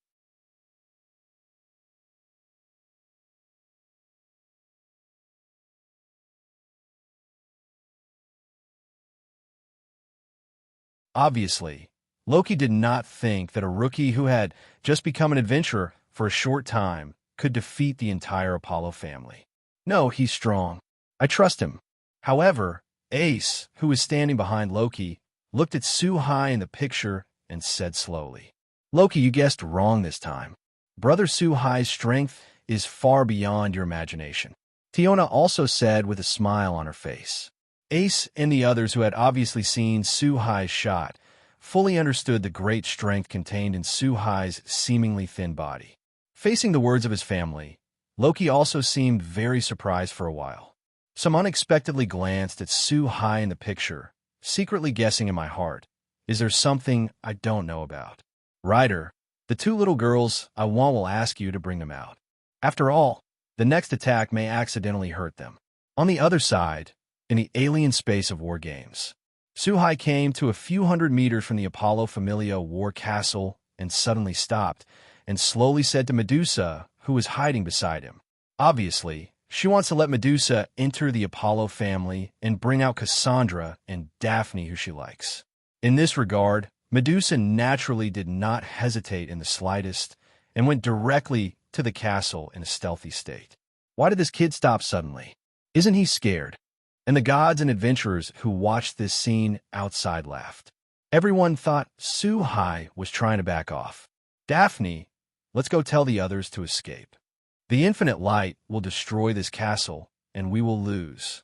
Obviously, Loki did not think that a rookie who had just become an adventurer for a short time could defeat the entire Apollo family. No, he's strong. I trust him. However, Ace, who was standing behind Loki, looked at Su-Hai in the picture and said slowly, "Loki, you guessed wrong this time. Brother Su-Hai's strength is far beyond your imagination." Tiona also said with a smile on her face. Ace and the others who had obviously seen Su-Hai's shot fully understood the great strength contained in Su-Hai's seemingly thin body. Facing the words of his family, Loki also seemed very surprised for a while. Some unexpectedly glanced at Su-Hai in the picture, secretly guessing in my heart, is there something I don't know about? Ryder, the two little girls I want will ask you to bring them out. After all, the next attack may accidentally hurt them. On the other side, in the alien space of war games, Su-Hai came to a few hundred meters from the Apollo Familia war castle and suddenly stopped and slowly said to Medusa, who was hiding beside him. Obviously, she wants to let Medusa enter the Apollo family and bring out Cassandra and Daphne, who she likes. In this regard, Medusa naturally did not hesitate in the slightest and went directly to the castle in a stealthy state. Why did this kid stop suddenly? Isn't he scared? And the gods and adventurers who watched this scene outside laughed. Everyone thought Su-Hai was trying to back off. Daphne, let's go tell the others to escape. The infinite light will destroy this castle, and we will lose.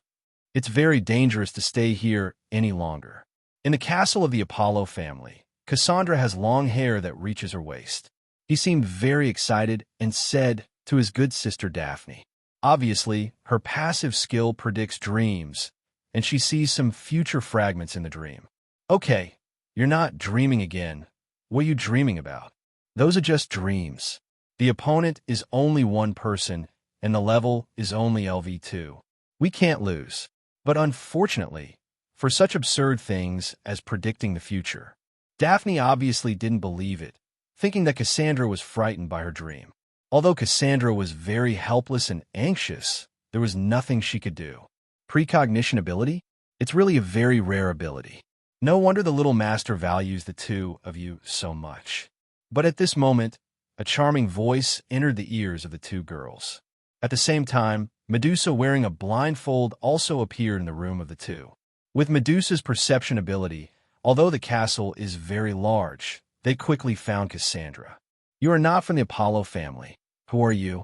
It's very dangerous to stay here any longer. In the castle of the Apollo family, Cassandra has long hair that reaches her waist. He seemed very excited and said to his good sister Daphne. Obviously, her passive skill predicts dreams, and she sees some future fragments in the dream. Okay, you're not dreaming again. What are you dreaming about? Those are just dreams. The opponent is only one person, and the level is only LV2. We can't lose. But unfortunately, for such absurd things as predicting the future, Daphne obviously didn't believe it, thinking that Cassandra was frightened by her dream. Although Cassandra was very helpless and anxious, there was nothing she could do. Precognition ability? It's really a very rare ability. No wonder the little master values the two of you so much. But at this moment, a charming voice entered the ears of the two girls. At the same time, Medusa wearing a blindfold also appeared in the room of the two. With Medusa's perception ability, although the castle is very large, they quickly found Cassandra. You are not from the Apollo family. Who are you?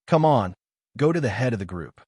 Come on, go to the head of the group.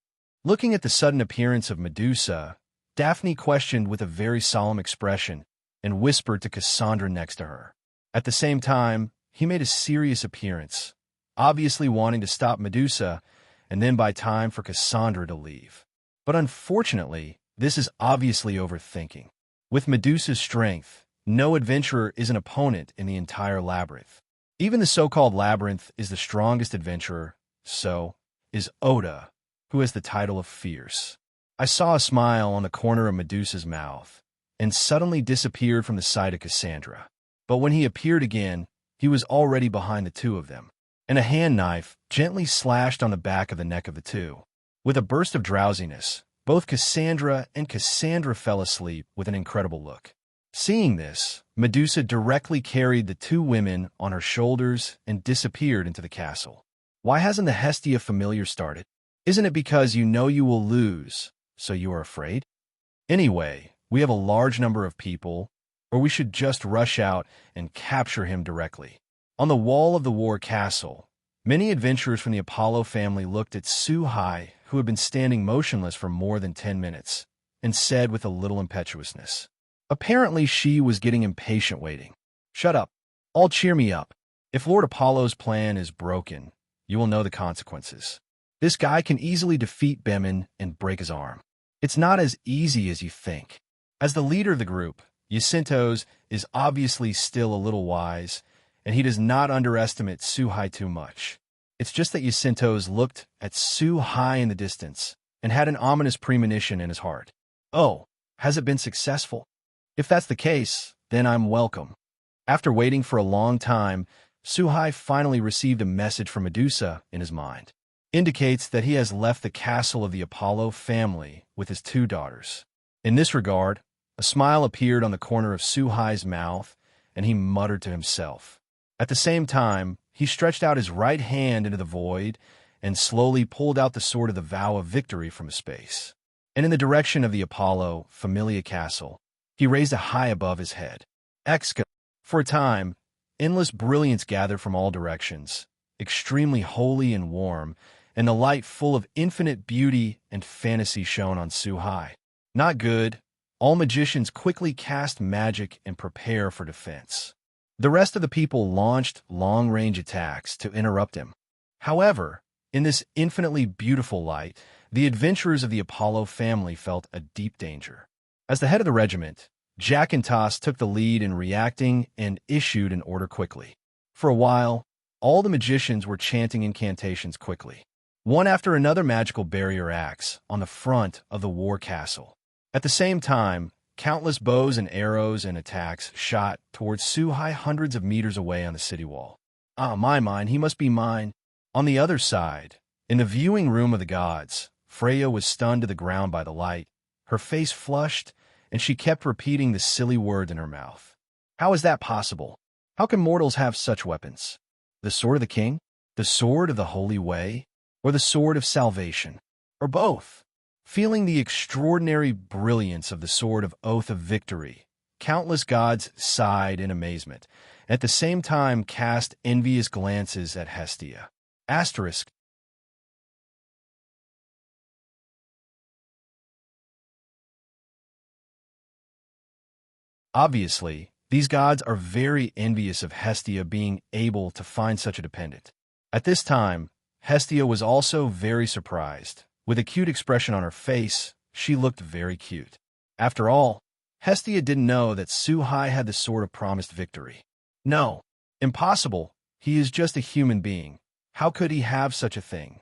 Looking at the sudden appearance of Medusa, Daphne questioned with a very solemn expression and whispered to Cassandra next to her. At the same time, he made a serious appearance, obviously wanting to stop Medusa and then buy time for Cassandra to leave. But unfortunately, this is obviously overthinking. With Medusa's strength, no adventurer is an opponent in the entire labyrinth. Even the so-called labyrinth is the strongest adventurer, so is Oda, who has the title of Fierce. I saw a smile on the corner of Medusa's mouth and suddenly disappeared from the sight of Cassandra. But when he appeared again, he was already behind the two of them, and a hand knife gently slashed on the back of the neck of the two. With a burst of drowsiness, both Cassandra and Cassandra fell asleep with an incredible look. Seeing this, Medusa directly carried the two women on her shoulders and disappeared into the castle. Why hasn't the Hestia familiar started? Isn't it because you know you will lose, so you are afraid? Anyway, we have a large number of people, or we should just rush out and capture him directly. On the wall of the war castle, many adventurers from the Apollo family looked at Suhai, who had been standing motionless for more than 10 minutes, and said with a little impetuousness. Apparently she was getting impatient waiting. Shut up. All cheer me up. If Lord Apollo's plan is broken, you will know the consequences. This guy can easily defeat Bemin and break his arm. It's not as easy as you think. As the leader of the group, Jacintos is obviously still a little wise, and he does not underestimate Suhai too much. It's just that Jacintos looked at Suhai in the distance and had an ominous premonition in his heart. Oh, has it been successful? If that's the case, then I'm welcome. After waiting for a long time, Suhai finally received a message from Medusa in his mind. Indicates that he has left the castle of the Apollo family with his two daughters. In this regard, a smile appeared on the corner of Suhai's mouth, and he muttered to himself. At the same time, he stretched out his right hand into the void and slowly pulled out the Sword of the Vow of Victory from his space. And in the direction of the Apollo Familia Castle, he raised it high above his head. For a time, endless brilliance gathered from all directions, extremely holy and warm, and the light full of infinite beauty and fantasy shone on Suhai. Not good. All magicians quickly cast magic and prepare for defense. The rest of the people launched long-range attacks to interrupt him. However, in this infinitely beautiful light, the adventurers of the Apollo family felt a deep danger. As the head of the regiment, Jacintos took the lead in reacting and issued an order quickly. For a while, all the magicians were chanting incantations quickly. One after another magical barrier acts on the front of the war castle. At the same time, countless bows and arrows and attacks shot towards Suhai hundreds of meters away on the city wall. Mine, he must be mine. On the other side, in the viewing room of the gods, Freya was stunned to the ground by the light, her face flushed, and she kept repeating the silly word in her mouth. How is that possible? How can mortals have such weapons? The sword of the king? The sword of the holy way? Or the sword of salvation? Or both? Feeling the extraordinary brilliance of the sword of Oath of Victory, countless gods sighed in amazement, at the same time cast envious glances at Hestia. Asterisk. Obviously, these gods are very envious of Hestia being able to find such a dependent. At this time, Hestia was also very surprised. With a cute expression on her face, she looked very cute. After all, Hestia didn't know that Su-Hai had the Sword of Promised Victory. No, impossible. He is just a human being. How could he have such a thing?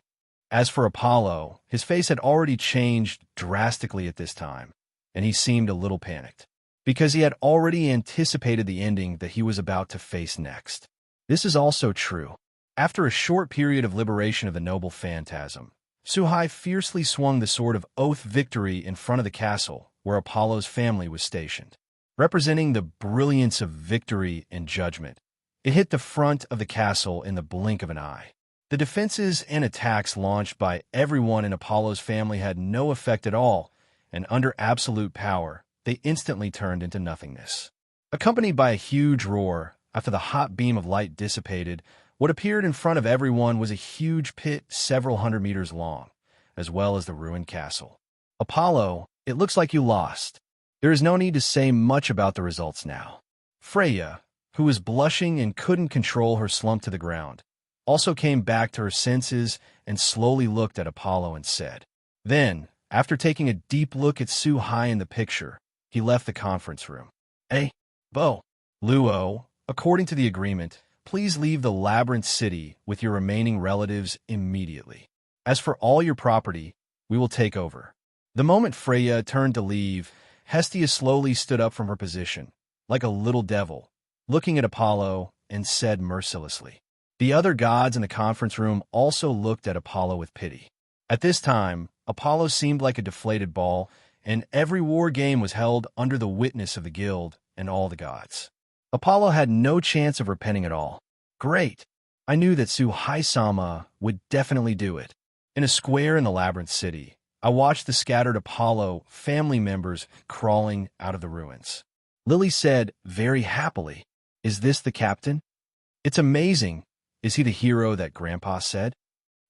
As for Apollo, his face had already changed drastically at this time, and he seemed a little panicked, because he had already anticipated the ending that he was about to face next. This is also true. After a short period of liberation of the noble phantasm, Su-Hai fiercely swung the Sword of Oath Victory in front of the castle where Apollo's family was stationed. Representing the brilliance of victory and judgment, it hit the front of the castle in the blink of an eye. The defenses and attacks launched by everyone in Apollo's family had no effect at all, and under absolute power, they instantly turned into nothingness. Accompanied by a huge roar, after the hot beam of light dissipated, what appeared in front of everyone was a huge pit several hundred meters long, as well as the ruined castle. Apollo, it looks like you lost. There is no need to say much about the results now. Freya, who was blushing and couldn't control her slump to the ground, also came back to her senses and slowly looked at Apollo and said. Then, after taking a deep look at Su-Hai in the picture, he left the conference room. Hey, Bo, Luo, according to the agreement, please leave the Labyrinth City with your remaining relatives immediately. As for all your property, we will take over. The moment Freya turned to leave, Hestia slowly stood up from her position, like a little devil, looking at Apollo, and said mercilessly. The other gods in the conference room also looked at Apollo with pity. At this time, Apollo seemed like a deflated ball, and every war game was held under the witness of the guild and all the gods. Apollo had no chance of repenting at all. Great! I knew that Su-Hai-sama would definitely do it. In a square in the Labyrinth City, I watched the scattered Apollo family members crawling out of the ruins. Lily said very happily, "Is this the captain? It's amazing. Is he the hero that Grandpa said?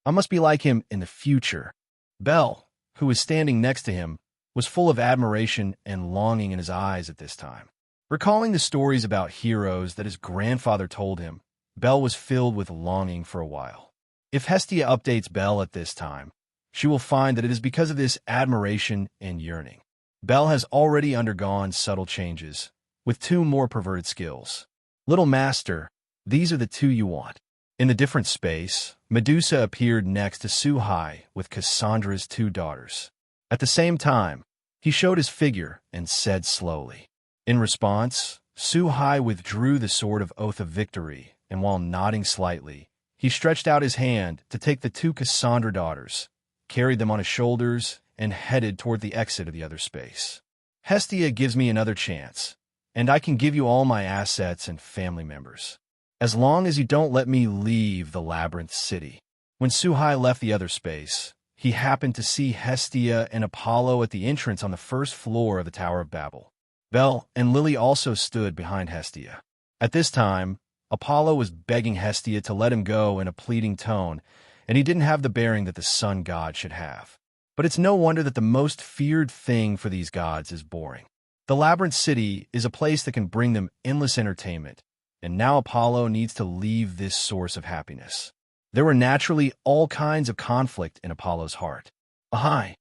I must be like him in the future." Belle, who was standing next to him, was full of admiration and longing in his eyes at this time. Recalling the stories about heroes that his grandfather told him, Belle was filled with longing for a while. If Hestia updates Belle at this time, she will find that it is because of this admiration and yearning. Belle has already undergone subtle changes, with 2 more perverted skills. Little Master, these are the 2 you want. In the different space, Medusa appeared next to Su-Hai with Cassandra's 2 daughters. At the same time, he showed his figure and said slowly. In response, Su-Hai withdrew the Sword of Oath of Victory, and while nodding slightly, he stretched out his hand to take the 2 Cassandra daughters, carried them on his shoulders, and headed toward the exit of the other space. Hestia gives me another chance, and I can give you all my assets and family members, as long as you don't let me leave the Labyrinth City. When Su-Hai left the other space, he happened to see Hestia and Apollo at the entrance on the first floor of the Tower of Babel. Belle and Lily also stood behind Hestia. At this time, Apollo was begging Hestia to let him go in a pleading tone, and he didn't have the bearing that the sun god should have. But it's no wonder that the most feared thing for these gods is boring. The Labyrinth City is a place that can bring them endless entertainment, and now Apollo needs to leave this source of happiness. There were naturally all kinds of conflict in Apollo's heart. Ahai!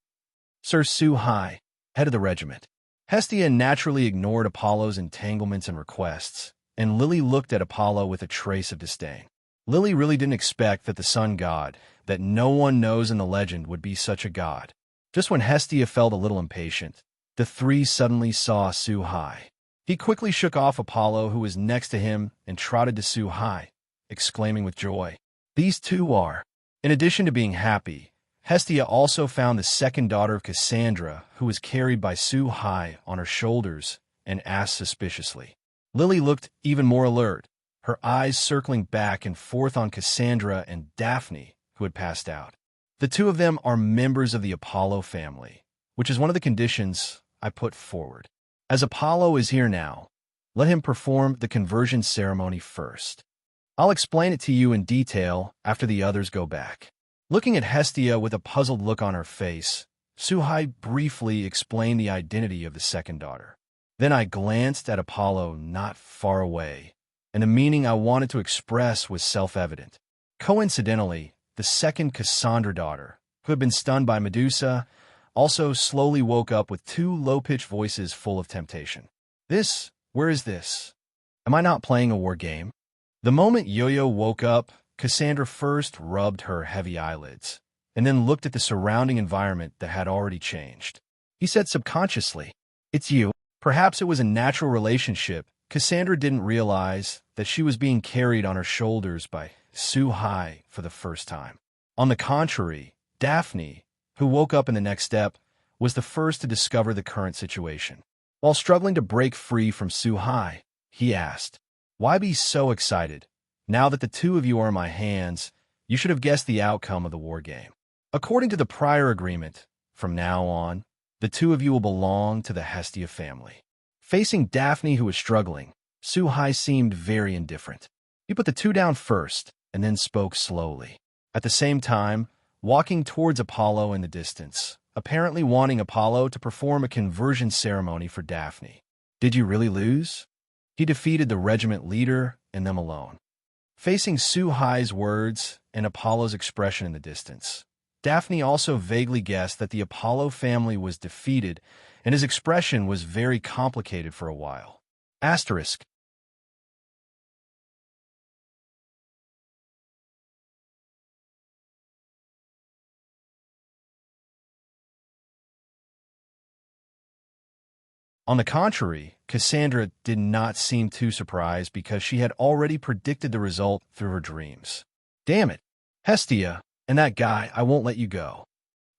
Sir Su-Hai, head of the regiment. Hestia naturally ignored Apollo's entanglements and requests, and Lily looked at Apollo with a trace of disdain. Lily really didn't expect that the sun god, that no one knows in the legend, would be such a god. Just when Hestia felt a little impatient, the 3 suddenly saw Su-Hai. He quickly shook off Apollo, who was next to him, and trotted to Su-Hai, exclaiming with joy, "These 2 are." In addition to being happy, Hestia also found the 2nd daughter of Cassandra, who was carried by Su-Hai on her shoulders, and asked suspiciously. Lily looked even more alert, her eyes circling back and forth on Cassandra and Daphne, who had passed out. The 2 of them are members of the Apollo family, which is one of the conditions I put forward. As Apollo is here now, Let him perform the conversion ceremony first. I'll explain it to you in detail after the others go back. Looking at Hestia with a puzzled look on her face, Suhai briefly explained the identity of the second daughter. Then I glanced at Apollo not far away, and the meaning I wanted to express was self-evident. Coincidentally, the second Cassandra daughter, who had been stunned by Medusa, also slowly woke up with two low-pitched voices full of temptation. Where is this? Am I not playing a war game? The moment Yo-Yo woke up, Cassandra first rubbed her heavy eyelids, and then looked at the surrounding environment that had already changed. He said subconsciously, "It's you." Perhaps it was a natural relationship. Cassandra didn't realize that she was being carried on her shoulders by Suhai for the first time. On the contrary, Daphne, who woke up in the next step, was the first to discover the current situation. While struggling to break free from Suhai, he asked, "Why be so excited? Now that the two of you are in my hands, you should have guessed the outcome of the war game. According to the prior agreement, from now on, the two of you will belong to the Hestia family." Facing Daphne, who was struggling, Suhai seemed very indifferent. He put the two down first and then spoke slowly. At the same time, walking towards Apollo in the distance, apparently wanting Apollo to perform a conversion ceremony for Daphne. "Did you really lose?" He defeated the regiment leader and them alone. Facing Suhai's words and Apollo's expression in the distance, Daphne also vaguely guessed that the Apollo family was defeated, and his expression was very complicated for a while. Asterisk. On the contrary, Cassandra did not seem too surprised because she had already predicted the result through her dreams. "Damn it, Hestia, and that guy, I won't let you go."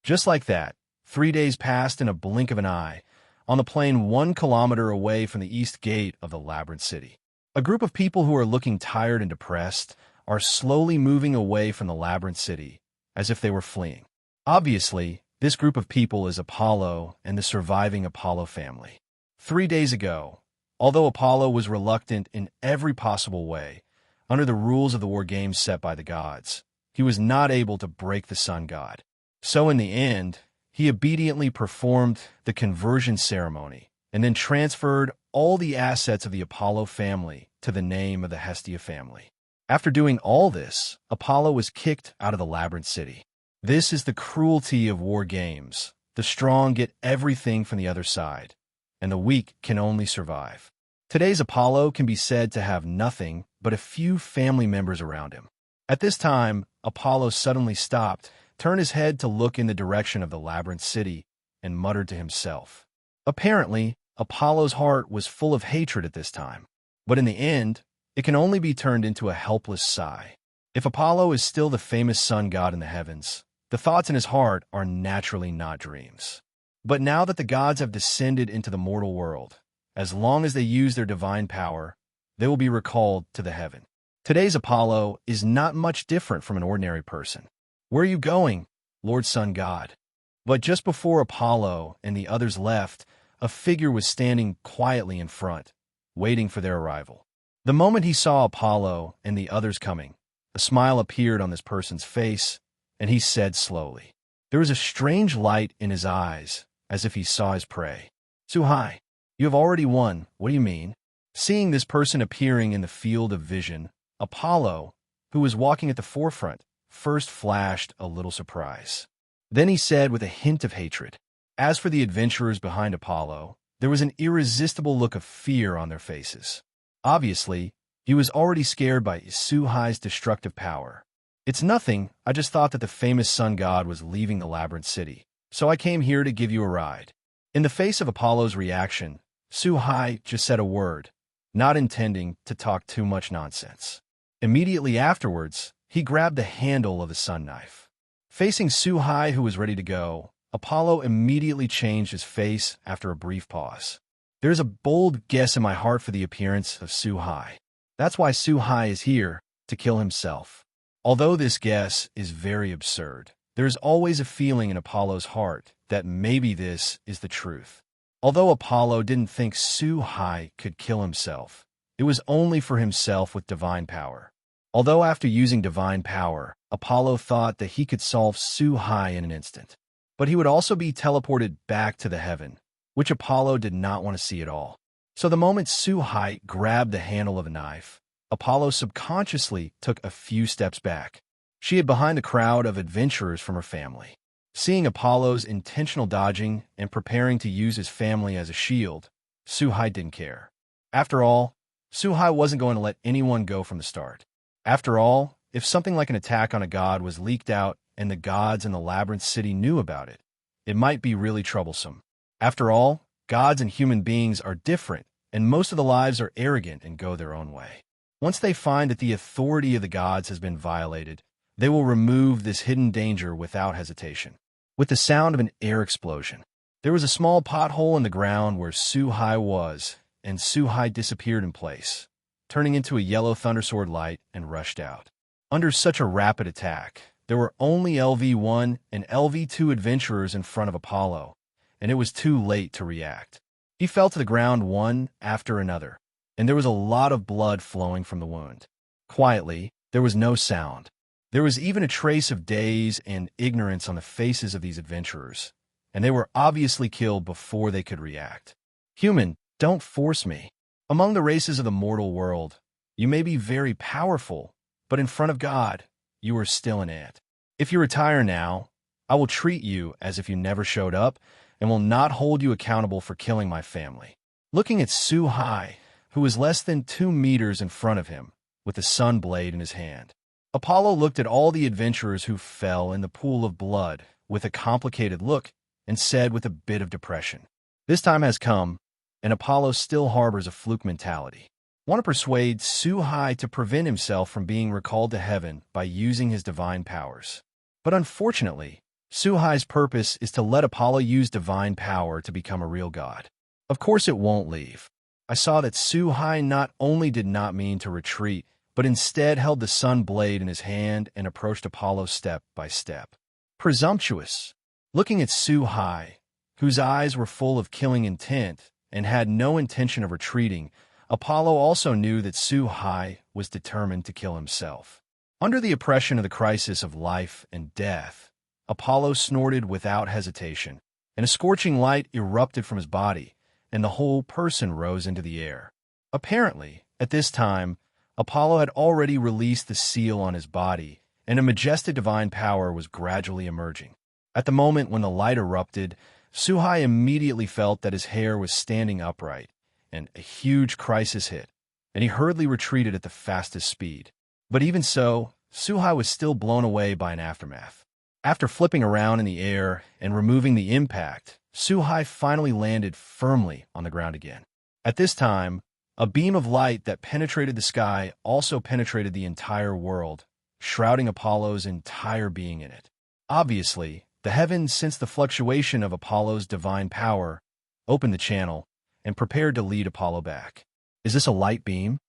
Just like that, 3 days passed in a blink of an eye, on the plain 1 kilometer away from the east gate of the Labyrinth City. A group of people who are looking tired and depressed are slowly moving away from the Labyrinth City, as if they were fleeing. Obviously, this group of people is Apollo and the surviving Apollo family. 3 days ago, although Apollo was reluctant in every possible way, under the rules of the war games set by the gods, he was not able to break the sun god. So in the end, he obediently performed the conversion ceremony and then transferred all the assets of the Apollo family to the name of the Hestia family. After doing all this, Apollo was kicked out of the Labyrinth City. This is the cruelty of war games. The strong get everything from the other side, and the weak can only survive. Today's Apollo can be said to have nothing but a few family members around him. At this time, Apollo suddenly stopped, turned his head to look in the direction of the Labyrinth City, and muttered to himself. Apparently, Apollo's heart was full of hatred at this time, but in the end, it can only be turned into a helpless sigh. If Apollo is still the famous sun god in the heavens, the thoughts in his heart are naturally not dreams. But now that the gods have descended into the mortal world, as long as they use their divine power, they will be recalled to the heaven. Today's Apollo is not much different from an ordinary person. "Where are you going, Lord Sun God?" But just before Apollo and the others left, a figure was standing quietly in front, waiting for their arrival. The moment he saw Apollo and the others coming, a smile appeared on this person's face, and he said slowly. There was a strange light in his eyes, as if he saw his prey. "Suhai, you have already won. What do you mean?" Seeing this person appearing in the field of vision, Apollo, who was walking at the forefront, first flashed a little surprise. Then he said with a hint of hatred. As for the adventurers behind Apollo, there was an irresistible look of fear on their faces. Obviously, he was already scared by Suhai's destructive power. "It's nothing, I just thought that the famous sun god was leaving the Labyrinth City, so I came here to give you a ride." In the face of Apollo's reaction, Suhai just said a word, not intending to talk too much nonsense. Immediately afterwards, he grabbed the handle of the sun knife. Facing Suhai, who was ready to go, Apollo immediately changed his face after a brief pause. "There's a bold guess in my heart for the appearance of Suhai. That's why Suhai is here, to kill himself." Although this guess is very absurd, there is always a feeling in Apollo's heart that maybe this is the truth. Although Apollo didn't think Su-hai could kill himself, it was only for himself with divine power. Although after using divine power, Apollo thought that he could solve Su-hai in an instant. But he would also be teleported back to the heaven, which Apollo did not want to see at all. So the moment Su-hai grabbed the handle of a knife, Apollo subconsciously took a few steps back. She hid behind a crowd of adventurers from her family. Seeing Apollo's intentional dodging and preparing to use his family as a shield, Su-hai didn't care. After all, Su-hai wasn't going to let anyone go from the start. After all, if something like an attack on a god was leaked out and the gods in the Labyrinth City knew about it, it might be really troublesome. After all, gods and human beings are different, and most of the lives are arrogant and go their own way. Once they find that the authority of the gods has been violated, they will remove this hidden danger without hesitation. With the sound of an air explosion, there was a small pothole in the ground where Su-hai was, and Su-hai disappeared in place, turning into a yellow thundersword light and rushed out. Under such a rapid attack, there were only LV-1 and LV-2 adventurers in front of Apollo, and it was too late to react. He fell to the ground one after another, and there was a lot of blood flowing from the wound. Quietly, there was no sound. There was even a trace of daze and ignorance on the faces of these adventurers, and they were obviously killed before they could react. Human, don't force me. Among the races of the mortal world, you may be very powerful, but in front of God, you are still an ant. If you retire now, I will treat you as if you never showed up and will not hold you accountable for killing my family. Looking at Su-hai, who was less than 2 meters in front of him, with the sun blade in his hand, Apollo looked at all the adventurers who fell in the pool of blood with a complicated look and said with a bit of depression, "This time has come, and Apollo still harbors a fluke mentality. Want to persuade Su-hai to prevent himself from being recalled to heaven by using his divine powers. But unfortunately, Su-hai's purpose is to let Apollo use divine power to become a real god. Of course it won't leave. I saw that Su-hai not only did not mean to retreat, but instead held the sun blade in his hand and approached Apollo step by step. Presumptuous. Looking at Su-hai, whose eyes were full of killing intent and had no intention of retreating, Apollo also knew that Su-hai was determined to kill himself. Under the oppression of the crisis of life and death, Apollo snorted without hesitation, and a scorching light erupted from his body, and the whole person rose into the air. Apparently, at this time, Apollo had already released the seal on his body, and a majestic divine power was gradually emerging. At the moment when the light erupted, Su-hai immediately felt that his hair was standing upright, and a huge crisis hit, and he hurriedly retreated at the fastest speed. But even so, Su-hai was still blown away by an aftermath. After flipping around in the air and removing the impact, Su-hai finally landed firmly on the ground again. At this time, a beam of light that penetrated the sky also penetrated the entire world, shrouding Apollo's entire being in it. Obviously, the heavens sensed the fluctuation of Apollo's divine power, opened the channel, and prepared to lead Apollo back. Is this a light beam?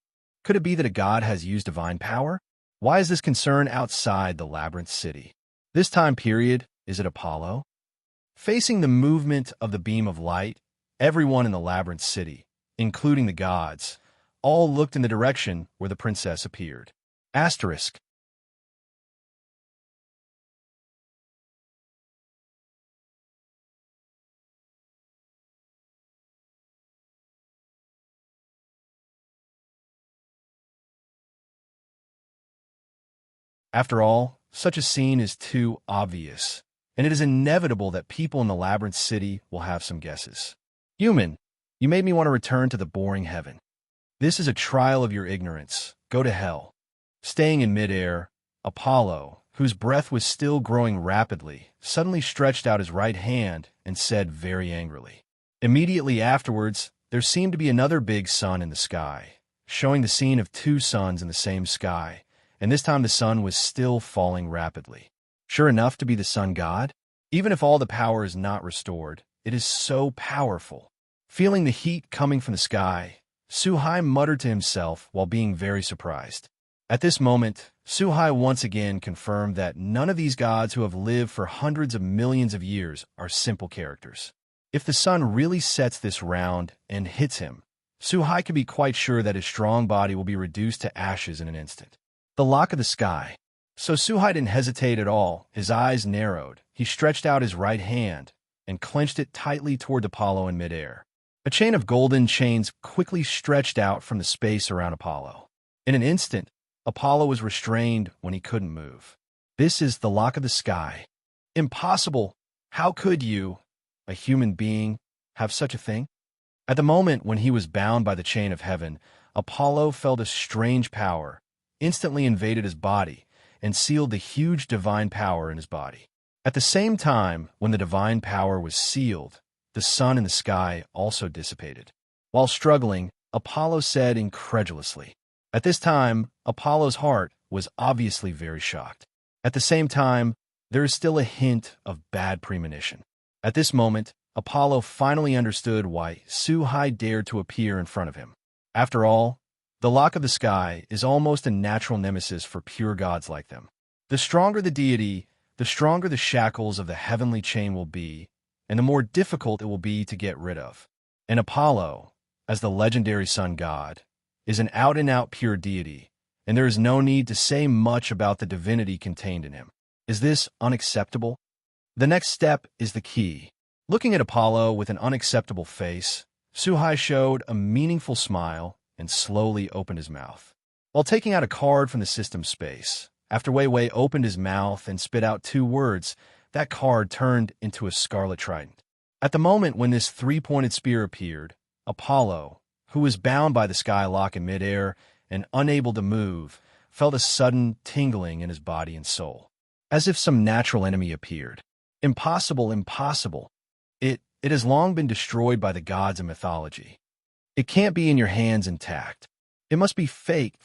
Could it be that a god has used divine power? Why is this concern outside the Labyrinth City? This time period, is it Apollo? Facing the movement of the beam of light, everyone in the Labyrinth City, including the gods, all looked in the direction where the princess appeared. Asterisk. After all, such a scene is too obvious, and it is inevitable that people in the Labyrinth City will have some guesses. Human, you made me want to return to the boring heaven. This is a trial of your ignorance. Go to hell. Staying in midair, Apollo, whose breath was still growing rapidly, suddenly stretched out his right hand and said very angrily. Immediately afterwards, there seemed to be another big sun in the sky, showing the scene of 2 suns in the same sky, and this time the sun was still falling rapidly. Sure enough to be the sun god? Even if all the power is not restored, it is so powerful. Feeling the heat coming from the sky, Su-hai muttered to himself while being very surprised. At this moment, Su-hai once again confirmed that none of these gods who have lived for hundreds of millions of years are simple characters. If the sun really sets this round and hits him, Suhai could be quite sure that his strong body will be reduced to ashes in an instant. The lock of the sky. So Suhai didn't hesitate at all. His eyes narrowed. He stretched out his right hand and clenched it tightly toward Apollo in midair. A chain of golden chains quickly stretched out from the space around Apollo. In an instant, Apollo was restrained when he couldn't move. This is the lock of the sky. Impossible. How could you, a human being, have such a thing? At the moment when he was bound by the chain of heaven, Apollo felt a strange power, instantly invaded his body, and sealed the huge divine power in his body. At the same time, when the divine power was sealed, the sun in the sky also dissipated. While struggling, Apollo said incredulously. At this time, Apollo's heart was obviously very shocked. At the same time, there is still a hint of bad premonition. At this moment, Apollo finally understood why Suhai dared to appear in front of him. After all, the lock of the sky is almost a natural nemesis for pure gods like them. The stronger the deity, the stronger the shackles of the heavenly chain will be, and the more difficult it will be to get rid of. And Apollo, as the legendary sun god, is an out-and-out pure deity, and there is no need to say much about the divinity contained in him. Is this unacceptable? The next step is the key. Looking at Apollo with an unacceptable face, Suhai showed a meaningful smile and slowly opened his mouth. While taking out a card from the system space, after Wei Wei opened his mouth and spit out 2 words, that card turned into a scarlet trident. At the moment when this 3-pointed spear appeared, Apollo, who was bound by the sky lock in midair and unable to move, felt a sudden tingling in his body and soul, as if some natural enemy appeared. Impossible, impossible. It has long been destroyed by the gods of mythology. It can't be in your hands intact. It must be fake.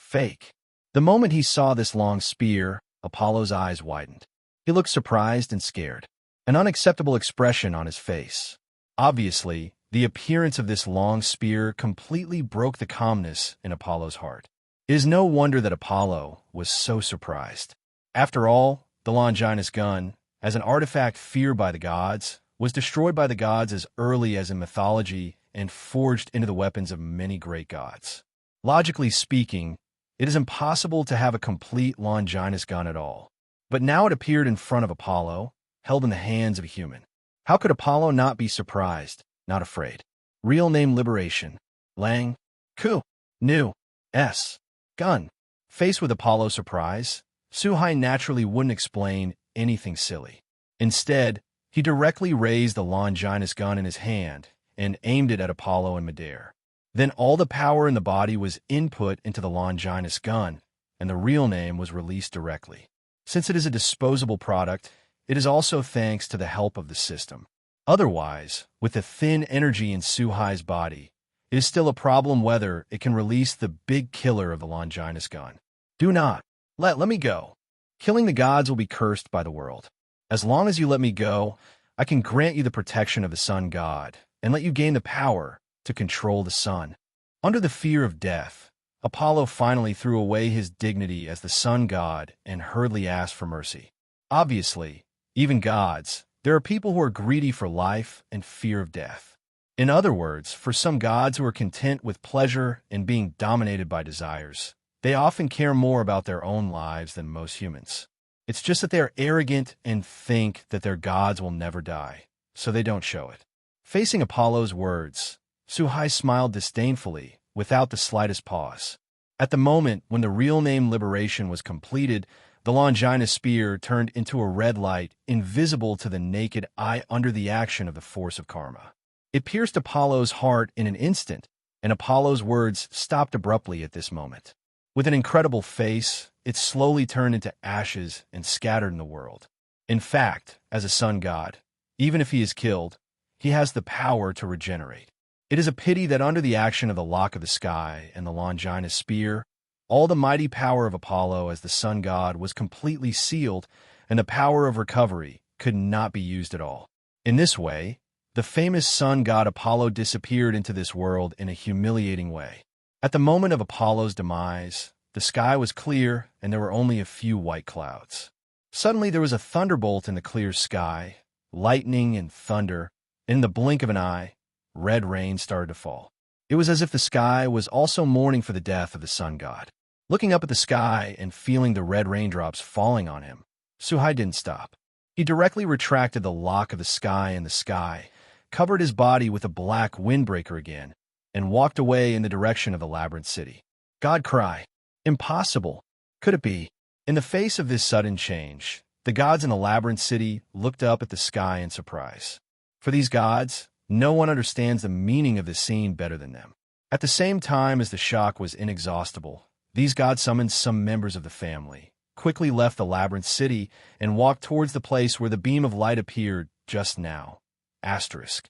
The moment he saw this long spear, Apollo's eyes widened. He looked surprised and scared, an unacceptable expression on his face. Obviously, the appearance of this long spear completely broke the calmness in Apollo's heart. It is no wonder that Apollo was so surprised. After all, the Longinus gun, as an artifact feared by the gods, was destroyed by the gods as early as in mythology and forged into the weapons of many great gods. Logically speaking, it is impossible to have a complete Longinus gun at all. But now it appeared in front of Apollo, held in the hands of a human. How could Apollo not be surprised, not afraid? Real name Liberation. Lang. Kuo. New. S. Gun. Faced with Apollo's surprise, Suhai naturally wouldn't explain anything silly. Instead, he directly raised the Longinus gun in his hand and aimed it at Apollo in midair. Then all the power in the body was input into the Longinus gun, and the real name was released directly. Since it is a disposable product, it is also thanks to the help of the system. Otherwise, with the thin energy in Suhai's body, it is still a problem whether it can release the big killer of the Longinus gun. Do not. Let me go. Killing the gods will be cursed by the world. As long as you let me go, I can grant you the protection of the sun god and let you gain the power to control the sun. Under the fear of death, Apollo finally threw away his dignity as the sun god and hurriedly asked for mercy. Obviously, even gods, there are people who are greedy for life and fear of death. In other words, for some gods who are content with pleasure and being dominated by desires, they often care more about their own lives than most humans. It's just that they are arrogant and think that their gods will never die, so they don't show it. Facing Apollo's words, Suhai smiled disdainfully, without the slightest pause. At the moment when the real name Liberation was completed, the Longinus spear turned into a red light, invisible to the naked eye under the action of the force of karma. It pierced Apollo's heart in an instant, and Apollo's words stopped abruptly at this moment. With an incredible face, it slowly turned into ashes and scattered in the world. In fact, as a sun god, even if he is killed, he has the power to regenerate. It is a pity that under the action of the lock of the sky and the Longinus spear, all the mighty power of Apollo as the sun god was completely sealed, and the power of recovery could not be used at all. In this way, the famous sun god Apollo disappeared into this world in a humiliating way. At the moment of Apollo's demise, the sky was clear and there were only a few white clouds. Suddenly there was a thunderbolt in the clear sky, lightning and thunder, In the blink of an eye, red rain started to fall. It was as if the sky was also mourning for the death of the sun god. Looking up at the sky and feeling the red raindrops falling on him, Suhai didn't stop. He directly retracted the lock of the sky in the sky, covered his body with a black windbreaker again, and walked away in the direction of the labyrinth city. God cry. Impossible. Could it be? In the face of this sudden change, the gods in the labyrinth city looked up at the sky in surprise. For these gods, no one understands the meaning of the scene better than them. At the same time as the shock was inexhaustible, these gods summoned some members of the family, quickly left the labyrinth city, and walked towards the place where the beam of light appeared just now. Asterisk.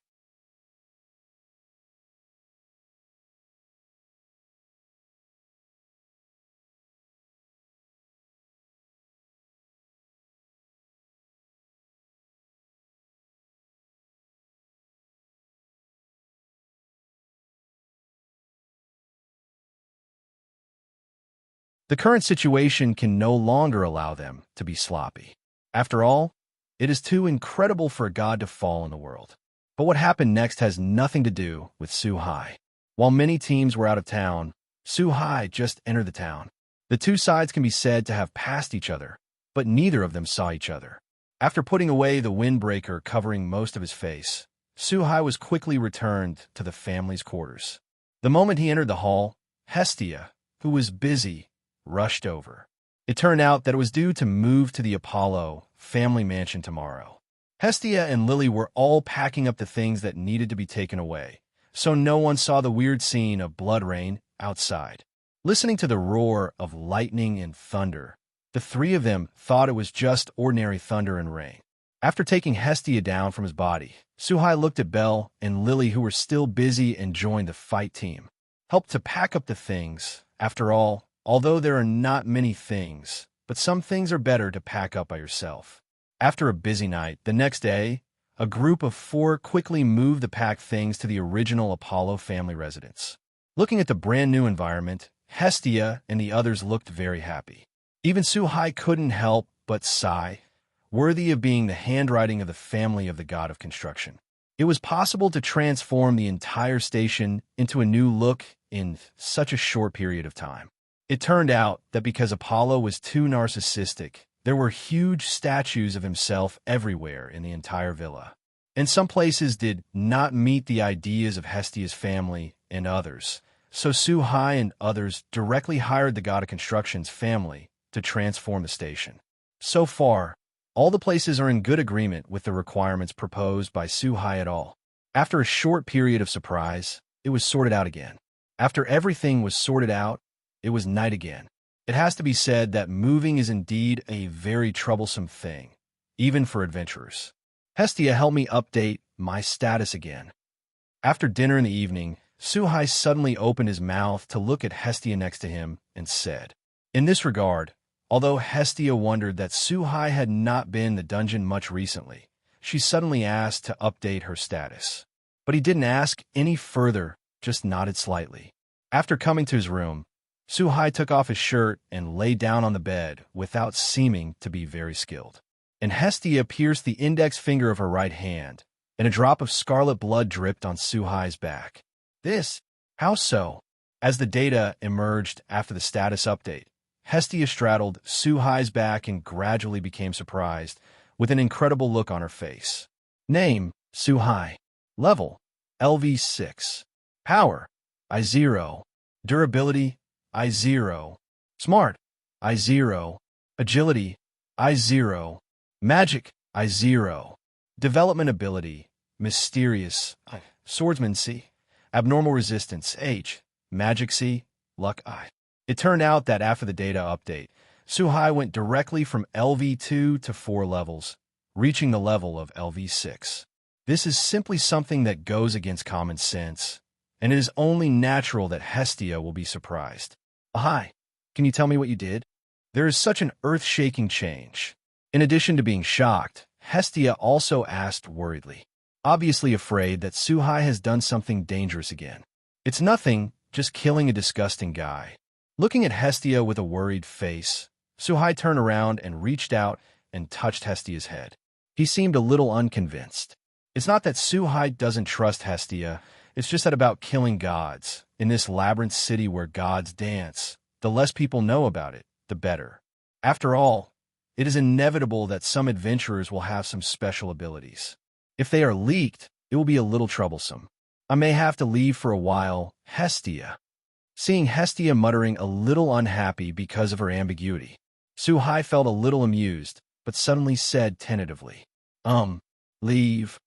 The current situation can no longer allow them to be sloppy. After all, it is too incredible for a god to fall in the world. But what happened next has nothing to do with Suhai. While many teams were out of town, Suhai just entered the town. The two sides can be said to have passed each other, but neither of them saw each other. After putting away the windbreaker covering most of his face, Suhai was quickly returned to the family's quarters. The moment he entered the hall, Hestia, who was busy, rushed over. It turned out that it was due to move to the Apollo family mansion tomorrow. Hestia and Lily were all packing up the things that needed to be taken away, so no one saw the weird scene of blood rain outside. Listening to the roar of lightning and thunder, the three of them thought it was just ordinary thunder and rain. After taking Hestia down from his body, Suhai looked at Belle and Lily, who were still busy, and joined the fight team. Helped to pack up the things. After all, although there are not many things, but some things are better to pack up by yourself. After a busy night, the next day, a group of 4 quickly moved the packed things to the original Apollo family residence. Looking at the brand new environment, Hestia and the others looked very happy. Even Suhai couldn't help but sigh, worthy of being the handwriting of the family of the god of construction. It was possible to transform the entire station into a new look in such a short period of time. It turned out that because Apollo was too narcissistic, there were huge statues of himself everywhere in the entire villa. And some places did not meet the ideas of Hestia's family and others, so Suhai and others directly hired the god of construction's family to transform the station. So far, all the places are in good agreement with the requirements proposed by Suhai et al. After a short period of surprise, it was sorted out again. After everything was sorted out, it was night again. It has to be said that moving is indeed a very troublesome thing, even for adventurers. Hestia helped me update my status again. After dinner in the evening, Suhai suddenly opened his mouth to look at Hestia next to him and said, in this regard, although Hestia wondered that Suhai had not been in the dungeon much recently, she suddenly asked to update her status. But he didn't ask any further, just nodded slightly. After coming to his room, Suhai took off his shirt and lay down on the bed without seeming to be very skilled. And Hestia pierced the index finger of her right hand, and a drop of scarlet blood dripped on Suhai's back. This? How so? As the data emerged after the status update, Hestia straddled Suhai's back and gradually became surprised, with an incredible look on her face. Name, Suhai. Level, LV6. Power, I0. Durability, I0. Smart, I0. Agility, I0. Magic, I0. Development ability, Mysterious, Swordsman C. Abnormal resistance, H. Magic C. Luck I. It turned out that after the data update, Suhai went directly from LV2 to 4 levels, reaching the level of LV6. This is simply something that goes against common sense, and it is only natural that Hestia will be surprised. Hi, can you tell me what you did? There is such an earth-shaking change. In addition to being shocked, Hestia also asked worriedly, obviously afraid that Suhai has done something dangerous again. It's nothing, just killing a disgusting guy. Looking at Hestia with a worried face, Suhai turned around and reached out and touched Hestia's head. He seemed a little unconvinced. It's not that Suhai doesn't trust Hestia, it's just that about killing gods. In this labyrinth city where gods dance, the less people know about it, the better. After all, it is inevitable that some adventurers will have some special abilities. If they are leaked, it will be a little troublesome. I may have to leave for a while, Hestia. Seeing Hestia muttering a little unhappy because of her ambiguity, Suhai felt a little amused, but suddenly said tentatively, leave.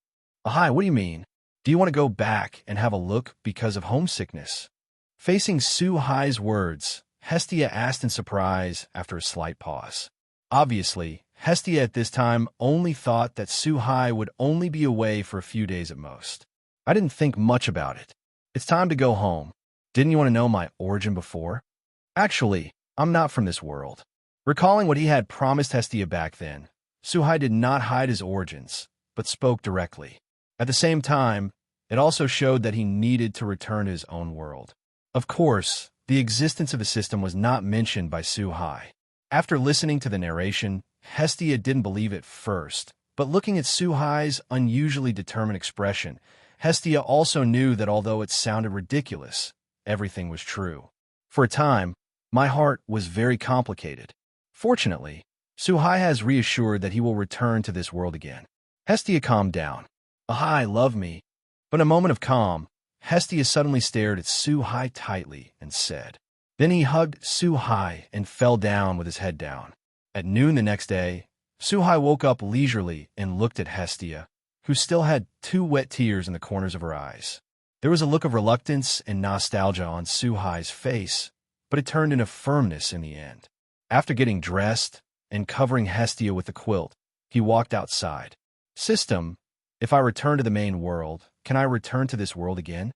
Hi, what do you mean? Do you want to go back and have a look because of homesickness? Facing Suhai's words, Hestia asked in surprise after a slight pause. Obviously, Hestia at this time only thought that Suhai would only be away for a few days at most. I didn't think much about it. It's time to go home. Didn't you want to know my origin before? Actually, I'm not from this world. Recalling what he had promised Hestia back then, Suhai did not hide his origins, but spoke directly. At the same time, it also showed that he needed to return to his own world. Of course, the existence of the system was not mentioned by Suhai. After listening to the narration, Hestia didn't believe it first, but looking at Suhai's unusually determined expression, Hestia also knew that although it sounded ridiculous, everything was true. For a time, my heart was very complicated. Fortunately, Suhai has reassured that he will return to this world again. Hestia calmed down. Ahai, love me. But in a moment of calm, Hestia suddenly stared at Suhai tightly and said. Then he hugged Suhai and fell down with his head down. At noon the next day, Suhai woke up leisurely and looked at Hestia, who still had 2 wet tears in the corners of her eyes. There was a look of reluctance and nostalgia on Suhai's face, but it turned into firmness in the end. After getting dressed and covering Hestia with the quilt, he walked outside. System, if I return to the main world, can I return to this world again?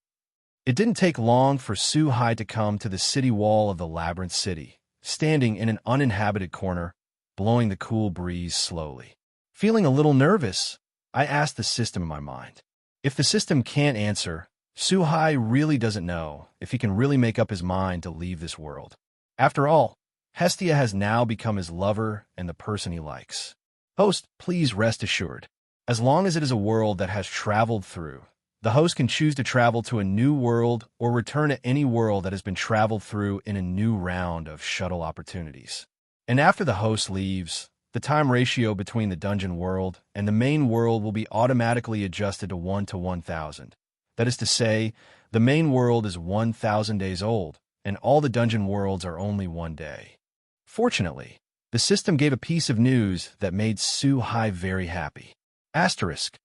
It didn't take long for Suhai to come to the city wall of the labyrinth city, standing in an uninhabited corner, blowing the cool breeze slowly. Feeling a little nervous, I asked the system in my mind. If the system can't answer, Suhai really doesn't know if he can really make up his mind to leave this world. After all, Hestia has now become his lover and the person he likes. Host, please rest assured. As long as it is a world that has traveled through, the host can choose to travel to a new world or return to any world that has been traveled through in a new round of shuttle opportunities. And after the host leaves, the time ratio between the dungeon world and the main world will be automatically adjusted to 1 to 1,000. That is to say, the main world is 1,000 days old, and all the dungeon worlds are only 1 day. Fortunately, the system gave a piece of news that made Suhai very happy. Asterisk.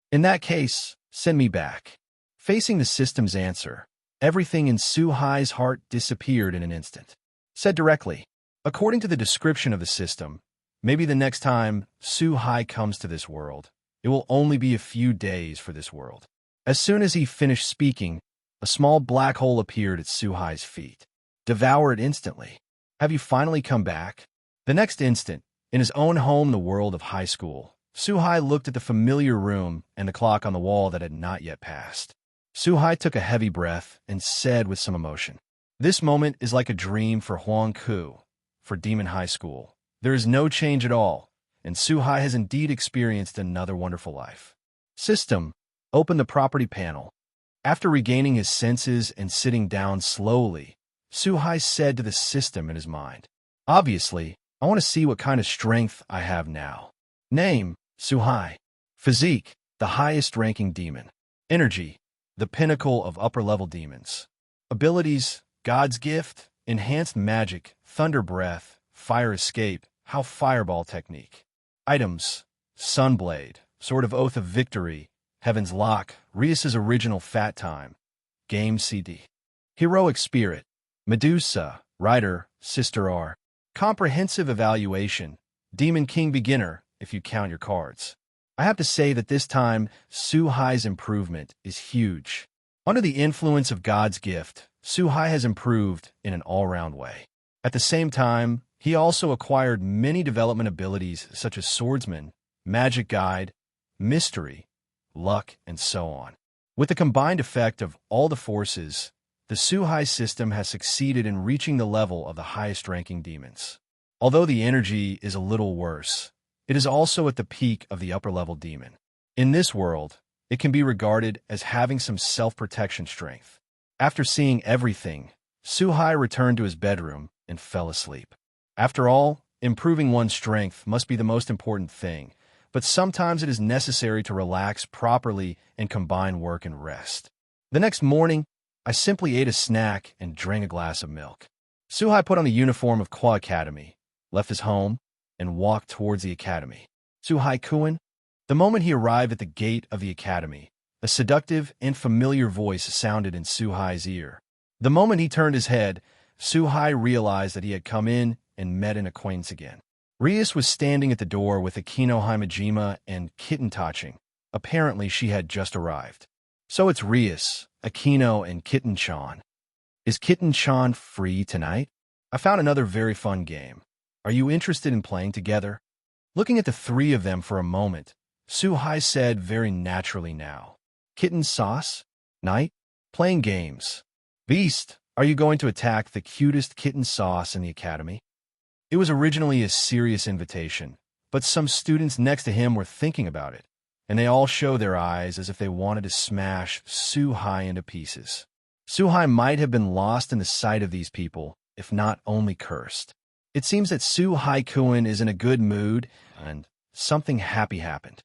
In that case, send me back. Facing the system's answer, everything in Suhai's heart disappeared in an instant. Said directly, according to the description of the system, maybe the next time Suhai comes to this world, it will only be a few days for this world. As soon as he finished speaking, a small black hole appeared at Suhai's feet. Devour it instantly. Have you finally come back? The next instant, in his own home, the world of high school, Suhai looked at the familiar room and the clock on the wall that had not yet passed. Suhai took a heavy breath and said with some emotion, this moment is like a dream for Huang Ku, for Demon High School. There is no change at all, and Suhai has indeed experienced another wonderful life. System, open the property panel. After regaining his senses and sitting down slowly, Suhai said to the system in his mind, obviously, I want to see what kind of strength I have now. Name, Suhai. Physique, the highest-ranking demon. Energy, the pinnacle of upper-level demons. Abilities, God's gift, enhanced magic, thunder breath, fire escape, how fireball technique. Items, Sunblade, Sword of Oath of Victory, Heaven's Lock, Rius' original Fat Time, Game CD. Heroic Spirit, Medusa, Rider, Sister R. Comprehensive Evaluation, Demon King Beginner, if you count your cards. I have to say that this time, Suhai's improvement is huge. Under the influence of God's gift, Suhai has improved in an all-round way. At the same time, he also acquired many development abilities such as Swordsman, Magic Guide, Mystery, Luck, and so on. With the combined effect of all the forces, the Suhai system has succeeded in reaching the level of the highest-ranking demons. Although the energy is a little worse, It is also at the peak of the upper-level demon. In this world, it can be regarded as having some self-protection strength. After seeing everything, Suhai returned to his bedroom and fell asleep. After all, improving one's strength must be the most important thing, but sometimes it is necessary to relax properly and combine work and rest. The next morning, I simply ate a snack and drank a glass of milk. Suhai put on the uniform of Kuo Academy, left his home, and walked towards the academy. Suhai-kun. The moment he arrived at the gate of the academy, a seductive and familiar voice sounded in Suhai's ear. The moment he turned his head, Suhai realized that he had come in and met an acquaintance again. Rius was standing at the door with Akino Himejima and Kitten touching. Apparently, she had just arrived. So it's Rius, Akino, and Kitten-chan. Is Kitten-chan free tonight? I found another very fun game. Are you interested in playing together? Looking at the three of them for a moment, Suhai said very naturally now. Kitten sauce? Night? Playing games. Beast, are you going to attack the cutest kitten sauce in the academy? It was originally a serious invitation, but some students next to him were thinking about it, and they all showed their eyes as if they wanted to smash Suhai into pieces. Suhai might have been lost in the sight of these people, if not only cursed. It seems that Suhai-kun is in a good mood, and something happy happened.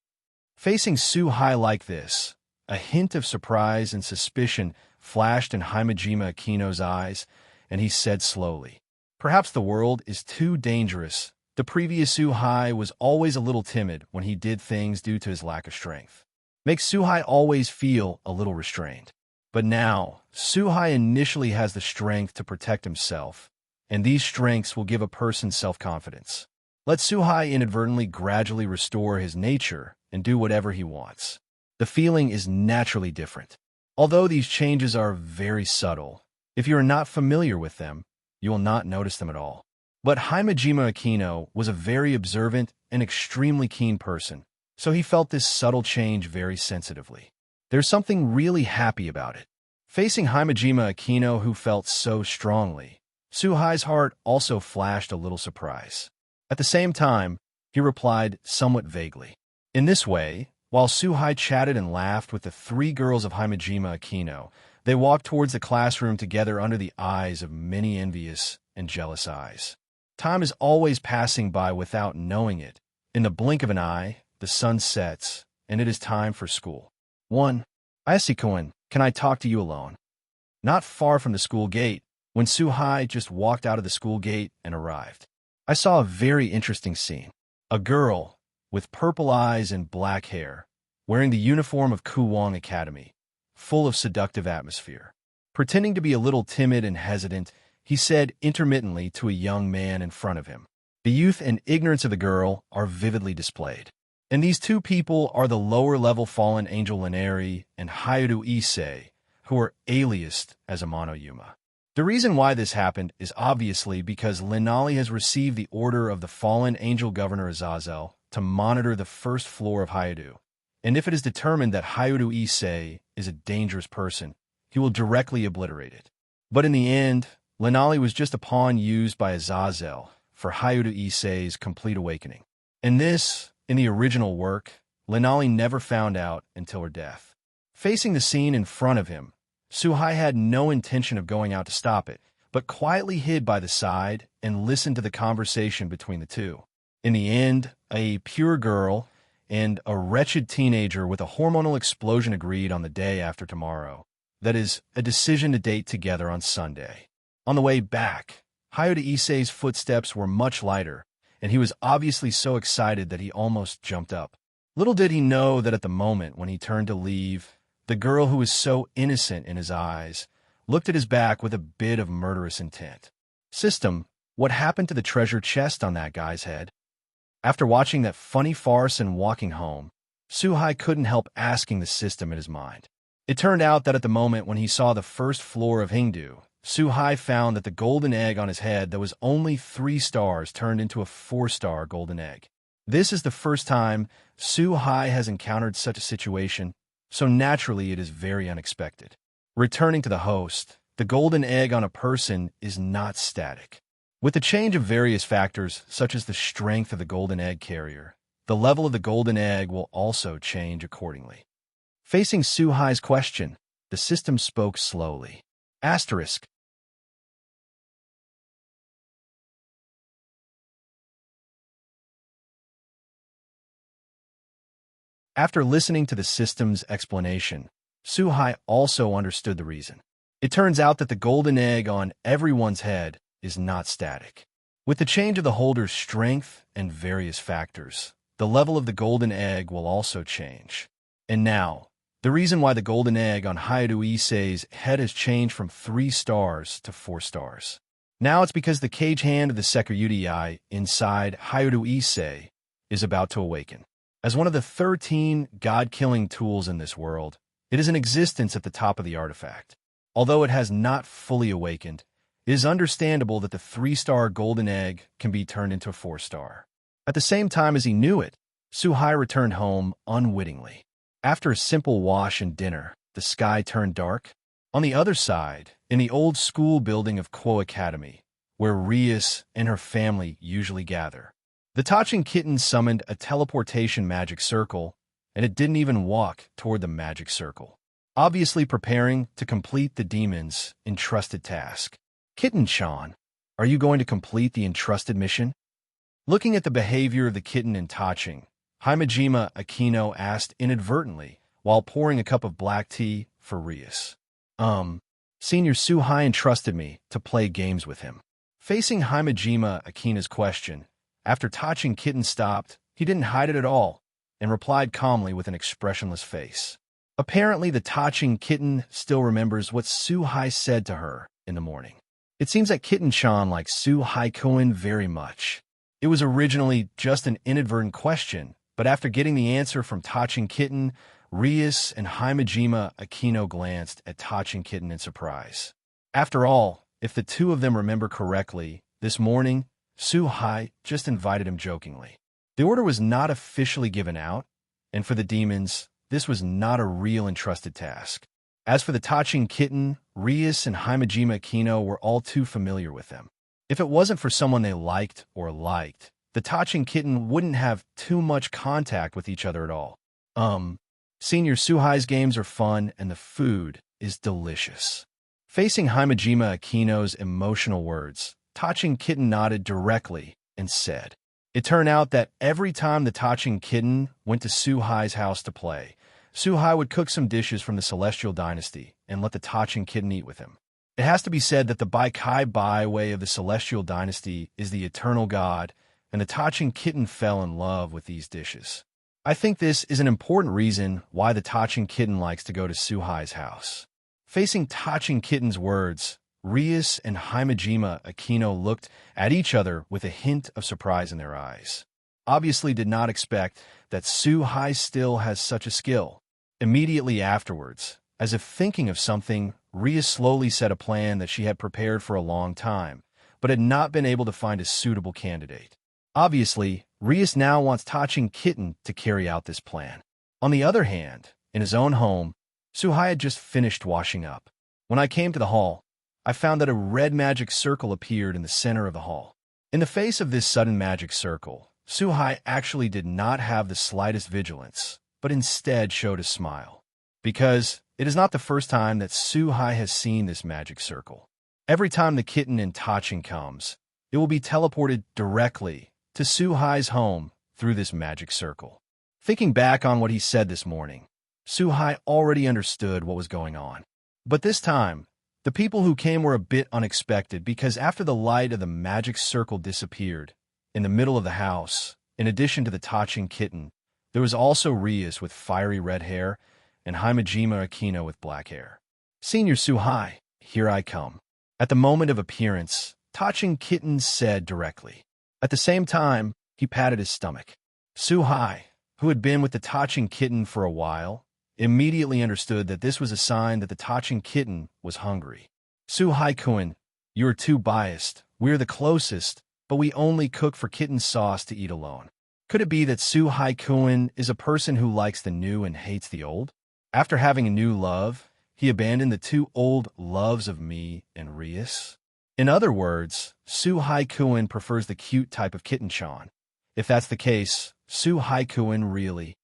Facing Suhai like this, a hint of surprise and suspicion flashed in Himejima Akino's eyes, and he said slowly, "Perhaps the world is too dangerous." The previous Suhai was always a little timid when he did things due to his lack of strength. Makes Suhai always feel a little restrained. But now, Suhai initially has the strength to protect himself, and these strengths will give a person self-confidence. Let Suhai inadvertently gradually restore his nature and do whatever he wants. The feeling is naturally different. Although these changes are very subtle, if you are not familiar with them, you will not notice them at all. But Himejima Akino was a very observant and extremely keen person, so he felt this subtle change very sensitively. There's something really happy about it. Facing Himejima Akino, who felt so strongly, Suhai's heart also flashed a little surprise. At the same time, he replied somewhat vaguely. In this way, while Suhai chatted and laughed with the three girls of Himejima Akino, they walked towards the classroom together under the eyes of many envious and jealous eyes. Time is always passing by without knowing it. In the blink of an eye, the sun sets, and it is time for school. 1. Ayase-kun, can I talk to you alone? Not far from the school gate, when Suhai just walked out of the school gate and arrived, I saw a very interesting scene. A girl, with purple eyes and black hair, wearing the uniform of Kuo Academy, full of seductive atmosphere. Pretending to be a little timid and hesitant, he said intermittently to a young man in front of him. The youth and ignorance of the girl are vividly displayed. And these two people are the lower-level fallen angel Linari and Hayuru Issei, who are aliased as Amano Yuma. The reason why this happened is obviously because Linali has received the order of the fallen angel governor Azazel to monitor the first floor of Hayuru, and if it is determined that Hayuru Issei is a dangerous person, he will directly obliterate it. But in the end, Linali was just a pawn used by Azazel for Hayuru Issei's complete awakening. And this, in the original work, Linali never found out until her death. Facing the scene in front of him, Suhai had no intention of going out to stop it, but quietly hid by the side and listened to the conversation between the two. In the end, a pure girl and a wretched teenager with a hormonal explosion agreed on the day after tomorrow. That is, a decision to date together on Sunday. On the way back, Hayuru Issei's footsteps were much lighter, and he was obviously so excited that he almost jumped up. Little did he know that at the moment when he turned to leave, the girl who was so innocent in his eyes looked at his back with a bit of murderous intent. System, what happened to the treasure chest on that guy's head? After watching that funny farce and walking home, Suhai couldn't help asking the system in his mind. It turned out that at the moment when he saw the first floor of Hingdu, Suhai found that the golden egg on his head that was only 3 stars turned into a 4-star golden egg. This is the first time Suhai has encountered such a situation, so naturally it is very unexpected. Returning to the host, the golden egg on a person is not static. With the change of various factors, such as the strength of the golden egg carrier, the level of the golden egg will also change accordingly. Facing Suhai's question, the system spoke slowly. Asterisk. After listening to the system's explanation, Suhai also understood the reason. It turns out that the golden egg on everyone's head is not static. With the change of the holder's strength and various factors, the level of the golden egg will also change. And now, the reason why the golden egg on Hayadu Issei's head has changed from 3 stars to 4 stars. Now it's because the cage hand of the Sekiryu Eye inside Hayadu Issei is about to awaken. As one of the 13 god-killing tools in this world, it is in existence at the top of the artifact. Although it has not fully awakened, it is understandable that the 3-star golden egg can be turned into a 4-star. At the same time as he knew it, Suhai returned home unwittingly. After a simple wash and dinner, the sky turned dark. On the other side, in the old school building of Kuo Academy, where Rius and her family usually gather, the Tachin kitten summoned a teleportation magic circle, and it didn't even walk toward the magic circle, obviously preparing to complete the demon's entrusted task. Kitten-chan, are you going to complete the entrusted mission? Looking at the behavior of the kitten in Tachin, Himejima Akino asked inadvertently while pouring a cup of black tea for Rius. Senior Suhai entrusted me to play games with him. Facing Himejima Akino's question, after Tachin kitten stopped, he didn't hide it at all and replied calmly with an expressionless face. Apparently, the Tachin kitten still remembers what Suhai said to her in the morning. It seems that Kitten-chan likes Suhai-kun very much. It was originally just an inadvertent question, but after getting the answer from Tachin kitten, Rius and Himejima Akino glanced at Tachin kitten in surprise. After all, if the two of them remember correctly, this morning, Suhai just invited him jokingly. The order was not officially given out, and for the demons, this was not a real entrusted task. As for the Tachin kitten, Rius and Himejima Akino were all too familiar with them. If it wasn't for someone they liked, the Tachin kitten wouldn't have too much contact with each other at all. Senior Suhai's games are fun and the food is delicious. Facing Himejima Akino's emotional words, Tachin kitten nodded directly and said, it turned out that every time the Tachin kitten went to Suhai's house to play, Suhai would cook some dishes from the Celestial Dynasty and let the Tachin kitten eat with him. It has to be said that the Baikai-Bai way of the Celestial Dynasty is the eternal god, and the Tachin kitten fell in love with these dishes. I think this is an important reason why the Tachin kitten likes to go to Suhai's house. Facing Tachin kitten's words, Rius and Himejima Akino looked at each other with a hint of surprise in their eyes. Obviously did not expect that Suhai still has such a skill. Immediately afterwards, as if thinking of something, Rius slowly said a plan that she had prepared for a long time, but had not been able to find a suitable candidate. Obviously, Rius now wants Tachin kitten to carry out this plan. On the other hand, in his own home, Suhai had just finished washing up. When I came to the hall, I found that a red magic circle appeared in the center of the hall. In the face of this sudden magic circle, Suhai actually did not have the slightest vigilance, but instead showed a smile. Because it is not the first time that Suhai has seen this magic circle. Every time the kitten in Tachin comes, it will be teleported directly to Suhai's home through this magic circle. Thinking back on what he said this morning, Suhai already understood what was going on. But this time, the people who came were a bit unexpected because after the light of the magic circle disappeared, in the middle of the house, in addition to the Tachin kitten, there was also Rius with fiery red hair and Himejima Akino with black hair. Senior Suhai, here I come. At the moment of appearance, Tachin kitten said directly. At the same time, he patted his stomach. Suhai, who had been with the Tachin kitten for a while, immediately understood that this was a sign that the Tachin kitten was hungry. Suhai-kun, you are too biased. We're the closest, but we only cook for kitten sauce to eat alone. Could it be that Suhai-kun is a person who likes the new and hates the old? After having a new love, he abandoned the two old loves of me and Rius? In other words, Suhai-kun prefers the cute type of Kitten-chan. If that's the case, Haikuin really.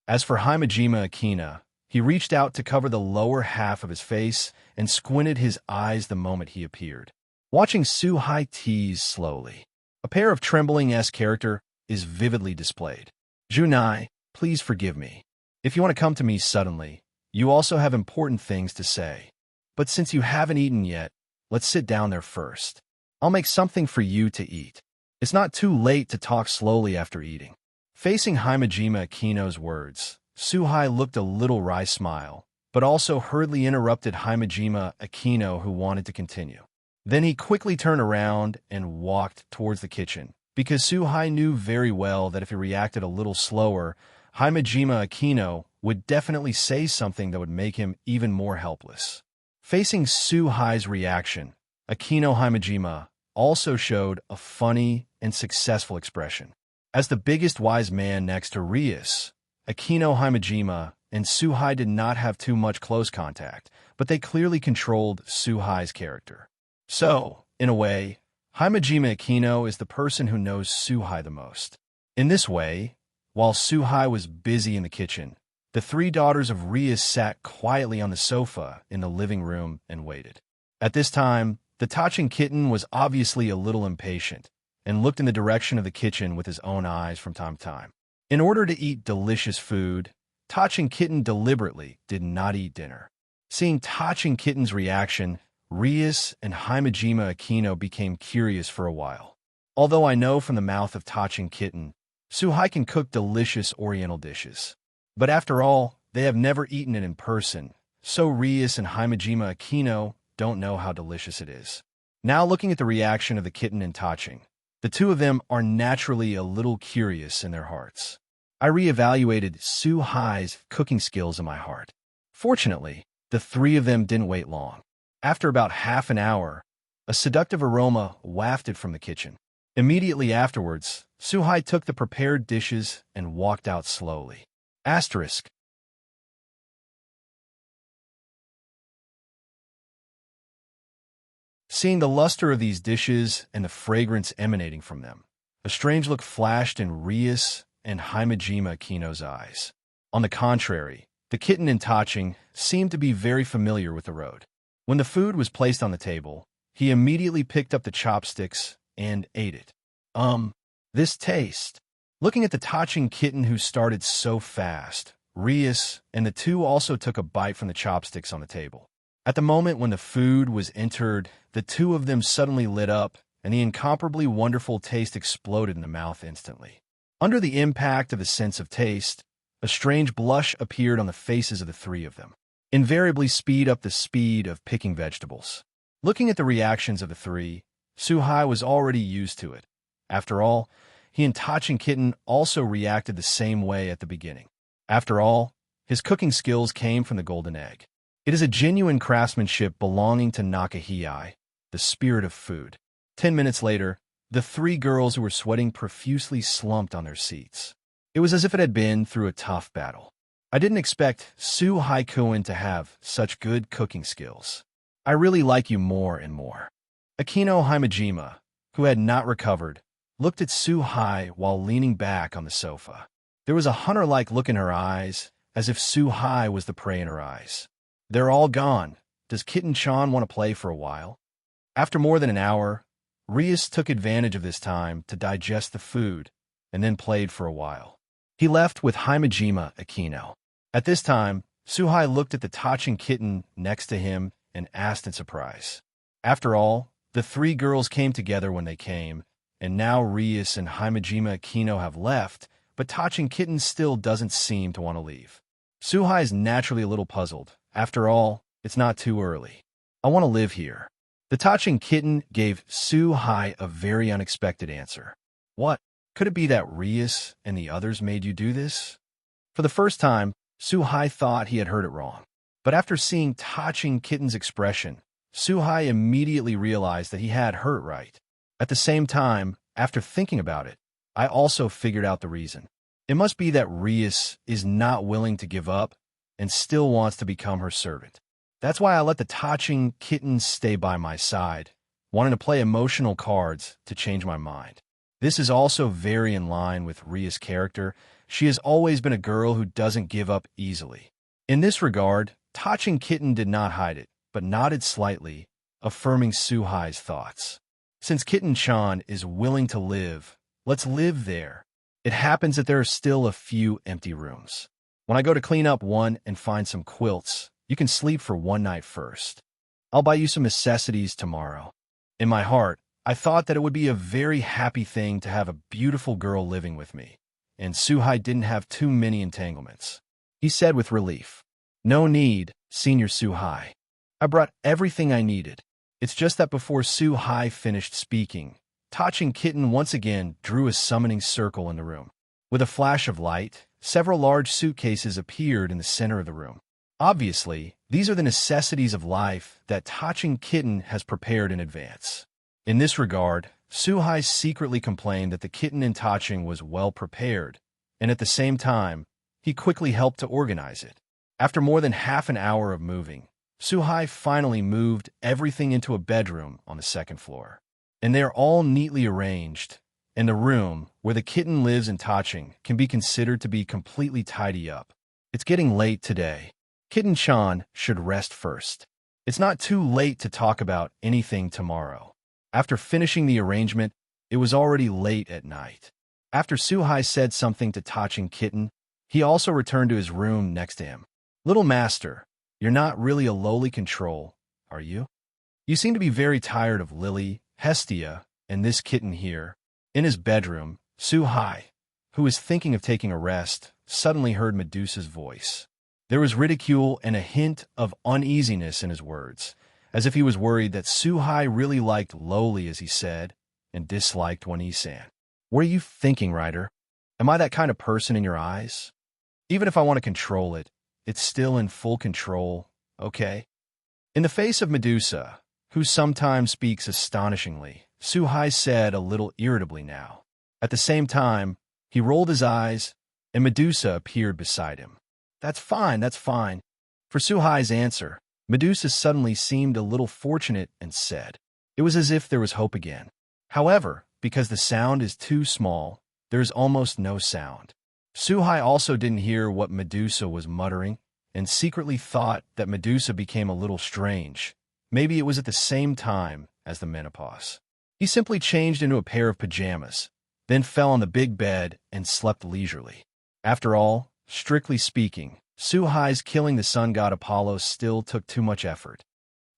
As for Himejima Akina, he reached out to cover the lower half of his face and squinted his eyes the moment he appeared. Watching Hai tease slowly. A pair of trembling S character is vividly displayed. Junai, please forgive me. If you want to come to me suddenly, you also have important things to say. But since you haven't eaten yet, let's sit down there first. I'll make something for you to eat. It's not too late to talk slowly after eating. Facing Himejima Akino's words, Hai looked a little wry smile, but also hurriedly interrupted Himejima Akino, who wanted to continue. Then he quickly turned around and walked towards the kitchen, because Hai knew very well that if he reacted a little slower, Himejima Akino would definitely say something that would make him even more helpless. Facing Hai's reaction, Akino Himejima also showed a funny and successful expression. As the biggest wise man next to Rius, Akino Himejima and Hai did not have too much close contact, but they clearly controlled Hai's character. So, in a way, Himejima Akino is the person who knows Hai the most. In this way, while Hai was busy in the kitchen, the three daughters of Rius sat quietly on the sofa in the living room and waited. At this time, the Tachin kitten was obviously a little impatient and looked in the direction of the kitchen with his own eyes from time to time. In order to eat delicious food, Tachin kitten deliberately did not eat dinner. Seeing Tachin kitten's reaction, Rius and Himejima Akino became curious for a while. Although I know from the mouth of Tachin kitten, Hai can cook delicious oriental dishes. But after all, they have never eaten it in person, so Rius and Himejima Akino don't know how delicious it is. Now looking at the reaction of the kitten and Tachin, the two of them are naturally a little curious in their hearts. I reevaluated Hai's cooking skills in my heart. Fortunately, the three of them didn't wait long. After about half an hour, a seductive aroma wafted from the kitchen. Immediately afterwards, Hai took the prepared dishes and walked out slowly. Asterisk. Seeing the luster of these dishes and the fragrance emanating from them, a strange look flashed in Rius and Himejima Akino's eyes. On the contrary, the kitten and Tachin seemed to be very familiar with the road. When the food was placed on the table, he immediately picked up the chopsticks and ate it. This taste. Looking at the Tachin kitten who started so fast, Rius and the two also took a bite from the chopsticks on the table. At the moment when the food was entered, the two of them suddenly lit up, and the incomparably wonderful taste exploded in the mouth instantly. Under the impact of the sense of taste, a strange blush appeared on the faces of the three of them. Invariably speed up the speed of picking vegetables. Looking at the reactions of the three, Hai was already used to it. After all, he and Tachin kitten also reacted the same way at the beginning. After all, his cooking skills came from the golden egg. It is a genuine craftsmanship belonging to Nakahii, the spirit of food. 10 minutes later, the three girls who were sweating profusely slumped on their seats. It was as if it had been through a tough battle. I didn't expect Haikuin to have such good cooking skills. I really like you more and more. Akino Himejima, who had not recovered, looked at Hai while leaning back on the sofa. There was a hunter-like look in her eyes, as if Hai was the prey in her eyes. They're all gone. Does Kitten-chan want to play for a while? After more than an hour, Rius took advantage of this time to digest the food, and then played for a while. He left with Himejima Akino. At this time, Hai looked at the Tachin kitten next to him and asked in surprise. After all, the three girls came together when they came, and now Rius and Himejima Akino have left, but Tachin kitten still doesn't seem to want to leave. Hai is naturally a little puzzled. After all, it's not too early. I want to live here. The Tachin kitten gave Hai a very unexpected answer. What? Could it be that Rius and the others made you do this? For the first time, Hai thought he had heard it wrong. But after seeing Tachin kitten's expression, Hai immediately realized that he had heard it right. At the same time, after thinking about it, I also figured out the reason. It must be that Rius is not willing to give up and still wants to become her servant. That's why I let the Tachin kitten stay by my side, wanting to play emotional cards to change my mind. This is also very in line with Ria's character. She has always been a girl who doesn't give up easily. In this regard, Tachin Kitten did not hide it, but nodded slightly, affirming Suhai's thoughts. Since Kitten-chan is willing to live, let's live there. It happens that there are still a few empty rooms. When I go to clean up one and find some quilts, you can sleep for one night first. I'll buy you some necessities tomorrow. In my heart, I thought that it would be a very happy thing to have a beautiful girl living with me, and Suhai didn't have too many entanglements. He said with relief, "No need, Senior Suhai. I brought everything I needed." It's just that before Suhai finished speaking, Tachin Kitten once again drew a summoning circle in the room. With a flash of light, several large suitcases appeared in the center of the room. Obviously, these are the necessities of life that Tachin Kitten has prepared in advance. In this regard, Suhai secretly complained that the kitten in Tachin was well prepared, and at the same time, he quickly helped to organize it. After more than half an hour of moving, Suhai finally moved everything into a bedroom on the second floor. And they are all neatly arranged, and the room where the kitten lives in Tachin can be considered to be completely tidy up. It's getting late today. Kitten-chan should rest first. It's not too late to talk about anything tomorrow. After finishing the arrangement, it was already late at night. After Suhai said something to Tachin Kitten, he also returned to his room next to him. "Little master, you're not really a lowly control, are you? You seem to be very tired of Lily, Hestia, and this kitten here." In his bedroom, Suhai, who was thinking of taking a rest, suddenly heard Medusa's voice. There was ridicule and a hint of uneasiness in his words, as if he was worried that Suhai really liked lowly as he said, and disliked One-san. "What are you thinking, writer? Am I that kind of person in your eyes? Even if I want to control it, it's still in full control, okay?" In the face of Medusa, who sometimes speaks astonishingly, Suhai said a little irritably now. At the same time, he rolled his eyes, and Medusa appeared beside him. That's fine. For Suhai's answer, Medusa suddenly seemed a little fortunate and said, it was as if there was hope again. However, because the sound is too small, there is almost no sound. Suhai also didn't hear what Medusa was muttering, and secretly thought that Medusa became a little strange. Maybe it was at the same time as the menopause. He simply changed into a pair of pajamas, then fell on the big bed and slept leisurely. After all, strictly speaking, Suhai's killing the sun god Apollo still took too much effort.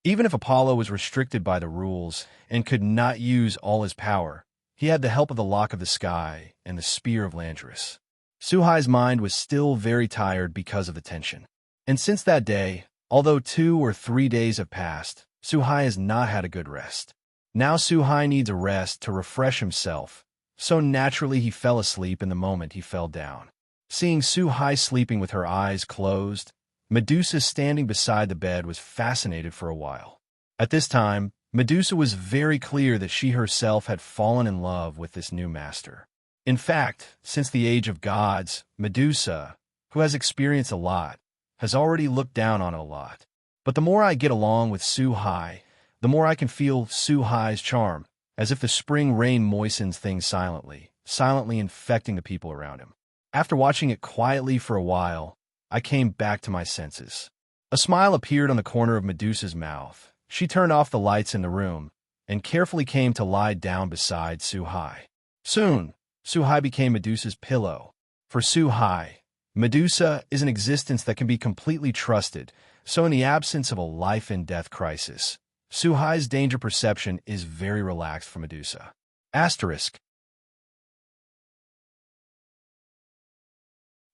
Even if Apollo was restricted by the rules and could not use all his power, he had the help of the Lock of the Sky and the Spear of Landris. Suhai's mind was still very tired because of the tension. And since that day, although 2 or 3 days have passed, Suhai has not had a good rest. Now Suhai needs a rest to refresh himself, so naturally he fell asleep in the moment he fell down. Seeing Suhai sleeping with her eyes closed, Medusa standing beside the bed was fascinated for a while. At this time, Medusa was very clear that she herself had fallen in love with this new master. In fact, since the age of gods, Medusa, who has experienced a lot, has already looked down on it a lot. But the more I get along with Suhai, the more I can feel Suhai's charm, as if the spring rain moistens things silently infecting the people around him. After watching it quietly for a while, I came back to my senses. A smile appeared on the corner of Medusa's mouth. She turned off the lights in the room and carefully came to lie down beside Suhai. Soon, Suhai became Medusa's pillow. For Suhai, Medusa is an existence that can be completely trusted, so in the absence of a life-and-death crisis, Suhai's danger perception is very relaxed for Medusa. Asterisk.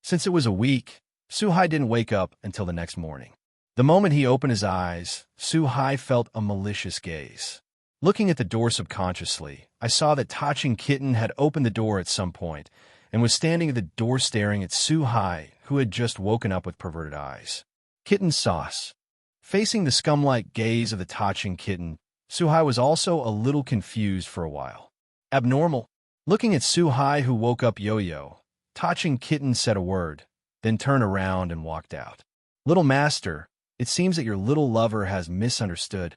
Since it was a week, Suhai didn't wake up until the next morning. The moment he opened his eyes, Suhai felt a malicious gaze. Looking at the door subconsciously, I saw that Tachin Kitten had opened the door at some point and was standing at the door staring at Suhai, who had just woken up with perverted eyes. Kitten sauce. Facing the scum-like gaze of the Tachin Kitten, Suhai was also a little confused for a while. Abnormal. Looking at Suhai, who woke up yo-yo, Tachin Kitten said a word, then turned around and walked out. Little master, it seems that your little lover has misunderstood.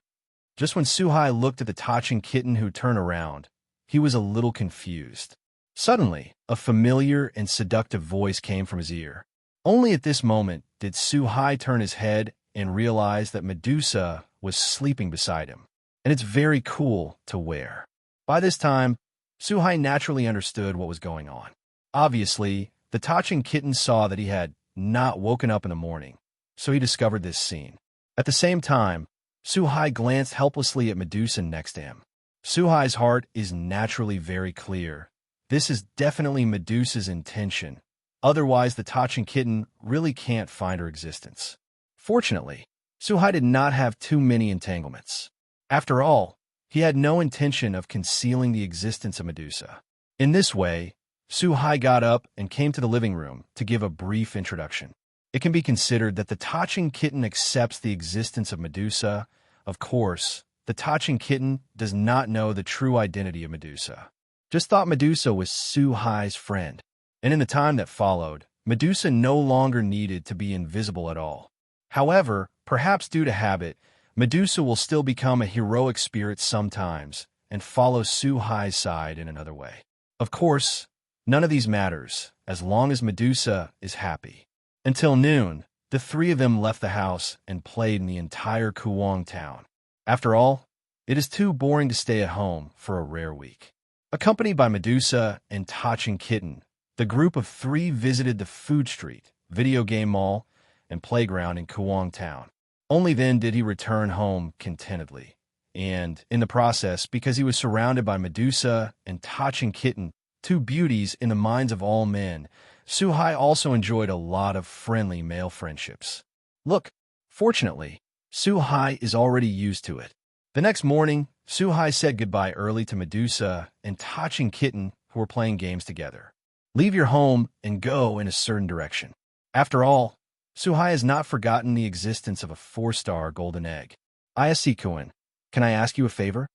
Just when Suhai looked at the Tachin Kitten who turned around, he was a little confused. Suddenly, a familiar and seductive voice came from his ear. Only at this moment did Suhai turn his head and realize that Medusa was sleeping beside him. And it's very cool to wear. By this time, Suhai naturally understood what was going on. Obviously, the Tachin kitten saw that he had not woken up in the morning, so he discovered this scene. At the same time, Suhai glanced helplessly at Medusa next to him. Suhai's heart is naturally very clear. This is definitely Medusa's intention. Otherwise, the Tachin kitten really can't find her existence. Fortunately, Suhai did not have too many entanglements. After all, he had no intention of concealing the existence of Medusa. In this way, Suhai got up and came to the living room to give a brief introduction. It can be considered that the Tachin kitten accepts the existence of Medusa. Of course, the Tachin kitten does not know the true identity of Medusa. Just thought Medusa was Suhai's friend. And in the time that followed, Medusa no longer needed to be invisible at all. However, perhaps due to habit, Medusa will still become a heroic spirit sometimes and follow Suhai's side in another way. Of course, none of these matters as long as Medusa is happy. Until noon, the three of them left the house and played in the entire Kuo town. After all, it is too boring to stay at home for a rare week. Accompanied by Medusa and Tachin kitten, the group of three visited the food street, video game mall, and playground in Kuo town. Only then did he return home contentedly. And, in the process, because he was surrounded by Medusa and Tachin kitten, two beauties in the minds of all men, Suhai also enjoyed a lot of friendly male friendships. Look, fortunately, Suhai is already used to it. The next morning, Suhai said goodbye early to Medusa and Tachin kitten who were playing games together. Leave your home and go in a certain direction. After all, Suhai has not forgotten the existence of a 4-star golden egg. Ayasikuin, can I ask you a favor?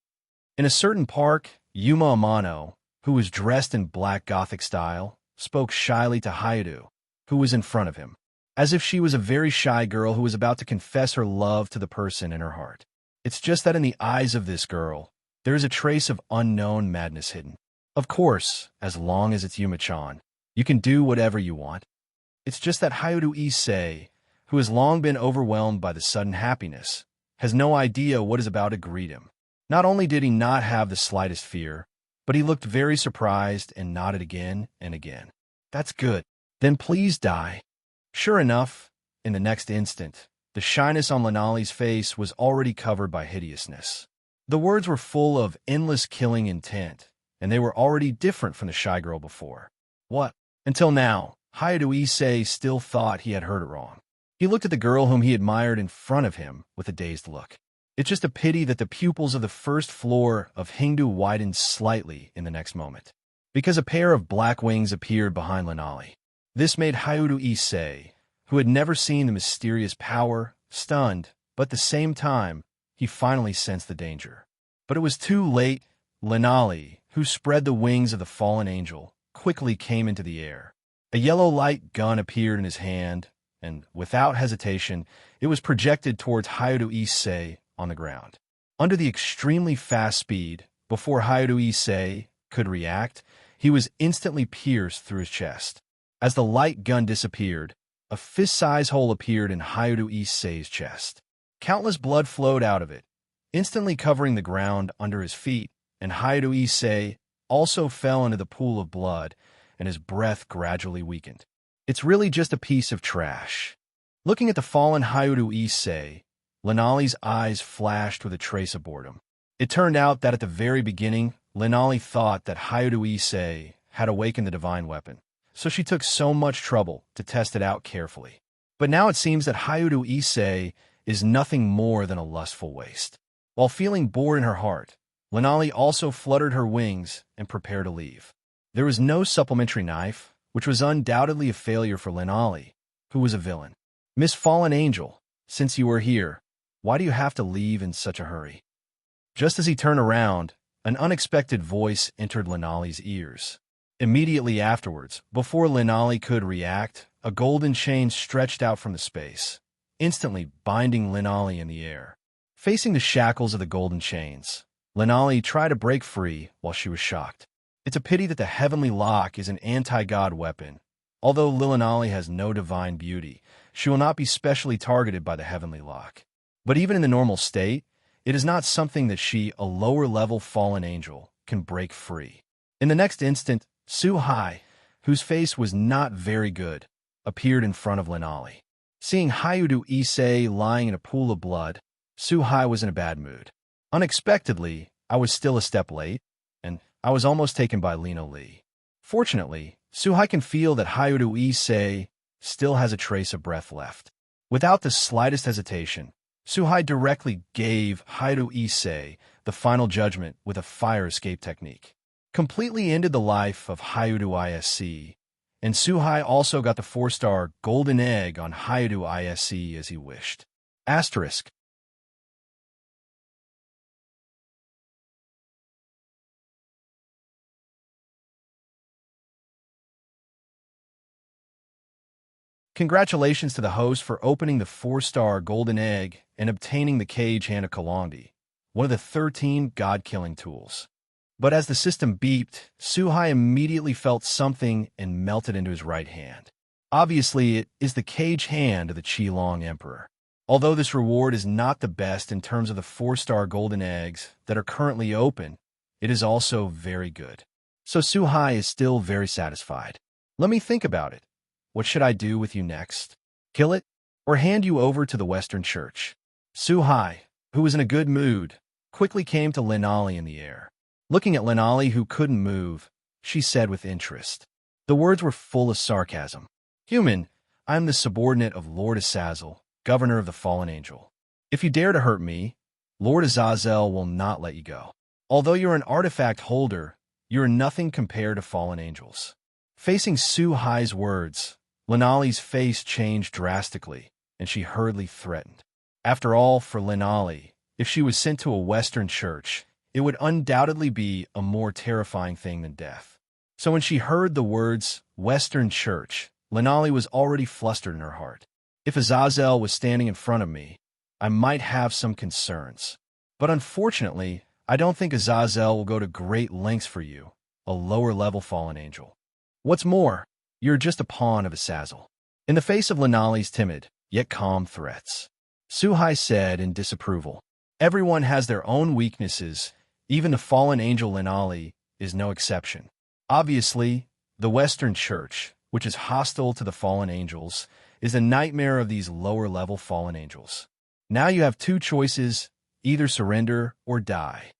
In a certain park, Yuma Amano, who was dressed in black Gothic style, spoke shyly to Hayadu, who was in front of him, as if she was a very shy girl who was about to confess her love to the person in her heart. It's just that in the eyes of this girl, there is a trace of unknown madness hidden. Of course, as long as it's Yuma-chan, you can do whatever you want. It's just that Hayadu Issei, who has long been overwhelmed by the sudden happiness, has no idea what is about to greet him. Not only did he not have the slightest fear, but he looked very surprised and nodded again and again. That's good. Then please die. Sure enough, in the next instant, the shyness on Lenali's face was already covered by hideousness. The words were full of endless killing intent, and they were already different from the shy girl before. What? Until now, Hayadu Issei still thought he had heard it wrong. He looked at the girl whom he admired in front of him with a dazed look. It's just a pity that the pupils of the first floor of Hingdu widened slightly in the next moment, because a pair of black wings appeared behind Lenali. This made Hayadu Issei, who had never seen the mysterious power, stunned, but at the same time, he finally sensed the danger. But it was too late. Lenali, who spread the wings of the fallen angel, quickly came into the air. A yellow light gun appeared in his hand, and without hesitation, it was projected towards Hayadu Issei on the ground. Under the extremely fast speed, before Hayadu Issei could react, he was instantly pierced through his chest. As the light gun disappeared, a fist-sized hole appeared in Hayadu Issei's chest. Countless blood flowed out of it, instantly covering the ground under his feet, and Hayadu Issei also fell into the pool of blood, and his breath gradually weakened. It's really just a piece of trash. Looking at the fallen Hayadu Issei, Lenali's eyes flashed with a trace of boredom. It turned out that at the very beginning, Lenali thought that Hayadu Issei had awakened the divine weapon, so she took so much trouble to test it out carefully. But now it seems that Hayadu Issei is nothing more than a lustful waste. While feeling bored in her heart, Lenali also fluttered her wings and prepared to leave. There was no supplementary knife, which was undoubtedly a failure for Lenali, who was a villain. Miss Fallen Angel, since you are here, why do you have to leave in such a hurry? Just as he turned around, an unexpected voice entered Lenali's ears. Immediately afterwards, before Lenali could react, a golden chain stretched out from the space, instantly binding Lenali in the air. Facing the shackles of the golden chains, Lenali tried to break free while she was shocked. It's a pity that the Heavenly Lock is an anti-god weapon. Although Lilinali has no divine beauty, she will not be specially targeted by the Heavenly Lock. But even in the normal state, it is not something that she, a lower-level fallen angel, can break free. In the next instant, Su-Hai, whose face was not very good, appeared in front of Lenali. Seeing Hayudu Issei lying in a pool of blood, Su-Hai was in a bad mood. Unexpectedly, I was still a step late, and I was almost taken by Lino Lee. Fortunately, Su-Hai can feel that Hayudu Issei still has a trace of breath left. Without the slightest hesitation, Su-Hai directly gave Hayudu Issei the final judgment with a fire escape technique. Completely ended the life of Hayudu Isc, and Su-Hai also got the 4-star golden egg on Hayudu Isc as he wished. Asterisk. Congratulations to the host for opening the 4-star golden egg and obtaining the Cage Hand of Kalandi, one of the 13 god-killing tools. But as the system beeped, Su-Hai immediately felt something and melted into his right hand. Obviously, it is the Cage Hand of the Qilong Emperor. Although this reward is not the best in terms of the 4-star golden eggs that are currently open, it is also very good. So Su-Hai is still very satisfied. Let me think about it. What should I do with you next? Kill it, or hand you over to the Western Church? Su-Hai, who was in a good mood, quickly came to Lenali in the air. Looking at Lenali, who couldn't move, she said with interest. The words were full of sarcasm. Human, I am the subordinate of Lord Azazel, governor of the fallen angel. If you dare to hurt me, Lord Azazel will not let you go. Although you're an artifact holder, you are nothing compared to fallen angels. Facing Su-Hai's words, Lenali's face changed drastically, and she hurriedly threatened. After all, for Lenali, if she was sent to a Western church, it would undoubtedly be a more terrifying thing than death. So when she heard the words, Western Church, Lenali was already flustered in her heart. If Azazel was standing in front of me, I might have some concerns. But unfortunately, I don't think Azazel will go to great lengths for you, a lower-level fallen angel. What's more, you're just a pawn of Azazel. In the face of Lenali's timid, yet calm threats, Su-Hai said in disapproval, everyone has their own weaknesses, even the fallen angel Lenali is no exception. Obviously, the Western Church, which is hostile to the fallen angels, is the nightmare of these lower-level fallen angels. Now you have two choices, either surrender or die.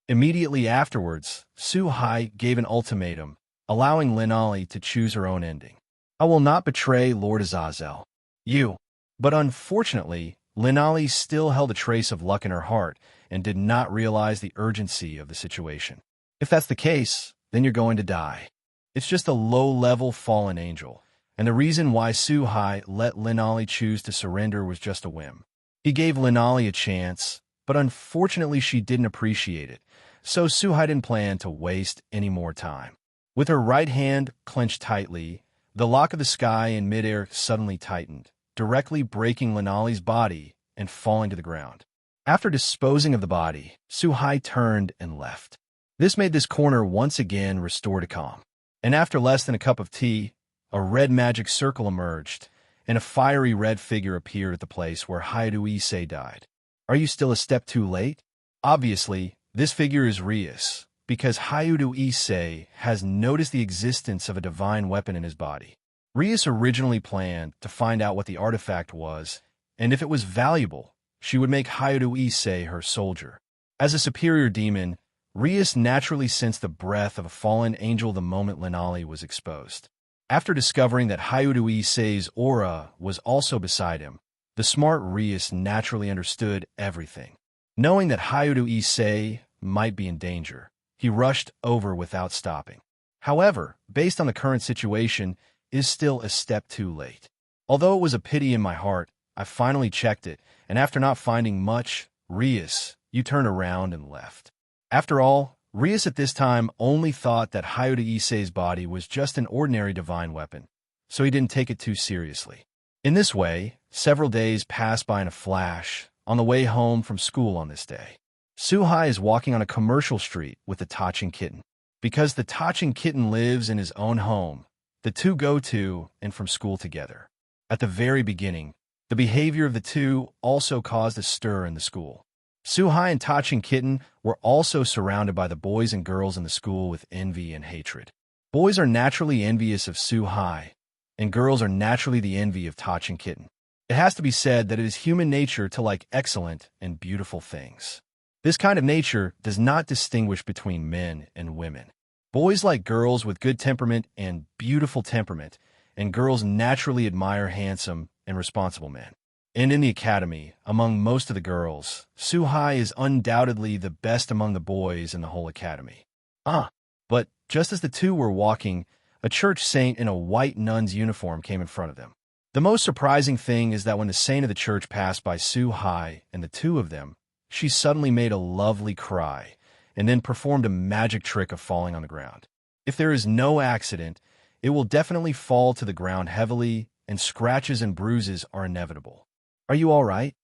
Immediately afterwards, Su-Hai gave an ultimatum, allowing Lenali to choose her own ending. I will not betray Lord Azazel. You. But unfortunately, Lenali still held a trace of luck in her heart and did not realize the urgency of the situation. If that's the case, then you're going to die. It's just a low-level fallen angel, and the reason why Su-Hai let Lenali choose to surrender was just a whim. He gave Lenali a chance, but unfortunately she didn't appreciate it, so Su-Hai didn't plan to waste any more time. With her right hand clenched tightly, the lock of the sky in midair suddenly tightened, directly breaking Lenali's body and falling to the ground. After disposing of the body, Su-Hai turned and left. This made this corner once again restore to calm. And after less than a cup of tea, a red magic circle emerged, and a fiery red figure appeared at the place where Hayudu Issei died. Are you still a step too late? Obviously, this figure is Rius, because Hayudu Issei has noticed the existence of a divine weapon in his body. Rius originally planned to find out what the artifact was, and if it was valuable, she would make Hayudu Issei her soldier. As a superior demon, Rius naturally sensed the breath of a fallen angel the moment Lenali was exposed. After discovering that Hayudu Issei's aura was also beside him, the smart Rius naturally understood everything. Knowing that Hayudu Issei might be in danger, he rushed over without stopping. However, based on the current situation, it is still a step too late. Although it was a pity in my heart, I finally checked it, and after not finding much, Rius, you turned around and left. After all, Rius at this time only thought that Hayudu Issei's body was just an ordinary divine weapon, so he didn't take it too seriously. In this way, several days passed by in a flash on the way home from school on this day. Suhai is walking on a commercial street with the Tachin kitten. Because the Tachin kitten lives in his own home, the two go to and from school together. At the very beginning, the behavior of the two also caused a stir in the school. Suhai and Tachin kitten were also surrounded by the boys and girls in the school with envy and hatred. Boys are naturally envious of Suhai, and girls are naturally the envy of Tachin kitten. It has to be said that it is human nature to like excellent and beautiful things. This kind of nature does not distinguish between men and women. Boys like girls with good temperament and beautiful temperament, and girls naturally admire handsome and responsible men. And in the academy, among most of the girls, Suhai is undoubtedly the best among the boys in the whole academy. But just as the two were walking, a church saint in a white nun's uniform came in front of them. The most surprising thing is that when the saint of the church passed by Suhai and the two of them, she suddenly made a lovely cry and then performed a magic trick of falling on the ground. If there is no accident, it will definitely fall to the ground heavily, and scratches and bruises are inevitable. Are you all right?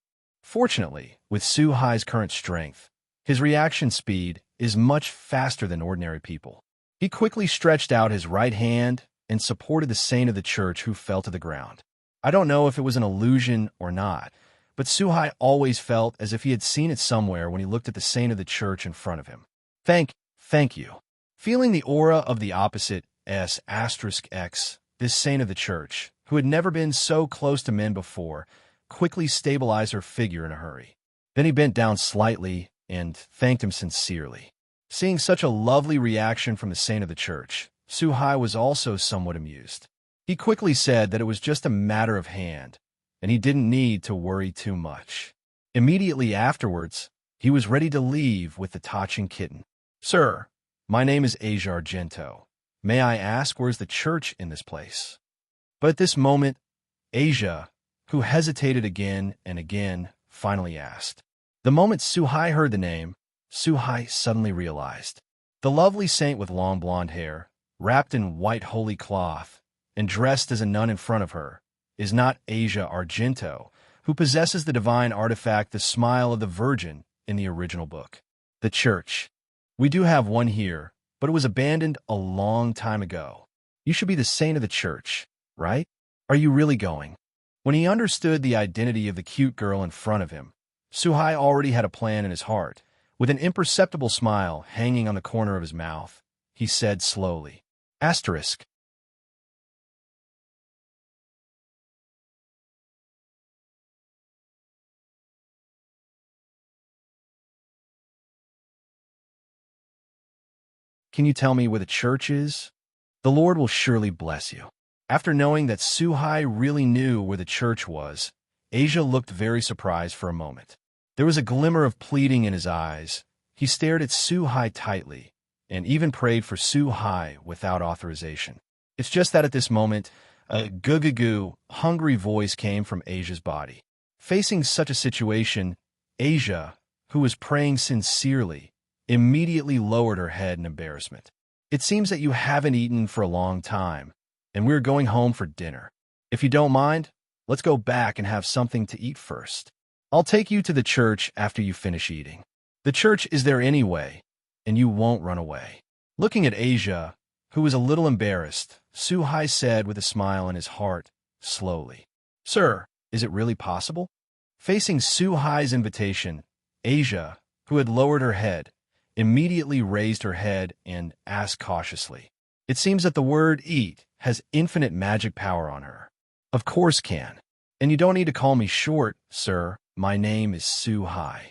Fortunately, with Suhai's current strength, his reaction speed is much faster than ordinary people. He quickly stretched out his right hand and supported the saint of the church who fell to the ground. I don't know if it was an illusion or not, but Suhai always felt as if he had seen it somewhere when he looked at the saint of the church in front of him. Thank you. Feeling the aura of the opposite S*X, this saint of the church, who had never been so close to men before, quickly stabilized her figure in a hurry. Then he bent down slightly and thanked him sincerely. Seeing such a lovely reaction from the saint of the church, Suhai was also somewhat amused. He quickly said that it was just a matter of hand, and he didn't need to worry too much. Immediately afterwards, he was ready to leave with the Tachin kitten. Sir, my name is Asia Argento. May I ask where's the church in this place? But at this moment, Asia, who hesitated again and again, finally asked. The moment Suhai heard the name, Suhai suddenly realized. The lovely saint with long blonde hair, wrapped in white holy cloth, and dressed as a nun in front of her, is not Asia Argento, who possesses the divine artifact, the smile of the Virgin, in the original book. The church. We do have one here, but it was abandoned a long time ago. You should be the saint of the church, right? Are you really going? When he understood the identity of the cute girl in front of him, Suhai already had a plan in his heart. With an imperceptible smile hanging on the corner of his mouth, he said slowly, Asterisk. Can you tell me where the church is? The Lord will surely bless you. After knowing that Suhai really knew where the church was, Asia looked very surprised for a moment. There was a glimmer of pleading in his eyes. He stared at Suhai tightly, and even prayed for Suhai without authorization. It's just that at this moment, a goo-goo-goo, hungry voice came from Asia's body. Facing such a situation, Asia, who was praying sincerely, immediately lowered her head in embarrassment. It seems that you haven't eaten for a long time, and we're going home for dinner. If you don't mind, let's go back and have something to eat first. I'll take you to the church after you finish eating. The church is there anyway, and you won't run away. Looking at Asia, who was a little embarrassed, Suhai said with a smile in his heart, slowly, Sir, is it really possible? Facing Suhai's invitation, Asia, who had lowered her head, immediately raised her head and asked cautiously. It seems that the word eat has infinite magic power on her. Of course can. And you don't need to call me short, sir. My name is Suhai.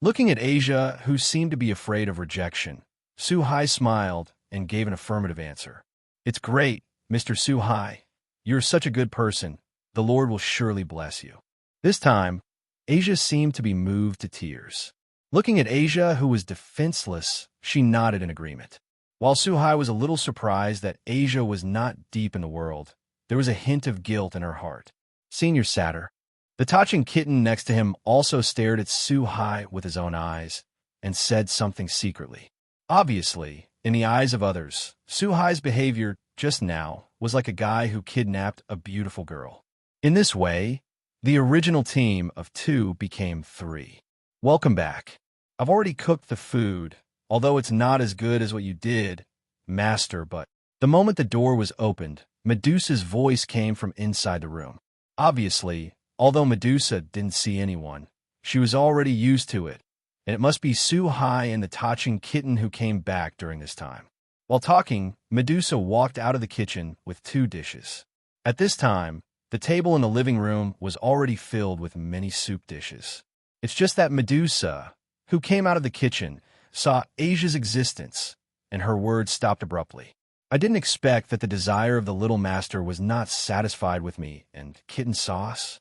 Looking at Asia, who seemed to be afraid of rejection, Suhai smiled and gave an affirmative answer. It's great, Mr. Suhai. You're such a good person. The Lord will surely bless you. This time, Asia seemed to be moved to tears. Looking at Asia, who was defenseless, she nodded in agreement. While Suhai was a little surprised that Asia was not deep in the world, there was a hint of guilt in her heart. Senior Satyr. The Tachin kitten next to him also stared at Suhai with his own eyes and said something secretly. Obviously, in the eyes of others, Suhai's behavior just now was like a guy who kidnapped a beautiful girl. In this way, the original team of 2 became 3. Welcome back. I've already cooked the food, although it's not as good as what you did, Master, but the moment the door was opened, Medusa's voice came from inside the room. Obviously, although Medusa didn't see anyone, she was already used to it, and it must be Su-Hai and the Tachin kitten who came back during this time. While talking, Medusa walked out of the kitchen with 2 dishes. At this time, the table in the living room was already filled with many soup dishes. It's just that Medusa, who came out of the kitchen, saw Asia's existence, and her words stopped abruptly. I didn't expect that the desire of the little master was not satisfied with me and kitten sauce.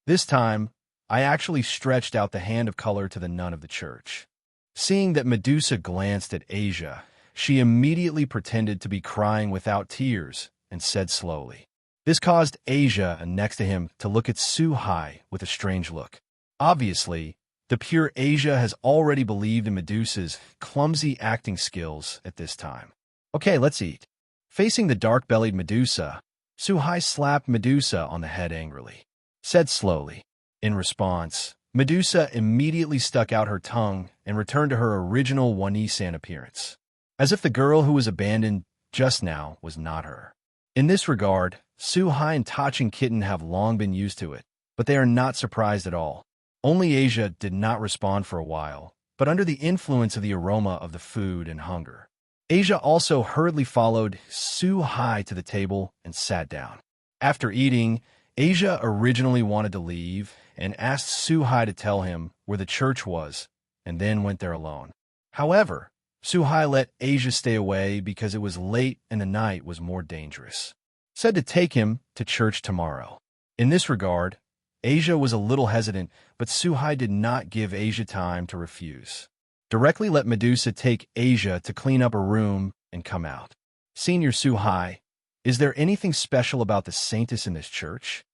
This time, I actually stretched out the hand of color to the nun of the church. Seeing that Medusa glanced at Asia, she immediately pretended to be crying without tears and said slowly. This caused Asia next to him to look at Su-Hai with a strange look. Obviously, the pure Asia has already believed in Medusa's clumsy acting skills at this time. Okay, let's eat. Facing the dark-bellied Medusa, Su-Hai slapped Medusa on the head angrily. Said slowly. In response, Medusa immediately stuck out her tongue and returned to her original Wani-san appearance, as if the girl who was abandoned just now was not her. In this regard, Su-Hai and Tachin kitten have long been used to it, but they are not surprised at all. Only Asia did not respond for a while, but under the influence of the aroma of the food and hunger. Asia also hurriedly followed Su-Hai to the table and sat down. After eating, Asia originally wanted to leave and asked Su-Hai to tell him where the church was, and then went there alone. However, Su-Hai let Asia stay away because it was late and the night was more dangerous. Said to take him to church tomorrow. In this regard, Asia was a little hesitant, but Su-Hai did not give Asia time to refuse. Directly let Medusa take Asia to clean up a room and come out. Senior Su-Hai, is there anything special about the saintess in this church?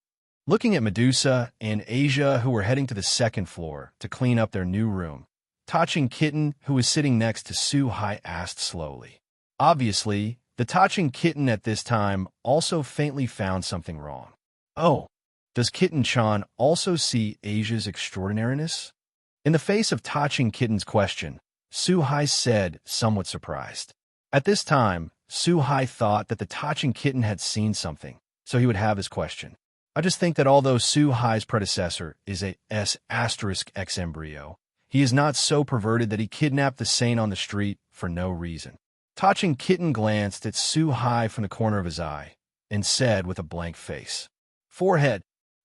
Looking at Medusa and Asia, who were heading to the 2nd floor to clean up their new room, Tachin kitten, who was sitting next to Su-Hai, asked slowly. Obviously, the Tachin kitten at this time also faintly found something wrong. Oh, does Kitten-chan also see Asia's extraordinariness? In the face of Tachin kitten's question, Su-Hai said, somewhat surprised. At this time, Su-Hai thought that the Tachin kitten had seen something, so he would have his question. I just think that although Su-Hai's predecessor is a S*X embryo, he is not so perverted that he kidnapped the saint on the street for no reason. Tachin kitten glanced at Su-Hai from the corner of his eye and said with a blank face, Forehead,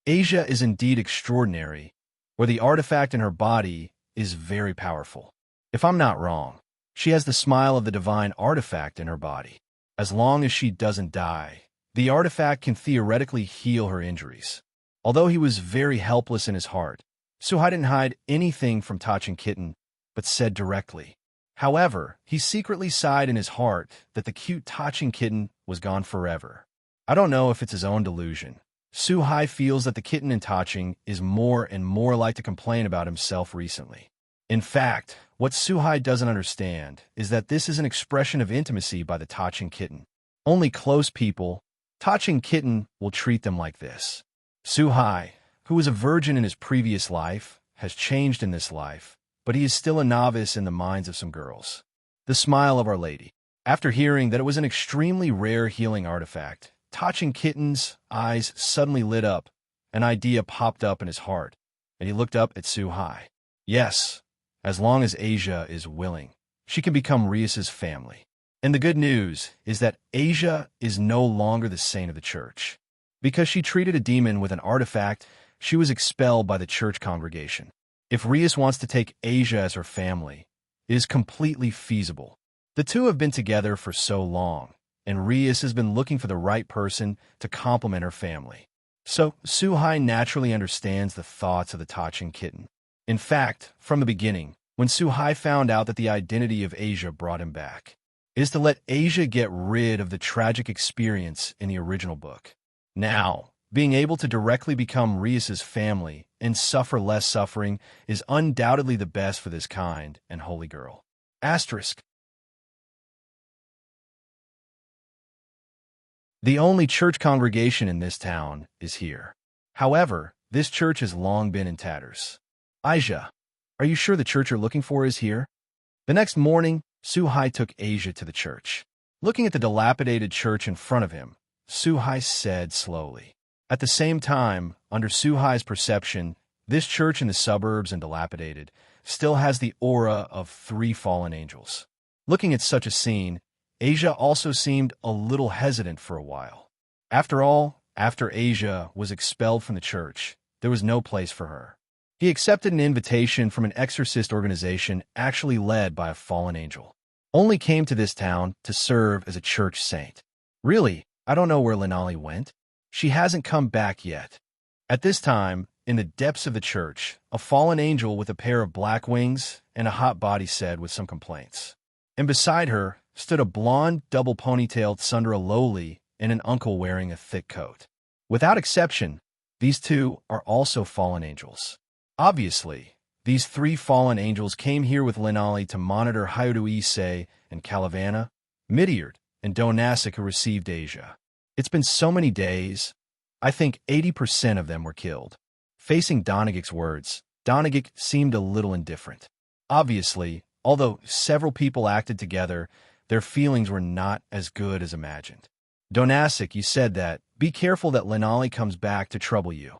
Asia is indeed extraordinary, or the artifact in her body is very powerful. If I'm not wrong, she has the smile of the divine artifact in her body. As long as she doesn't die, the artifact can theoretically heal her injuries. Although he was very helpless in his heart, Su-Hai didn't hide anything from Tachin kitten, but said directly. However, he secretly sighed in his heart that the cute Tachin kitten was gone forever. I don't know if it's his own delusion. Su-Hai feels that the kitten in Tachin is more and more like to complain about himself recently. In fact, what Su-Hai doesn't understand is that this is an expression of intimacy by the Tachin kitten. Only close people, Tachin kitten, will treat them like this. Su-Hai, who was a virgin in his previous life, has changed in this life, but he is still a novice in the minds of some girls. The smile of Our Lady. After hearing that it was an extremely rare healing artifact, Tachin kitten's eyes suddenly lit up. An idea popped up in his heart, and he looked up at Su-Hai. Yes, as long as Asia is willing, she can become Rius's family. And the good news is that Asia is no longer the saint of the church. Because she treated a demon with an artifact, she was expelled by the church congregation. If Rius wants to take Asia as her family, it is completely feasible. The two have been together for so long, and Rius has been looking for the right person to complement her family. So, Su-Hai naturally understands the thoughts of the Tachin kitten. In fact, from the beginning, when Su-Hai found out that the identity of Asia brought him back, it is to let Asia get rid of the tragic experience in the original book. Now, being able to directly become Rius's family and suffer less suffering is undoubtedly the best for this kind and holy girl. Asterisk. The only church congregation in this town is here. However, this church has long been in tatters. Asia, Are you sure the church you're looking for is here? The next morning, Su-hai took Asia to the church. Looking at the dilapidated church in front of him, Su-hai said slowly. At the same time, under Su-hai's perception, this church in the suburbs and dilapidated still has the aura of 3 fallen angels. Looking at such a scene, Asia also seemed a little hesitant for a while. After all, after Asia was expelled from the church, there was no place for her. He accepted an invitation from an exorcist organization actually led by a fallen angel. Only came to this town to serve as a church saint. Really, I don't know where Linali went. She hasn't come back yet. At this time, in the depths of the church, a fallen angel with a pair of black wings and a hot body said with some complaints. And beside her stood a blonde, double ponytailed Sundara Loli and an uncle wearing a thick coat. Without exception, these two are also fallen angels. Obviously, these 3 fallen angels came here with Linali to monitor Hyudu Issei and Calavana, Midyard, and Donasic who received Asia. It's been so many days. I think 80% of them were killed. Facing Donagic's words, Donagic seemed a little indifferent. Obviously, although several people acted together, their feelings were not as good as imagined. Donasic, you said that. Be careful that Linali comes back to trouble you.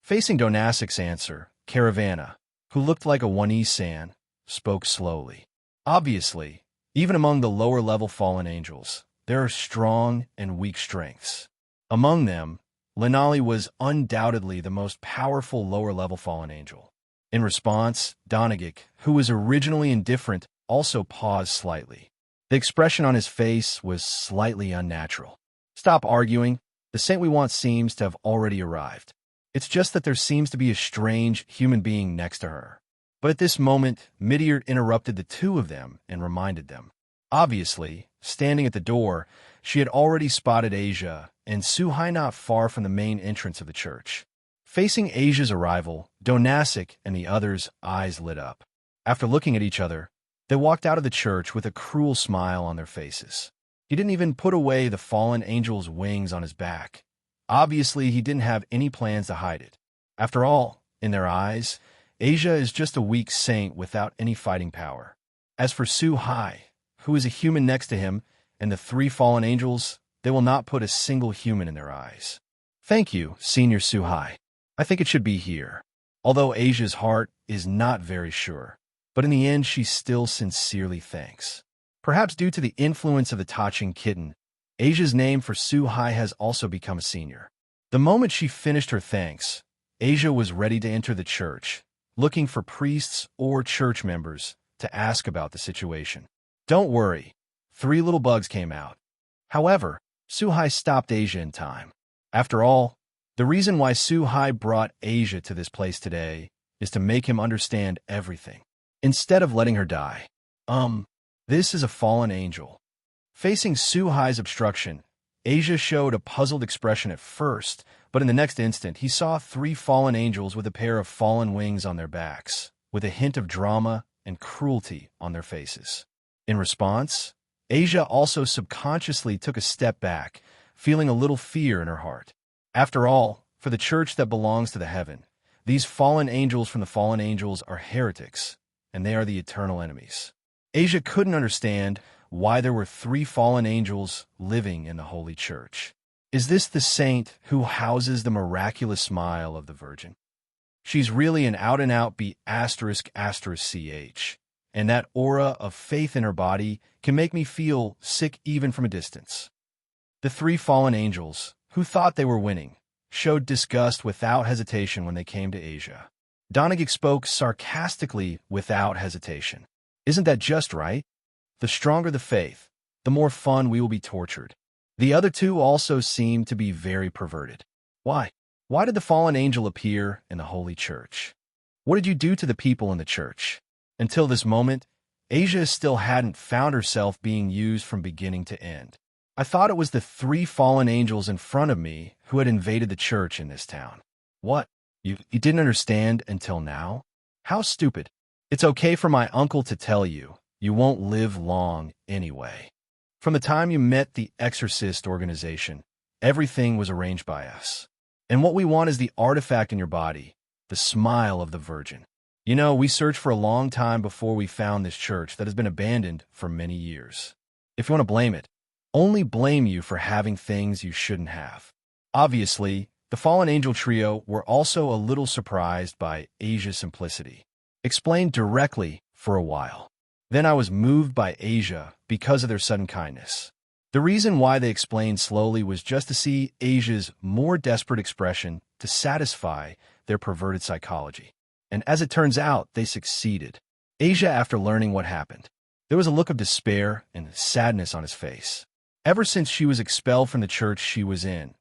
Facing Donasic's answer, Caravana, who looked like a One-E-san, spoke slowly. Obviously, even among the lower-level fallen angels, there are strong and weak strengths. Among them, Linali was undoubtedly the most powerful lower-level fallen angel. In response, Donagic, who was originally indifferent, also paused slightly. The expression on his face was slightly unnatural. Stop arguing. The saint we want seems to have already arrived. It's just that there seems to be a strange human being next to her. But at this moment, Midyard interrupted the two of them and reminded them. Obviously, standing at the door, she had already spotted Asia and Su-hai not far from the main entrance of the church. Facing Asia's arrival, Donasic and the others' eyes lit up. After looking at each other, they walked out of the church with a cruel smile on their faces. He didn't even put away the fallen angel's wings on his back. Obviously, he didn't have any plans to hide it. After all, in their eyes, Asia is just a weak saint without any fighting power. As for Su-hai, who is a human next to him, and the 3 fallen angels, they will not put a single human in their eyes. Thank you, Senior Su-hai. I think it should be here. Although Asia's heart is not very sure, but in the end she still sincerely thanks. Perhaps due to the influence of the Tachin kitten, Asia's name for Su-hai has also become a senior. The moment she finished her thanks, Asia was ready to enter the church, looking for priests or church members to ask about the situation. Don't worry, 3 little bugs came out. However, Su-hai stopped Asia in time. After all, the reason why Su-hai brought Asia to this place today is to make him understand everything, instead of letting her die. This is a fallen angel. Facing Su-hai's obstruction, Asia showed a puzzled expression at first, but in the next instant he saw 3 fallen angels with a pair of fallen wings on their backs, with a hint of drama and cruelty on their faces. In response, Asia also subconsciously took a step back, feeling a little fear in her heart. After all, for the church that belongs to the heaven, these fallen angels from the fallen angels are heretics, and they are the eternal enemies. Asia couldn't understand why there were 3 fallen angels living in the Holy Church. Is this the saint who houses the miraculous smile of the Virgin? She's really an out-and-out B****ch, and that aura of faith in her body can make me feel sick even from a distance. The 3 fallen angels, who thought they were winning, showed disgust without hesitation when they came to Asia. Donagic spoke sarcastically without hesitation. Isn't that just right? The stronger the faith, the more fun we will be tortured. The other 2 also seemed to be very perverted. Why? Why did the fallen angel appear in the Holy Church? What did you do to the people in the church? Until this moment, Asia still hadn't found herself being used from beginning to end. I thought it was the 3 fallen angels in front of me who had invaded the church in this town. What? You didn't understand until now? How stupid. It's okay for my uncle to tell you, you won't live long anyway. From the time you met the exorcist organization, everything was arranged by us. And what we want is the artifact in your body, the smile of the Virgin. You know, we searched for a long time before we found this church that has been abandoned for many years. If you want to blame it, only blame you for having things you shouldn't have. Obviously, the fallen angel trio were also a little surprised by Asia's simplicity. Explained directly for a while. Then I was moved by Asia because of their sudden kindness. The reason why they explained slowly was just to see Asia's more desperate expression to satisfy their perverted psychology. And as it turns out, they succeeded. Asia, after learning what happened, there was a look of despair and sadness on his face. Ever since she was expelled from the church she was in,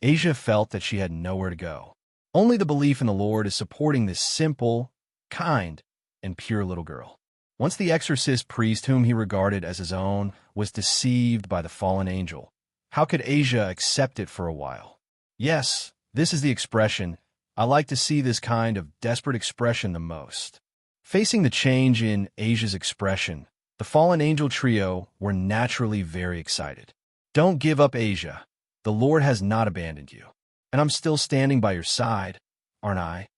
Asia felt that she had nowhere to go. Only the belief in the Lord is supporting this simple, kind, and pure little girl. Once the exorcist priest whom he regarded as his own was deceived by the fallen angel, how could Asia accept it for a while? Yes, this is the expression. I like to see this kind of desperate expression the most. Facing the change in Asia's expression, the fallen angel trio were naturally very excited. Don't give up, Asia. The Lord has not abandoned you. And I'm still standing by your side, aren't I?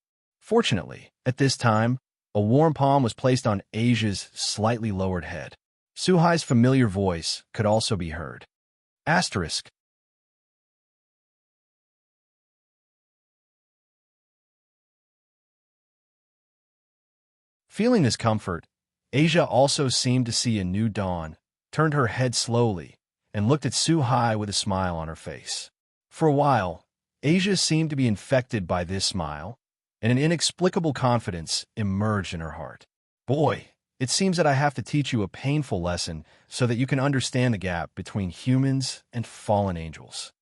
Fortunately, at this time, a warm palm was placed on Asia's slightly lowered head. Suhai's familiar voice could also be heard. Asterisk. Feeling this comfort, Asia also seemed to see a new dawn, turned her head slowly, and looked at Suhai with a smile on her face. For a while, Asia seemed to be infected by this smile, and an inexplicable confidence emerged in her heart. Boy, it seems that I have to teach you a painful lesson so that you can understand the gap between humans and fallen angels.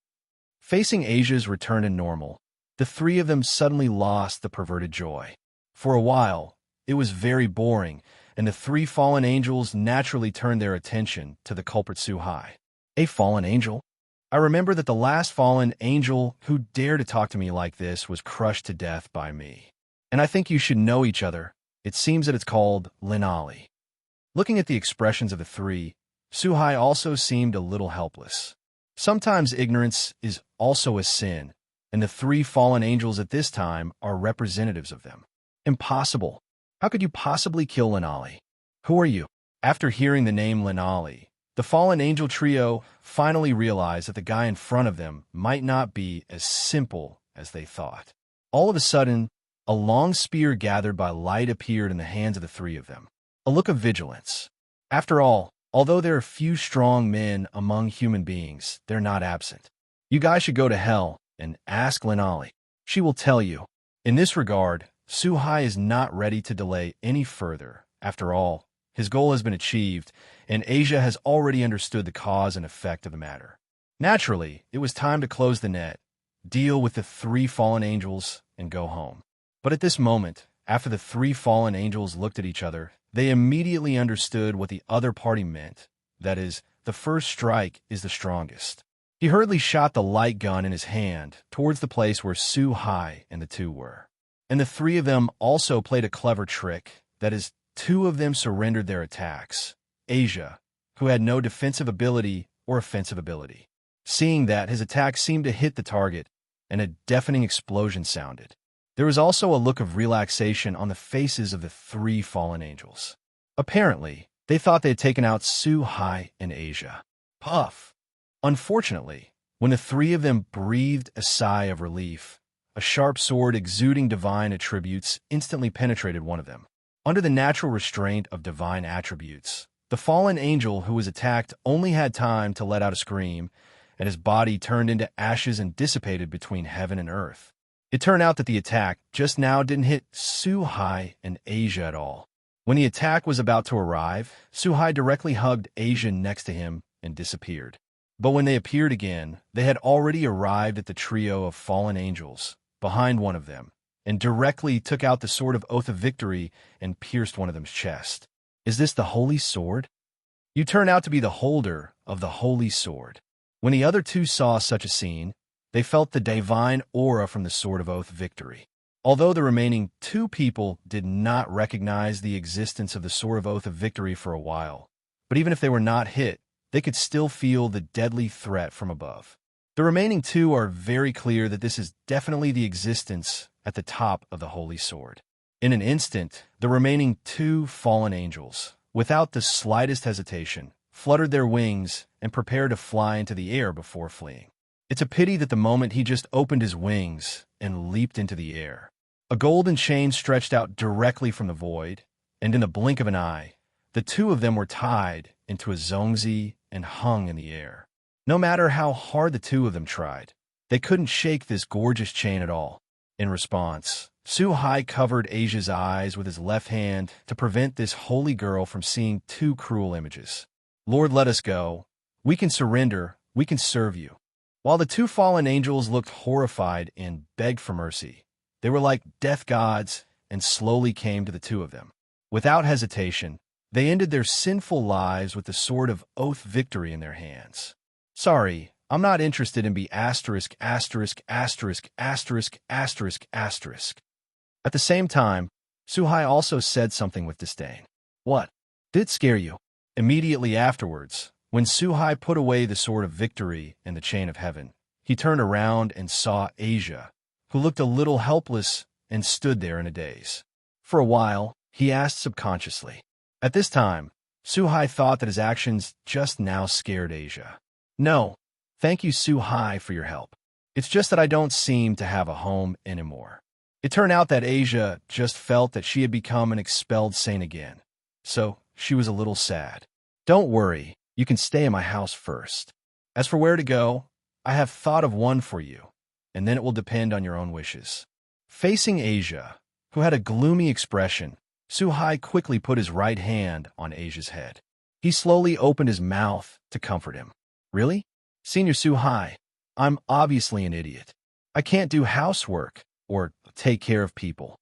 Facing Asia's return to normal, the three of them suddenly lost the perverted joy. For a while, it was very boring, and the three fallen angels naturally turned their attention to the culprit Suhai. A fallen angel? I remember that the last fallen angel who dared to talk to me like this was crushed to death by me. And I think you should know each other. It seems that it's called Linali. Looking at the expressions of the three, Suhai also seemed a little helpless. Sometimes ignorance is also a sin, and the three fallen angels at this time are representatives of them. Impossible. How could you possibly kill Linali? Who are you? After hearing the name Linali, the fallen angel trio finally realized that the guy in front of them might not be as simple as they thought. All of a sudden, a long spear gathered by light appeared in the hands of the three of them. A look of vigilance. After all, although there are few strong men among human beings, they're not absent. You guys should go to hell and ask Linali. She will tell you. In this regard, Suhai is not ready to delay any further. After all, his goal has been achieved, and Asia has already understood the cause and effect of the matter. Naturally, it was time to close the net, deal with the three fallen angels, and go home. But at this moment, after the three fallen angels looked at each other, they immediately understood what the other party meant. That is, the first strike is the strongest. He hurriedly shot the light gun in his hand towards the place where Suhai and the two were. And the three of them also played a clever trick. That is, two of them surrendered their attacks. Asia, who had no defensive ability or offensive ability. Seeing that, his attack seemed to hit the target, and a deafening explosion sounded. There was also a look of relaxation on the faces of the three fallen angels. Apparently, they thought they had taken out Suhai and Asia. Puff! Unfortunately, when the three of them breathed a sigh of relief, a sharp sword exuding divine attributes instantly penetrated one of them. Under the natural restraint of divine attributes, the fallen angel who was attacked only had time to let out a scream, and his body turned into ashes and dissipated between heaven and earth. It turned out that the attack just now didn't hit Suhai and Asia at all. When the attack was about to arrive, Suhai directly hugged Asia next to him and disappeared. But when they appeared again, they had already arrived at the trio of fallen angels, behind one of them, and directly took out the Sword of Oath of Victory and pierced one of them's chest. Is this the Holy Sword? You turn out to be the holder of the Holy Sword. When the other two saw such a scene, they felt the divine aura from the Sword of Oath Victory. Although the remaining two people did not recognize the existence of the Sword of Oath of Victory for a while, but even if they were not hit, they could still feel the deadly threat from above. The remaining two are very clear that this is definitely the existence at the top of the Holy Sword. In an instant, the remaining two fallen angels, without the slightest hesitation, fluttered their wings and prepared to fly into the air before fleeing. It's a pity that the moment he just opened his wings and leaped into the air, a golden chain stretched out directly from the void, and in the blink of an eye, the two of them were tied into a zongzi and hung in the air. No matter how hard the two of them tried, they couldn't shake this gorgeous chain at all. In response, Su-hai covered Asia's eyes with his left hand to prevent this holy girl from seeing two cruel images. Lord, let us go. We can surrender. We can serve you. While the two fallen angels looked horrified and begged for mercy, they were like death gods and slowly came to the two of them. Without hesitation, they ended their sinful lives with the Sword of Vowed Victory in their hands. Sorry, I'm not interested in be asterisk, asterisk, asterisk, asterisk, asterisk, asterisk. At the same time, Su-hai also said something with disdain. What? Did it scare you? Immediately afterwards, when Su-hai put away the Sword of Victory and the Chain of Heaven, he turned around and saw Asia, who looked a little helpless and stood there in a daze. For a while, he asked subconsciously. At this time, Su-hai thought that his actions just now scared Asia. No, thank you, Su-hai, for your help. It's just that I don't seem to have a home anymore. It turned out that Asia just felt that she had become an expelled saint again, so she was a little sad. Don't worry, you can stay in my house first. As for where to go, I have thought of one for you, and then it will depend on your own wishes. Facing Asia, who had a gloomy expression, Su-hai quickly put his right hand on Asia's head. He slowly opened his mouth to comfort him. Really? Senior Su-hai, I'm obviously an idiot. I can't do housework or take care of people.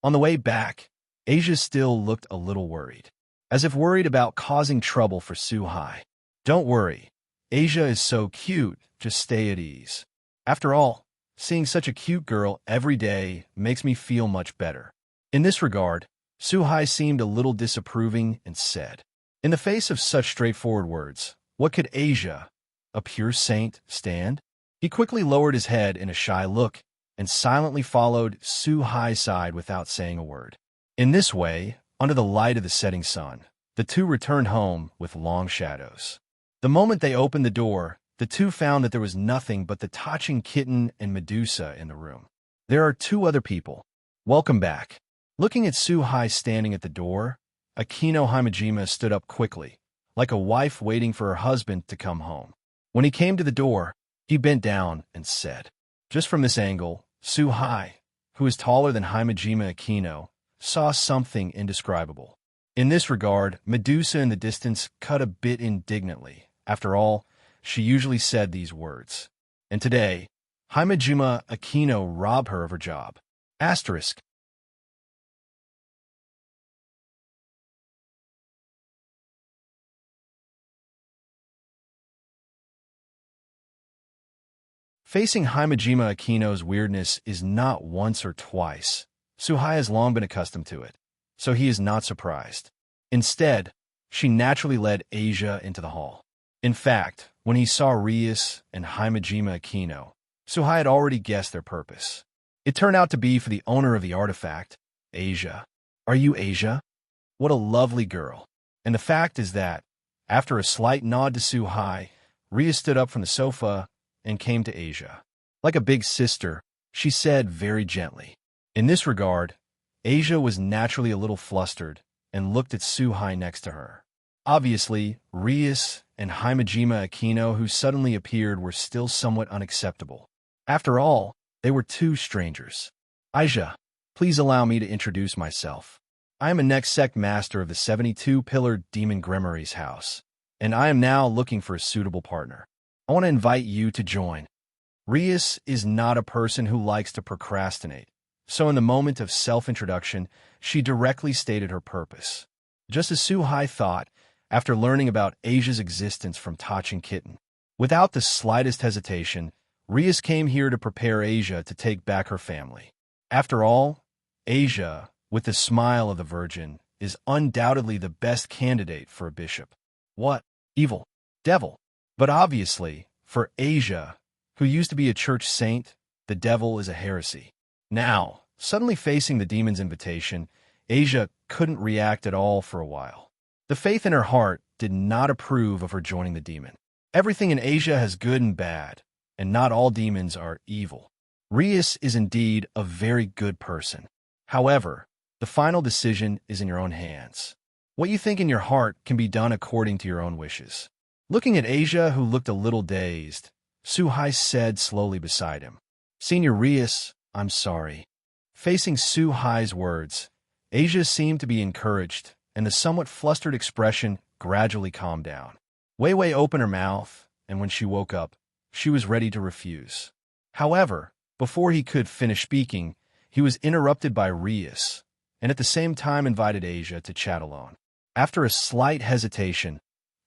On the way back, Asia still looked a little worried, as if worried about causing trouble for Su-hai. Don't worry, Asia is so cute, just stay at ease. After all, seeing such a cute girl every day makes me feel much better. In this regard, Su-hai seemed a little disapproving and said, in the face of such straightforward words, what could Asia, a pure saint, stand? He quickly lowered his head in a shy look and silently followed Su-hai's side without saying a word. In this way, under the light of the setting sun, the two returned home with long shadows. The moment they opened the door, the two found that there was nothing but the touching kitten and Medusa in the room. There are two other people. Welcome back. Looking at Su-hai standing at the door, Akino Himejima stood up quickly, like a wife waiting for her husband to come home. When he came to the door, he bent down and said, just from this angle, Su-hai, who is taller than Himejima Akino, saw something indescribable. In this regard, Medusa in the distance cut a bit indignantly. After all, she usually said these words. And today, Himejima Akino robbed her of her job. Asterisk. Facing Himejima Akino's weirdness is not once or twice. Su-hai has long been accustomed to it, so he is not surprised. Instead, she naturally led Asia into the hall. In fact, when he saw Rius and Himejima Akino, Su-hai had already guessed their purpose. It turned out to be for the owner of the artifact, Asia. Are you Asia? What a lovely girl. And the fact is that, after a slight nod to Su-hai, Rius stood up from the sofa and came to Asia. Like a big sister, she said very gently. In this regard, Asia was naturally a little flustered and looked at Su-hai next to her. Obviously, Rius and Himejima Akino who suddenly appeared were still somewhat unacceptable. After all, they were two strangers. Asia, please allow me to introduce myself. I am a next sect master of the 72-pillared Demon Gremory's house, and I am now looking for a suitable partner. I want to invite you to join. Rius is not a person who likes to procrastinate, so in the moment of self-introduction, she directly stated her purpose. Just as Su-hai thought, after learning about Asia's existence from Touching Kitten. Without the slightest hesitation, Rius came here to prepare Asia to take back her family. After all, Asia, with the smile of the Virgin, is undoubtedly the best candidate for a bishop. What? Evil. Devil. But obviously, for Asia, who used to be a church saint, the devil is a heresy. Now, Suddenly facing the demon's invitation, Asia couldn't react at all for a while. The faith in her heart did not approve of her joining the demon. Everything in Asia has good and bad, and not all demons are evil. Rius is indeed a very good person. However, the final decision is in your own hands. What you think in your heart can be done according to your own wishes. Looking at Asia, who looked a little dazed, Suhai said slowly beside him, "Senior Rius, I'm sorry." Facing Suhai's words, Asia seemed to be encouraged, and the somewhat flustered expression gradually calmed down. Wei Wei opened her mouth, and when she woke up, she was ready to refuse. However, before he could finish speaking, he was interrupted by Rius, and at the same time invited Asia to chat alone. After a slight hesitation,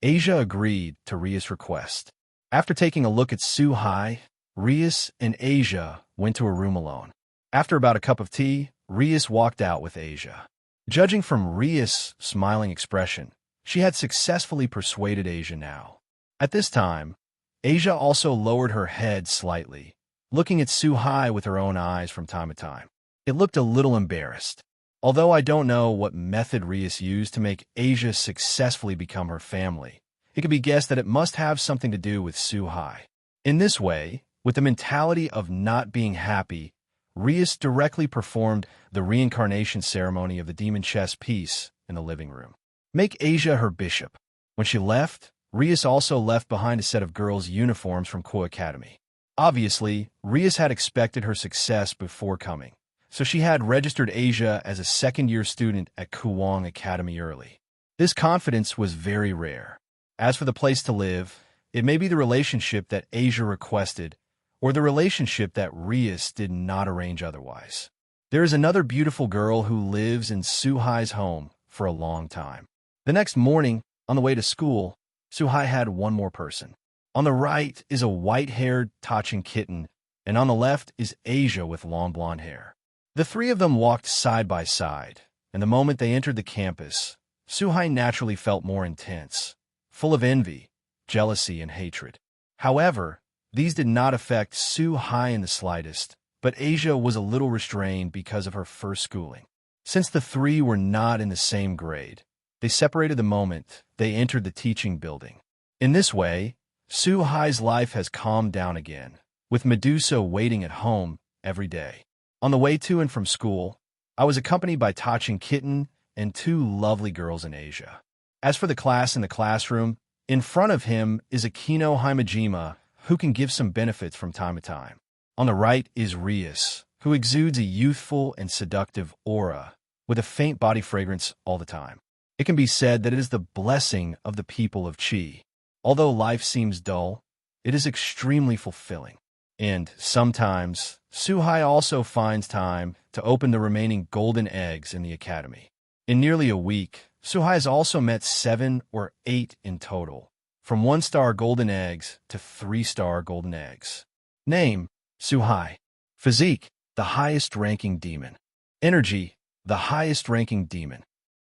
Asia agreed to Rius' request. After taking a look at Suhai, Rius and Asia went to a room alone. After about a cup of tea, Rius walked out with Asia. Judging from Rius' smiling expression, she had successfully persuaded Asia now. At this time, Asia also lowered her head slightly, looking at Suhai with her own eyes from time to time. It looked a little embarrassed. Although I don't know what method Rius used to make Asia successfully become her family, it could be guessed that it must have something to do with Suhai. In this way, with the mentality of not being happy, Rius directly performed the reincarnation ceremony of the demon chess piece in the living room. Make Asia her bishop. When she left, Rius also left behind a set of girls' uniforms from Kuo Academy. Obviously, Rius had expected her success before coming, so she had registered Asia as a second-year student at Kuo Academy early. This confidence was very rare. As for the place to live, it may be the relationship that Asia requested, or the relationship that Rius did not arrange otherwise. There is another beautiful girl who lives in Suhai's home for a long time. The next morning, on the way to school, Suhai had one more person. On the right is a white-haired Tachin kitten, and on the left is Asia with long blonde hair. The three of them walked side by side, and the moment they entered the campus, Suhai naturally felt more intense, full of envy, jealousy, and hatred. However, these did not affect Suhai in the slightest, but Asia was a little restrained because of her first schooling. Since the three were not in the same grade, they separated the moment they entered the teaching building. In this way, Suhai's life has calmed down again, with Medusa waiting at home every day. On the way to and from school, I was accompanied by Tachin Kitten and two lovely girls in Asia. As for the class in the classroom, in front of him is Akino Himejima, who can give some benefits from time to time. On the right is Rius, who exudes a youthful and seductive aura, with a faint body fragrance all the time. It can be said that it is the blessing of the people of Qi. Although life seems dull, it is extremely fulfilling. And sometimes, Suhai also finds time to open the remaining golden eggs in the academy. In nearly a week, Suhai has also met 7 or 8 in total, from 1-star golden eggs to 3-star golden eggs. Name, Suhai. Physique, the highest-ranking demon. Energy, the highest-ranking demon.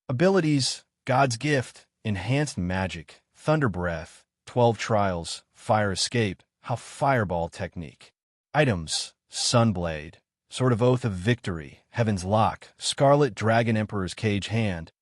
Abilities, God's gift, enhanced magic, thunder breath, 12 trials, fire escape, fireball technique. Items, Sunblade, Sword of Oath of Victory, Heaven's Lock, Scarlet Dragon Emperor's Cage Hand.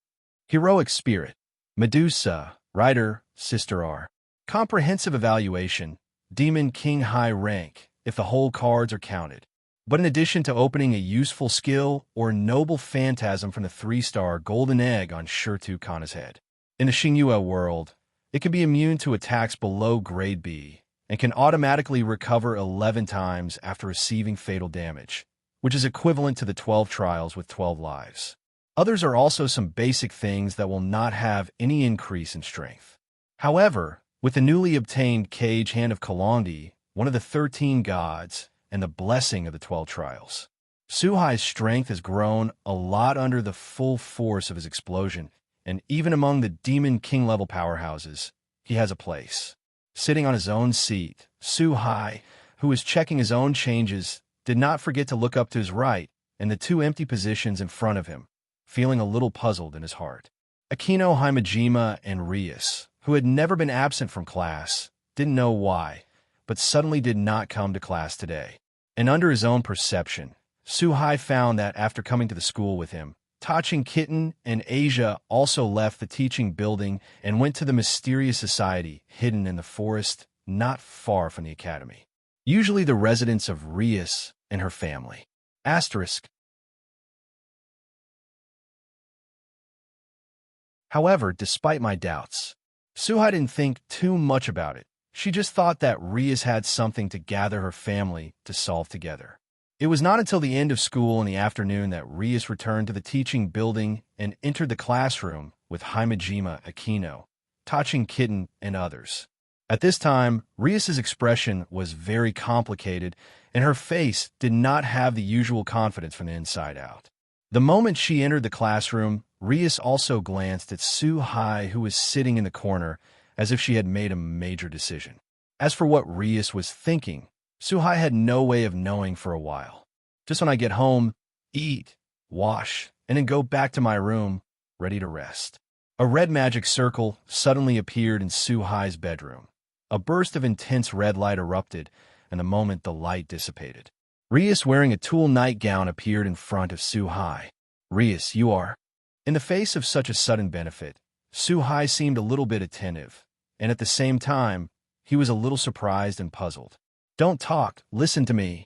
Heroic Spirit, Medusa, Rider, Sister R. Comprehensive Evaluation, Demon King High Rank, if the whole cards are counted. But in addition to opening a useful skill or noble phantasm from the 3-star golden egg on Shirtu Kana's head. In the Xingyue world, it can be immune to attacks below grade B, and can automatically recover 11 times after receiving fatal damage, which is equivalent to the 12 trials with 12 lives. Others are also some basic things that will not have any increase in strength. However, with the newly obtained Cage Hand of Kalandi, one of the 13 gods, and the blessing of the 12 trials, Suhai's strength has grown a lot under the full force of his explosion, and even among the Demon King level powerhouses, he has a place. Sitting on his own seat, Suhai, who was checking his own changes, did not forget to look up to his right and the 2 empty positions in front of him, feeling a little puzzled in his heart. Akino Himejima and Rius, who had never been absent from class, didn't know why, but suddenly did not come to class today. And under his own perception, Suhai found that after coming to the school with him, Tachin Kitten and Asia also left the teaching building and went to the mysterious society hidden in the forest not far from the academy. Usually the residence of Rius and her family. Asterisk. However, despite my doubts, Suhai didn't think too much about it. She just thought that Rius had something to gather her family to solve together. It was not until the end of school in the afternoon that Rius returned to the teaching building and entered the classroom with Himejima Akino, Tachin Kitten, and others. At this time, Rius's expression was very complicated, and her face did not have the usual confidence from the inside out. The moment she entered the classroom, Rius also glanced at Suhai, who was sitting in the corner, as if she had made a major decision. As for what Rius was thinking, Suhai had no way of knowing for a while. Just when I get home, eat, wash, and then go back to my room, ready to rest. A red magic circle suddenly appeared in Suhai's bedroom. A burst of intense red light erupted, and the moment the light dissipated, Rius, wearing a tulle nightgown, appeared in front of Suhai. Rius, you are... In the face of such a sudden benefit, Suhai seemed a little bit attentive, and at the same time, he was a little surprised and puzzled. Don't talk, listen to me.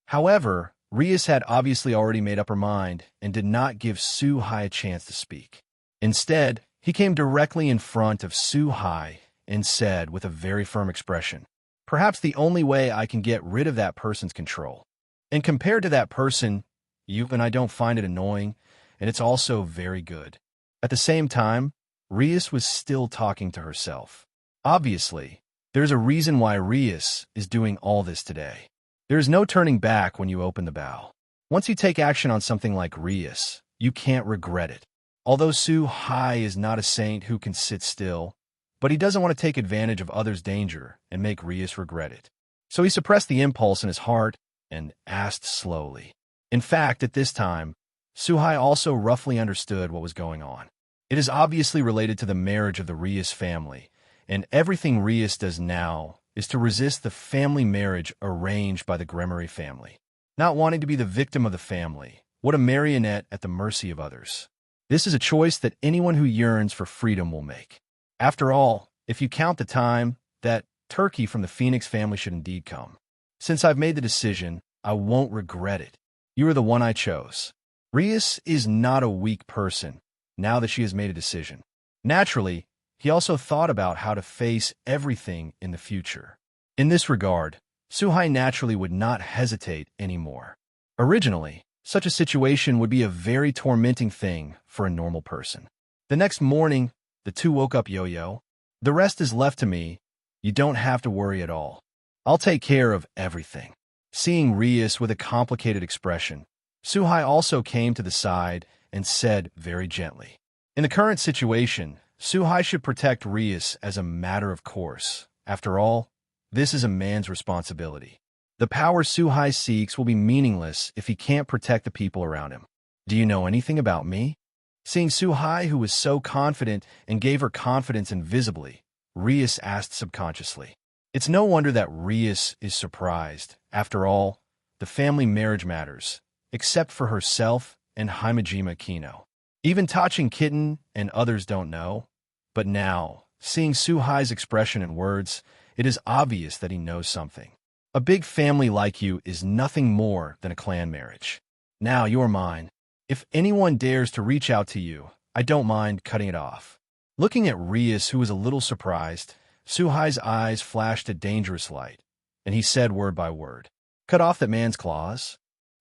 However, Rius had obviously already made up her mind and did not give Suhai a chance to speak. Instead, he came directly in front of Suhai and said with a very firm expression, "Perhaps the only way I can get rid of that person's control. And compared to that person, you and I don't find it annoying, and it's also very good." At the same time, Rius was still talking to herself. Obviously, there's a reason why Rius is doing all this today. There is no turning back when you open the bow. Once you take action on something like Rius, you can't regret it. Although Suhai is not a saint who can sit still, but he doesn't want to take advantage of others' danger and make Rius regret it. So he suppressed the impulse in his heart and asked slowly. In fact, at this time, Suhai also roughly understood what was going on. It is obviously related to the marriage of the Rius family, and everything Rius does now is to resist the family marriage arranged by the Gremory family. Not wanting to be the victim of the family, what a marionette at the mercy of others. This is a choice that anyone who yearns for freedom will make. After all, if you count the time, that turkey from the Phoenix family should indeed come. Since I've made the decision, I won't regret it. You are the one I chose. Rius is not a weak person, now that she has made a decision. Naturally, he also thought about how to face everything in the future. In this regard, Suhai naturally would not hesitate anymore. Originally, such a situation would be a very tormenting thing for a normal person. The next morning, the two woke up yo-yo. The rest is left to me. You don't have to worry at all. I'll take care of everything. Seeing Rius with a complicated expression, Suhai also came to the side and said very gently, "In the current situation, Suhai should protect Rius as a matter of course. After all, this is a man's responsibility. The power Suhai seeks will be meaningless if he can't protect the people around him. Do you know anything about me?" Seeing Suhai, who was so confident and gave her confidence invisibly, Rius asked subconsciously. It's no wonder that Rius is surprised. After all, the family marriage matters, except for herself and Himejima Akino. Even Tachin Kitten and others don't know. But now, seeing Suhai's expression and words, it is obvious that he knows something. A big family like you is nothing more than a clan marriage. Now you're mine. If anyone dares to reach out to you, I don't mind cutting it off. Looking at Rius, who was a little surprised, Suhai's eyes flashed a dangerous light, and he said word by word, "Cut off that man's claws?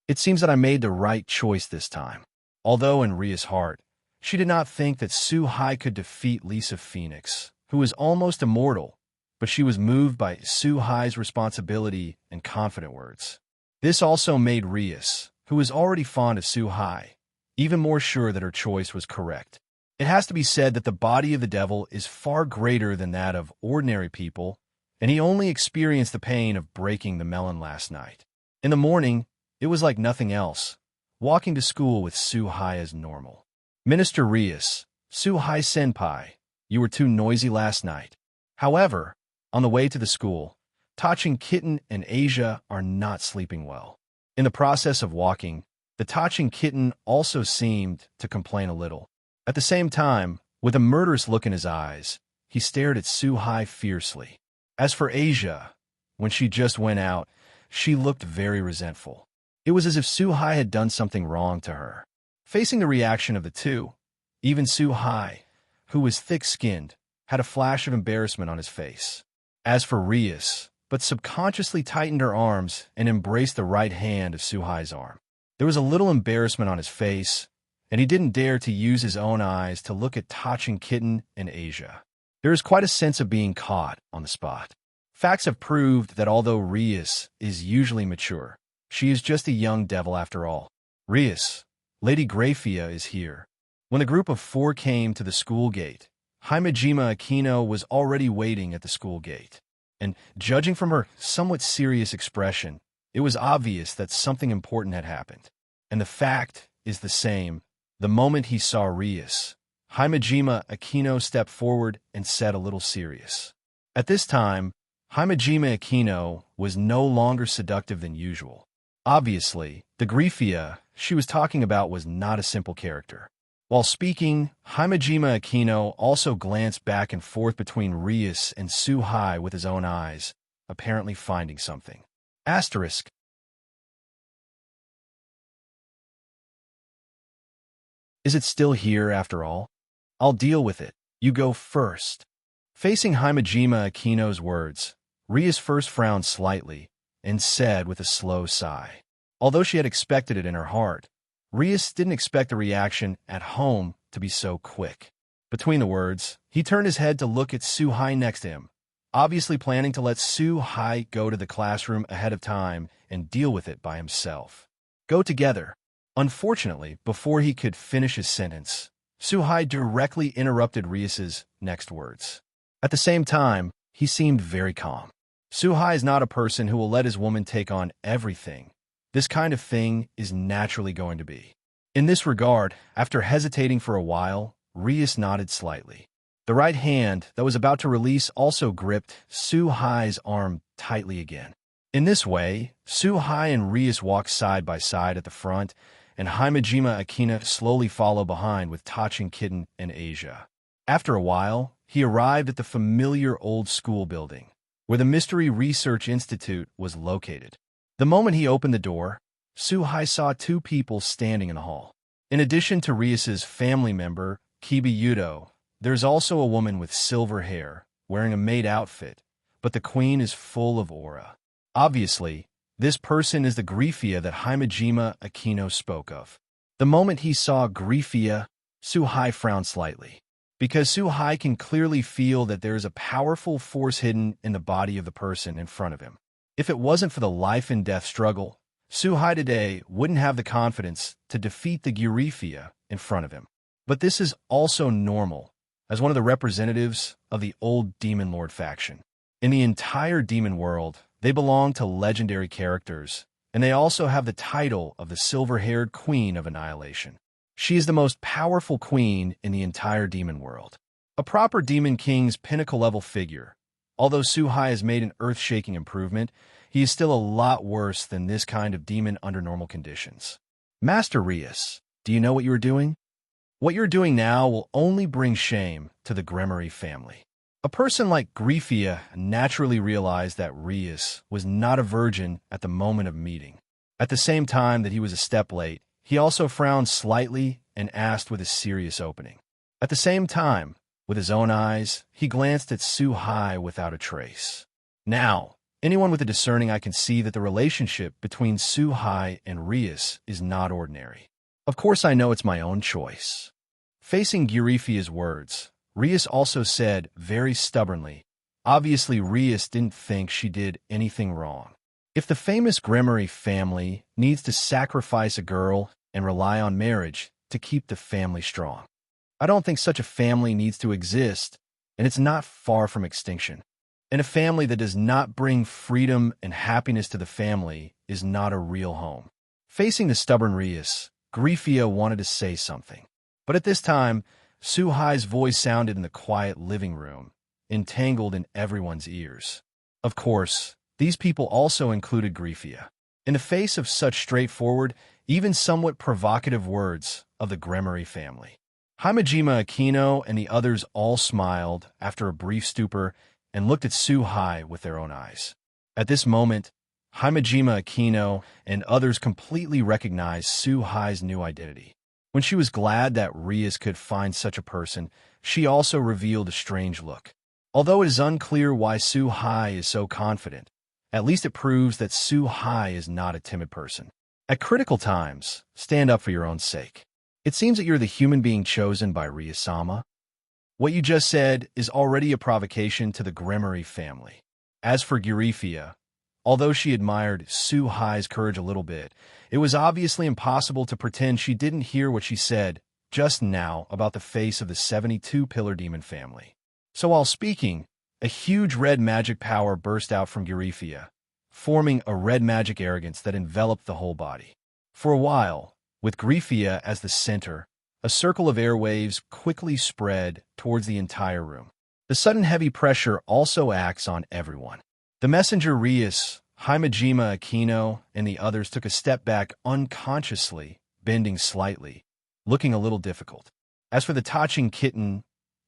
It seems that I made the right choice this time." Although in Rias' heart, she did not think that Suhai could defeat Lisa Phoenix, who was almost immortal, but she was moved by Suhai's responsibility and confident words. This also made Rius, who was already fond of Suhai, even more sure that her choice was correct. It has to be said that the body of the devil is far greater than that of ordinary people, and he only experienced the pain of breaking the melon last night. In the morning, it was like nothing else, walking to school with Suhai as normal. "Minister Rius, Suhai senpai, you were too noisy last night." However, on the way to the school, Tachin Kitten and Asia are not sleeping well. In the process of walking, the touching kitten also seemed to complain a little. At the same time, with a murderous look in his eyes, he stared at Suhai fiercely. As for Asia, when she just went out, she looked very resentful. It was as if Suhai had done something wrong to her. Facing the reaction of the two, even Suhai, who was thick-skinned, had a flash of embarrassment on his face. As for Rius, but subconsciously tightened her arms and embraced the right hand of Suhai's arm. There was a little embarrassment on his face, and he didn't dare to use his own eyes to look at Tachin Kitten and Asia. There is quite a sense of being caught on the spot. Facts have proved that although Rius is usually mature, she is just a young devil after all. Rius, Lady Grafia is here. When the group of 4 came to the school gate, Himejima Aquino was already waiting at the school gate. And judging from her somewhat serious expression, it was obvious that something important had happened. And the fact is the same. The moment he saw Rius, Himejima Aquino stepped forward and said a little serious. At this time, Himejima Aquino was no longer seductive than usual. Obviously, the Grifia she was talking about was not a simple character. While speaking, Himejima Aquino also glanced back and forth between Rius and Suhai with his own eyes, apparently finding something. Asterisk. Is it still here after all? I'll deal with it. You go first. Facing Himejima Aquino's words, Rius first frowned slightly and said with a slow sigh. Although she had expected it in her heart, Rius didn't expect the reaction at home to be so quick. Between the words, he turned his head to look at Suhai next to him, obviously planning to let Suhai go to the classroom ahead of time and deal with it by himself. Go together. Unfortunately, before he could finish his sentence, Suhai directly interrupted Rius's next words. At the same time, he seemed very calm. Suhai is not a person who will let his woman take on everything. This kind of thing is naturally going to be. In this regard, after hesitating for a while, Rius nodded slightly. The right hand that was about to release also gripped Suhai's arm tightly again. In this way, Suhai and Rius walked side by side at the front, and Himejima Aquino slowly followed behind with Tachin Kitten and Asia. After a while, he arrived at the familiar old school building, where the Mystery Research Institute was located. The moment he opened the door, Suhai saw 2 people standing in the hall. In addition to Rius's family member, Kiba, there's also a woman with silver hair, wearing a maid outfit, but the queen is full of aura. Obviously, this person is the Grifia that Himejima Aquino spoke of. The moment he saw Grifia, Suhai frowned slightly, because Suhai can clearly feel that there is a powerful force hidden in the body of the person in front of him. If it wasn't for the life-and-death struggle, Suhai today wouldn't have the confidence to defeat the Grifia in front of him. But this is also normal, as one of the representatives of the old Demon Lord faction. In the entire demon world, they belong to legendary characters, and they also have the title of the silver-haired Queen of Annihilation. She is the most powerful queen in the entire demon world. A proper Demon King's pinnacle-level figure. Although Suhai has made an earth-shaking improvement, he is still a lot worse than this kind of demon under normal conditions. Master Rius, do you know what you are doing? What you're doing now will only bring shame to the Gremory family. A person like Grifia naturally realized that Rius was not a virgin at the moment of meeting. At the same time that he was a step late, he also frowned slightly and asked with a serious opening. At the same time, with his own eyes, he glanced at Suhai without a trace. Now, anyone with a discerning eye can see that the relationship between Suhai and Rius is not ordinary. Of course I know it's my own choice. Facing Grifia's words, Rius also said very stubbornly, obviously Rius didn't think she did anything wrong. If the famous Gremory family needs to sacrifice a girl and rely on marriage to keep the family strong, I don't think such a family needs to exist, and it's not far from extinction. And a family that does not bring freedom and happiness to the family is not a real home. Facing the stubborn Rius, Grifia wanted to say something. But at this time, Suhai's voice sounded in the quiet living room, entangled in everyone's ears. Of course, these people also included Grifia. In the face of such straightforward, even somewhat provocative words of the Gremory family, Himejima Aquino and the others all smiled after a brief stupor and looked at Suhai with their own eyes. At this moment, Himejima Aquino and others completely recognized Suhai's new identity. When she was glad that Rius could find such a person, she also revealed a strange look. Although it is unclear why Suhai is so confident, at least it proves that Suhai is not a timid person. At critical times, stand up for your own sake. It seems that you're the human being chosen by Rias-sama. What you just said is already a provocation to the Gremory family. As for Giriphia, although she admired Suhai's courage a little bit, it was obviously impossible to pretend she didn't hear what she said just now about the face of the 72-pillar demon family. So while speaking, a huge red magic power burst out from Giriphia, forming a red magic arrogance that enveloped the whole body. For a while, with Giriphia as the center, a circle of airwaves quickly spread towards the entire room. The sudden heavy pressure also acts on everyone. The messenger Rius, Himejima Aquino, and the others took a step back unconsciously, bending slightly, looking a little difficult. As for the touching kitten,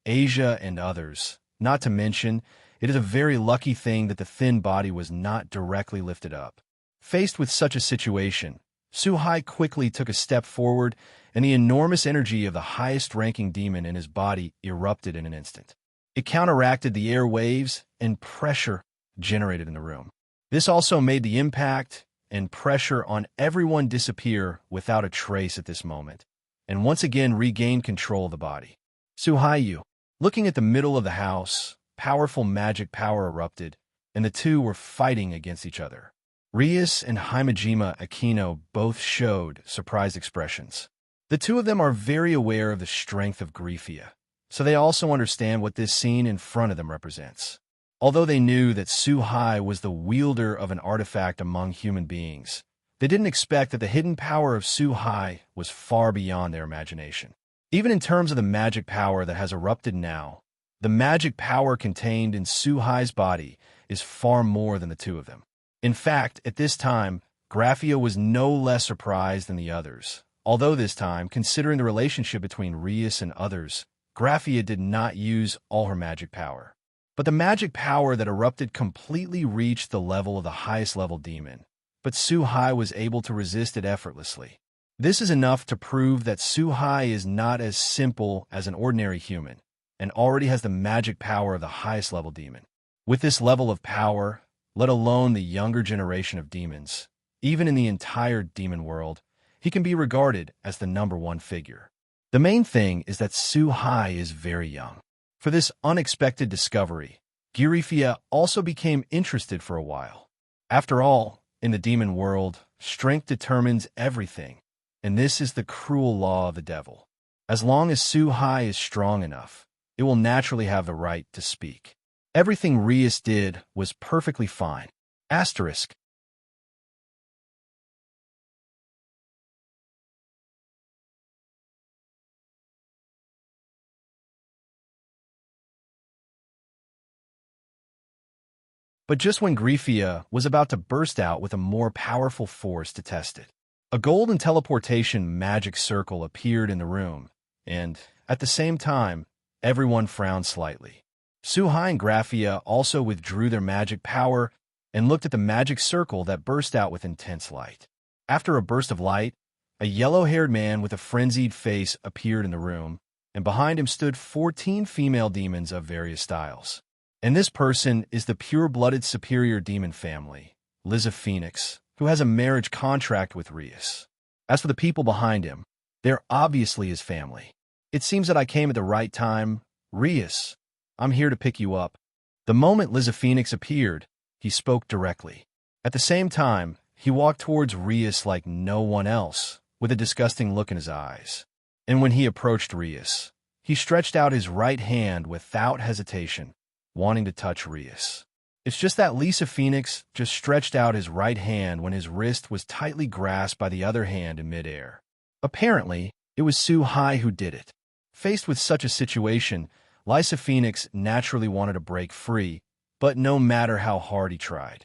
Asia, and others, not to mention, it is a very lucky thing that the thin body was not directly lifted up. Faced with such a situation, Suhai quickly took a step forward, and the enormous energy of the highest-ranking demon in his body erupted in an instant. It counteracted the air waves and pressure generated in the room. This also made the impact and pressure on everyone disappear without a trace at this moment, and once again regained control of the body. Suhai, looking at the middle of the house, powerful magic power erupted, and the two were fighting against each other. Rius and Himejima Aquino both showed surprised expressions. The two of them are very aware of the strength of Giriphia, so they also understand what this scene in front of them represents. Although they knew that Suhai was the wielder of an artifact among human beings, they didn't expect that the hidden power of Suhai was far beyond their imagination. Even in terms of the magic power that has erupted now, the magic power contained in Suhai's body is far more than the two of them. In fact, at this time, Graphia was no less surprised than the others, although this time, considering the relationship between Rius and others, Graphia did not use all her magic power. But the magic power that erupted completely reached the level of the highest level demon, but Suhai was able to resist it effortlessly. This is enough to prove that Suhai is not as simple as an ordinary human, and already has the magic power of the highest level demon. With this level of power, let alone the younger generation of demons, even in the entire demon world, he can be regarded as the #1 figure. The main thing is that Suhai is very young. For this unexpected discovery, Giriphia also became interested for a while. After all, in the demon world, strength determines everything, and this is the cruel law of the devil. As long as Suhai is strong enough, it will naturally have the right to speak. Everything Rius did was perfectly fine. Asterisk. But just when Giriphia was about to burst out with a more powerful force to test it, a golden teleportation magic circle appeared in the room, and, at the same time, everyone frowned slightly. Suhai and Graphia also withdrew their magic power and looked at the magic circle that burst out with intense light. After a burst of light, a yellow-haired man with a frenzied face appeared in the room, and behind him stood 14 female demons of various styles. And this person is the pure-blooded superior demon family, Liza Phoenix, who has a marriage contract with Rius. As for the people behind him, they're obviously his family. It seems that I came at the right time. Rius, I'm here to pick you up. The moment Liza Phoenix appeared, he spoke directly. At the same time, he walked towards Rius like no one else, with a disgusting look in his eyes. And when he approached Rius, he stretched out his right hand without hesitation, wanting to touch Rius. It's just that Liza Phoenix just stretched out his right hand when his wrist was tightly grasped by the other hand in midair. Apparently, it was Suhai who did it. Faced with such a situation, Liza Phoenix naturally wanted to break free, but no matter how hard he tried,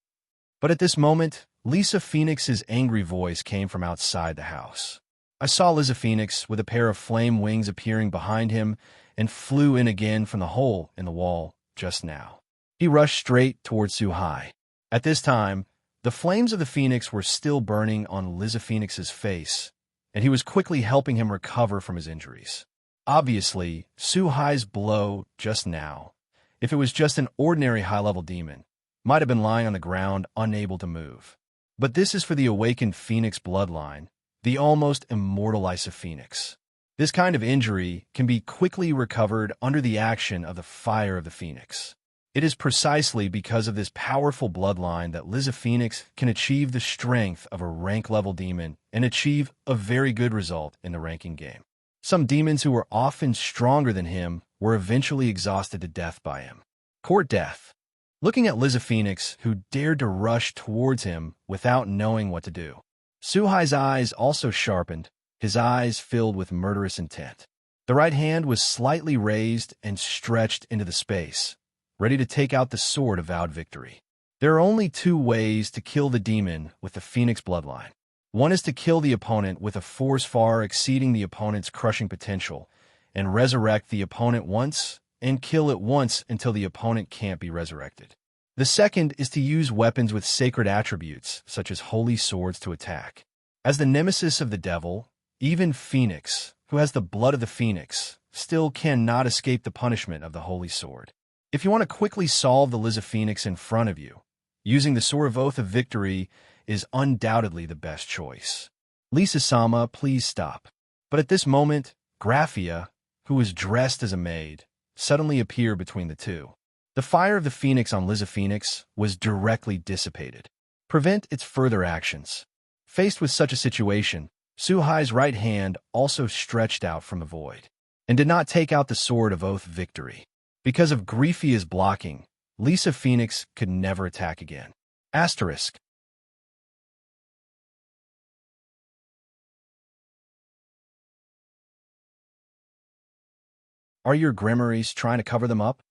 But at this moment, Lisa Phoenix's angry voice came from outside the house. I saw Lisa Phoenix with a pair of flame wings appearing behind him and flew in again from the hole in the wall just now. He rushed straight towards Suhai. At this time, the flames of the phoenix were still burning on Lisa Phoenix's face, and he was quickly helping him recover from his injuries. Obviously, Suhai's blow just now, if it was just an ordinary high-level demon, might have been lying on the ground, unable to move. But this is for the awakened phoenix bloodline, the almost immortal Lisa Phoenix. This kind of injury can be quickly recovered under the action of the fire of the phoenix. It is precisely because of this powerful bloodline that Lisa Phoenix can achieve the strength of a rank-level demon and achieve a very good result in the ranking game. Some demons who were often stronger than him were eventually exhausted to death by him. Court death. Looking at Lisa Phoenix, who dared to rush towards him without knowing what to do. Suhai's eyes also sharpened, his eyes filled with murderous intent. The right hand was slightly raised and stretched into the space, ready to take out the Sword of Vowed Victory. There are only two ways to kill the demon with the Phoenix bloodline. One is to kill the opponent with a force far exceeding the opponent's crushing potential, and resurrect the opponent once, and kill it once until the opponent can't be resurrected. The second is to use weapons with sacred attributes, such as holy swords, to attack. As the nemesis of the devil, even Phoenix, who has the blood of the Phoenix, still cannot escape the punishment of the holy sword. If you want to quickly solve the Lisa Phoenix in front of you, using the Sword of Oath of Victory is undoubtedly the best choice. Lisa-sama, please stop. But at this moment, Graphia, who was dressed as a maid, suddenly appeared between the two. The fire of the Phoenix on Liza Phoenix was directly dissipated. Prevent its further actions. Faced with such a situation, Su-Hai's right hand also stretched out from the void, and did not take out the Sword of Vowed Victory. Because of Griefia's blocking, Liza Phoenix could never attack again. Asterisk. Are your Gremories trying to cover them up?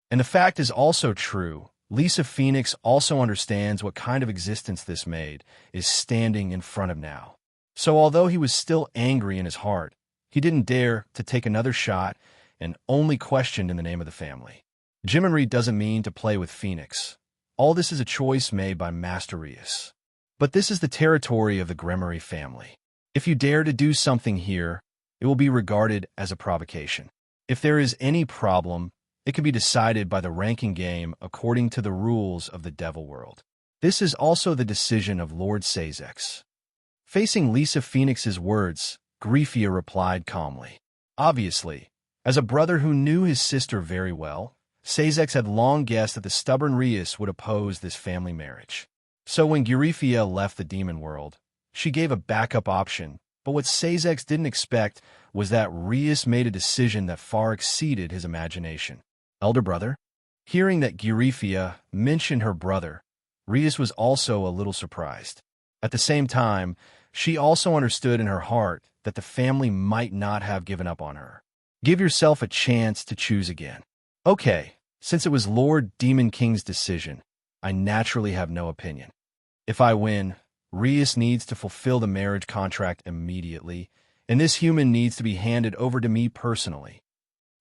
And the fact is also true. Liza Phoenix also understands what kind of existence this maid is standing in front of now. So although he was still angry in his heart, he didn't dare to take another shot and only questioned in the name of the family. Gremory doesn't mean to play with Phoenix. All this is a choice made by Master Rius. But this is the territory of the Gremory family. If you dare to do something here, it will be regarded as a provocation. If there is any problem, it can be decided by the ranking game according to the rules of the Devil World. This is also the decision of Lord Sazex. Facing Liza Phoenix's words, Grifia replied calmly. Obviously, as a brother who knew his sister very well, Sazex had long guessed that the stubborn Rius would oppose this family marriage. So when Grifia left the demon world, she gave a backup option, but what Sazex didn't expect was that Rius made a decision that far exceeded his imagination. Elder brother? Hearing that Grifia mentioned her brother, Rius was also a little surprised. At the same time, she also understood in her heart that the family might not have given up on her. Give yourself a chance to choose again. Okay, since it was Lord Demon King's decision, I naturally have no opinion. If I win, Rius needs to fulfill the marriage contract immediately, and this human needs to be handed over to me personally.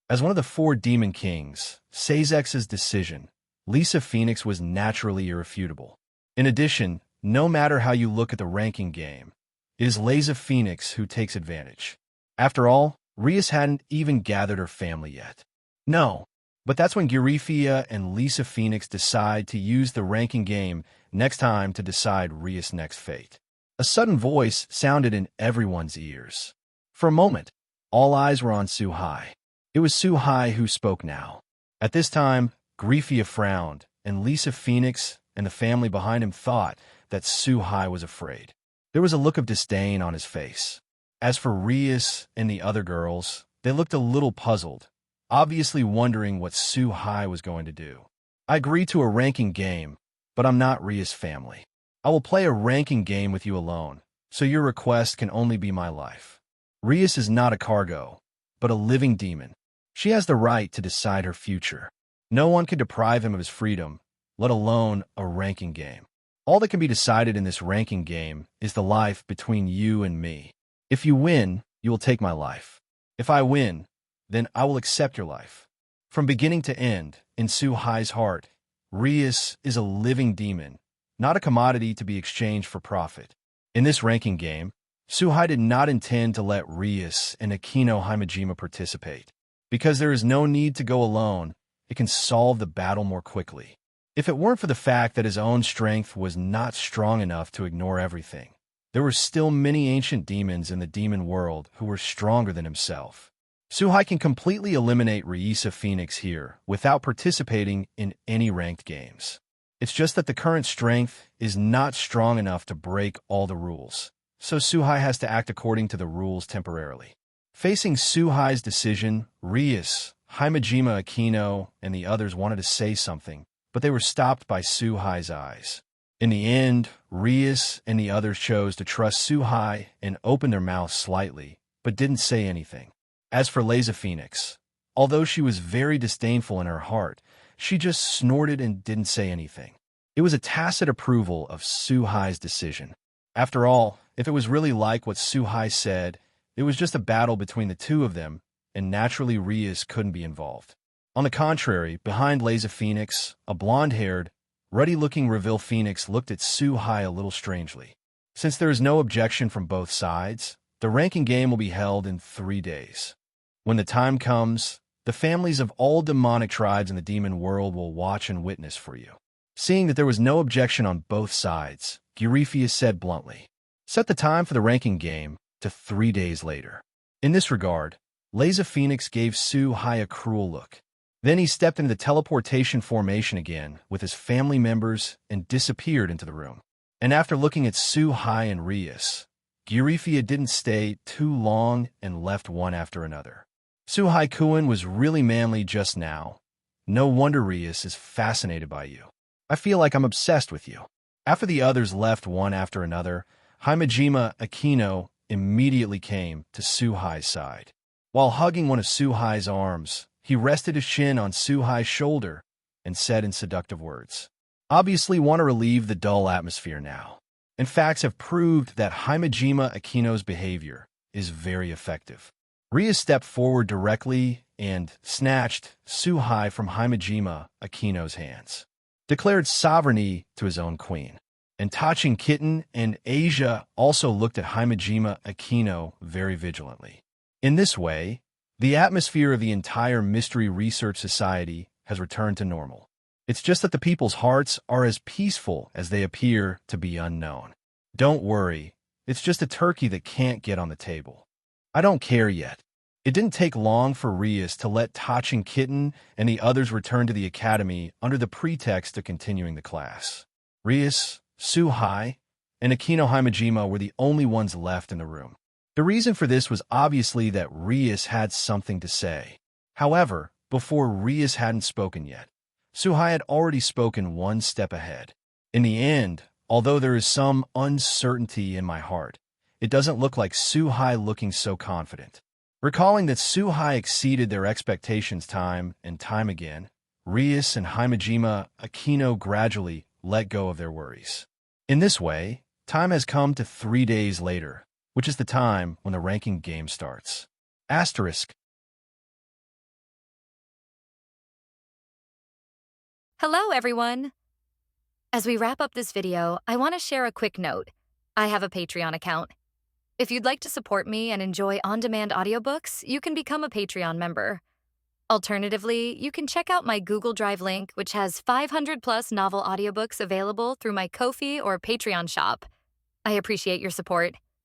As one of the 4 Demon Kings, Sazex's decision, Liza Phoenix was naturally irrefutable. In addition, no matter how you look at the ranking game, it is Liza Phoenix who takes advantage. After all, Rius hadn't even gathered her family yet. No, but that's when Grifia and Liza Phoenix decide to use the ranking game next time to decide Rius' next fate. A sudden voice sounded in everyone's ears. For a moment, all eyes were on Su-Hai. It was Su-Hai who spoke now. At this time, Grifia frowned, and Liza Phoenix and the family behind him thought that Su-Hai was afraid. There was a look of disdain on his face. As for Rius and the other girls, they looked a little puzzled, obviously wondering what Su-Hai was going to do. I agree to a ranking game, but I'm not Rius' family. I will play a ranking game with you alone, so your request can only be my life. Rius is not a cargo, but a living demon. She has the right to decide her future. No one can deprive him of his freedom, let alone a ranking game. All that can be decided in this ranking game is the life between you and me. If you win, you will take my life. If I win, then I will accept your life. From beginning to end, in Su-Hai's heart, Rius is a living demon, not a commodity to be exchanged for profit. In this ranking game, Su-Hai did not intend to let Rius and Akino Himejima participate. Because there is no need to go alone, it can solve the battle more quickly. If it weren't for the fact that his own strength was not strong enough to ignore everything, there were still many ancient demons in the demon world who were stronger than himself. Su-Hai can completely eliminate Riisa Phoenix here without participating in any ranked games. It's just that the current strength is not strong enough to break all the rules, so Su-Hai has to act according to the rules temporarily. Facing Su-Hai's decision, Rius, Himejima Akino, and the others wanted to say something, but they were stopped by Su-Hai's eyes. In the end, Rius and the others chose to trust Su-Hai and opened their mouths slightly, but didn't say anything. As for Liza Phoenix, although she was very disdainful in her heart, she just snorted and didn't say anything. It was a tacit approval of Su-Hai's decision. After all, if it was really like what Su-Hai said, it was just a battle between the two of them, and naturally Rius couldn't be involved. On the contrary, behind Liza Phoenix, a blonde-haired, ruddy-looking Reveal Phoenix looked at Su-Hai a little strangely. Since there is no objection from both sides, the ranking game will be held in 3 days. When the time comes, the families of all demonic tribes in the demon world will watch and witness for you. Seeing that there was no objection on both sides, Grifia said bluntly, "Set the time for the ranking game to 3 days later." In this regard, Liza Phoenix gave Su-Hai a cruel look. Then he stepped into the teleportation formation again with his family members and disappeared into the room. And after looking at Su-Hai and Rius, Gyrifia didn't stay too long and left one after another. Su-Hai Kuan was really manly just now. No wonder Rius is fascinated by you. I feel like I'm obsessed with you. After the others left one after another, Himejima Akino immediately came to Su-Hai's side. While hugging one of Su-Hai's arms, he rested his shin on Su-Hai's shoulder and said in seductive words, "Obviously want to relieve the dull atmosphere now. And facts have proved that Himejima Akino's behavior is very effective." Rias stepped forward directly and snatched Su-Hai from Himejima Akino's hands, declared sovereignty to his own queen. And Tachin Kitten and Asia also looked at Himejima Akino very vigilantly. In this way, the atmosphere of the entire Mystery Research Society has returned to normal. It's just that the people's hearts are as peaceful as they appear to be unknown. Don't worry, it's just a turkey that can't get on the table. I don't care yet. It didn't take long for Rias to let Tachin Kitten and the others return to the academy under the pretext of continuing the class. Rias, Su-Hai, and Akino Himejima were the only ones left in the room. The reason for this was obviously that Rias had something to say. However, before Rias hadn't spoken yet, Su-Hai had already spoken one step ahead. In the end, although there is some uncertainty in my heart, it doesn't look like Su-Hai looking so confident. Recalling that Su-Hai exceeded their expectations time and time again, Rias and Himejima Akino gradually let go of their worries. In this way, time has come to 3 days later, which is the time when the ranking game starts. Asterisk. Hello, everyone! As we wrap up this video, I want to share a quick note. I have a Patreon account. If you'd like to support me and enjoy on-demand audiobooks, you can become a Patreon member. Alternatively, you can check out my Google Drive link, which has 500+ novel audiobooks available through my Ko-fi or Patreon shop. I appreciate your support.